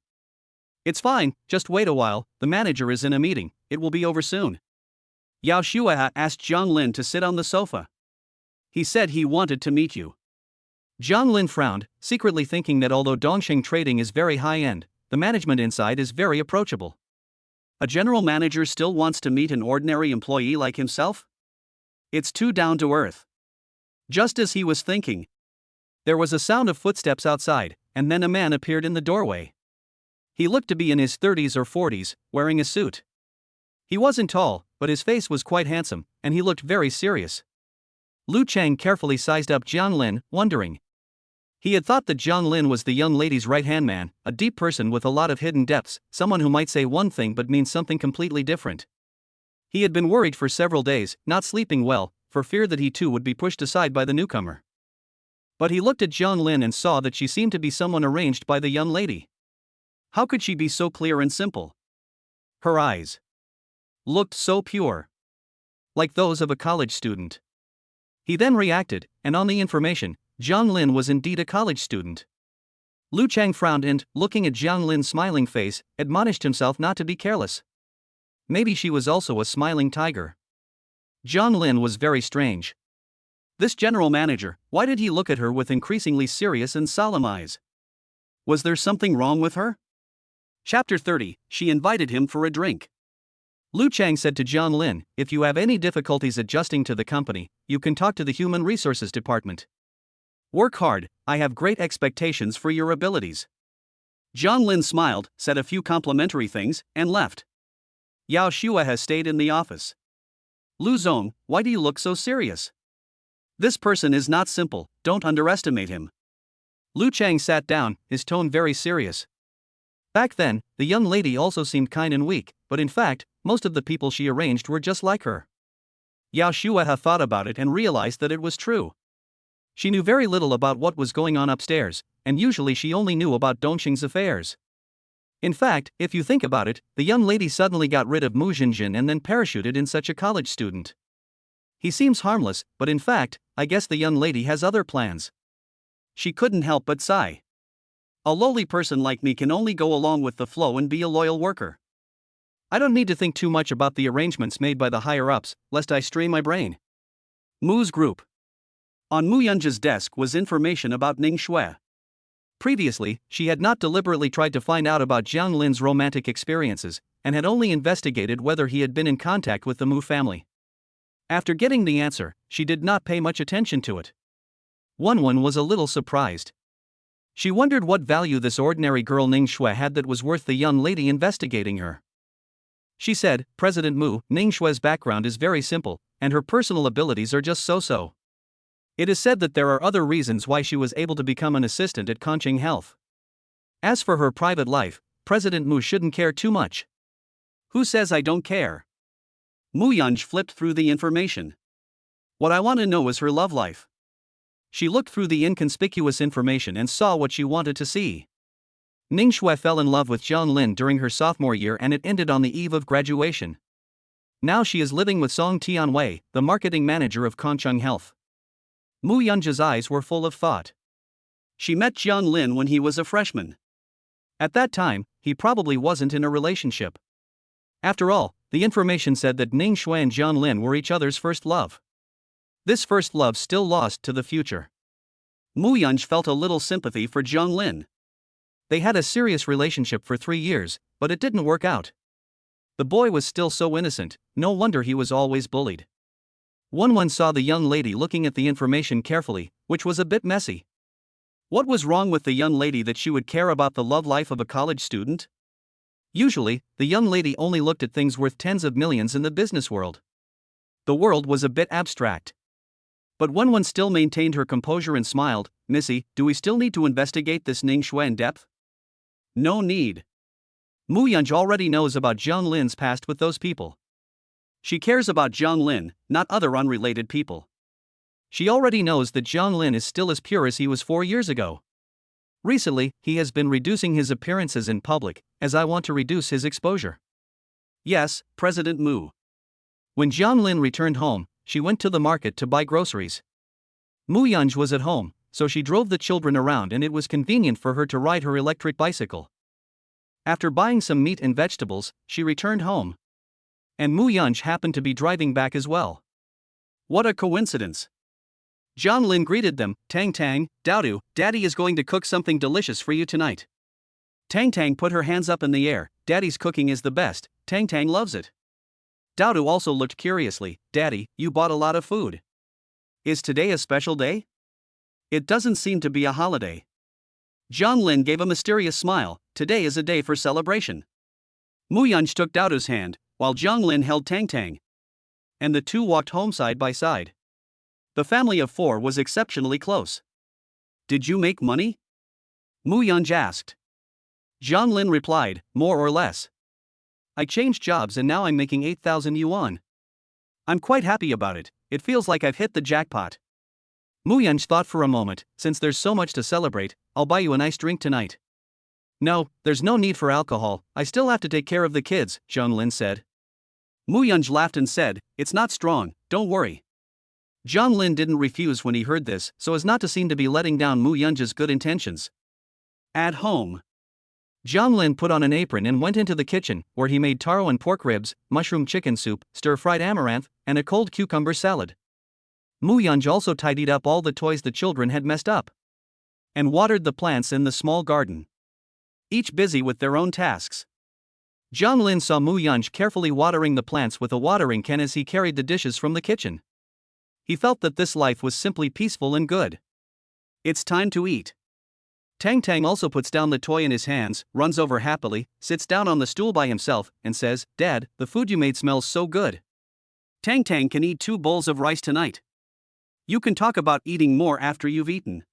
"It's fine, just wait a while, the manager is in a meeting, it will be over soon." Yao Shueha asked Jiang Lin to sit on the sofa. "He said he wanted to meet you." Jiang Lin frowned, secretly thinking that although Dongsheng Trading is very high-end, the management inside is very approachable. A general manager still wants to meet an ordinary employee like himself? It's too down to earth. Just as he was thinking, there was a sound of footsteps outside, and then a man appeared in the doorway. He looked to be in his 30s or 40s, wearing a suit. He wasn't tall, but his face was quite handsome, and he looked very serious. Lu Chang carefully sized up Jiang Lin, wondering. He had thought that Jiang Lin was the young lady's right-hand man, a deep person with a lot of hidden depths, someone who might say one thing but mean something completely different. He had been worried for several days, not sleeping well, for fear that he too would be pushed aside by the newcomer. But he looked at Jiang Lin and saw that she seemed to be someone arranged by the young lady. How could she be so clear and simple? Her eyes looked so pure, like those of a college student. He then reacted, and on the information, Jiang Lin was indeed a college student. Lu Chang frowned and, looking at Jiang Lin's smiling face, admonished himself not to be careless. Maybe she was also a smiling tiger. Jiang Lin was very strange. This general manager, why did he look at her with increasingly serious and solemn eyes? Was there something wrong with her? Chapter 30, she invited him for a drink. Lu Chang said to Jiang Lin, "If you have any difficulties adjusting to the company, you can talk to the Human Resources Department. Work hard, I have great expectations for your abilities." Jiang Lin smiled, said a few complimentary things, and left. Yao Shueha stayed in the office. "Lu Zong, why do you look so serious? This person is not simple, don't underestimate him." Lu Chang sat down, his tone very serious. Back then, the young lady also seemed kind and weak, but in fact, most of the people she arranged were just like her. Yao Shueha thought about it and realized that it was true. She knew very little about what was going on upstairs, and usually she only knew about Dongsheng's affairs. In fact, if you think about it, the young lady suddenly got rid of Mu Jinjin and then parachuted in such a college student. He seems harmless, but in fact, I guess the young lady has other plans. She couldn't help but sigh. A lowly person like me can only go along with the flow and be a loyal worker. I don't need to think too much about the arrangements made by the higher-ups, lest I strain my brain. Mu's group. On Mu Yunji's desk was information about Ning Shui. Previously, she had not deliberately tried to find out about Jiang Lin's romantic experiences, and had only investigated whether he had been in contact with the Mu family. After getting the answer, she did not pay much attention to it. One was a little surprised. She wondered what value this ordinary girl Ning Shui had that was worth the young lady investigating her. She said, "President Mu, Ning Shui's background is very simple, and her personal abilities are just so-so. It is said that there are other reasons why she was able to become an assistant at Confronting Health. As for her private life, President Mu shouldn't care too much." "Who says I don't care?" Mu Yunj flipped through the information. "What I want to know is her love life." She looked through the inconspicuous information and saw what she wanted to see. Ning Shui fell in love with Jiang Lin during her sophomore year and it ended on the eve of graduation. Now she is living with Song Tianwei, the marketing manager of Confronting Health. Mu Yunji's eyes were full of thought. She met Jiang Lin when he was a freshman. At that time, he probably wasn't in a relationship. After all, the information said that Ning Shui and Jiang Lin were each other's first love. This first love still lost to the future. Mu Yunj felt a little sympathy for Jiang Lin. They had a serious relationship for 3 years, but it didn't work out. The boy was still so innocent, no wonder he was always bullied. One saw the young lady looking at the information carefully, which was a bit messy. What was wrong with the young lady that she would care about the love life of a college student? Usually, the young lady only looked at things worth tens of millions in the business world. The world was a bit abstract. But one still maintained her composure and smiled. Missy, do we still need to investigate this Ning Shui in depth? No need. Mu Yunj already knows about Jiang Lin's past with those people. She cares about Jiang Lin, not other unrelated people. She already knows that Jiang Lin is still as pure as he was 4 years ago. Recently, he has been reducing his appearances in public, as I want to reduce his exposure. Yes, President Mu. When Jiang Lin returned home, she went to the market to buy groceries. Mu Yunj was at home, so she drove the children around and it was convenient for her to ride her electric bicycle. After buying some meat and vegetables, she returned home. And Mu Yunj happened to be driving back as well. What a coincidence. Jiang Lin greeted them. Tang Tang, Daodu, Daddy is going to cook something delicious for you tonight. Tang Tang put her hands up in the air. Daddy's cooking is the best, Tang Tang loves it. Daodu also looked curiously. Daddy, you bought a lot of food. Is today a special day? It doesn't seem to be a holiday. Jiang Lin gave a mysterious smile. Today is a day for celebration. Mu Yunj took Daodu's hand, while Jiang Lin held Tang Tang. And the two walked home side by side. The family of 4 was exceptionally close. Did you make money? Mu Yunj asked. Jiang Lin replied, more or less. I changed jobs and now I'm making 8,000 yuan. I'm quite happy about it, it feels like I've hit the jackpot. Mu Yunj thought for a moment, since there's so much to celebrate, I'll buy you a nice drink tonight. No, there's no need for alcohol, I still have to take care of the kids, Jiang Lin said. Mu Yunj laughed and said, it's not strong, don't worry. Jiang Lin didn't refuse when he heard this, so as not to seem to be letting down Mu Yunj's good intentions. At home. Jiang Lin put on an apron and went into the kitchen, where he made taro and pork ribs, mushroom chicken soup, stir-fried amaranth, and a cold cucumber salad. Mu Yunj also tidied up all the toys the children had messed up. And watered the plants in the small garden. Each busy with their own tasks. Jiang Lin saw Mu Yunj carefully watering the plants with a watering can as he carried the dishes from the kitchen. He felt that this life was simply peaceful and good. It's time to eat. Tang Tang also puts down the toy in his hands, runs over happily, sits down on the stool by himself, and says, Dad, the food you made smells so good. Tang Tang can eat 2 bowls of rice tonight. You can talk about eating more after you've eaten.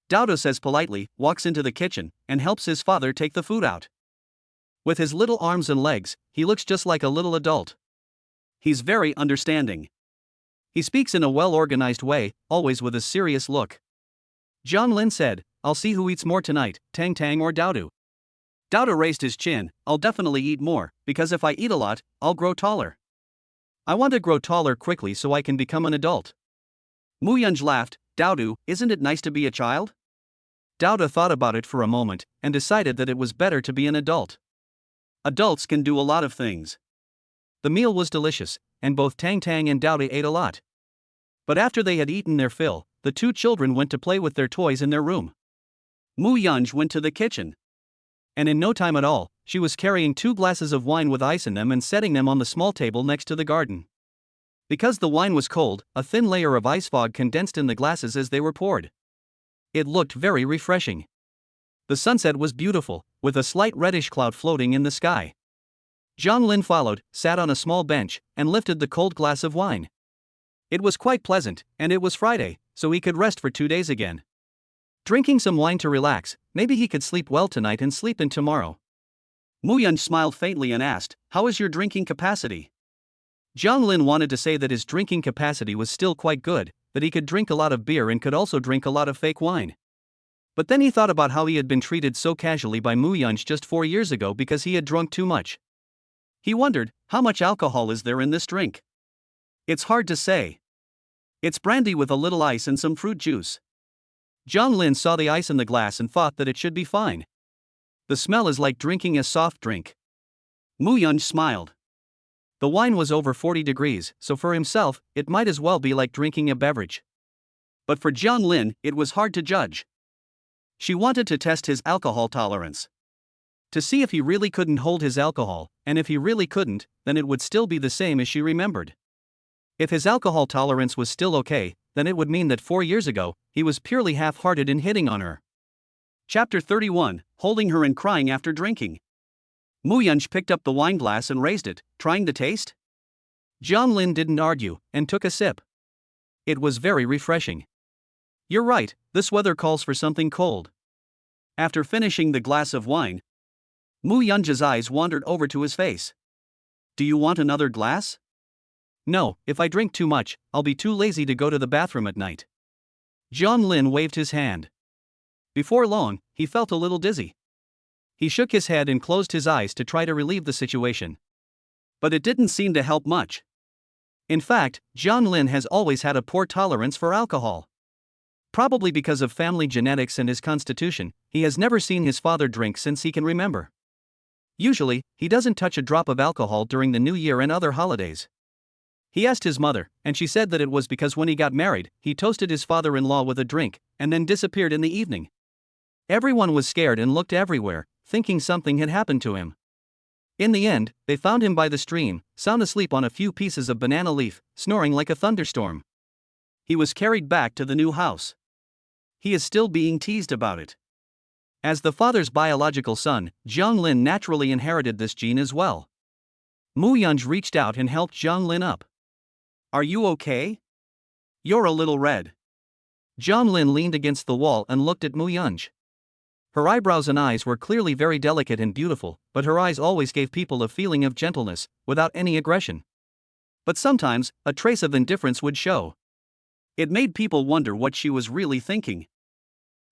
Daodu says politely, walks into the kitchen, and helps his father take the food out. With his little arms and legs, he looks just like a little adult. He's very understanding. He speaks in a well-organized way, always with a serious look. Jiang Lin said, I'll see who eats more tonight, Tang Tang or Daodu. Daodu raised his chin, I'll definitely eat more, because if I eat a lot, I'll grow taller. I want to grow taller quickly so I can become an adult. Mu Yunj laughed, Daodu, isn't it nice to be a child? Daodu thought about it for a moment, and decided that it was better to be an adult. Adults can do a lot of things. The meal was delicious, and both Tang Tang and Daodu ate a lot. But after they had eaten their fill, the 2 children went to play with their toys in their room. Mu Yunj went to the kitchen. And in no time at all, she was carrying 2 glasses of wine with ice in them and setting them on the small table next to the garden. Because the wine was cold, a thin layer of ice fog condensed in the glasses as they were poured. It looked very refreshing. The sunset was beautiful, with a slight reddish cloud floating in the sky. Jiang Lin followed, sat on a small bench, and lifted the cold glass of wine. It was quite pleasant, and it was Friday, so he could rest for 2 days again. Drinking some wine to relax, maybe he could sleep well tonight and sleep in tomorrow. Mu Yunj smiled faintly and asked, how is your drinking capacity? Jiang Lin wanted to say that his drinking capacity was still quite good, that he could drink a lot of beer and could also drink a lot of fake wine. But then he thought about how he had been treated so casually by Mu Yunj just 4 years ago because he had drunk too much. He wondered, how much alcohol is there in this drink? It's hard to say. It's brandy with a little ice and some fruit juice. Jiang Lin saw the ice in the glass and thought that it should be fine. The smell is like drinking a soft drink. Muyunj smiled. The wine was over 40 degrees, so for himself, it might as well be like drinking a beverage. But for Jiang Lin, it was hard to judge. She wanted to test his alcohol tolerance. To see if he really couldn't hold his alcohol, and if he really couldn't, then it would still be the same as she remembered. If his alcohol tolerance was still okay, then it would mean that 4 years ago, he was purely half-hearted in hitting on her. Chapter 31, Holding Her and Crying After Drinking. Muyunj picked up the wine glass and raised it, trying to taste. Jiang Lin didn't argue, and took a sip. It was very refreshing. You're right, this weather calls for something cold. After finishing the glass of wine, Muyunj's eyes wandered over to his face. Do you want another glass? No, if I drink too much, I'll be too lazy to go to the bathroom at night. Jiang Lin waved his hand. Before long, he felt a little dizzy. He shook his head and closed his eyes to try to relieve the situation. But it didn't seem to help much. In fact, Jiang Lin has always had a poor tolerance for alcohol. Probably because of family genetics and his constitution, he has never seen his father drink since he can remember. Usually, he doesn't touch a drop of alcohol during the New Year and other holidays. He asked his mother, and she said that it was because when he got married, he toasted his father-in-law with a drink, and then disappeared in the evening. Everyone was scared and looked everywhere, thinking something had happened to him. In the end, they found him by the stream, sound asleep on a few pieces of banana leaf, snoring like a thunderstorm. He was carried back to the new house. He is still being teased about it. As the father's biological son, Jiang Lin naturally inherited this gene as well. Muyunj reached out and helped Jiang Lin up. Are you okay? You're a little red. Jiang Lin leaned against the wall and looked at Muyunj. Her eyebrows and eyes were clearly very delicate and beautiful, but her eyes always gave people a feeling of gentleness, without any aggression. But sometimes, a trace of indifference would show. It made people wonder what she was really thinking.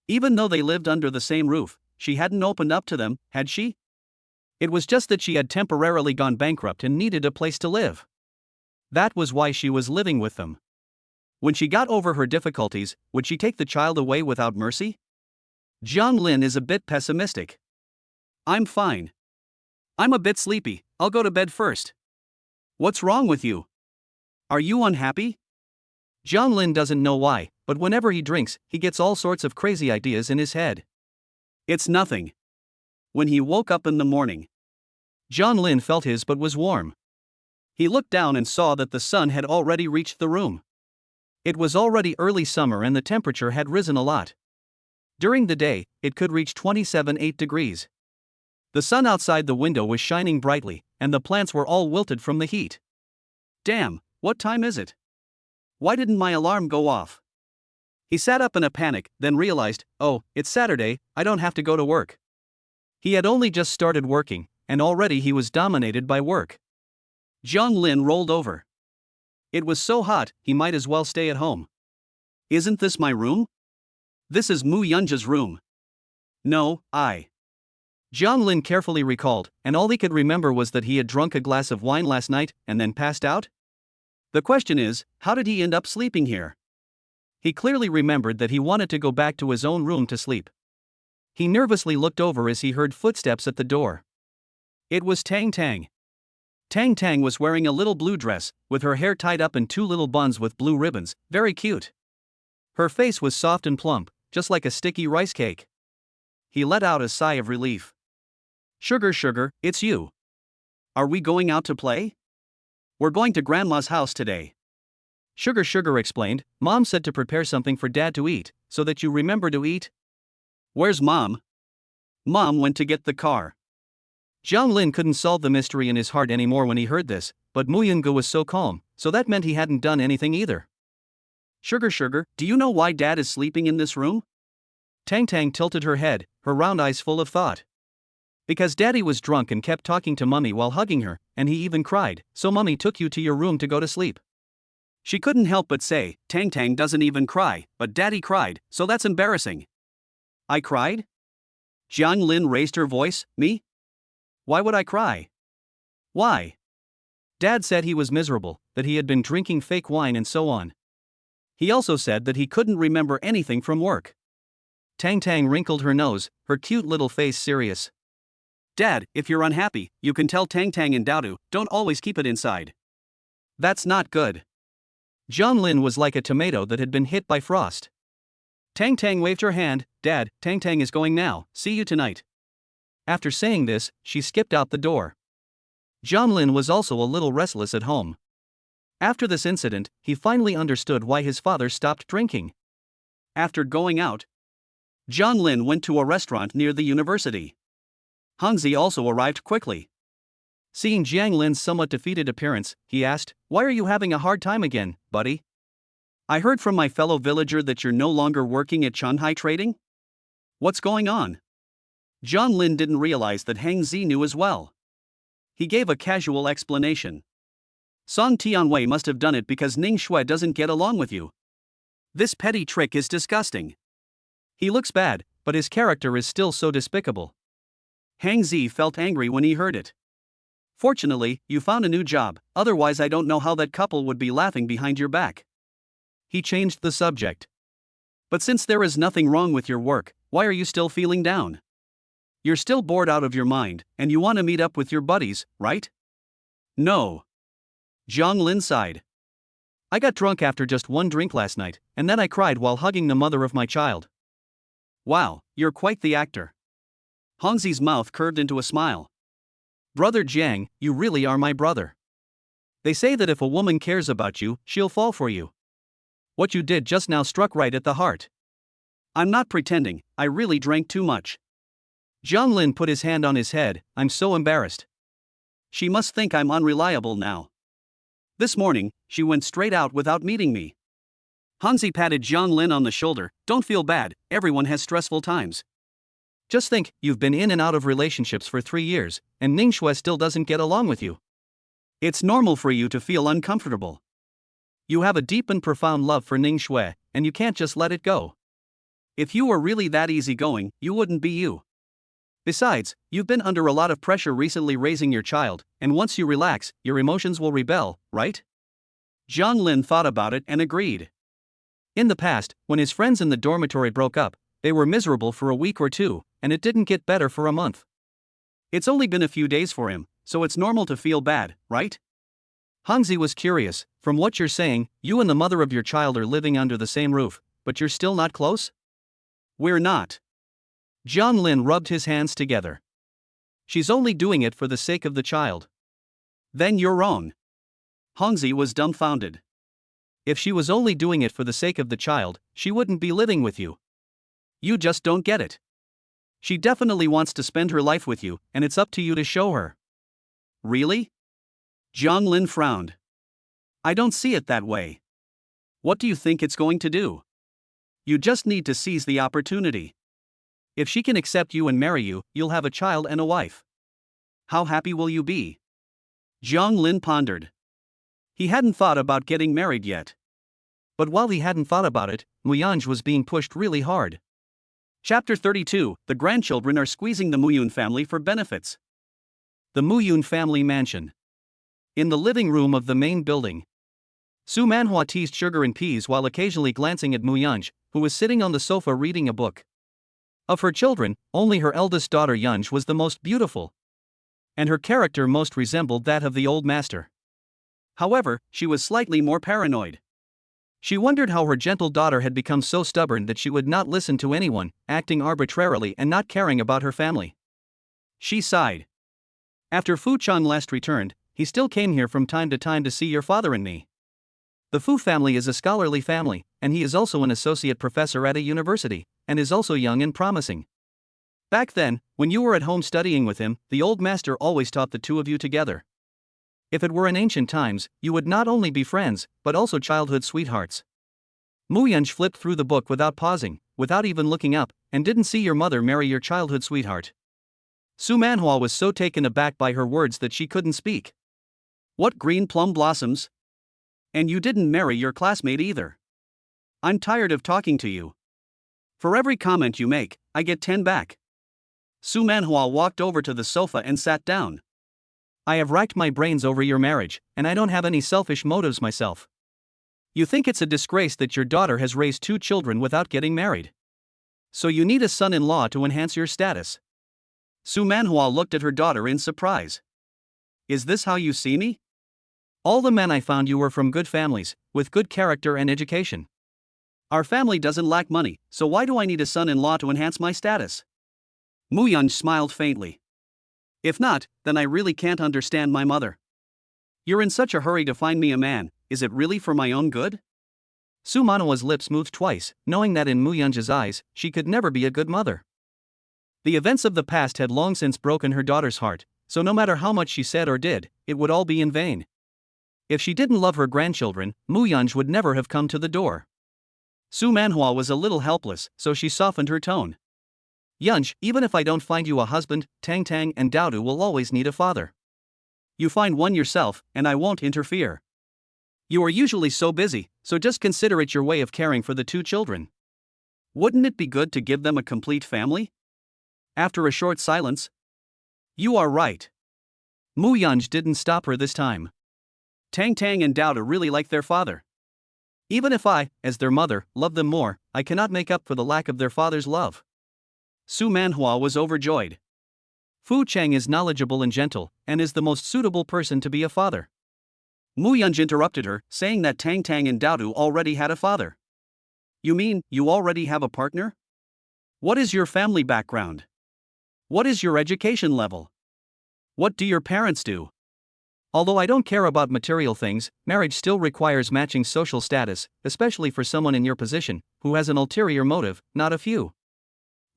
Even though they lived under the same roof, she hadn't opened up to them, had she? It was just that she had temporarily gone bankrupt and needed a place to live. That was why she was living with them. When she got over her difficulties, would she take the child away without mercy? Jiang Lin is a bit pessimistic. I'm fine. I'm a bit sleepy, I'll go to bed first. What's wrong with you? Are you unhappy? Jiang Lin doesn't know why, but whenever he drinks, he gets all sorts of crazy ideas in his head. It's nothing. When he woke up in the morning, Jiang Lin felt his butt was warm. He looked down and saw that the sun had already reached the room. It was already early summer and the temperature had risen a lot. During the day, it could reach 27.8 degrees. The sun outside the window was shining brightly, and the plants were all wilted from the heat. Damn, what time is it? Why didn't my alarm go off? He sat up in a panic, then realized, oh, it's Saturday, I don't have to go to work. He had only just started working, and already he was dominated by work. Jiang Lin rolled over. It was so hot, he might as well stay at home. Isn't this my room? This is Muyunj's room. No, Jiang Lin carefully recalled, and all he could remember was that he had drunk a glass of wine last night, and then passed out? The question is, how did he end up sleeping here? He clearly remembered that he wanted to go back to his own room to sleep. He nervously looked over as he heard footsteps at the door. It was Tang Tang. Tang Tang was wearing a little blue dress, with her hair tied up in 2 little buns with blue ribbons, very cute. Her face was soft and plump, just like a sticky rice cake. He let out a sigh of relief. Sugar, it's you. Are we going out to play? We're going to Grandma's house today. Sugar explained, Mom said to prepare something for Dad to eat, so that you remember to eat. Where's Mom? Mom went to get the car. Jiang Lin couldn't solve the mystery in his heart anymore when he heard this, but Muyungu was so calm, so that meant he hadn't done anything either. Sugar, do you know why Dad is sleeping in this room? Tang Tang tilted her head, her round eyes full of thought. Because Daddy was drunk and kept talking to Mummy while hugging her, and he even cried, so Mummy took you to your room to go to sleep. She couldn't help but say, Tang Tang doesn't even cry, but Daddy cried, so that's embarrassing. I cried? Jiang Lin raised her voice, me? Why would I cry? Why? Dad said he was miserable, that he had been drinking fake wine and so on. He also said that he couldn't remember anything from work. Tang Tang wrinkled her nose, her cute little face serious. Dad, if you're unhappy, you can tell Tang Tang and Daodu, don't always keep it inside. That's not good. Zhang Lin was like a tomato that had been hit by frost. Tang Tang waved her hand. Dad, Tang Tang is going now, see you tonight. After saying this, she skipped out the door. Zhang Lin was also a little restless at home. After this incident, he finally understood why his father stopped drinking. After going out, Zhang Lin went to a restaurant near the university. Hangzi also arrived quickly. Seeing Jiang Lin's somewhat defeated appearance, he asked, "Why are you having a hard time again, buddy?" I heard from my fellow villager that you're no longer working at Shanghai Trading? What's going on? Zhang Lin didn't realize that Hang Zi knew as well. He gave a casual explanation. Song Tianwei must have done it because Ning Shui doesn't get along with you. This petty trick is disgusting. He looks bad, but his character is still so despicable. Hang Zi felt angry when he heard it. Fortunately, you found a new job, otherwise I don't know how that couple would be laughing behind your back. He changed the subject. But since there is nothing wrong with your work, why are you still feeling down? You're still bored out of your mind, and you want to meet up with your buddies, right? No. Zhang Lin sighed. I got drunk after just one drink last night, and then I cried while hugging the mother of my child. Wow, you're quite the actor. Hangzi's mouth curved into a smile. Brother Jiang, you really are my brother. They say that if a woman cares about you, she'll fall for you. What you did just now struck right at the heart. I'm not pretending, I really drank too much. Zhang Lin put his hand on his head. I'm so embarrassed. She must think I'm unreliable now. This morning, she went straight out without meeting me. Hangzi patted Zhang Lin on the shoulder. Don't feel bad, everyone has stressful times. Just think, you've been in and out of relationships for 3 years, and Ning Shui still doesn't get along with you. It's normal for you to feel uncomfortable. You have a deep and profound love for Ning Shui, and you can't just let it go. If you were really that easygoing, you wouldn't be you. Besides, you've been under a lot of pressure recently raising your child, and once you relax, your emotions will rebel, right? Zhang Lin thought about it and agreed. In the past, when his friends in the dormitory broke up, they were miserable for a week or two, and it didn't get better for a month. It's only been a few days for him, so it's normal to feel bad, right? Hangzi was curious. From what you're saying, you and the mother of your child are living under the same roof, but you're still not close? We're not. Zhang Lin rubbed his hands together. She's only doing it for the sake of the child. Then you're wrong. Hangzi was dumbfounded. If she was only doing it for the sake of the child, she wouldn't be living with you. You just don't get it. She definitely wants to spend her life with you, and it's up to you to show her. Really? Zhang Lin frowned. I don't see it that way. What do you think it's going to do? You just need to seize the opportunity. If she can accept you and marry you, you'll have a child and a wife. How happy will you be? Zhang Lin pondered. He hadn't thought about getting married yet. But while he hadn't thought about it, Muyang was being pushed really hard. Chapter 32, the grandchildren are squeezing the Muyun family for benefits. The Muyun family mansion. In the living room of the main building, Su Manhua teased Sugar and Peas while occasionally glancing at Muyang, who was sitting on the sofa reading a book. Of her children, only her eldest daughter Yunj was the most beautiful, and her character most resembled that of the old master. However, she was slightly more paranoid. She wondered how her gentle daughter had become so stubborn that she would not listen to anyone, acting arbitrarily and not caring about her family. She sighed. After Fu Chang last returned, he still came here from time to see your father and me. The Fu family is a scholarly family, and he is also an associate professor at a university, and is also young and promising. Back then, when you were at home studying with him, the old master always taught the two of you together. If it were in ancient times, you would not only be friends, but also childhood sweethearts. Muyang flipped through the book without pausing, without even looking up, and didn't see your mother marry your childhood sweetheart. Su Manhua was so taken aback by her words that she couldn't speak. What green plum blossoms? And you didn't marry your classmate either. I'm tired of talking to you. For every comment you make, I get 10 back. Su Manhua walked over to the sofa and sat down. I have racked my brains over your marriage, and I don't have any selfish motives myself. You think it's a disgrace that your daughter has raised 2 children without getting married. So you need a son-in-law to enhance your status. Su Manhua looked at her daughter in surprise. Is this how you see me? All the men I found you were from good families, with good character and education. Our family doesn't lack money, so why do I need a son-in-law to enhance my status? Mu Yun smiled faintly. If not, then I really can't understand my mother. You're in such a hurry to find me a man, is it really for my own good? Su Manhua's lips moved twice, knowing that in Mu Yun's eyes, she could never be a good mother. The events of the past had long since broken her daughter's heart, so no matter how much she said or did, it would all be in vain. If she didn't love her grandchildren, Mu Yun would never have come to the door. Su Manhua was a little helpless, so she softened her tone. Yunj, even if I don't find you a husband, Tang Tang and Daodu will always need a father. You find one yourself, and I won't interfere. You are usually so busy, so just consider it your way of caring for the two children. Wouldn't it be good to give them a complete family? After a short silence. You are right. Mu Yunj didn't stop her this time. Tang Tang and Daodu really like their father. Even if I, as their mother, love them more, I cannot make up for the lack of their father's love. Su Manhua was overjoyed. Fu Cheng is knowledgeable and gentle, and is the most suitable person to be a father. Mu Yunj interrupted her, saying that Tang Tang and Daodu already had a father. You mean, you already have a partner? What is your family background? What is your education level? What do your parents do? Although I don't care about material things, marriage still requires matching social status, especially for someone in your position, who has an ulterior motive, not a few.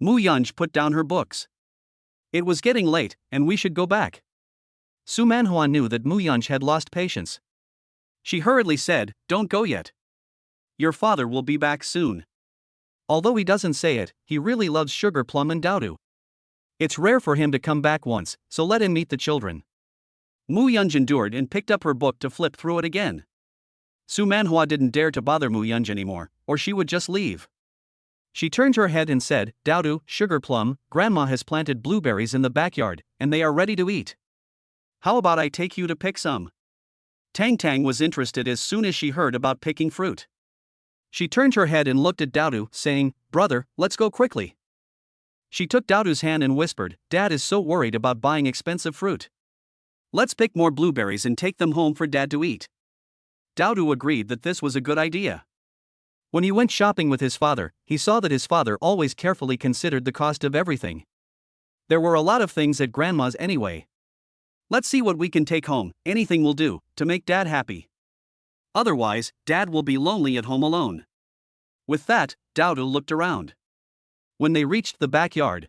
Mu Yunj put down her books. It was getting late, and we should go back. Su Manhua knew that Mu Yunj had lost patience. She hurriedly said, Don't go yet. Your father will be back soon. Although he doesn't say it, he really loves Sugar Plum and Daodu. It's rare for him to come back once, so let him meet the children. Mu Yunj endured and picked up her book to flip through it again. Su Manhua didn't dare to bother Mu Yunj anymore, or she would just leave. She turned her head and said, Daodu, Sugar Plum, Grandma has planted blueberries in the backyard, and they are ready to eat. How about I take you to pick some? Tang Tang was interested as soon as she heard about picking fruit. She turned her head and looked at Daodu, saying, Brother, let's go quickly. She took Daodu's hand and whispered, Dad is so worried about buying expensive fruit. Let's pick more blueberries and take them home for Dad to eat. Daodu agreed that this was a good idea. When he went shopping with his father, he saw that his father always carefully considered the cost of everything. There were a lot of things at Grandma's anyway. Let's see what we can take home, anything will do, to make Dad happy. Otherwise, Dad will be lonely at home alone. With that, Daodu looked around. When they reached the backyard,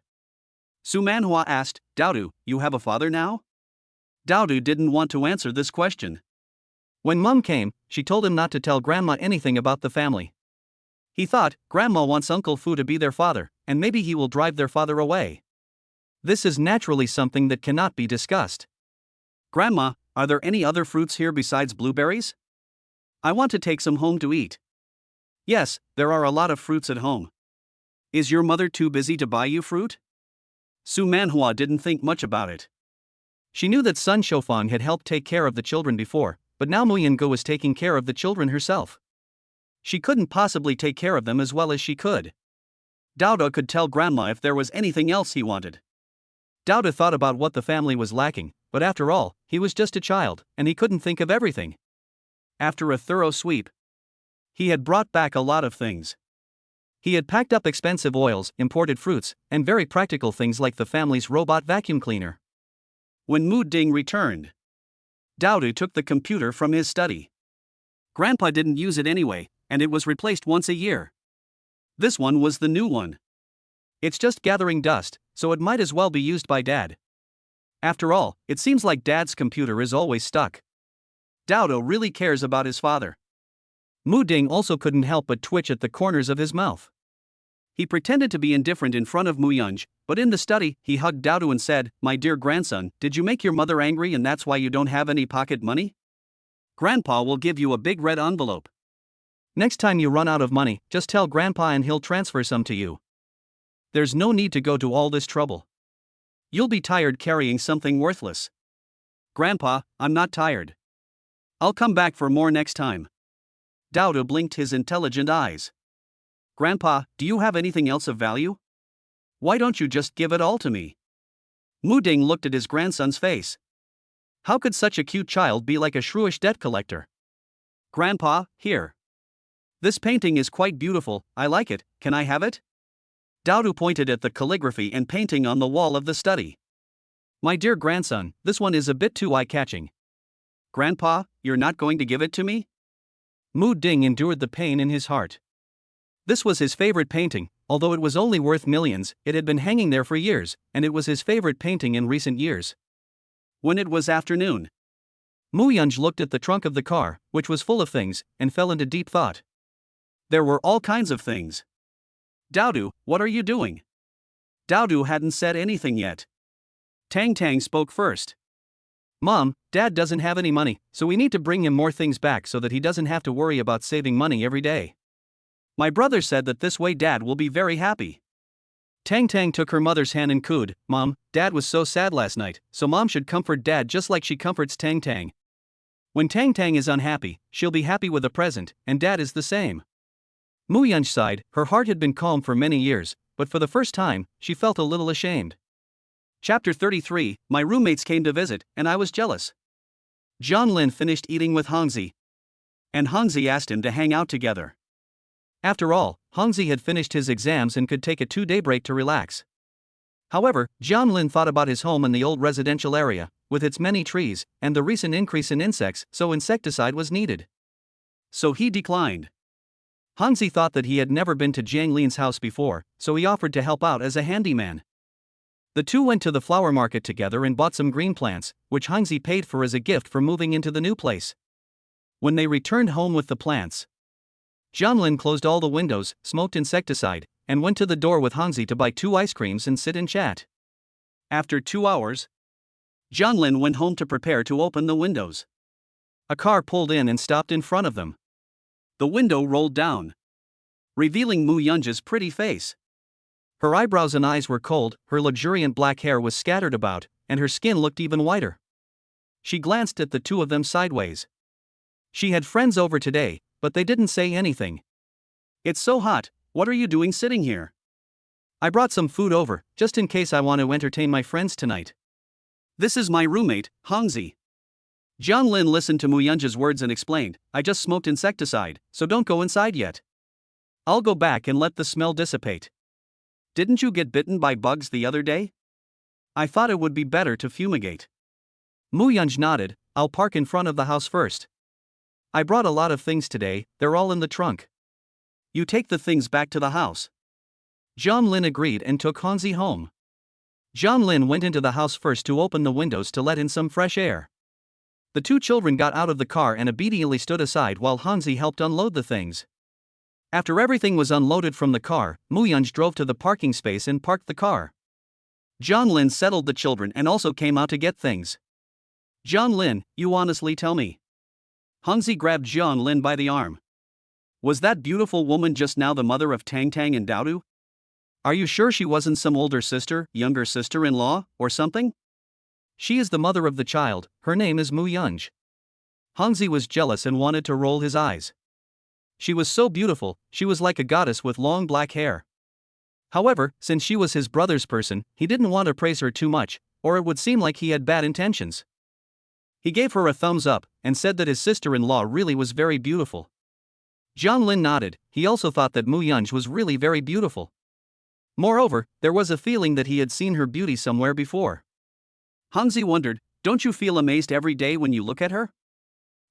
Su Manhua asked, Daodu, you have a father now? Daodu didn't want to answer this question. When Mum came, she told him not to tell Grandma anything about the family. He thought, Grandma wants Uncle Fu to be their father, and maybe he will drive their father away. This is naturally something that cannot be discussed. Grandma, are there any other fruits here besides blueberries? I want to take some home to eat. Yes, there are a lot of fruits at home. Is your mother too busy to buy you fruit? Su Manhua didn't think much about it. She knew that Sun Shofang had helped take care of the children before, but now Mu Yungo was taking care of the children herself. She couldn't possibly take care of them as well as she could. Daodu could tell Grandma if there was anything else he wanted. Daodu thought about what the family was lacking, but after all, he was just a child, and he couldn't think of everything. After a thorough sweep, he had brought back a lot of things. He had packed up expensive oils, imported fruits, and very practical things like the family's robot vacuum cleaner. When Mu Ding returned, Daodu took the computer from his study. Grandpa didn't use it anyway, and it was replaced once a year. This one was the new one. It's just gathering dust, so it might as well be used by Dad. After all, it seems like Dad's computer is always stuck. Daodu really cares about his father. Mu Ding also couldn't help but twitch at the corners of his mouth. He pretended to be indifferent in front of Mu Yunj, but in the study, he hugged Daodu and said, My dear grandson, did you make your mother angry and that's why you don't have any pocket money? Grandpa will give you a big red envelope. Next time you run out of money, just tell Grandpa and he'll transfer some to you. There's no need to go to all this trouble. You'll be tired carrying something worthless. Grandpa, I'm not tired. I'll come back for more next time. Daodu blinked his intelligent eyes. Grandpa, do you have anything else of value? Why don't you just give it all to me? Mu Ding looked at his grandson's face. How could such a cute child be like a shrewish debt collector? Grandpa, here. This painting is quite beautiful, I like it, can I have it? Daodu pointed at the calligraphy and painting on the wall of the study. My dear grandson, this one is a bit too eye-catching. Grandpa, you're not going to give it to me? Mu Ding endured the pain in his heart. This was his favorite painting, although it was only worth millions, it had been hanging there for years, and it was his favorite painting in recent years. When it was afternoon, Mu Yunj looked at the trunk of the car, which was full of things, and fell into deep thought. There were all kinds of things. Daodu, what are you doing? Daodu hadn't said anything yet. Tang Tang spoke first. Mom, Dad doesn't have any money, so we need to bring him more things back so that he doesn't have to worry about saving money every day. My brother said that this way Dad will be very happy. Tang Tang took her mother's hand and cooed, Mom, Dad was so sad last night, so Mom should comfort Dad just like she comforts Tang Tang. When Tang Tang is unhappy, she'll be happy with a present, and Dad is the same. Mu Yunj sighed, her heart had been calm for many years, but for the first time, she felt a little ashamed. Chapter 33, My roommates came to visit, and I was jealous. John Lin finished eating with Hongzi. And Hongzi asked him to hang out together. After all, Hongzi had finished his exams and could take a 2-day break to relax. However, John Lin thought about his home in the old residential area, with its many trees, and the recent increase in insects, so insecticide was needed. So he declined. Hongzi thought that he had never been to Jiang Lin's house before, so he offered to help out as a handyman. The two went to the flower market together and bought some green plants, which Hongzi paid for as a gift for moving into the new place. When they returned home with the plants, Jianlin closed all the windows, smoked insecticide, and went to the door with Hongzi to buy 2 ice creams and sit and chat. After 2 hours, Jianlin went home to prepare to open the windows. A car pulled in and stopped in front of them. The window rolled down, revealing Mu Yunj's pretty face. Her eyebrows and eyes were cold, her luxuriant black hair was scattered about, and her skin looked even whiter. She glanced at the two of them sideways. She had friends over today, but they didn't say anything. It's so hot, what are you doing sitting here? I brought some food over, just in case I want to entertain my friends tonight. This is my roommate, Hongzi. Jiang Lin listened to Mu Yunj's words and explained, I just smoked insecticide, so don't go inside yet. I'll go back and let the smell dissipate. Didn't you get bitten by bugs the other day? I thought it would be better to fumigate. Mu Yunj nodded, I'll park in front of the house first. I brought a lot of things today, they're all in the trunk. You take the things back to the house. Jiang Lin agreed and took Hongzi home. Jiang Lin went into the house first to open the windows to let in some fresh air. The two children got out of the car and obediently stood aside while Hongzi helped unload the things. After everything was unloaded from the car, Mu Yunj drove to the parking space and parked the car. Jiang Lin settled the children and also came out to get things. Jiang Lin, you honestly tell me. Hongzi grabbed Jiang Lin by the arm. Was that beautiful woman just now the mother of Tang Tang and Daodu? Are you sure she wasn't some older sister, younger sister-in-law, or something? She is the mother of the child, her name is Mu Yunj. Hongzi was jealous and wanted to roll his eyes. She was so beautiful, she was like a goddess with long black hair. However, since she was his brother's person, he didn't want to praise her too much, or it would seem like he had bad intentions. He gave her a thumbs up, and said that his sister-in-law really was very beautiful. Jiang Lin nodded, he also thought that Mu Yunj was really very beautiful. Moreover, there was a feeling that he had seen her beauty somewhere before. Hongzi wondered, don't you feel amazed every day when you look at her?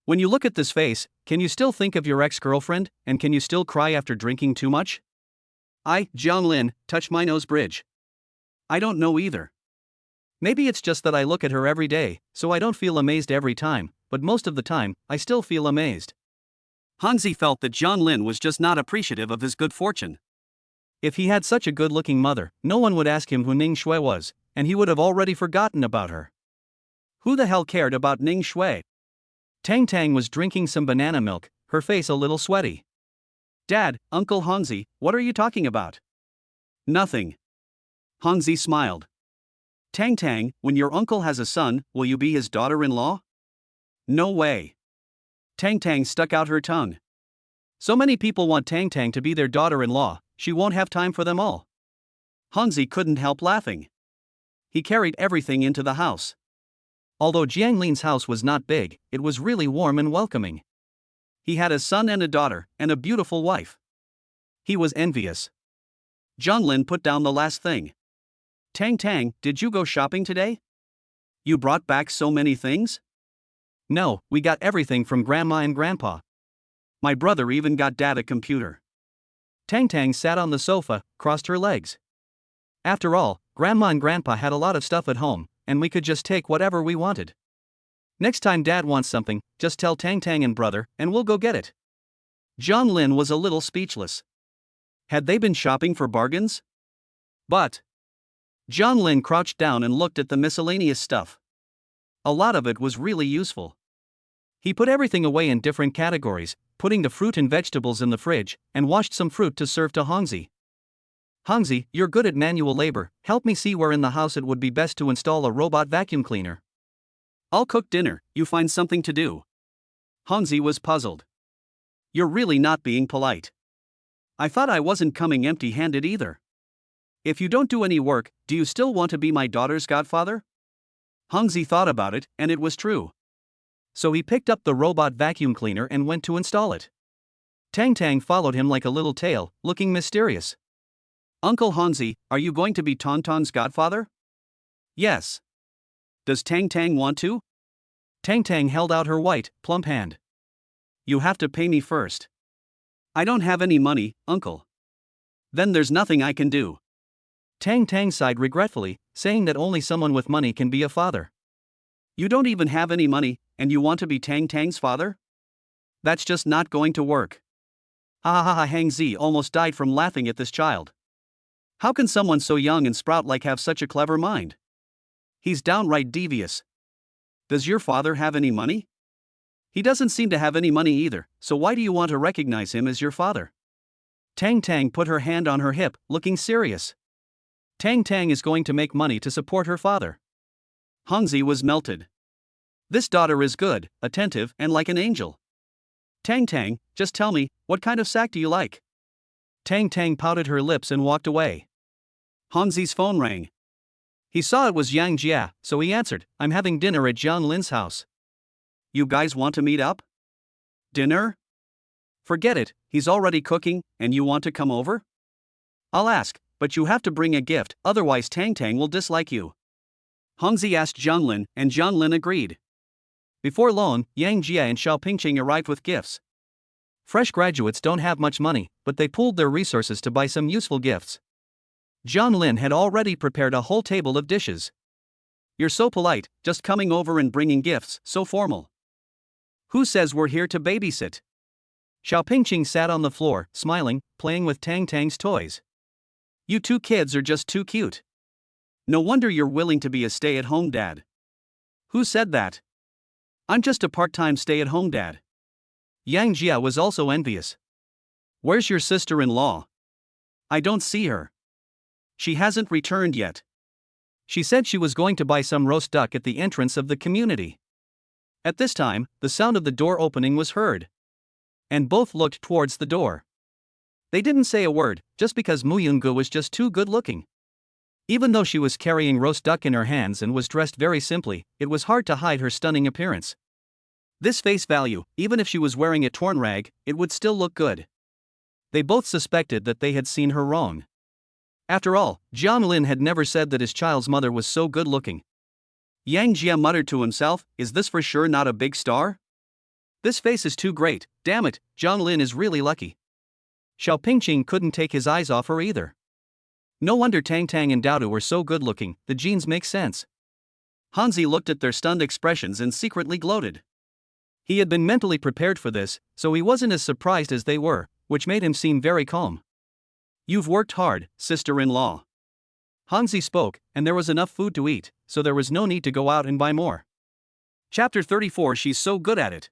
When you look at this face, can you still think of your ex-girlfriend, and can you still cry after drinking too much? Jiang Lin, touch my nose bridge. I don't know either. Maybe it's just that I look at her every day, so I don't feel amazed every time, but most of the time, I still feel amazed. Hongzi felt that Jiang Lin was just not appreciative of his good fortune. If he had such a good-looking mother, no one would ask him who Ning Shui was, and he would have already forgotten about her. Who the hell cared about Ning Shui? Tang Tang was drinking some banana milk, her face a little sweaty. Dad, Uncle Hongzi, what are you talking about? Nothing. Hongzi smiled. Tang Tang, when your uncle has a son, will you be his daughter-in-law? No way. Tang Tang stuck out her tongue. So many people want Tang Tang to be their daughter-in-law, she won't have time for them all. Hongzi couldn't help laughing. He carried everything into the house. Although Jiang Lin's house was not big, it was really warm and welcoming. He had a son and a daughter, and a beautiful wife. He was envious. Jiang Lin put down the last thing. Tang Tang, did you go shopping today? You brought back so many things? No, we got everything from Grandma and Grandpa. My brother even got Dad a computer. Tang Tang sat on the sofa, crossed her legs. After all, Grandma and Grandpa had a lot of stuff at home, and we could just take whatever we wanted. Next time Dad wants something, just tell Tang Tang and brother, and we'll go get it. Jiang Lin was a little speechless. Had they been shopping for bargains? But Jiang Lin crouched down and looked at the miscellaneous stuff. A lot of it was really useful. He put everything away in different categories, putting the fruit and vegetables in the fridge, and washed some fruit to serve to Hongzi. Hongzi, you're good at manual labor, help me see where in the house it would be best to install a robot vacuum cleaner. I'll cook dinner, you find something to do. Hongzi was puzzled. You're really not being polite. I thought I wasn't coming empty-handed either. If you don't do any work, do you still want to be my daughter's godfather? Hongzi thought about it, and it was true. So he picked up the robot vacuum cleaner and went to install it. Tang Tang followed him like a little tail, looking mysterious. Uncle Hongzi, are you going to be Tonton's godfather? Yes. Does Tang Tang want to? Tang Tang held out her white, plump hand. You have to pay me first. I don't have any money, uncle. Then there's nothing I can do. Tang Tang sighed regretfully, saying that only someone with money can be a father. You don't even have any money, and you want to be Tang Tang's father? That's just not going to work. Ha ha ha! Hongzi almost died from laughing at this child. How can someone so young and sprout-like have such a clever mind? He's downright devious. Does your father have any money? He doesn't seem to have any money either, so why do you want to recognize him as your father? Tang Tang put her hand on her hip, looking serious. Tang Tang is going to make money to support her father. Hongzi was melted. This daughter is good, attentive, and like an angel. Tang Tang, just tell me, what kind of sack do you like? Tang Tang pouted her lips and walked away. Hongzi's phone rang. He saw it was Yang Jia, so he answered, I'm having dinner at Jiang Lin's house. You guys want to meet up? Dinner? Forget it, he's already cooking, and you want to come over? I'll ask, but you have to bring a gift, otherwise Tang Tang will dislike you. Hongzi asked Jiang Lin, and Jiang Lin agreed. Before long, Yang Jia and Xiao Pingqing arrived with gifts. Fresh graduates don't have much money, but they pooled their resources to buy some useful gifts. Jiang Lin had already prepared a whole table of dishes. You're so polite, just coming over and bringing gifts, so formal. Who says we're here to babysit? Xiao Pingqing sat on the floor, smiling, playing with Tang Tang's toys. You two kids are just too cute. No wonder you're willing to be a stay-at-home dad. Who said that? I'm just a part-time stay-at-home dad. Yang Jia was also envious. Where's your sister-in-law? I don't see her. She hasn't returned yet. She said she was going to buy some roast duck at the entrance of the community. At this time, the sound of the door opening was heard. And both looked towards the door. They didn't say a word, just because Mu Yungu was just too good-looking. Even though she was carrying roast duck in her hands and was dressed very simply, it was hard to hide her stunning appearance. This face value, even if she was wearing a torn rag, it would still look good. They both suspected that they had seen her wrong. After all, Jiang Lin had never said that his child's mother was so good-looking. Yang Jia muttered to himself, is this for sure not a big star? This face is too great, damn it, Jiang Lin is really lucky. Xiao Pingqing couldn't take his eyes off her either. No wonder Tang Tang and Daodu were so good-looking, the genes make sense. Hongzi looked at their stunned expressions and secretly gloated. He had been mentally prepared for this, so he wasn't as surprised as they were, which made him seem very calm. You've worked hard, sister-in-law. Hongzi spoke, and there was enough food to eat, so there was no need to go out and buy more. Chapter 34. She's so good at it.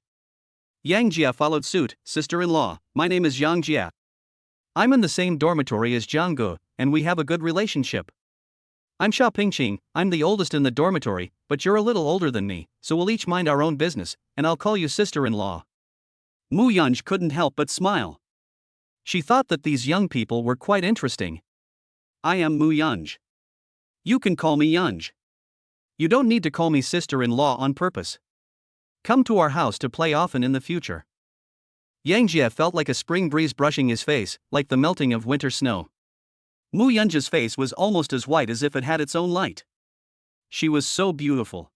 Yang Jia followed suit, sister-in-law, my name is Yang Jia. I'm in the same dormitory as Jiang Gu, and we have a good relationship. I'm Xiao Pingqing, I'm the oldest in the dormitory, but you're a little older than me, so we'll each mind our own business, and I'll call you sister-in-law. Mu Yunj couldn't help but smile. She thought that these young people were quite interesting. I am Mu Yunj. You can call me Yunj. You don't need to call me sister-in-law on purpose. Come to our house to play often in the future. Yang Jie felt like a spring breeze brushing his face, like the melting of winter snow. Mu Yunja's face was almost as white as if it had its own light. She was so beautiful.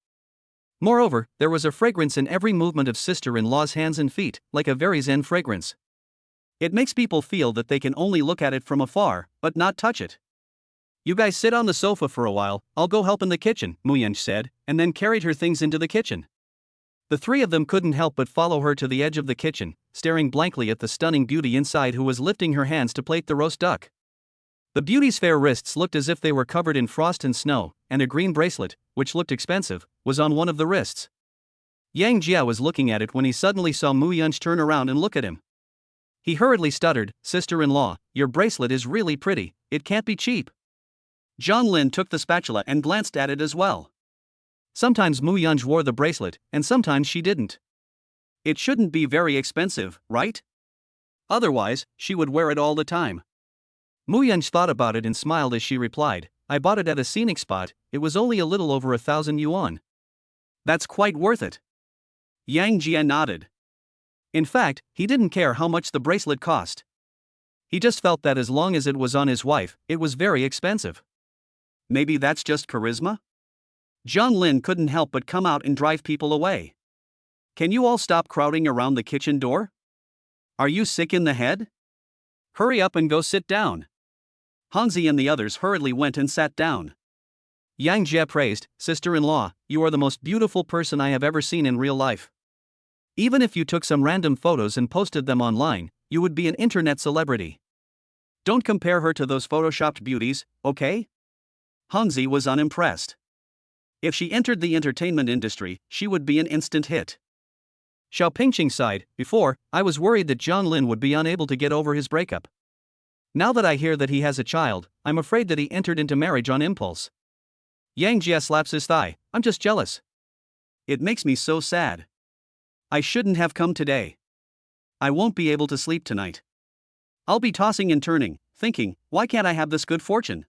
Moreover, there was a fragrance in every movement of sister-in-law's hands and feet, like a very zen fragrance. It makes people feel that they can only look at it from afar, but not touch it. You guys sit on the sofa for a while, I'll go help in the kitchen, Mu Yunj said, and then carried her things into the kitchen. The three of them couldn't help but follow her to the edge of the kitchen, staring blankly at the stunning beauty inside who was lifting her hands to plate the roast duck. The beauty's fair wrists looked as if they were covered in frost and snow, and a green bracelet, which looked expensive, was on one of the wrists. Yang Jia was looking at it when he suddenly saw Mu Yunj turn around and look at him. He hurriedly stuttered, "Sister-in-law, your bracelet is really pretty, it can't be cheap." Zhang Lin took the spatula and glanced at it as well. Sometimes Mu Yunj wore the bracelet, and sometimes she didn't. It shouldn't be very expensive, right? Otherwise, she would wear it all the time. Mu Yunj thought about it and smiled as she replied, "I bought it at a scenic spot, it was only a little over 1,000 yuan. That's quite worth it." Yang Jia nodded. In fact, he didn't care how much the bracelet cost. He just felt that as long as it was on his wife, it was very expensive. Maybe that's just charisma? Zhang Lin couldn't help but come out and drive people away. Can you all stop crowding around the kitchen door? Are you sick in the head? Hurry up and go sit down. Hanzi and the others hurriedly went and sat down. Yang Jie praised, "Sister-in-law, you are the most beautiful person I have ever seen in real life. Even if you took some random photos and posted them online, you would be an internet celebrity. Don't compare her to those photoshopped beauties, okay?" Hanzi was unimpressed. If she entered the entertainment industry, she would be an instant hit. Xiao Pingqing sighed, "Before, I was worried that Zhang Lin would be unable to get over his breakup. Now that I hear that he has a child, I'm afraid that he entered into marriage on impulse." Yang Jia slaps his thigh, "I'm just jealous. It makes me so sad. I shouldn't have come today. I won't be able to sleep tonight. I'll be tossing and turning, thinking, why can't I have this good fortune?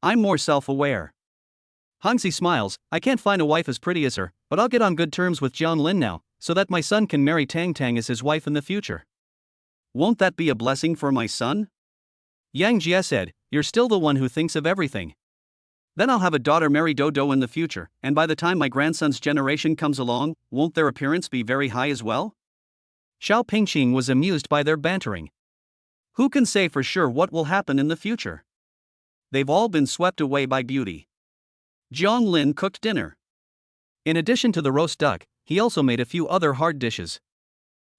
I'm more self-aware." Hangzi smiles, "I can't find a wife as pretty as her, but I'll get on good terms with Zhang Lin now, so that my son can marry Tang Tang as his wife in the future. Won't that be a blessing for my son?" Yang Jia said, "You're still the one who thinks of everything. Then I'll have a daughter marry Dodo in the future, and by the time my grandson's generation comes along, won't their appearance be very high as well?" Xiao Pingqing was amused by their bantering. Who can say for sure what will happen in the future? They've all been swept away by beauty. Zhang Lin cooked dinner. In addition to the roast duck, he also made a few other hard dishes.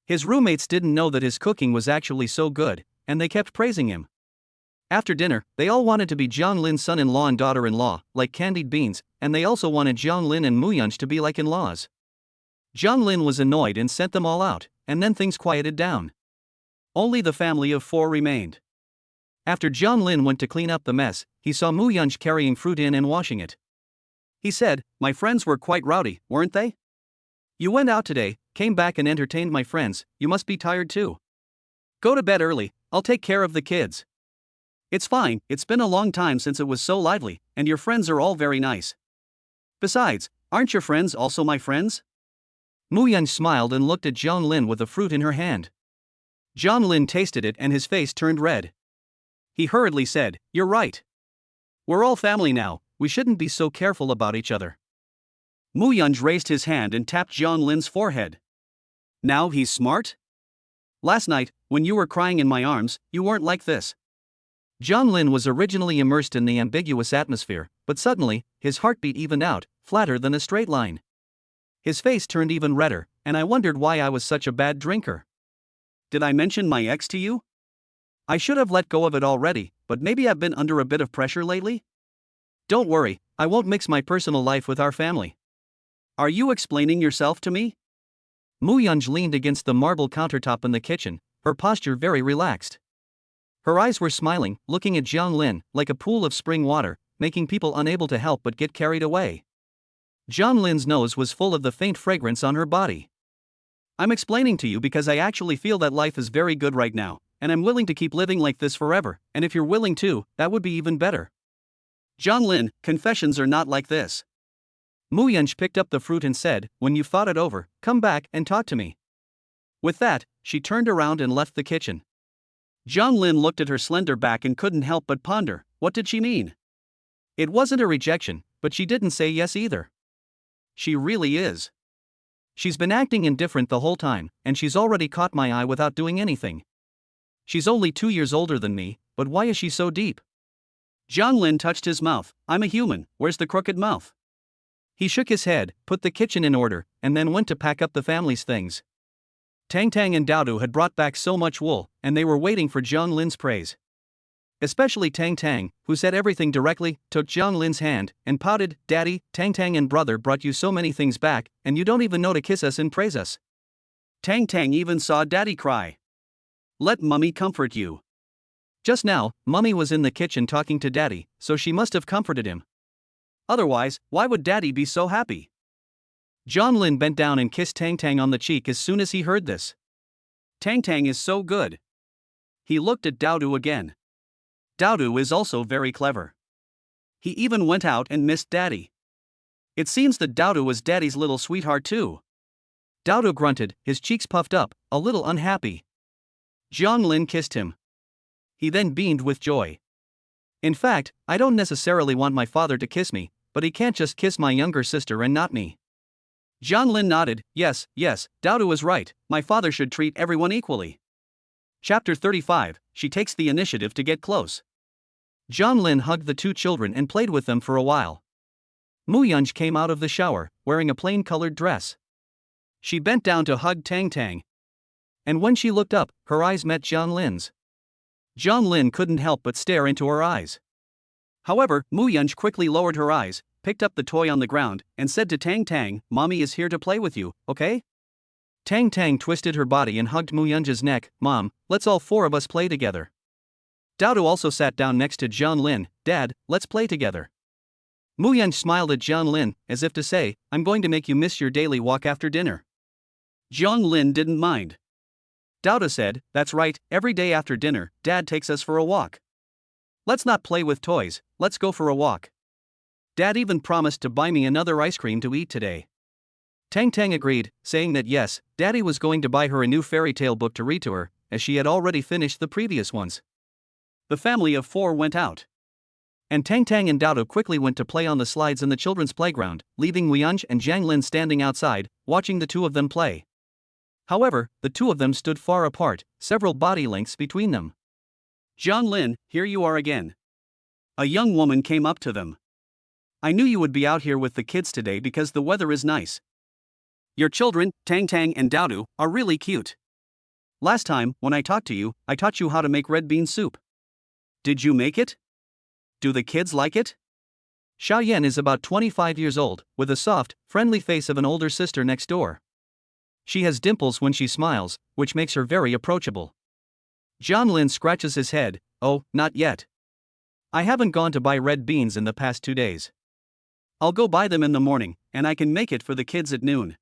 His roommates didn't know that his cooking was actually so good, and they kept praising him. After dinner, they all wanted to be Zhang Lin's son-in-law and daughter-in-law, like candied beans, and they also wanted Zhang Lin and Mu Yunj to be like in-laws. Zhang Lin was annoyed and sent them all out, and then things quieted down. Only the family of four remained. After Zhang Lin went to clean up the mess, he saw Mu Yunj carrying fruit in and washing it. He said, "My friends were quite rowdy, weren't they? You went out today, came back and entertained my friends, you must be tired too. Go to bed early, I'll take care of the kids." "It's fine, it's been a long time since it was so lively, and your friends are all very nice. Besides, aren't your friends also my friends?" Mu Yunj smiled and looked at Zhang Lin with the fruit in her hand. Zhang Lin tasted it and his face turned red. He hurriedly said, "You're right. We're all family now, we shouldn't be so careful about each other." Mu Yunj raised his hand and tapped Zhang Lin's forehead. "Now he's smart? Last night, when you were crying in my arms, you weren't like this." Zhang Lin was originally immersed in the ambiguous atmosphere, but suddenly, his heartbeat evened out, flatter than a straight line. His face turned even redder, and I wondered why I was such a bad drinker. "Did I mention my ex to you? I should have let go of it already, but maybe I've been under a bit of pressure lately? Don't worry, I won't mix my personal life with our family." "Are you explaining yourself to me?" Mu Yunj leaned against the marble countertop in the kitchen, her posture very relaxed. Her eyes were smiling, looking at Zhang Lin, like a pool of spring water, making people unable to help but get carried away. Zhang Lin's nose was full of the faint fragrance on her body. "I'm explaining to you because I actually feel that life is very good right now, and I'm willing to keep living like this forever, and if you're willing to, that would be even better." Lin, confessions are not like this. Muyunj picked up the fruit and said, when you've thought it over, come back and talk to me. With that, she turned around and left the kitchen. Lin looked at her slender back and couldn't help but ponder, what did she mean? It wasn't a rejection, but she didn't say yes either. She really is. She's been acting indifferent the whole time, and she's already caught my eye without doing anything. She's only 2 years older than me, but why is she so deep? Lin touched his mouth. I'm a human, where's the crooked mouth? He shook his head, put the kitchen in order, and then went to pack up the family's things. Tang Tang and Dowdu had brought back so much wool, and they were waiting for Lin's praise. Especially Tang Tang, who said everything directly, took Lin's hand, and pouted, Daddy, Tang Tang and brother brought you so many things back, and you don't even know to kiss us and praise us. Tang Tang even saw Daddy cry. Let Mummy comfort you. Just now, Mummy was in the kitchen talking to Daddy, so she must have comforted him. Otherwise, why would Daddy be so happy? Lin bent down and kissed Tang Tang on the cheek as soon as he heard this. Tang Tang is so good. He looked at Dowdu again. Dowdu is also very clever. He even went out and missed Daddy. It seems that Dowdu was Daddy's little sweetheart too. Dowdu grunted, his cheeks puffed up, a little unhappy. Lin kissed him. He then beamed with joy. In fact, I don't necessarily want my father to kiss me, but he can't just kiss my younger sister and not me. Lin nodded, yes, Dowdu is right, my father should treat everyone equally. Chapter 35, she takes the initiative to get close. Lin hugged the 2 children and played with them for a while. Muyunj came out of the shower, wearing a plain-colored dress. She bent down to hug Tang Tang. And when she looked up, her eyes met Lin's. Lin couldn't help but stare into her eyes. However, Muyunj quickly lowered her eyes, picked up the toy on the ground, and said to Tang Tang, Mommy is here to play with you, okay? Tang Tang twisted her body and hugged Muyunj's neck. Mom, let's all 4 of us play together. Dowdu also sat down next to Lin. Dad, let's play together. Muyunj smiled at Lin, as if to say, I'm going to make you miss your daily walk after dinner. Lin didn't mind. Dowdu said, that's right, every day after dinner, Dad takes us for a walk. Let's not play with toys, let's go for a walk. Dad even promised to buy me another ice cream to eat today. Tang Tang agreed, saying that yes, Daddy was going to buy her a new fairy tale book to read to her, as she had already finished the previous ones. The family of 4 went out. And Tang Tang and Dowdu quickly went to play on the slides in the children's playground, leaving Muyunj and Lin standing outside, watching the 2 of them play. However, the 2 of them stood far apart, several body lengths between them. Lin, here you are again. A young woman came up to them. I knew you would be out here with the kids today because the weather is nice. Your children, Tang Tang and Dowdu, are really cute. Last time, when I talked to you, I taught you how to make red bean soup. Did you make it? Do the kids like it? Xiaoyan is about 25 years old, with a soft, friendly face of an older sister next door. She has dimples when she smiles, which makes her very approachable. Lin scratches his head, oh, not yet. I haven't gone to buy red beans in the past 2 days. I'll go buy them in the morning, and I can make it for the kids at noon.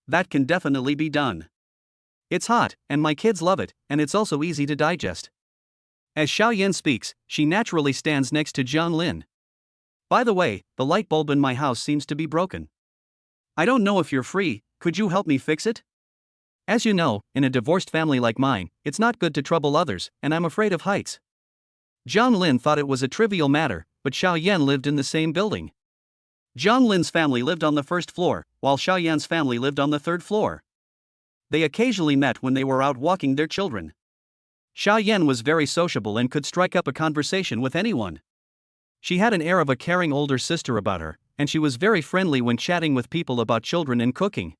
That can definitely be done. It's hot, and my kids love it, and it's also easy to digest. As Xiaoyan speaks, she naturally stands next to Lin. By the way, the light bulb in my house seems to be broken. I don't know if you're free, could you help me fix it? As you know, in a divorced family like mine, it's not good to trouble others, and I'm afraid of heights. Lin thought it was a trivial matter, but Xiaoyan lived in the same building. Lin's family lived on the 1st floor, while Xiaoyan's family lived on the 3rd floor. They occasionally met when they were out walking their children. Xiaoyan was very sociable and could strike up a conversation with anyone. She had an air of a caring older sister about her, and she was very friendly when chatting with people about children and cooking.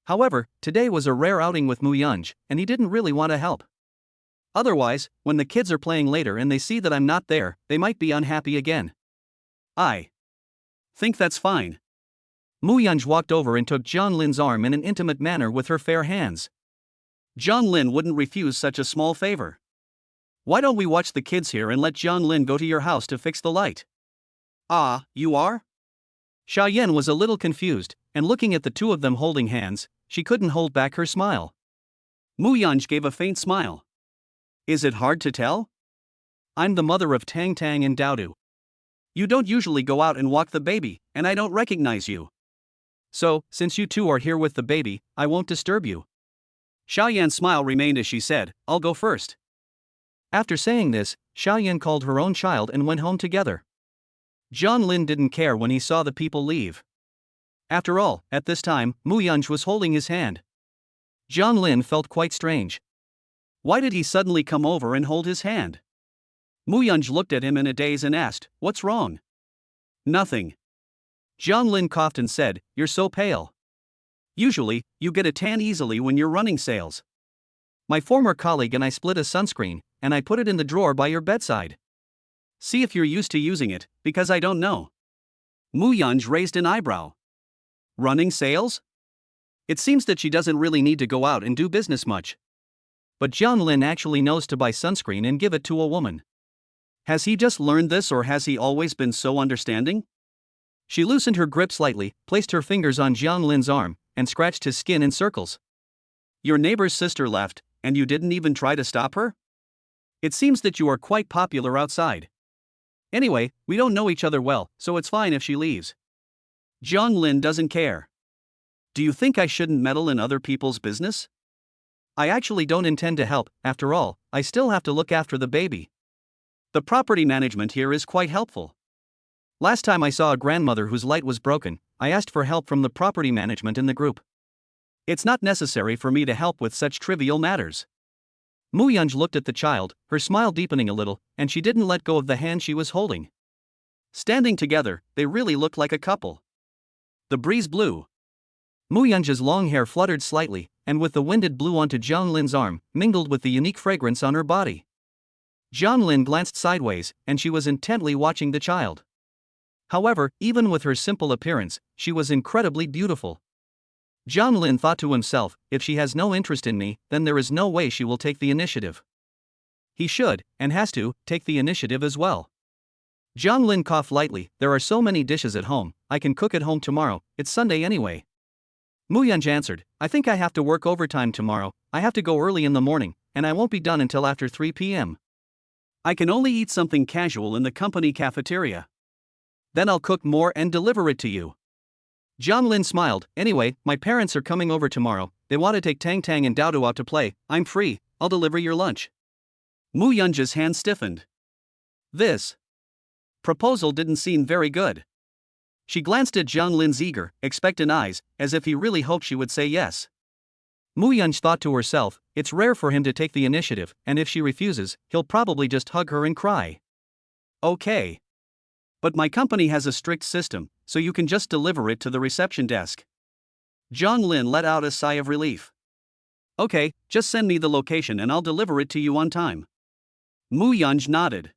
However, today was a rare outing with Muyunj, and he didn't really want to help. Otherwise, when the kids are playing later and they see that I'm not there, they might be unhappy again. I think that's fine. Muyunj walked over and took Lin's arm in an intimate manner with her fair hands. Lin wouldn't refuse such a small favor. Why don't we watch the kids here and let Lin go to your house to fix the light? Ah, you are? Xiaoyan was a little confused, and looking at the 2 of them holding hands, she couldn't hold back her smile. Muyunj gave a faint smile. Is it hard to tell? I'm the mother of Tang Tang and Dowdu. You don't usually go out and walk the baby, and I don't recognize you. So, since you two are here with the baby, I won't disturb you. Xiaoyan's smile remained as she said, I'll go first. After saying this, Xiaoyan called her own child and went home together. John Lin didn't care when he saw the people leave. After all, at this time, Mu Yunj was holding his hand. John Lin felt quite strange. Why did he suddenly come over and hold his hand? Mu Yunj looked at him in a daze and asked, What's wrong? Nothing. John Lin coughed and said, You're so pale. Usually, you get a tan easily when you're running sales. My former colleague and I split a sunscreen, and I put it in the drawer by your bedside. See if you're used to using it, because I don't know. Mu Yunj raised an eyebrow. Running sales? It seems that she doesn't really need to go out and do business much. But John Lin actually knows to buy sunscreen and give it to a woman. Has he just learned this or has he always been so understanding? She loosened her grip slightly, placed her fingers on John Lin's arm, and scratched his skin in circles. Your neighbor's sister left, and you didn't even try to stop her? It seems that you are quite popular outside. Anyway, we don't know each other well, so it's fine if she leaves. John Lin doesn't care. Do you think I shouldn't meddle in other people's business? I actually don't intend to help, after all, I still have to look after the baby. The property management here is quite helpful. Last time I saw a grandmother whose light was broken, I asked for help from the property management in the group. It's not necessary for me to help with such trivial matters. Mu Yunj looked at the child, her smile deepening a little, and she didn't let go of the hand she was holding. Standing together, they really looked like a couple. The breeze blew. Mu Yunj's long hair fluttered slightly, and with the wind it blew onto John Lin's arm, mingled with the unique fragrance on her body. John Lin glanced sideways, and she was intently watching the child. However, even with her simple appearance, she was incredibly beautiful. John Lin thought to himself, if she has no interest in me, then there is no way she will take the initiative. He should, and has to, take the initiative as well. John Lin coughed lightly, there are so many dishes at home, I can cook at home tomorrow, it's Sunday anyway. Mu Yunj answered, I think I have to work overtime tomorrow, I have to go early in the morning, and I won't be done until after 3 p.m. I can only eat something casual in the company cafeteria. Then I'll cook more and deliver it to you. John Lin smiled, anyway, my parents are coming over tomorrow, they want to take Tang Tang and Dao Dao out to play, I'm free, I'll deliver your lunch. Mu Yunj's hand stiffened. This proposal didn't seem very good. She glanced at John Lin's eager, expectant eyes, as if he really hoped she would say yes. Mu Yunj thought to herself, it's rare for him to take the initiative, and if she refuses, he'll probably just hug her and cry. Okay. But my company has a strict system, so you can just deliver it to the reception desk. John Lin let out a sigh of relief. Okay, just send me the location and I'll deliver it to you on time. Mu Yunj nodded.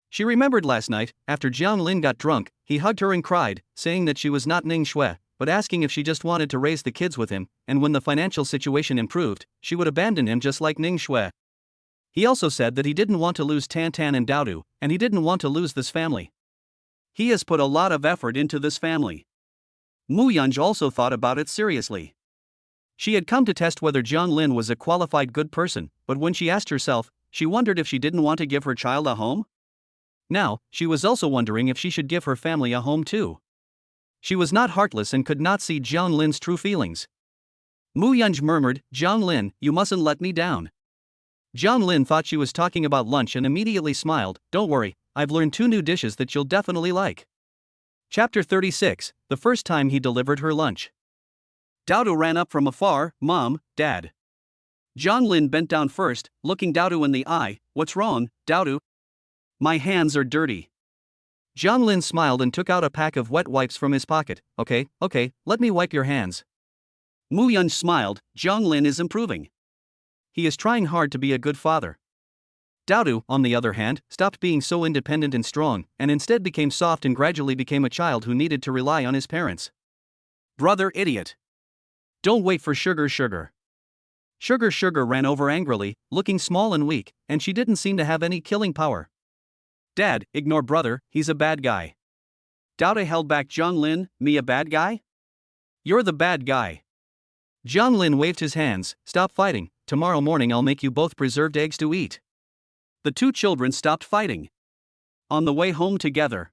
She remembered last night, after John Lin got drunk, he hugged her and cried, saying that she was not Ning Shui, but asking if she just wanted to raise the kids with him, and when the financial situation improved, she would abandon him just like Ning Shui. He also said that he didn't want to lose Tan Tan and Dao Dao, and he didn't want to lose this family. He has put a lot of effort into this family. Mu Yunj also thought about it seriously. She had come to test whether John Lin was a qualified good person, but when she asked herself, she wondered if she didn't want to give her child a home. Now, she was also wondering if she should give her family a home too. She was not heartless and could not see John Lin's true feelings. Mu Yunj murmured, John Lin, you mustn't let me down. John Lin thought she was talking about lunch and immediately smiled, don't worry, I've learned 2 new dishes that you'll definitely like. Chapter 36, the first time he delivered her lunch. Dao Dao ran up from afar, Mom, Dad. John Lin bent down first, looking Dao Dao in the eye, what's wrong, Dao Dao? My hands are dirty. John Lin smiled and took out a pack of wet wipes from his pocket, okay, let me wipe your hands. Mu Yunj smiled, John Lin is improving. He is trying hard to be a good father. Dao Dao, on the other hand, stopped being so independent and strong, and instead became soft and gradually became a child who needed to rely on his parents. Brother idiot. Don't wait for Sugar. Sugar ran over angrily, looking small and weak, and she didn't seem to have any killing power. Dad, ignore brother, he's a bad guy. Dao Dao held back John Lin, me a bad guy? You're the bad guy. John Lin waved his hands, stop fighting, tomorrow morning I'll make you both preserved eggs to eat. The 2 children stopped fighting. On the way home together,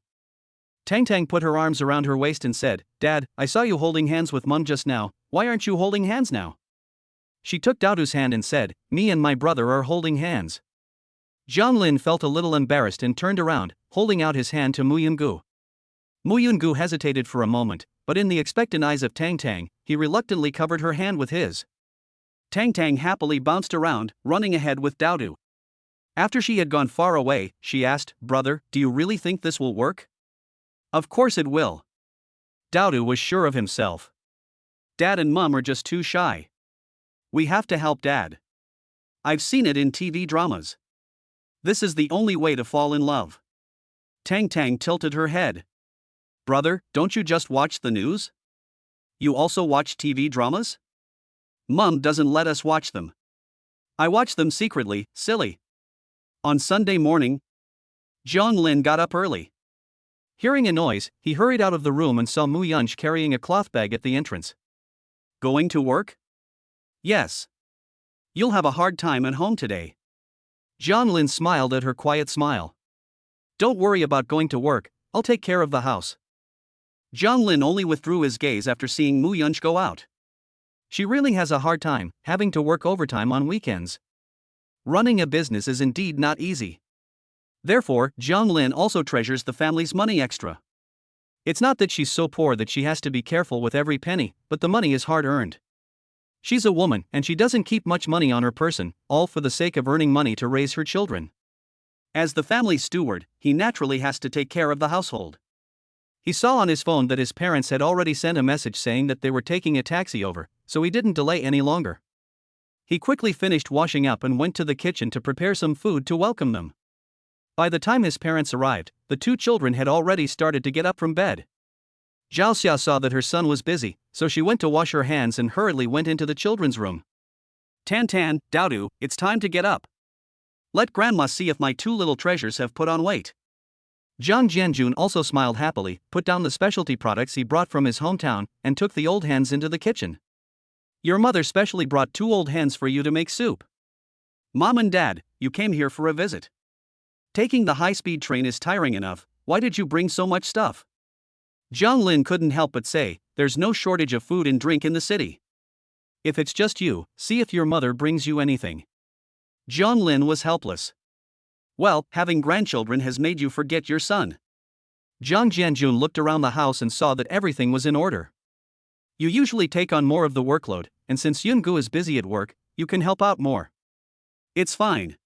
Tang Tang put her arms around her waist and said, "Dad, I saw you holding hands with Mum just now, why aren't you holding hands now?" She took Daodu's hand and said, "Me and my brother are holding hands." Zhang Lin felt a little embarrassed and turned around, holding out his hand to Mu Yungu. Mu Yungu hesitated for a moment, but in the expectant eyes of Tang Tang, he reluctantly covered her hand with his. Tang Tang happily bounced around, running ahead with Daodu. After she had gone far away, she asked, "Brother, do you really think this will work?" "Of course it will." Daodu was sure of himself. "Dad and Mum are just too shy. We have to help Dad. I've seen it in TV dramas. This is the only way to fall in love." Tang Tang tilted her head. "Brother, don't you just watch the news? You also watch TV dramas?" "Mum doesn't let us watch them. I watch them secretly, silly." On Sunday morning, Zhang Lin got up early. Hearing a noise, he hurried out of the room and saw Mu Yunj carrying a cloth bag at the entrance. "Going to work?" "Yes. You'll have a hard time at home today." Zhang Lin smiled at her quiet smile. "Don't worry about going to work, I'll take care of the house." Zhang Lin only withdrew his gaze after seeing Mu Yunj go out. She really has a hard time, having to work overtime on weekends. Running a business is indeed not easy. Therefore, Zhang Lin also treasures the family's money extra. It's not that she's so poor that she has to be careful with every penny, but the money is hard earned. She's a woman and she doesn't keep much money on her person, all for the sake of earning money to raise her children. As the family steward, he naturally has to take care of the household. He saw on his phone that his parents had already sent a message saying that they were taking a taxi over, so he didn't delay any longer. He quickly finished washing up and went to the kitchen to prepare some food to welcome them. By the time his parents arrived, the two children had already started to get up from bed. Zhao Xia saw that her son was busy, so she went to wash her hands and hurriedly went into the children's room. "Tan Tan, Daodu, it's time to get up. Let Grandma see if my two little treasures have put on weight." Zhang Jianjun also smiled happily, put down the specialty products he brought from his hometown, and took the old hens into the kitchen. "Your mother specially brought 2 old hens for you to make soup." "Mom and Dad, you came here for a visit. Taking the high-speed train is tiring enough, why did you bring so much stuff?" Zhang Lin couldn't help but say, "There's no shortage of food and drink in the city. If it's just you, see if your mother brings you anything." Zhang Lin was helpless. "Well, having grandchildren has made you forget your son." Zhang Jianjun looked around the house and saw that everything was in order. "You usually take on more of the workload, and since Yungu is busy at work, you can help out more." "It's fine.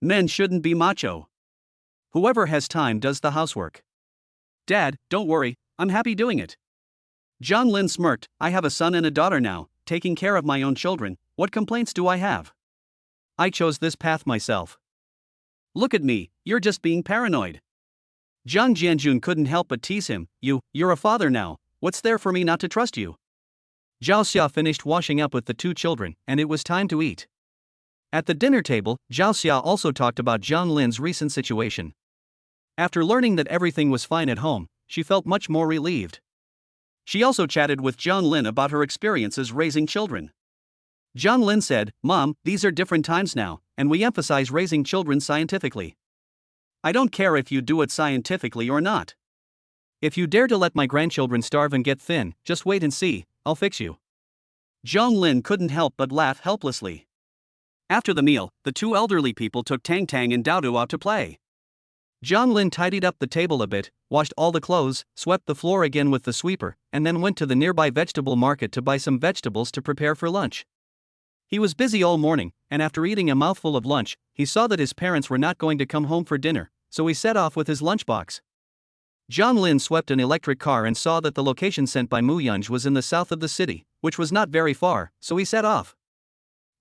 Men shouldn't be macho. Whoever has time does the housework." "Dad, don't worry, I'm happy doing it." Zhang Lin smirked, "I have a son and a daughter now, taking care of my own children, what complaints do I have? I chose this path myself." "Look at me, you're just being paranoid." Zhang Jianjun couldn't help but tease him, You're a father now, what's there for me not to trust you?" Zhao Xia finished washing up with the two children, and it was time to eat. At the dinner table, Zhao Xia also talked about Zhang Lin's recent situation. After learning that everything was fine at home, she felt much more relieved. She also chatted with Zhang Lin about her experiences raising children. Zhang Lin said, "Mom, these are different times now, and we emphasize raising children scientifically. I don't care if you do it scientifically or not. If you dare to let my grandchildren starve and get thin, just wait and see, I'll fix you." Zhang Lin couldn't help but laugh helplessly. After the meal, the two elderly people took Tang Tang and Daodu out to play. Zhang Lin tidied up the table a bit, washed all the clothes, swept the floor again with the sweeper, and then went to the nearby vegetable market to buy some vegetables to prepare for lunch. He was busy all morning, and after eating a mouthful of lunch, he saw that his parents were not going to come home for dinner, so he set off with his lunchbox. Zhang Lin swept an electric car and saw that the location sent by Mu Yunj was in the south of the city, which was not very far, so he set off.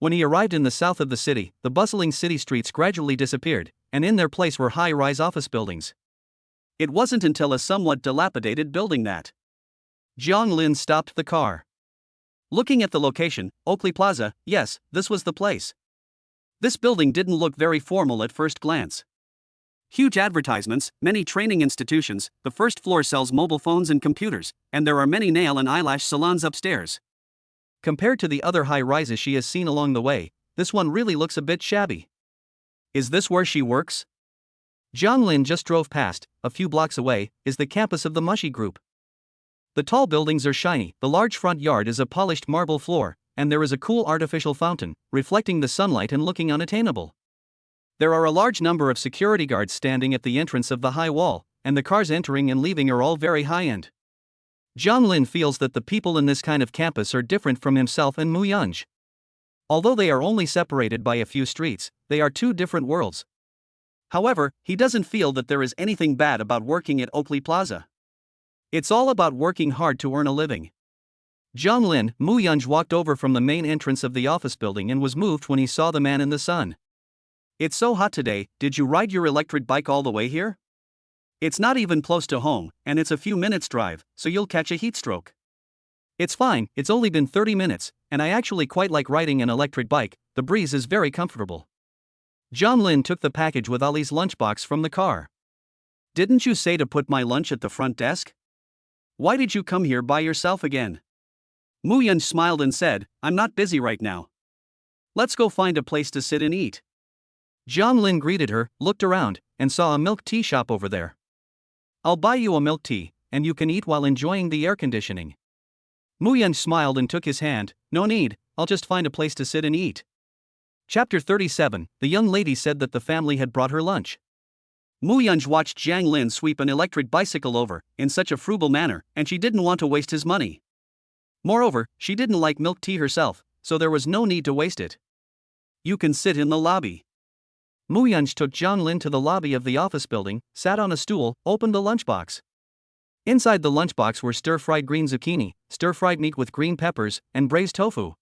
When he arrived in the south of the city, the bustling city streets gradually disappeared, and in their place were high-rise office buildings. It wasn't until a somewhat dilapidated building that Zhang Lin stopped the car. Looking at the location, Oakley Plaza, yes, this was the place. This building didn't look very formal at first glance. Huge advertisements, many training institutions, the first floor sells mobile phones and computers, and there are many nail and eyelash salons upstairs. Compared to the other high-rises she has seen along the way, this one really looks a bit shabby. Is this where she works? Lin just drove past. A few blocks away is the campus of the Mushy Group. The tall buildings are shiny, the large front yard is a polished marble floor, and there is a cool artificial fountain, reflecting the sunlight and looking unattainable. There are a large number of security guards standing at the entrance of the high wall, and the cars entering and leaving are all very high-end. Lin feels that the people in this kind of campus are different from himself and Mu Yunj. Although they are only separated by a few streets, they are two different worlds. However, he doesn't feel that there is anything bad about working at Oakley Plaza. It's all about working hard to earn a living. Lin, Mu Yunj walked over from the main entrance of the office building and was moved when he saw the man in the sun. It's so hot today, did you ride your electric bike all the way here? It's not even close to home, and it's a few minutes drive, so you'll catch a heat stroke. It's fine, it's only been 30 minutes, and I actually quite like riding an electric bike, the breeze is very comfortable. Lin took the package with Ali's lunchbox from the car. Didn't you say to put my lunch at the front desk? Why did you come here by yourself again? Mu Yunj smiled and said, I'm not busy right now. Let's go find a place to sit and eat. Lin greeted her, looked around, and saw a milk tea shop over there. I'll buy you a milk tea, and you can eat while enjoying the air conditioning. Mu Yunj smiled and took his hand. No need, I'll just find a place to sit and eat. Chapter 37, the young lady said that the family had brought her lunch. Mu Yunj watched Lin sweep an electric bicycle over, in such a frugal manner, and she didn't want to waste his money. Moreover, she didn't like milk tea herself, so there was no need to waste it. You can sit in the lobby. Mu Yunj took Lin to the lobby of the office building, sat on a stool, opened the lunchbox. Inside the lunchbox were stir-fried green zucchini, stir-fried meat with green peppers, and braised tofu.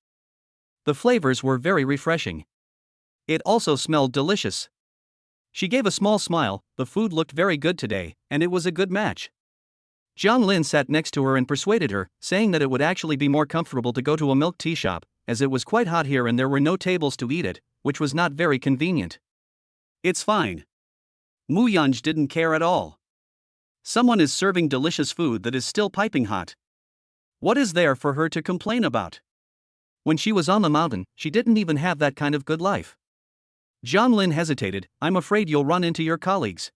The flavors were very refreshing. It also smelled delicious. She gave a small smile. The food looked very good today, and it was a good match. Lin sat next to her and persuaded her, saying that it would actually be more comfortable to go to a milk tea shop, as it was quite hot here and there were no tables to eat at, which was not very convenient. It's fine. Mu Yunj didn't care at all. Someone is serving delicious food that is still piping hot. What is there for her to complain about? When she was on the mountain, she didn't even have that kind of good life. Lin hesitated. I'm afraid you'll run into your colleagues.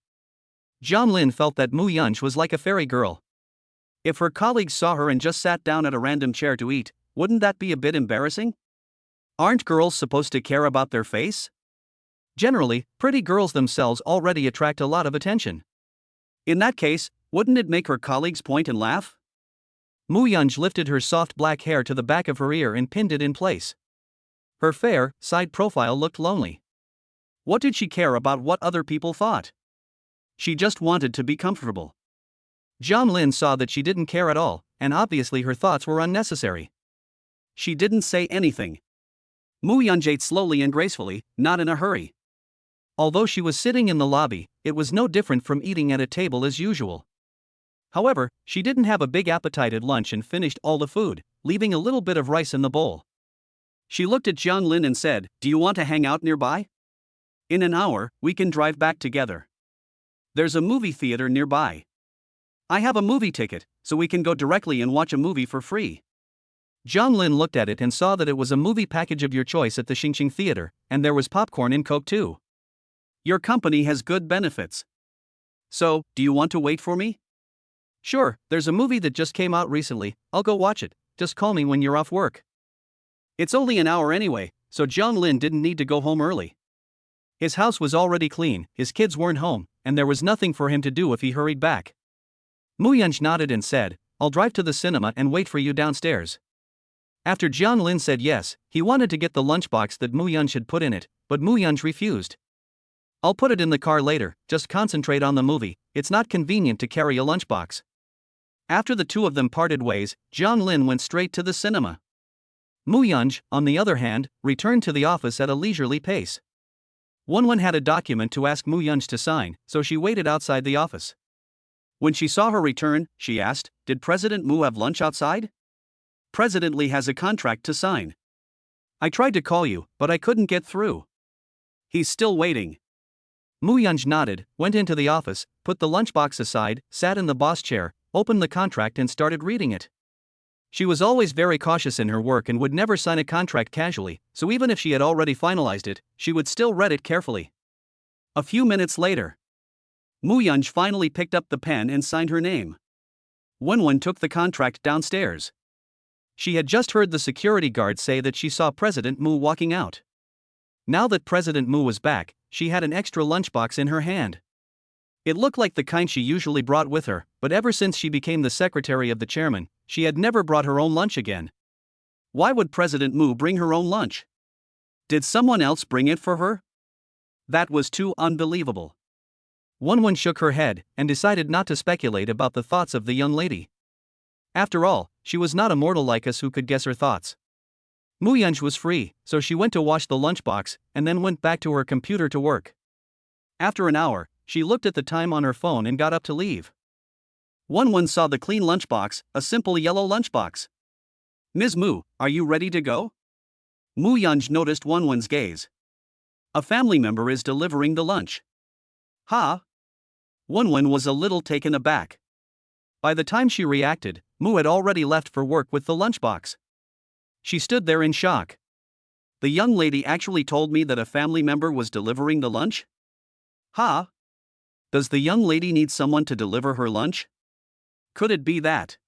Lin felt that Mu Yunj was like a fairy girl. If her colleagues saw her and just sat down at a random chair to eat, wouldn't that be a bit embarrassing? Aren't girls supposed to care about their face? Generally, pretty girls themselves already attract a lot of attention. In that case, wouldn't it make her colleagues point and laugh? Mu Yunj lifted her soft black hair to the back of her ear and pinned it in place. Her fair, side profile looked lonely. What did she care about what other people thought? She just wanted to be comfortable. Lin saw that she didn't care at all, and obviously her thoughts were unnecessary. She didn't say anything. Mu Yunj ate slowly and gracefully, not in a hurry. Although she was sitting in the lobby, it was no different from eating at a table as usual. However, she didn't have a big appetite at lunch and finished all the food, leaving a little bit of rice in the bowl. She looked at Lin and said, Do you want to hang out nearby? In an hour, we can drive back together. There's a movie theater nearby. I have a movie ticket, so we can go directly and watch a movie for free. Lin looked at it and saw that it was a movie package of your choice at the Xingqing Theater, and there was popcorn and Coke too. Your company has good benefits. So, do you want to wait for me? Sure, there's a movie that just came out recently, I'll go watch it, just call me when you're off work. It's only an hour anyway, so Lin didn't need to go home early. His house was already clean, his kids weren't home, and there was nothing for him to do if he hurried back. Mu Yunj nodded and said, I'll drive to the cinema and wait for you downstairs. After Lin said yes, he wanted to get the lunchbox that Mu Yunj had put in it, but Mu Yunj refused. I'll put it in the car later, just concentrate on the movie, it's not convenient to carry a lunchbox. After the two of them parted ways, Lin went straight to the cinema. Mu Yunj, on the other hand, returned to the office at a leisurely pace. Wen had a document to ask Mu Yunj to sign, so she waited outside the office. When she saw her return, she asked, Did President Mu have lunch outside? President Li has a contract to sign. I tried to call you, but I couldn't get through. He's still waiting. Mu Yunj nodded, went into the office, put the lunchbox aside, sat in the boss chair, opened the contract and started reading it. She was always very cautious in her work and would never sign a contract casually, so even if she had already finalized it, she would still read it carefully. A few minutes later, Mu Yunj finally picked up the pen and signed her name. Wenwen took the contract downstairs. She had just heard the security guard say that she saw President Mu walking out. Now that President Mu was back, she had an extra lunchbox in her hand. It looked like the kind she usually brought with her, but ever since she became the secretary of the chairman, she had never brought her own lunch again. Why would President Mu bring her own lunch? Did someone else bring it for her? That was too unbelievable. Wenwen shook her head and decided not to speculate about the thoughts of the young lady. After all, she was not a mortal like us who could guess her thoughts. Mu Yunj was free, so she went to wash the lunchbox and then went back to her computer to work. After an hour, she looked at the time on her phone and got up to leave. Wenwen saw the clean lunchbox, a simple yellow lunchbox. Ms. Mu, are you ready to go? Mu Yunj noticed Wenwen's gaze. A family member is delivering the lunch. Huh? Wenwen was a little taken aback. By the time she reacted, Mu had already left for work with the lunchbox. She stood there in shock. The young lady actually told me that a family member was delivering the lunch? Huh? Does the young lady need someone to deliver her lunch? Could it be that?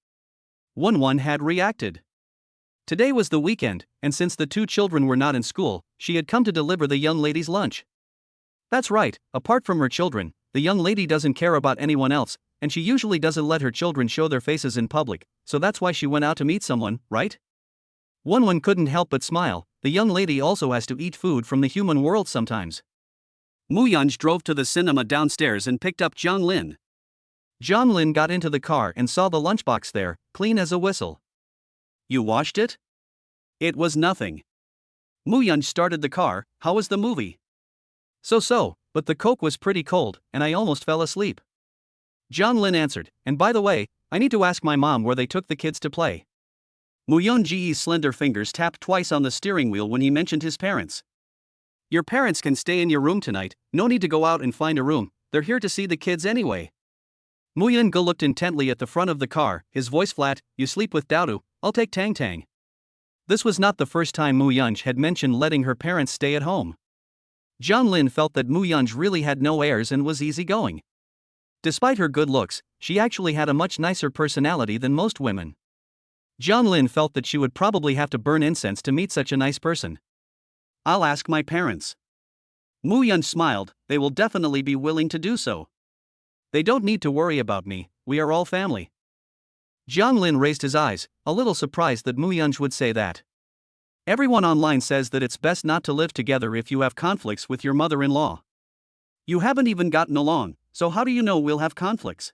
Wenwen had reacted. Today was the weekend, and since the two children were not in school, she had come to deliver the young lady's lunch. That's right, apart from her children, the young lady doesn't care about anyone else, and she usually doesn't let her children show their faces in public, so that's why she went out to meet someone, right? Wenwen couldn't help but smile. The young lady also has to eat food from the human world sometimes. Mu Yunj drove to the cinema downstairs and picked up Jiang Lin. Jiang Lin got into the car and saw the lunchbox there, clean as a whistle. You washed it? It was nothing. Mu Yunj started the car. How was the movie? So, but the Coke was pretty cold, and I almost fell asleep. Jiang Lin answered, and by the way, I need to ask my mom where they took the kids to play. Mu Yunji's slender fingers tapped twice on the steering wheel when he mentioned his parents. Your parents can stay in your room tonight, no need to go out and find a room, they're here to see the kids anyway. Mu Yunge looked intently at the front of the car, his voice flat. You sleep with Daodu, I'll take Tang Tang. This was not the first time Mu Yunge had mentioned letting her parents stay at home. Jiang Lin felt that Mu Yunge really had no airs and was easygoing. Despite her good looks, she actually had a much nicer personality than most women. Jiang Lin felt that she would probably have to burn incense to meet such a nice person. I'll ask my parents. Mu Yunge smiled. They will definitely be willing to do so. They don't need to worry about me, we are all family. Jiang Lin raised his eyes, a little surprised that Mu Yunge would say that. Everyone online says that it's best not to live together if you have conflicts with your mother-in-law. You haven't even gotten along, so how do you know we'll have conflicts?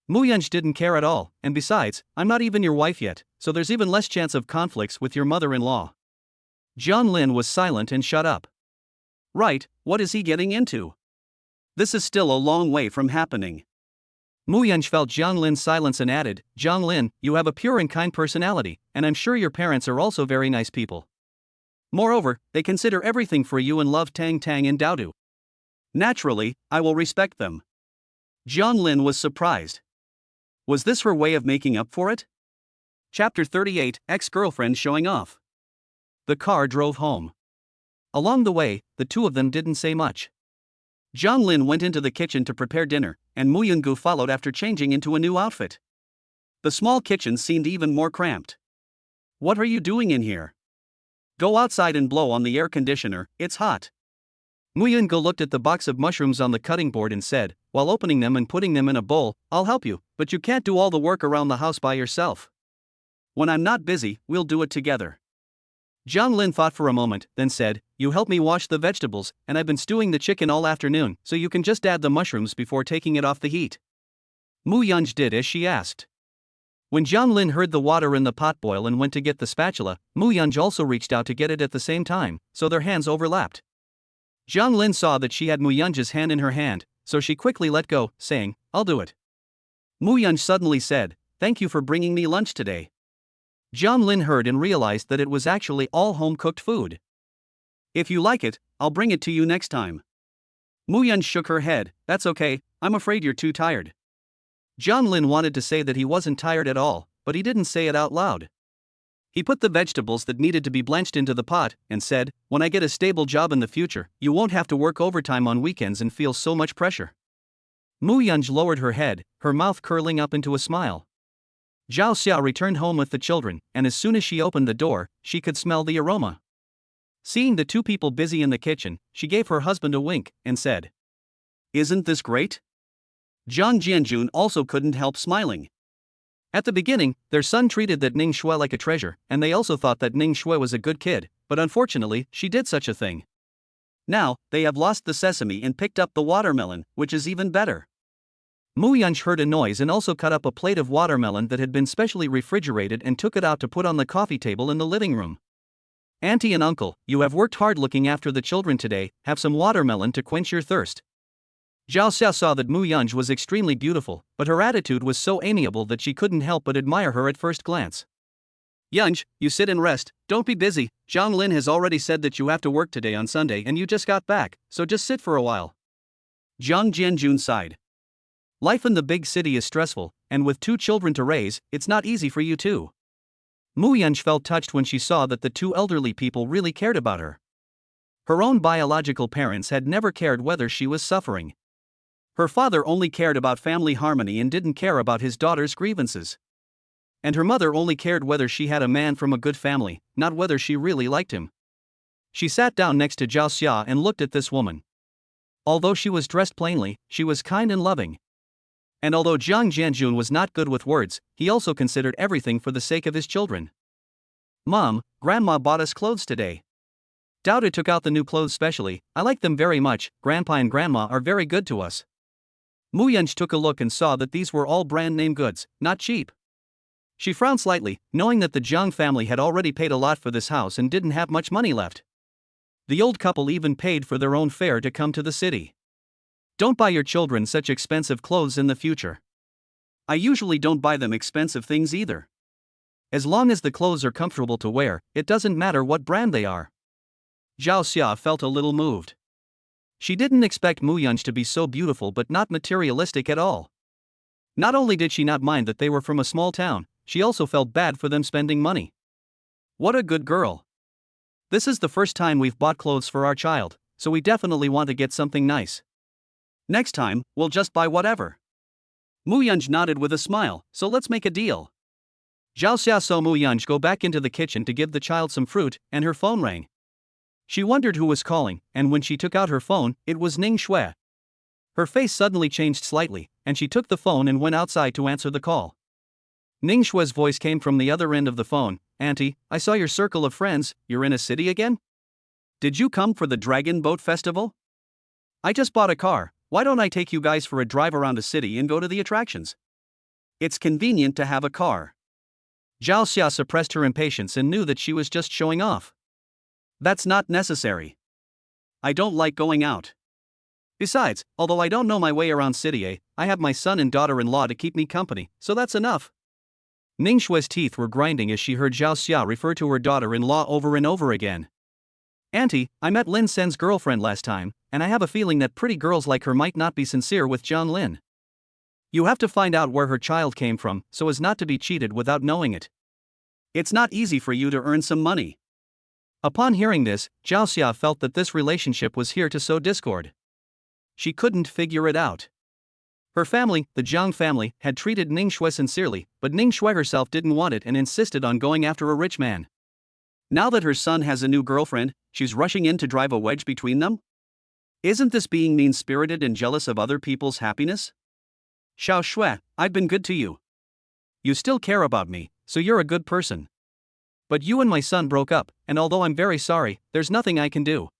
Mu Yunge didn't care at all, and besides, I'm not even your wife yet, so there's even less chance of conflicts with your mother-in-law. Jiang Lin was silent and shut up. Right, what is he getting into? This is still a long way from happening. Mu Yunge felt Jiang Lin's silence and added, Jiang Lin, you have a pure and kind personality, and I'm sure your parents are also very nice people. Moreover, they consider everything for you and love Tang Tang and Daodu. Naturally, I will respect them. Jiang Lin was surprised. Was this her way of making up for it? Chapter 38, Ex-Girlfriend Showing Off. The car drove home. Along the way, the two of them didn't say much. Jiang Lin went into the kitchen to prepare dinner, and Mu Yungu followed after changing into a new outfit. The small kitchen seemed even more cramped. What are you doing in here? Go outside and blow on the air conditioner, it's hot. Mu Yungu looked at the box of mushrooms on the cutting board and said, while opening them and putting them in a bowl, I'll help you, but you can't do all the work around the house by yourself. When I'm not busy, we'll do it together. Jiang Lin thought for a moment, then said, you help me wash the vegetables, and I've been stewing the chicken all afternoon, so you can just add the mushrooms before taking it off the heat. Mu Yunge did as she asked. When Jiang Lin heard the water in the pot boil and went to get the spatula, Mu Yunge also reached out to get it at the same time, so their hands overlapped. Jiang Lin saw that she had Mu Yunge's hand in her hand, so she quickly let go, saying, I'll do it. Mu Yunge suddenly said, thank you for bringing me lunch today. Jiang Lin heard and realized that it was actually all home-cooked food. If you like it, I'll bring it to you next time. Mu Yunge shook her head, that's okay, I'm afraid you're too tired. Jiang Lin wanted to say that he wasn't tired at all, but he didn't say it out loud. He put the vegetables that needed to be blanched into the pot, and said, when I get a stable job in the future, you won't have to work overtime on weekends and feel so much pressure. Mu Yunj lowered her head, her mouth curling up into a smile. Zhao Xia returned home with the children, and as soon as she opened the door, she could smell the aroma. Seeing the two people busy in the kitchen, she gave her husband a wink and said, "Isn't this great?" Jiang Jianjun also couldn't help smiling. At the beginning, their son treated that Ning Shui like a treasure, and they also thought that Ning Shui was a good kid, but unfortunately, she did such a thing. Now, they have lost the sesame and picked up the watermelon, which is even better. Mu Yunj heard a noise and also cut up a plate of watermelon that had been specially refrigerated and took it out to put on the coffee table in the living room. "Auntie and uncle, you have worked hard looking after the children today, have some watermelon to quench your thirst." Zhao Xia saw that Mu Yunj was extremely beautiful, but her attitude was so amiable that she couldn't help but admire her at first glance. "Yunj, you sit and rest, don't be busy. Zhang Lin has already said that you have to work today on Sunday and you just got back, so just sit for a while." Jiang Jianjun sighed. "Life in the big city is stressful, and with 2 children to raise, it's not easy for you too." Mu Yunj felt touched when she saw that the 2 elderly people really cared about her. Her own biological parents had never cared whether she was suffering. Her father only cared about family harmony and didn't care about his daughter's grievances. And her mother only cared whether she had a man from a good family, not whether she really liked him. She sat down next to Zhao Xia and looked at this woman. Although she was dressed plainly, she was kind and loving. And although Jiang Jianjun was not good with words, he also considered everything for the sake of his children. "Mom, Grandma bought us clothes today. Daughter took out the new clothes specially, I like them very much, Grandpa and Grandma are very good to us." Mu Yunj took a look and saw that these were all brand-name goods, not cheap. She frowned slightly, knowing that the Jiang family had already paid a lot for this house and didn't have much money left. The old couple even paid for their own fare to come to the city. "Don't buy your children such expensive clothes in the future. I usually don't buy them expensive things either. As long as the clothes are comfortable to wear, it doesn't matter what brand they are." Zhao Xia felt a little moved. She didn't expect Mu Yunj to be so beautiful but not materialistic at all. Not only did she not mind that they were from a small town, she also felt bad for them spending money. What a good girl. "This is the first time we've bought clothes for our child, so we definitely want to get something nice. Next time, we'll just buy whatever." Mu Yunj nodded with a smile, "So let's make a deal." Zhao Xia saw Mu Yunj go back into the kitchen to give the child some fruit, and her phone rang. She wondered who was calling, and when she took out her phone, it was Ning Shui. Her face suddenly changed slightly, and she took the phone and went outside to answer the call. Ning Shui's voice came from the other end of the phone. "Auntie, I saw your circle of friends, you're in a city again? Did you come for the Dragon Boat Festival? I just bought a car, why don't I take you guys for a drive around the city and go to the attractions? It's convenient to have a car." Zhao Xia suppressed her impatience and knew that she was just showing off. "That's not necessary. I don't like going out. Besides, although I don't know my way around city, I have my son and daughter-in-law to keep me company, so that's enough." Ning Shui's teeth were grinding as she heard Zhao Xia refer to her daughter-in-law over and over again. "Auntie, I met Lin Sen's girlfriend last time, and I have a feeling that pretty girls like her might not be sincere with Zhang Lin. You have to find out where her child came from, so as not to be cheated without knowing it. It's not easy for you to earn some money." Upon hearing this, Zhao Xia felt that this relationship was here to sow discord. She couldn't figure it out. Her family, the Jiang family, had treated Ning Shui sincerely, but Ning Shui herself didn't want it and insisted on going after a rich man. Now that her son has a new girlfriend, she's rushing in to drive a wedge between them? Isn't this being mean-spirited and jealous of other people's happiness? "Xiao Shui, I've been good to you. You still care about me, so you're a good person. But you and my son broke up, and although I'm very sorry, there's nothing I can do.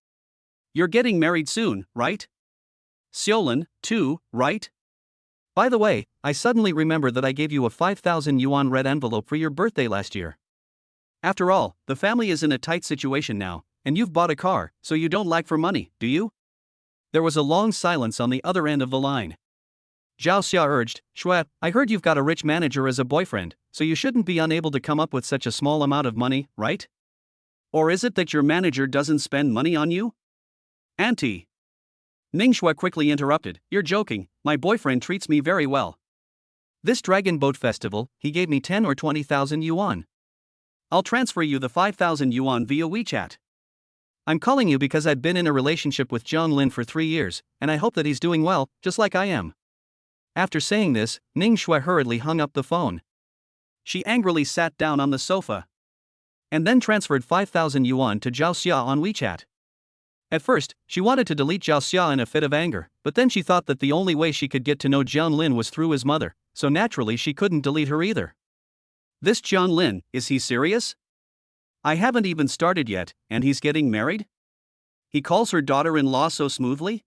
You're getting married soon, right? Xiolin, too, right? By the way, I suddenly remember that I gave you a 5,000 yuan red envelope for your birthday last year. After all, the family is in a tight situation now, and you've bought a car, so you don't lack for money, do you?" There was a long silence on the other end of the line. Zhao Xia urged, "Shui, I heard you've got a rich manager as a boyfriend, so you shouldn't be unable to come up with such a small amount of money, right? Or is it that your manager doesn't spend money on you?" "Auntie." Ning Shui quickly interrupted, "You're joking, my boyfriend treats me very well. This Dragon Boat Festival, he gave me 10 or 20,000 yuan. I'll transfer you the 5,000 yuan via WeChat. I'm calling you because I've been in a relationship with Zhang Lin for 3 years, and I hope that he's doing well, just like I am. After saying this, Ning Shui hurriedly hung up the phone. She angrily sat down on the sofa and then transferred 5,000 yuan to Zhao Xia on WeChat. At first, she wanted to delete Zhao Xia in a fit of anger, but then she thought that the only way she could get to know Jiang Lin was through his mother, so naturally she couldn't delete her either. This Jiang Lin, is he serious? I haven't even started yet, and he's getting married? He calls her daughter-in-law so smoothly?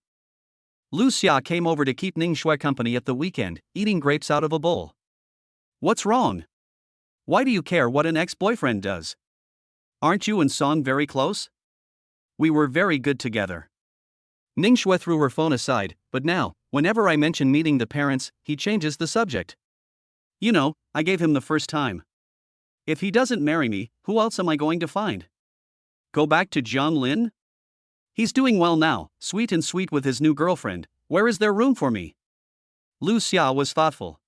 Lu Xia came over to keep Ning Shui company at the weekend, eating grapes out of a bowl. What's wrong? Why do you care what an ex-boyfriend does? Aren't you and Song very close? We were very good together. Ning Shui threw her phone aside, but now, whenever I mention meeting the parents, he changes the subject. You know, I gave him the first time. If he doesn't marry me, who else am I going to find? Go back to Jiang Lin? He's doing well now, sweet and sweet with his new girlfriend. Where is there room for me? Lu Xia was thoughtful.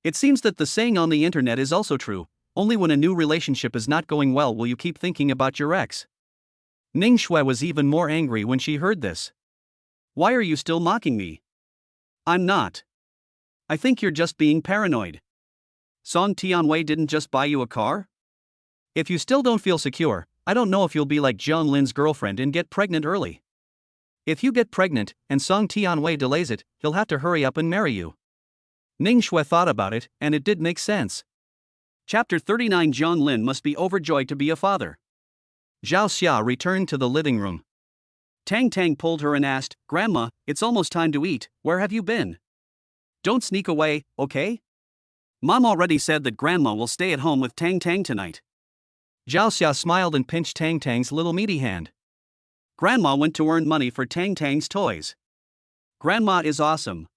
It seems that the saying on the internet is also true: only when a new relationship is not going well will you keep thinking about your ex. Ning Shui was even more angry when she heard this. Why are you still mocking me? I'm not. I think you're just being paranoid. Song Tianwei didn't just buy you a car? If you still don't feel secure, I don't know if you'll be like Jiang Lin's girlfriend and get pregnant early. If you get pregnant, and Song Tianwei delays it, he'll have to hurry up and marry you. Ning Shui thought about it, and it did make sense. Chapter 39. Jiang Lin must be overjoyed to be a father. Zhao Xia returned to the living room. Tang Tang pulled her and asked, Grandma, it's almost time to eat, where have you been? Don't sneak away, okay? Mom already said that Grandma will stay at home with Tang Tang tonight. Zhao Xia smiled and pinched Tang Tang's little meaty hand. Grandma went to earn money for Tang Tang's toys. Grandma is awesome.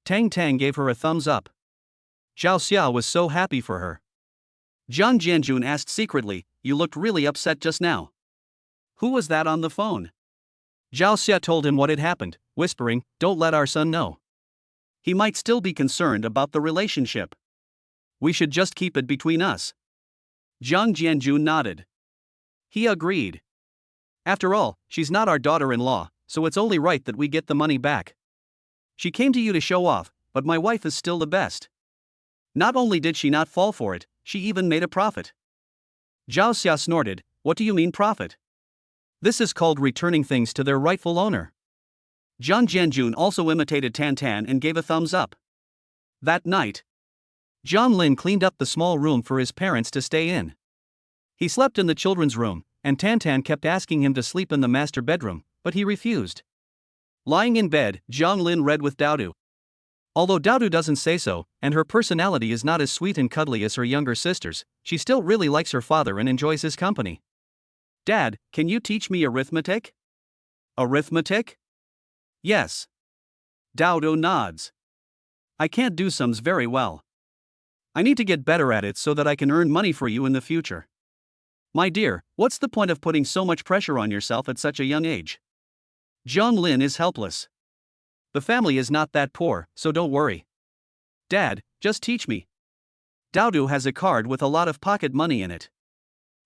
Tang Tang gave her a thumbs up. Zhao Xia was so happy for her. Zhang Jianjun asked secretly, you looked really upset just now. Who was that on the phone? Zhao Xia told him what had happened, whispering, don't let our son know. He might still be concerned about the relationship. We should just keep it between us. Zhang Jianjun nodded. He agreed. After all, she's not our daughter-in-law, so it's only right that we get the money back. She came to you to show off, but my wife is still the best. Not only did she not fall for it, she even made a profit. Zhao Xia snorted, what do you mean profit? This is called returning things to their rightful owner. Zhang Jianjun also imitated Tan Tan and gave a thumbs up. That night, Jiang Lin cleaned up the small room for his parents to stay in. He slept in the children's room, and Tan Tan kept asking him to sleep in the master bedroom, but he refused. Lying in bed, Jiang Lin read with Daodu. Although Daodu doesn't say so, and her personality is not as sweet and cuddly as her younger sisters, she still really likes her father and enjoys his company. Dad, can you teach me arithmetic? Arithmetic? Yes. Daodu nods. I can't do sums very well. I need to get better at it so that I can earn money for you in the future. My dear, what's the point of putting so much pressure on yourself at such a young age? Jiang Lin is helpless. The family is not that poor, so don't worry. Dad, just teach me. Daodu has a card with a lot of pocket money in it.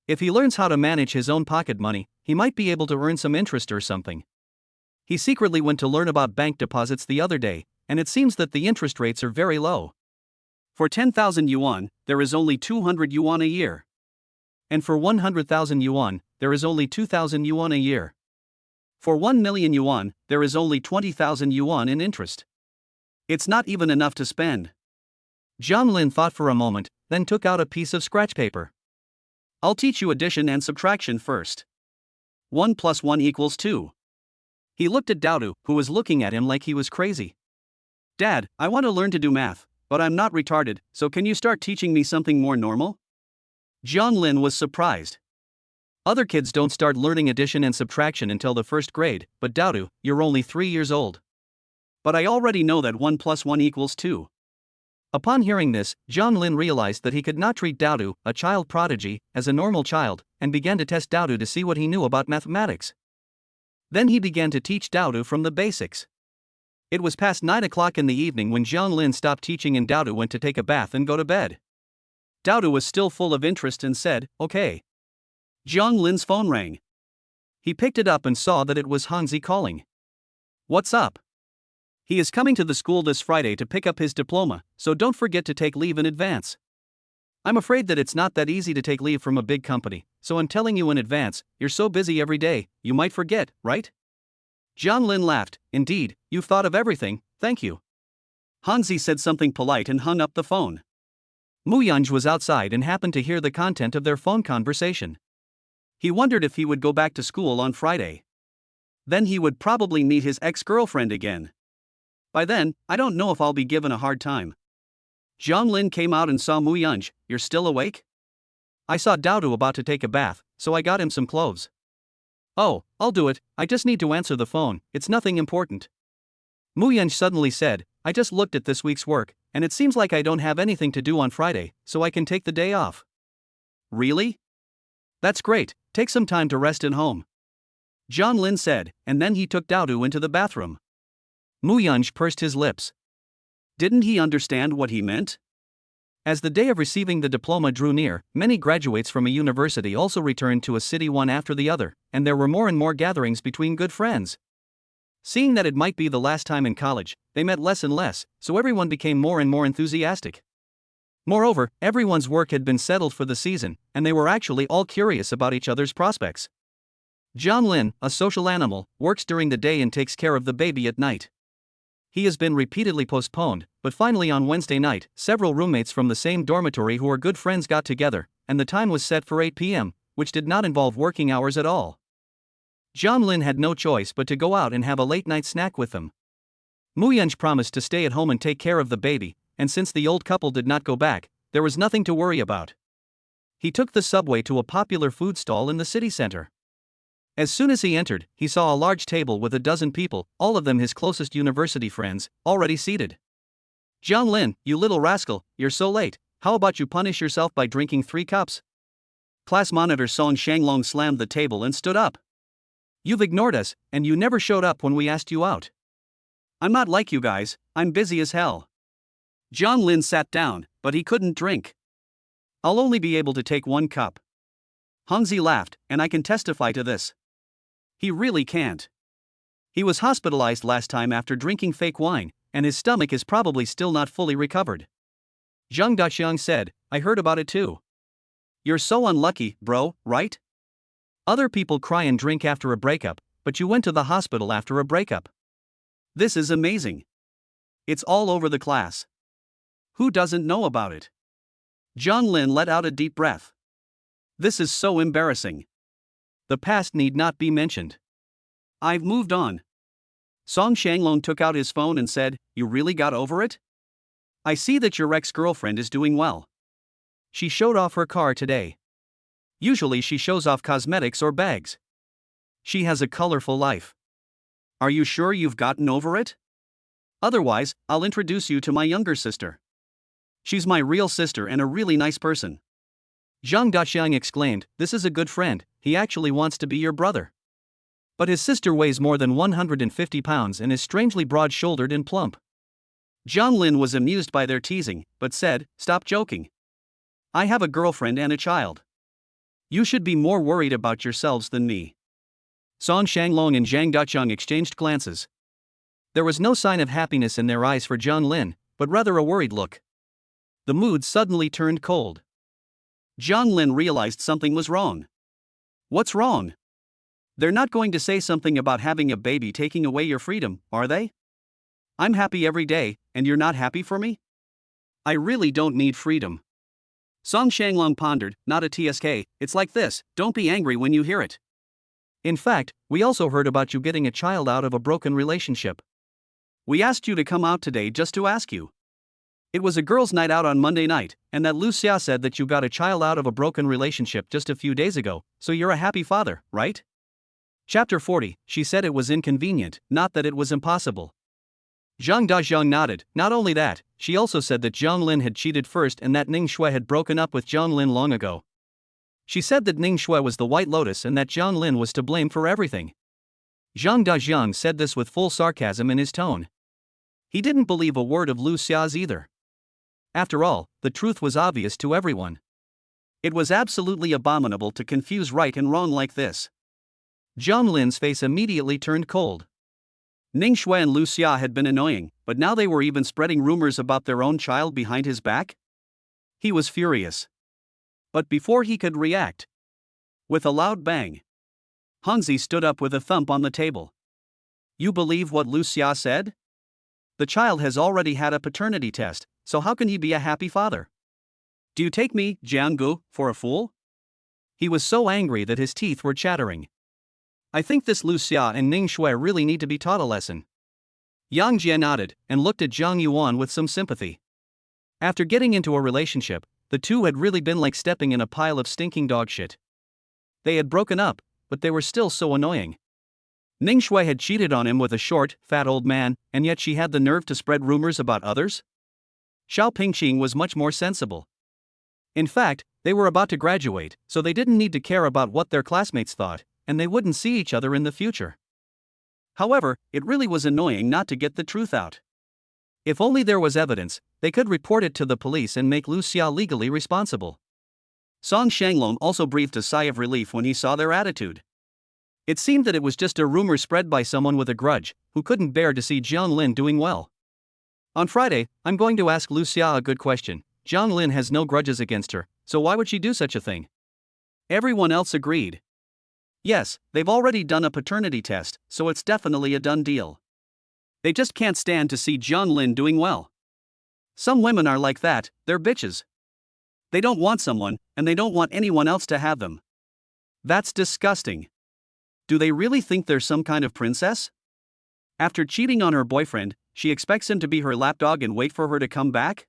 If he learns how to manage his own pocket money, he might be able to earn some interest or something. He secretly went to learn about bank deposits the other day, and it seems that the interest rates are very low. For 10,000 yuan, there is only 200 yuan a year. And for 100,000 yuan, there is only 2,000 yuan a year. For 1 million yuan, there is only 20,000 yuan in interest. It's not even enough to spend. Jiang Lin thought for a moment, then took out a piece of scratch paper. I'll teach you addition and subtraction first. 1 plus 1 equals 2. He looked at Daodu, who was looking at him like he was crazy. Dad, I want to learn to do math, but I'm not retarded, so can you start teaching me something more normal? Jiang Lin was surprised. Other kids don't start learning addition and subtraction until the first grade, but Daodu, you're only 3 years old. But I already know that 1 plus 1 equals 2. Upon hearing this, Jiang Lin realized that he could not treat Daodu, a child prodigy, as a normal child, and began to test Daodu to see what he knew about mathematics. Then he began to teach Daodu from the basics. It was past 9 o'clock in the evening when Jiang Lin stopped teaching and Daodu went to take a bath and go to bed. Daodu was still full of interest and said, okay. Jiang Lin's phone rang. He picked it up and saw that it was Hanzi calling. What's up? He is coming to the school this Friday to pick up his diploma, so don't forget to take leave in advance. I'm afraid that it's not that easy to take leave from a big company, so I'm telling you in advance, you're so busy every day, you might forget, right? Jiang Lin laughed. Indeed, you've thought of everything, thank you. Hanzi said something polite and hung up the phone. Mu Yunj was outside and happened to hear the content of their phone conversation. He wondered if he would go back to school on Friday. Then he would probably meet his ex-girlfriend again. By then, I don't know if I'll be given a hard time. Jiang Lin came out and saw Mu Yunj. You're still awake? I saw Daodu about to take a bath, so I got him some clothes. Oh, I'll do it, I just need to answer the phone, it's nothing important. Mu Yunj suddenly said, I just looked at this week's work, and it seems like I don't have anything to do on Friday, so I can take the day off. Really? That's great, take some time to rest at home. Jiang Lin said, and then he took Daodu into the bathroom. Mu Yunj pursed his lips. Didn't he understand what he meant? As the day of receiving the diploma drew near, many graduates from a university also returned to a city one after the other, and there were more and more gatherings between good friends. Seeing that it might be the last time in college, they met less and less, so everyone became more and more enthusiastic. Moreover, everyone's work had been settled for the season, and they were actually all curious about each other's prospects. Jiang Lin, a social animal, works during the day and takes care of the baby at night. He has been repeatedly postponed, but finally on Wednesday night, several roommates from the same dormitory who are good friends got together, and the time was set for 8 p.m., which did not involve working hours at all. Jiang Lin had no choice but to go out and have a late-night snack with them. Mu Yunj promised to stay at home and take care of the baby, and since the old couple did not go back, there was nothing to worry about. He took the subway to a popular food stall in the city center. As soon as he entered, he saw a large table with a dozen people, all of them his closest university friends, already seated. Jiang Lin, you little rascal, you're so late, how about you punish yourself by drinking 3 cups? Class monitor Song Shanglong slammed the table and stood up. You've ignored us, and you never showed up when we asked you out. I'm not like you guys, I'm busy as hell. Jiang Lin sat down, but he couldn't drink. I'll only be able to take 1 cup. Hongzi laughed, and I can testify to this. He really can't. He was hospitalized last time after drinking fake wine, and his stomach is probably still not fully recovered. Zhang Daxiang said, I heard about it too. You're so unlucky, bro, right? Other people cry and drink after a breakup, but you went to the hospital after a breakup. This is amazing. It's all over the class. Who doesn't know about it? Jiang Lin let out a deep breath. This is so embarrassing. The past need not be mentioned. I've moved on. Song Shanglong took out his phone and said, You really got over it? I see that your ex-girlfriend is doing well. She showed off her car today. Usually she shows off cosmetics or bags. She has a colorful life. Are you sure you've gotten over it? Otherwise, I'll introduce you to my younger sister. She's my real sister and a really nice person. Zhang Daxiang exclaimed, This is a good friend, he actually wants to be your brother. But his sister weighs more than 150 pounds and is strangely broad-shouldered and plump. Jiang Lin was amused by their teasing, but said, Stop joking. I have a girlfriend and a child. You should be more worried about yourselves than me. Song Shanglong and Zhang Daqiang exchanged glances. There was no sign of happiness in their eyes for Jiang Lin, but rather a worried look. The mood suddenly turned cold. Jiang Lin realized something was wrong. What's wrong? They're not going to say something about having a baby taking away your freedom, are they? I'm happy every day, and you're not happy for me? I really don't need freedom. Song Shanglong pondered, not a TSK, it's like this, don't be angry when you hear it. In fact, we also heard about you getting a child out of a broken relationship. We asked you to come out today just to ask you. It was a girls' night out on Monday night, and that Lu Xia said that you got a child out of a broken relationship just a few days ago, so you're a happy father, right? Chapter 40, she said it was inconvenient, not that it was impossible. Zhang Daxiang nodded. Not only that, she also said that Jiang Lin had cheated first and that Ning Shui had broken up with Jiang Lin long ago. She said that Ning Shui was the White Lotus and that Jiang Lin was to blame for everything. Zhang Daxiang said this with full sarcasm in his tone. He didn't believe a word of Lu Xia's either. After all, the truth was obvious to everyone. It was absolutely abominable to confuse right and wrong like this. Jiang Lin's face immediately turned cold. Ning Shui and Lu Xia had been annoying, but now they were even spreading rumors about their own child behind his back? He was furious. But before he could react, with a loud bang, Hongzi stood up with a thump on the table. You believe what Lu Xia said? The child has already had a paternity test, so how can he be a happy father? Do you take me, Jianggu, for a fool? He was so angry that his teeth were chattering. I think this Lu Xia and Ning Shui really need to be taught a lesson. Yang Jie nodded and looked at Zhang Yuan with some sympathy. After getting into a relationship, the two had really been like stepping in a pile of stinking dog shit. They had broken up, but they were still so annoying. Ning Shui had cheated on him with a short, fat old man, and yet she had the nerve to spread rumors about others? Xiao Pingqing was much more sensible. In fact, they were about to graduate, so they didn't need to care about what their classmates thought, and they wouldn't see each other in the future. However, it really was annoying not to get the truth out. If only there was evidence, they could report it to the police and make Lu Xia legally responsible. Song Shanglong also breathed a sigh of relief when he saw their attitude. It seemed that it was just a rumor spread by someone with a grudge, who couldn't bear to see Jiang Lin doing well. On Friday, I'm going to ask Lu Xia a good question. Jiang Lin has no grudges against her, so why would she do such a thing? Everyone else agreed. Yes, they've already done a paternity test, so it's definitely a done deal. They just can't stand to see Jiang Lin doing well. Some women are like that, they're bitches. They don't want someone, and they don't want anyone else to have them. That's disgusting. Do they really think they're some kind of princess? After cheating on her boyfriend, she expects him to be her lapdog and wait for her to come back?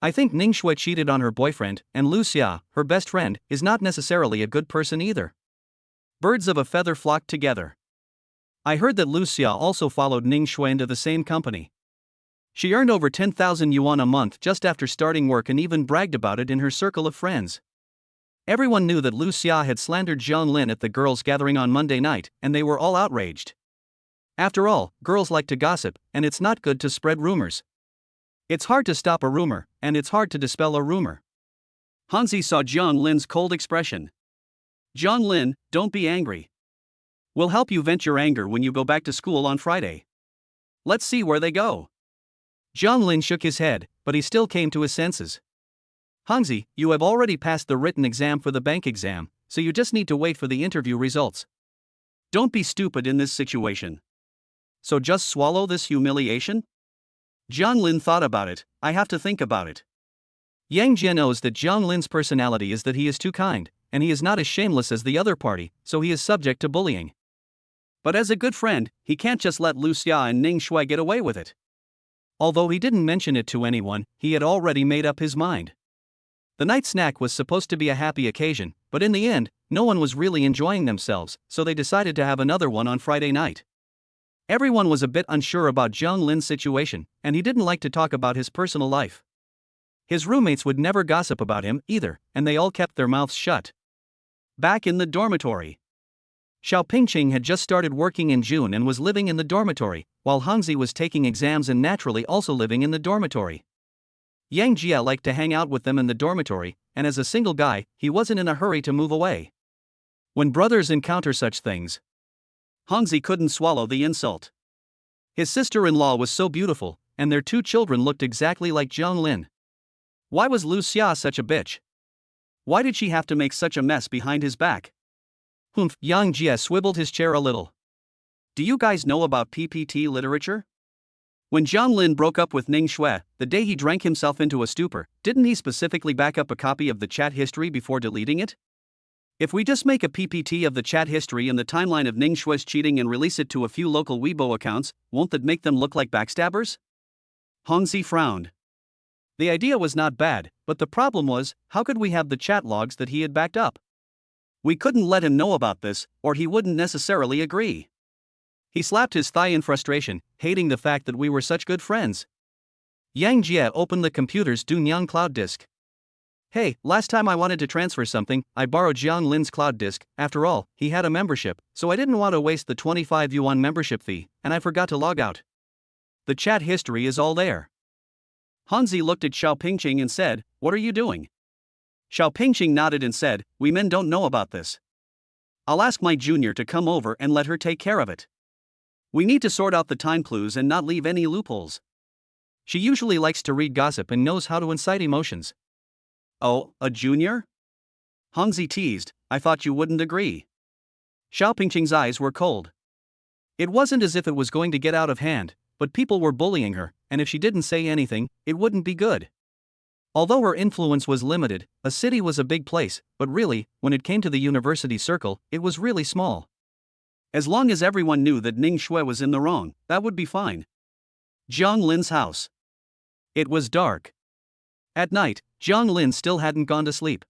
I think Ning Shui cheated on her boyfriend, and Lu Xia, her best friend, is not necessarily a good person either. Birds of a feather flock together. I heard that Lu Xia also followed Ning Shui into the same company. She earned over 10,000 yuan a month just after starting work and even bragged about it in her circle of friends. Everyone knew that Lu Xia had slandered Jiang Lin at the girls' gathering on Monday night, and they were all outraged. After all, girls like to gossip, and it's not good to spread rumors. It's hard to stop a rumor, and it's hard to dispel a rumor. Hanzi saw Jiang Lin's cold expression. Jiang Lin, don't be angry. We'll help you vent your anger when you go back to school on Friday. Let's see where they go. Jiang Lin shook his head, but he still came to his senses. Hongzi, you have already passed the written exam for the bank exam, so you just need to wait for the interview results. Don't be stupid in this situation. So just swallow this humiliation? Jiang Lin thought about it. I have to think about it. Yang Jie knows that Jiang Lin's personality is that he is too kind, and he is not as shameless as the other party, so he is subject to bullying. But as a good friend, he can't just let Lu Xia and Ning Shui get away with it. Although he didn't mention it to anyone, he had already made up his mind. The night snack was supposed to be a happy occasion, but in the end, no one was really enjoying themselves, so they decided to have another one on Friday night. Everyone was a bit unsure about Jiang Lin's situation, and he didn't like to talk about his personal life. His roommates would never gossip about him either, and they all kept their mouths shut. Back in the dormitory, Xiao Pingqing had just started working in June and was living in the dormitory, while Hongzi was taking exams and naturally also living in the dormitory. Yang Jie liked to hang out with them in the dormitory, and as a single guy, he wasn't in a hurry to move away. When brothers encounter such things, Hongzi couldn't swallow the insult. His sister-in-law was so beautiful, and their two children looked exactly like Jiang Lin. Why was Lu Xia such a bitch? Why did she have to make such a mess behind his back? Humph, Yang Jie swiveled his chair a little. Do you guys know about PPT literature? When Jiang Lin broke up with Ning Shui, the day he drank himself into a stupor, didn't he specifically back up a copy of the chat history before deleting it? If we just make a PPT of the chat history and the timeline of Ning Shui's cheating and release it to a few local Weibo accounts, won't that make them look like backstabbers? Hongzi frowned. The idea was not bad, but the problem was, how could we have the chat logs that he had backed up? We couldn't let him know about this, or he wouldn't necessarily agree. He slapped his thigh in frustration, hating the fact that we were such good friends. Yang Jie opened the computer's Dunyang cloud disk. Hey, last time I wanted to transfer something, I borrowed Jiang Lin's cloud disk. After all, he had a membership, so I didn't want to waste the 25 yuan membership fee, and I forgot to log out. The chat history is all there. Hanzi looked at Xiao Pingqing and said, "What are you doing?" Xiao Pingqing nodded and said, "We men don't know about this. I'll ask my junior to come over and let her take care of it." We need to sort out the time clues and not leave any loopholes. She usually likes to read gossip and knows how to incite emotions. Oh, a junior? Hongzi teased, I thought you wouldn't agree. Xiao Pingqing's eyes were cold. It wasn't as if it was going to get out of hand, but people were bullying her, and if she didn't say anything, it wouldn't be good. Although her influence was limited, a city was a big place, but really, when it came to the university circle, it was really small. As long as everyone knew that Ning Shui was in the wrong, that would be fine. Jiang Lin's house. It was dark. At night, Jiang Lin still hadn't gone to sleep.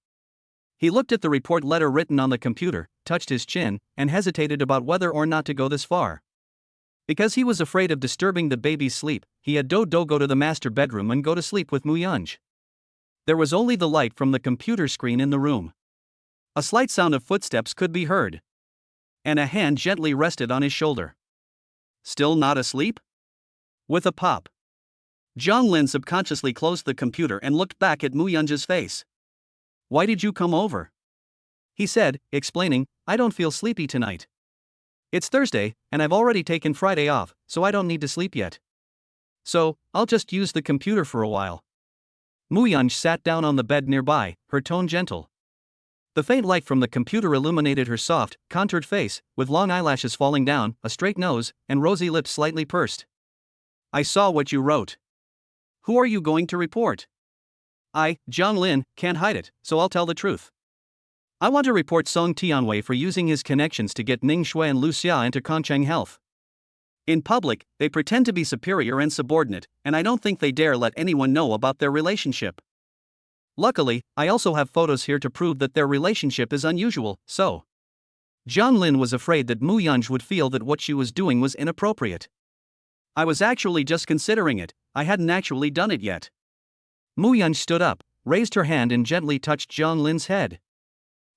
He looked at the report letter written on the computer, touched his chin, and hesitated about whether or not to go this far. Because he was afraid of disturbing the baby's sleep, he had Do go to the master bedroom and go to sleep with Mu Yunj. There was only the light from the computer screen in the room. A slight sound of footsteps could be heard. And a hand gently rested on his shoulder. Still not asleep? With a pop, Jiang Lin subconsciously closed the computer and looked back at Mu Yunj's face. Why did you come over? He said, explaining, I don't feel sleepy tonight. It's Thursday, and I've already taken Friday off, so I don't need to sleep yet. So, I'll just use the computer for a while. Mu Yunj sat down on the bed nearby, her tone gentle. The faint light from the computer illuminated her soft, contoured face, with long eyelashes falling down, a straight nose, and rosy lips slightly pursed. I saw what you wrote. Who are you going to report? I, Jiang Lin, can't hide it, so I'll tell the truth. I want to report Song Tianwei for using his connections to get Ning Shui and Lu Xia into Concheng Health. In public, they pretend to be superior and subordinate, and I don't think they dare let anyone know about their relationship. Luckily, I also have photos here to prove that their relationship is unusual, so. Jiang Lin was afraid that Mu Yunj would feel that what she was doing was inappropriate. I was actually just considering it, I hadn't actually done it yet. Mu Yunj stood up, raised her hand and gently touched Jiang Lin's head.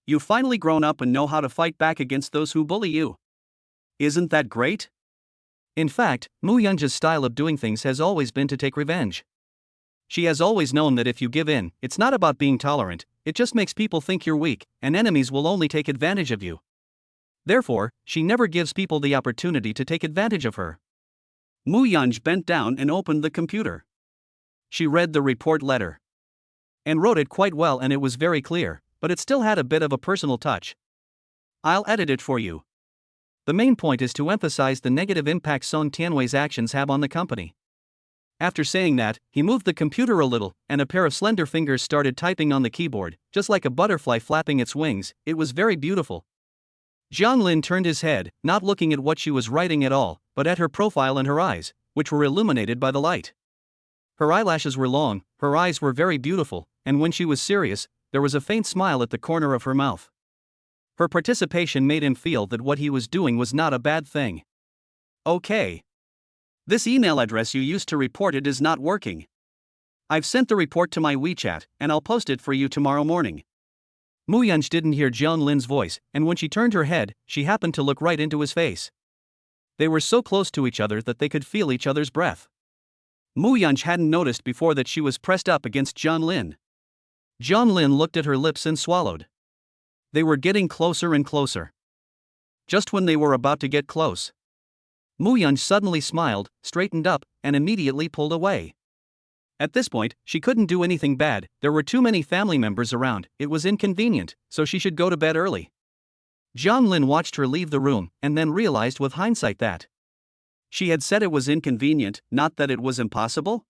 You've finally grown up and know how to fight back against those who bully you. Isn't that great? In fact, Mu Yunj's style of doing things has always been to take revenge. She has always known that if you give in, it's not about being tolerant, it just makes people think you're weak, and enemies will only take advantage of you. Therefore, she never gives people the opportunity to take advantage of her. Mu Yunj bent down and opened the computer. She read the report letter. And wrote it quite well, and it was very clear, but it still had a bit of a personal touch. I'll edit it for you. The main point is to emphasize the negative impact Song Tianwei's actions have on the company. After saying that, he moved the computer a little, and a pair of slender fingers started typing on the keyboard, just like a butterfly flapping its wings. It was very beautiful. Jiang Lin turned his head, not looking at what she was writing at all, but at her profile and her eyes, which were illuminated by the light. Her eyelashes were long, her eyes were very beautiful, and when she was serious, there was a faint smile at the corner of her mouth. Her participation made him feel that what he was doing was not a bad thing. Okay. This email address you used to report it is not working. I've sent the report to my WeChat, and I'll post it for you tomorrow morning. Mu Yunj didn't hear Jiang Lin's voice, and when she turned her head, she happened to look right into his face. They were so close to each other that they could feel each other's breath. Mu Yunj hadn't noticed before that she was pressed up against Jiang Lin. Jiang Lin looked at her lips and swallowed. They were getting closer and closer. Just when they were about to get close, Mu Yunj suddenly smiled, straightened up, and immediately pulled away. At this point, she couldn't do anything bad, there were too many family members around, it was inconvenient, so she should go to bed early. Jiang Lin watched her leave the room, and then realized with hindsight that she had said it was inconvenient, not that it was impossible.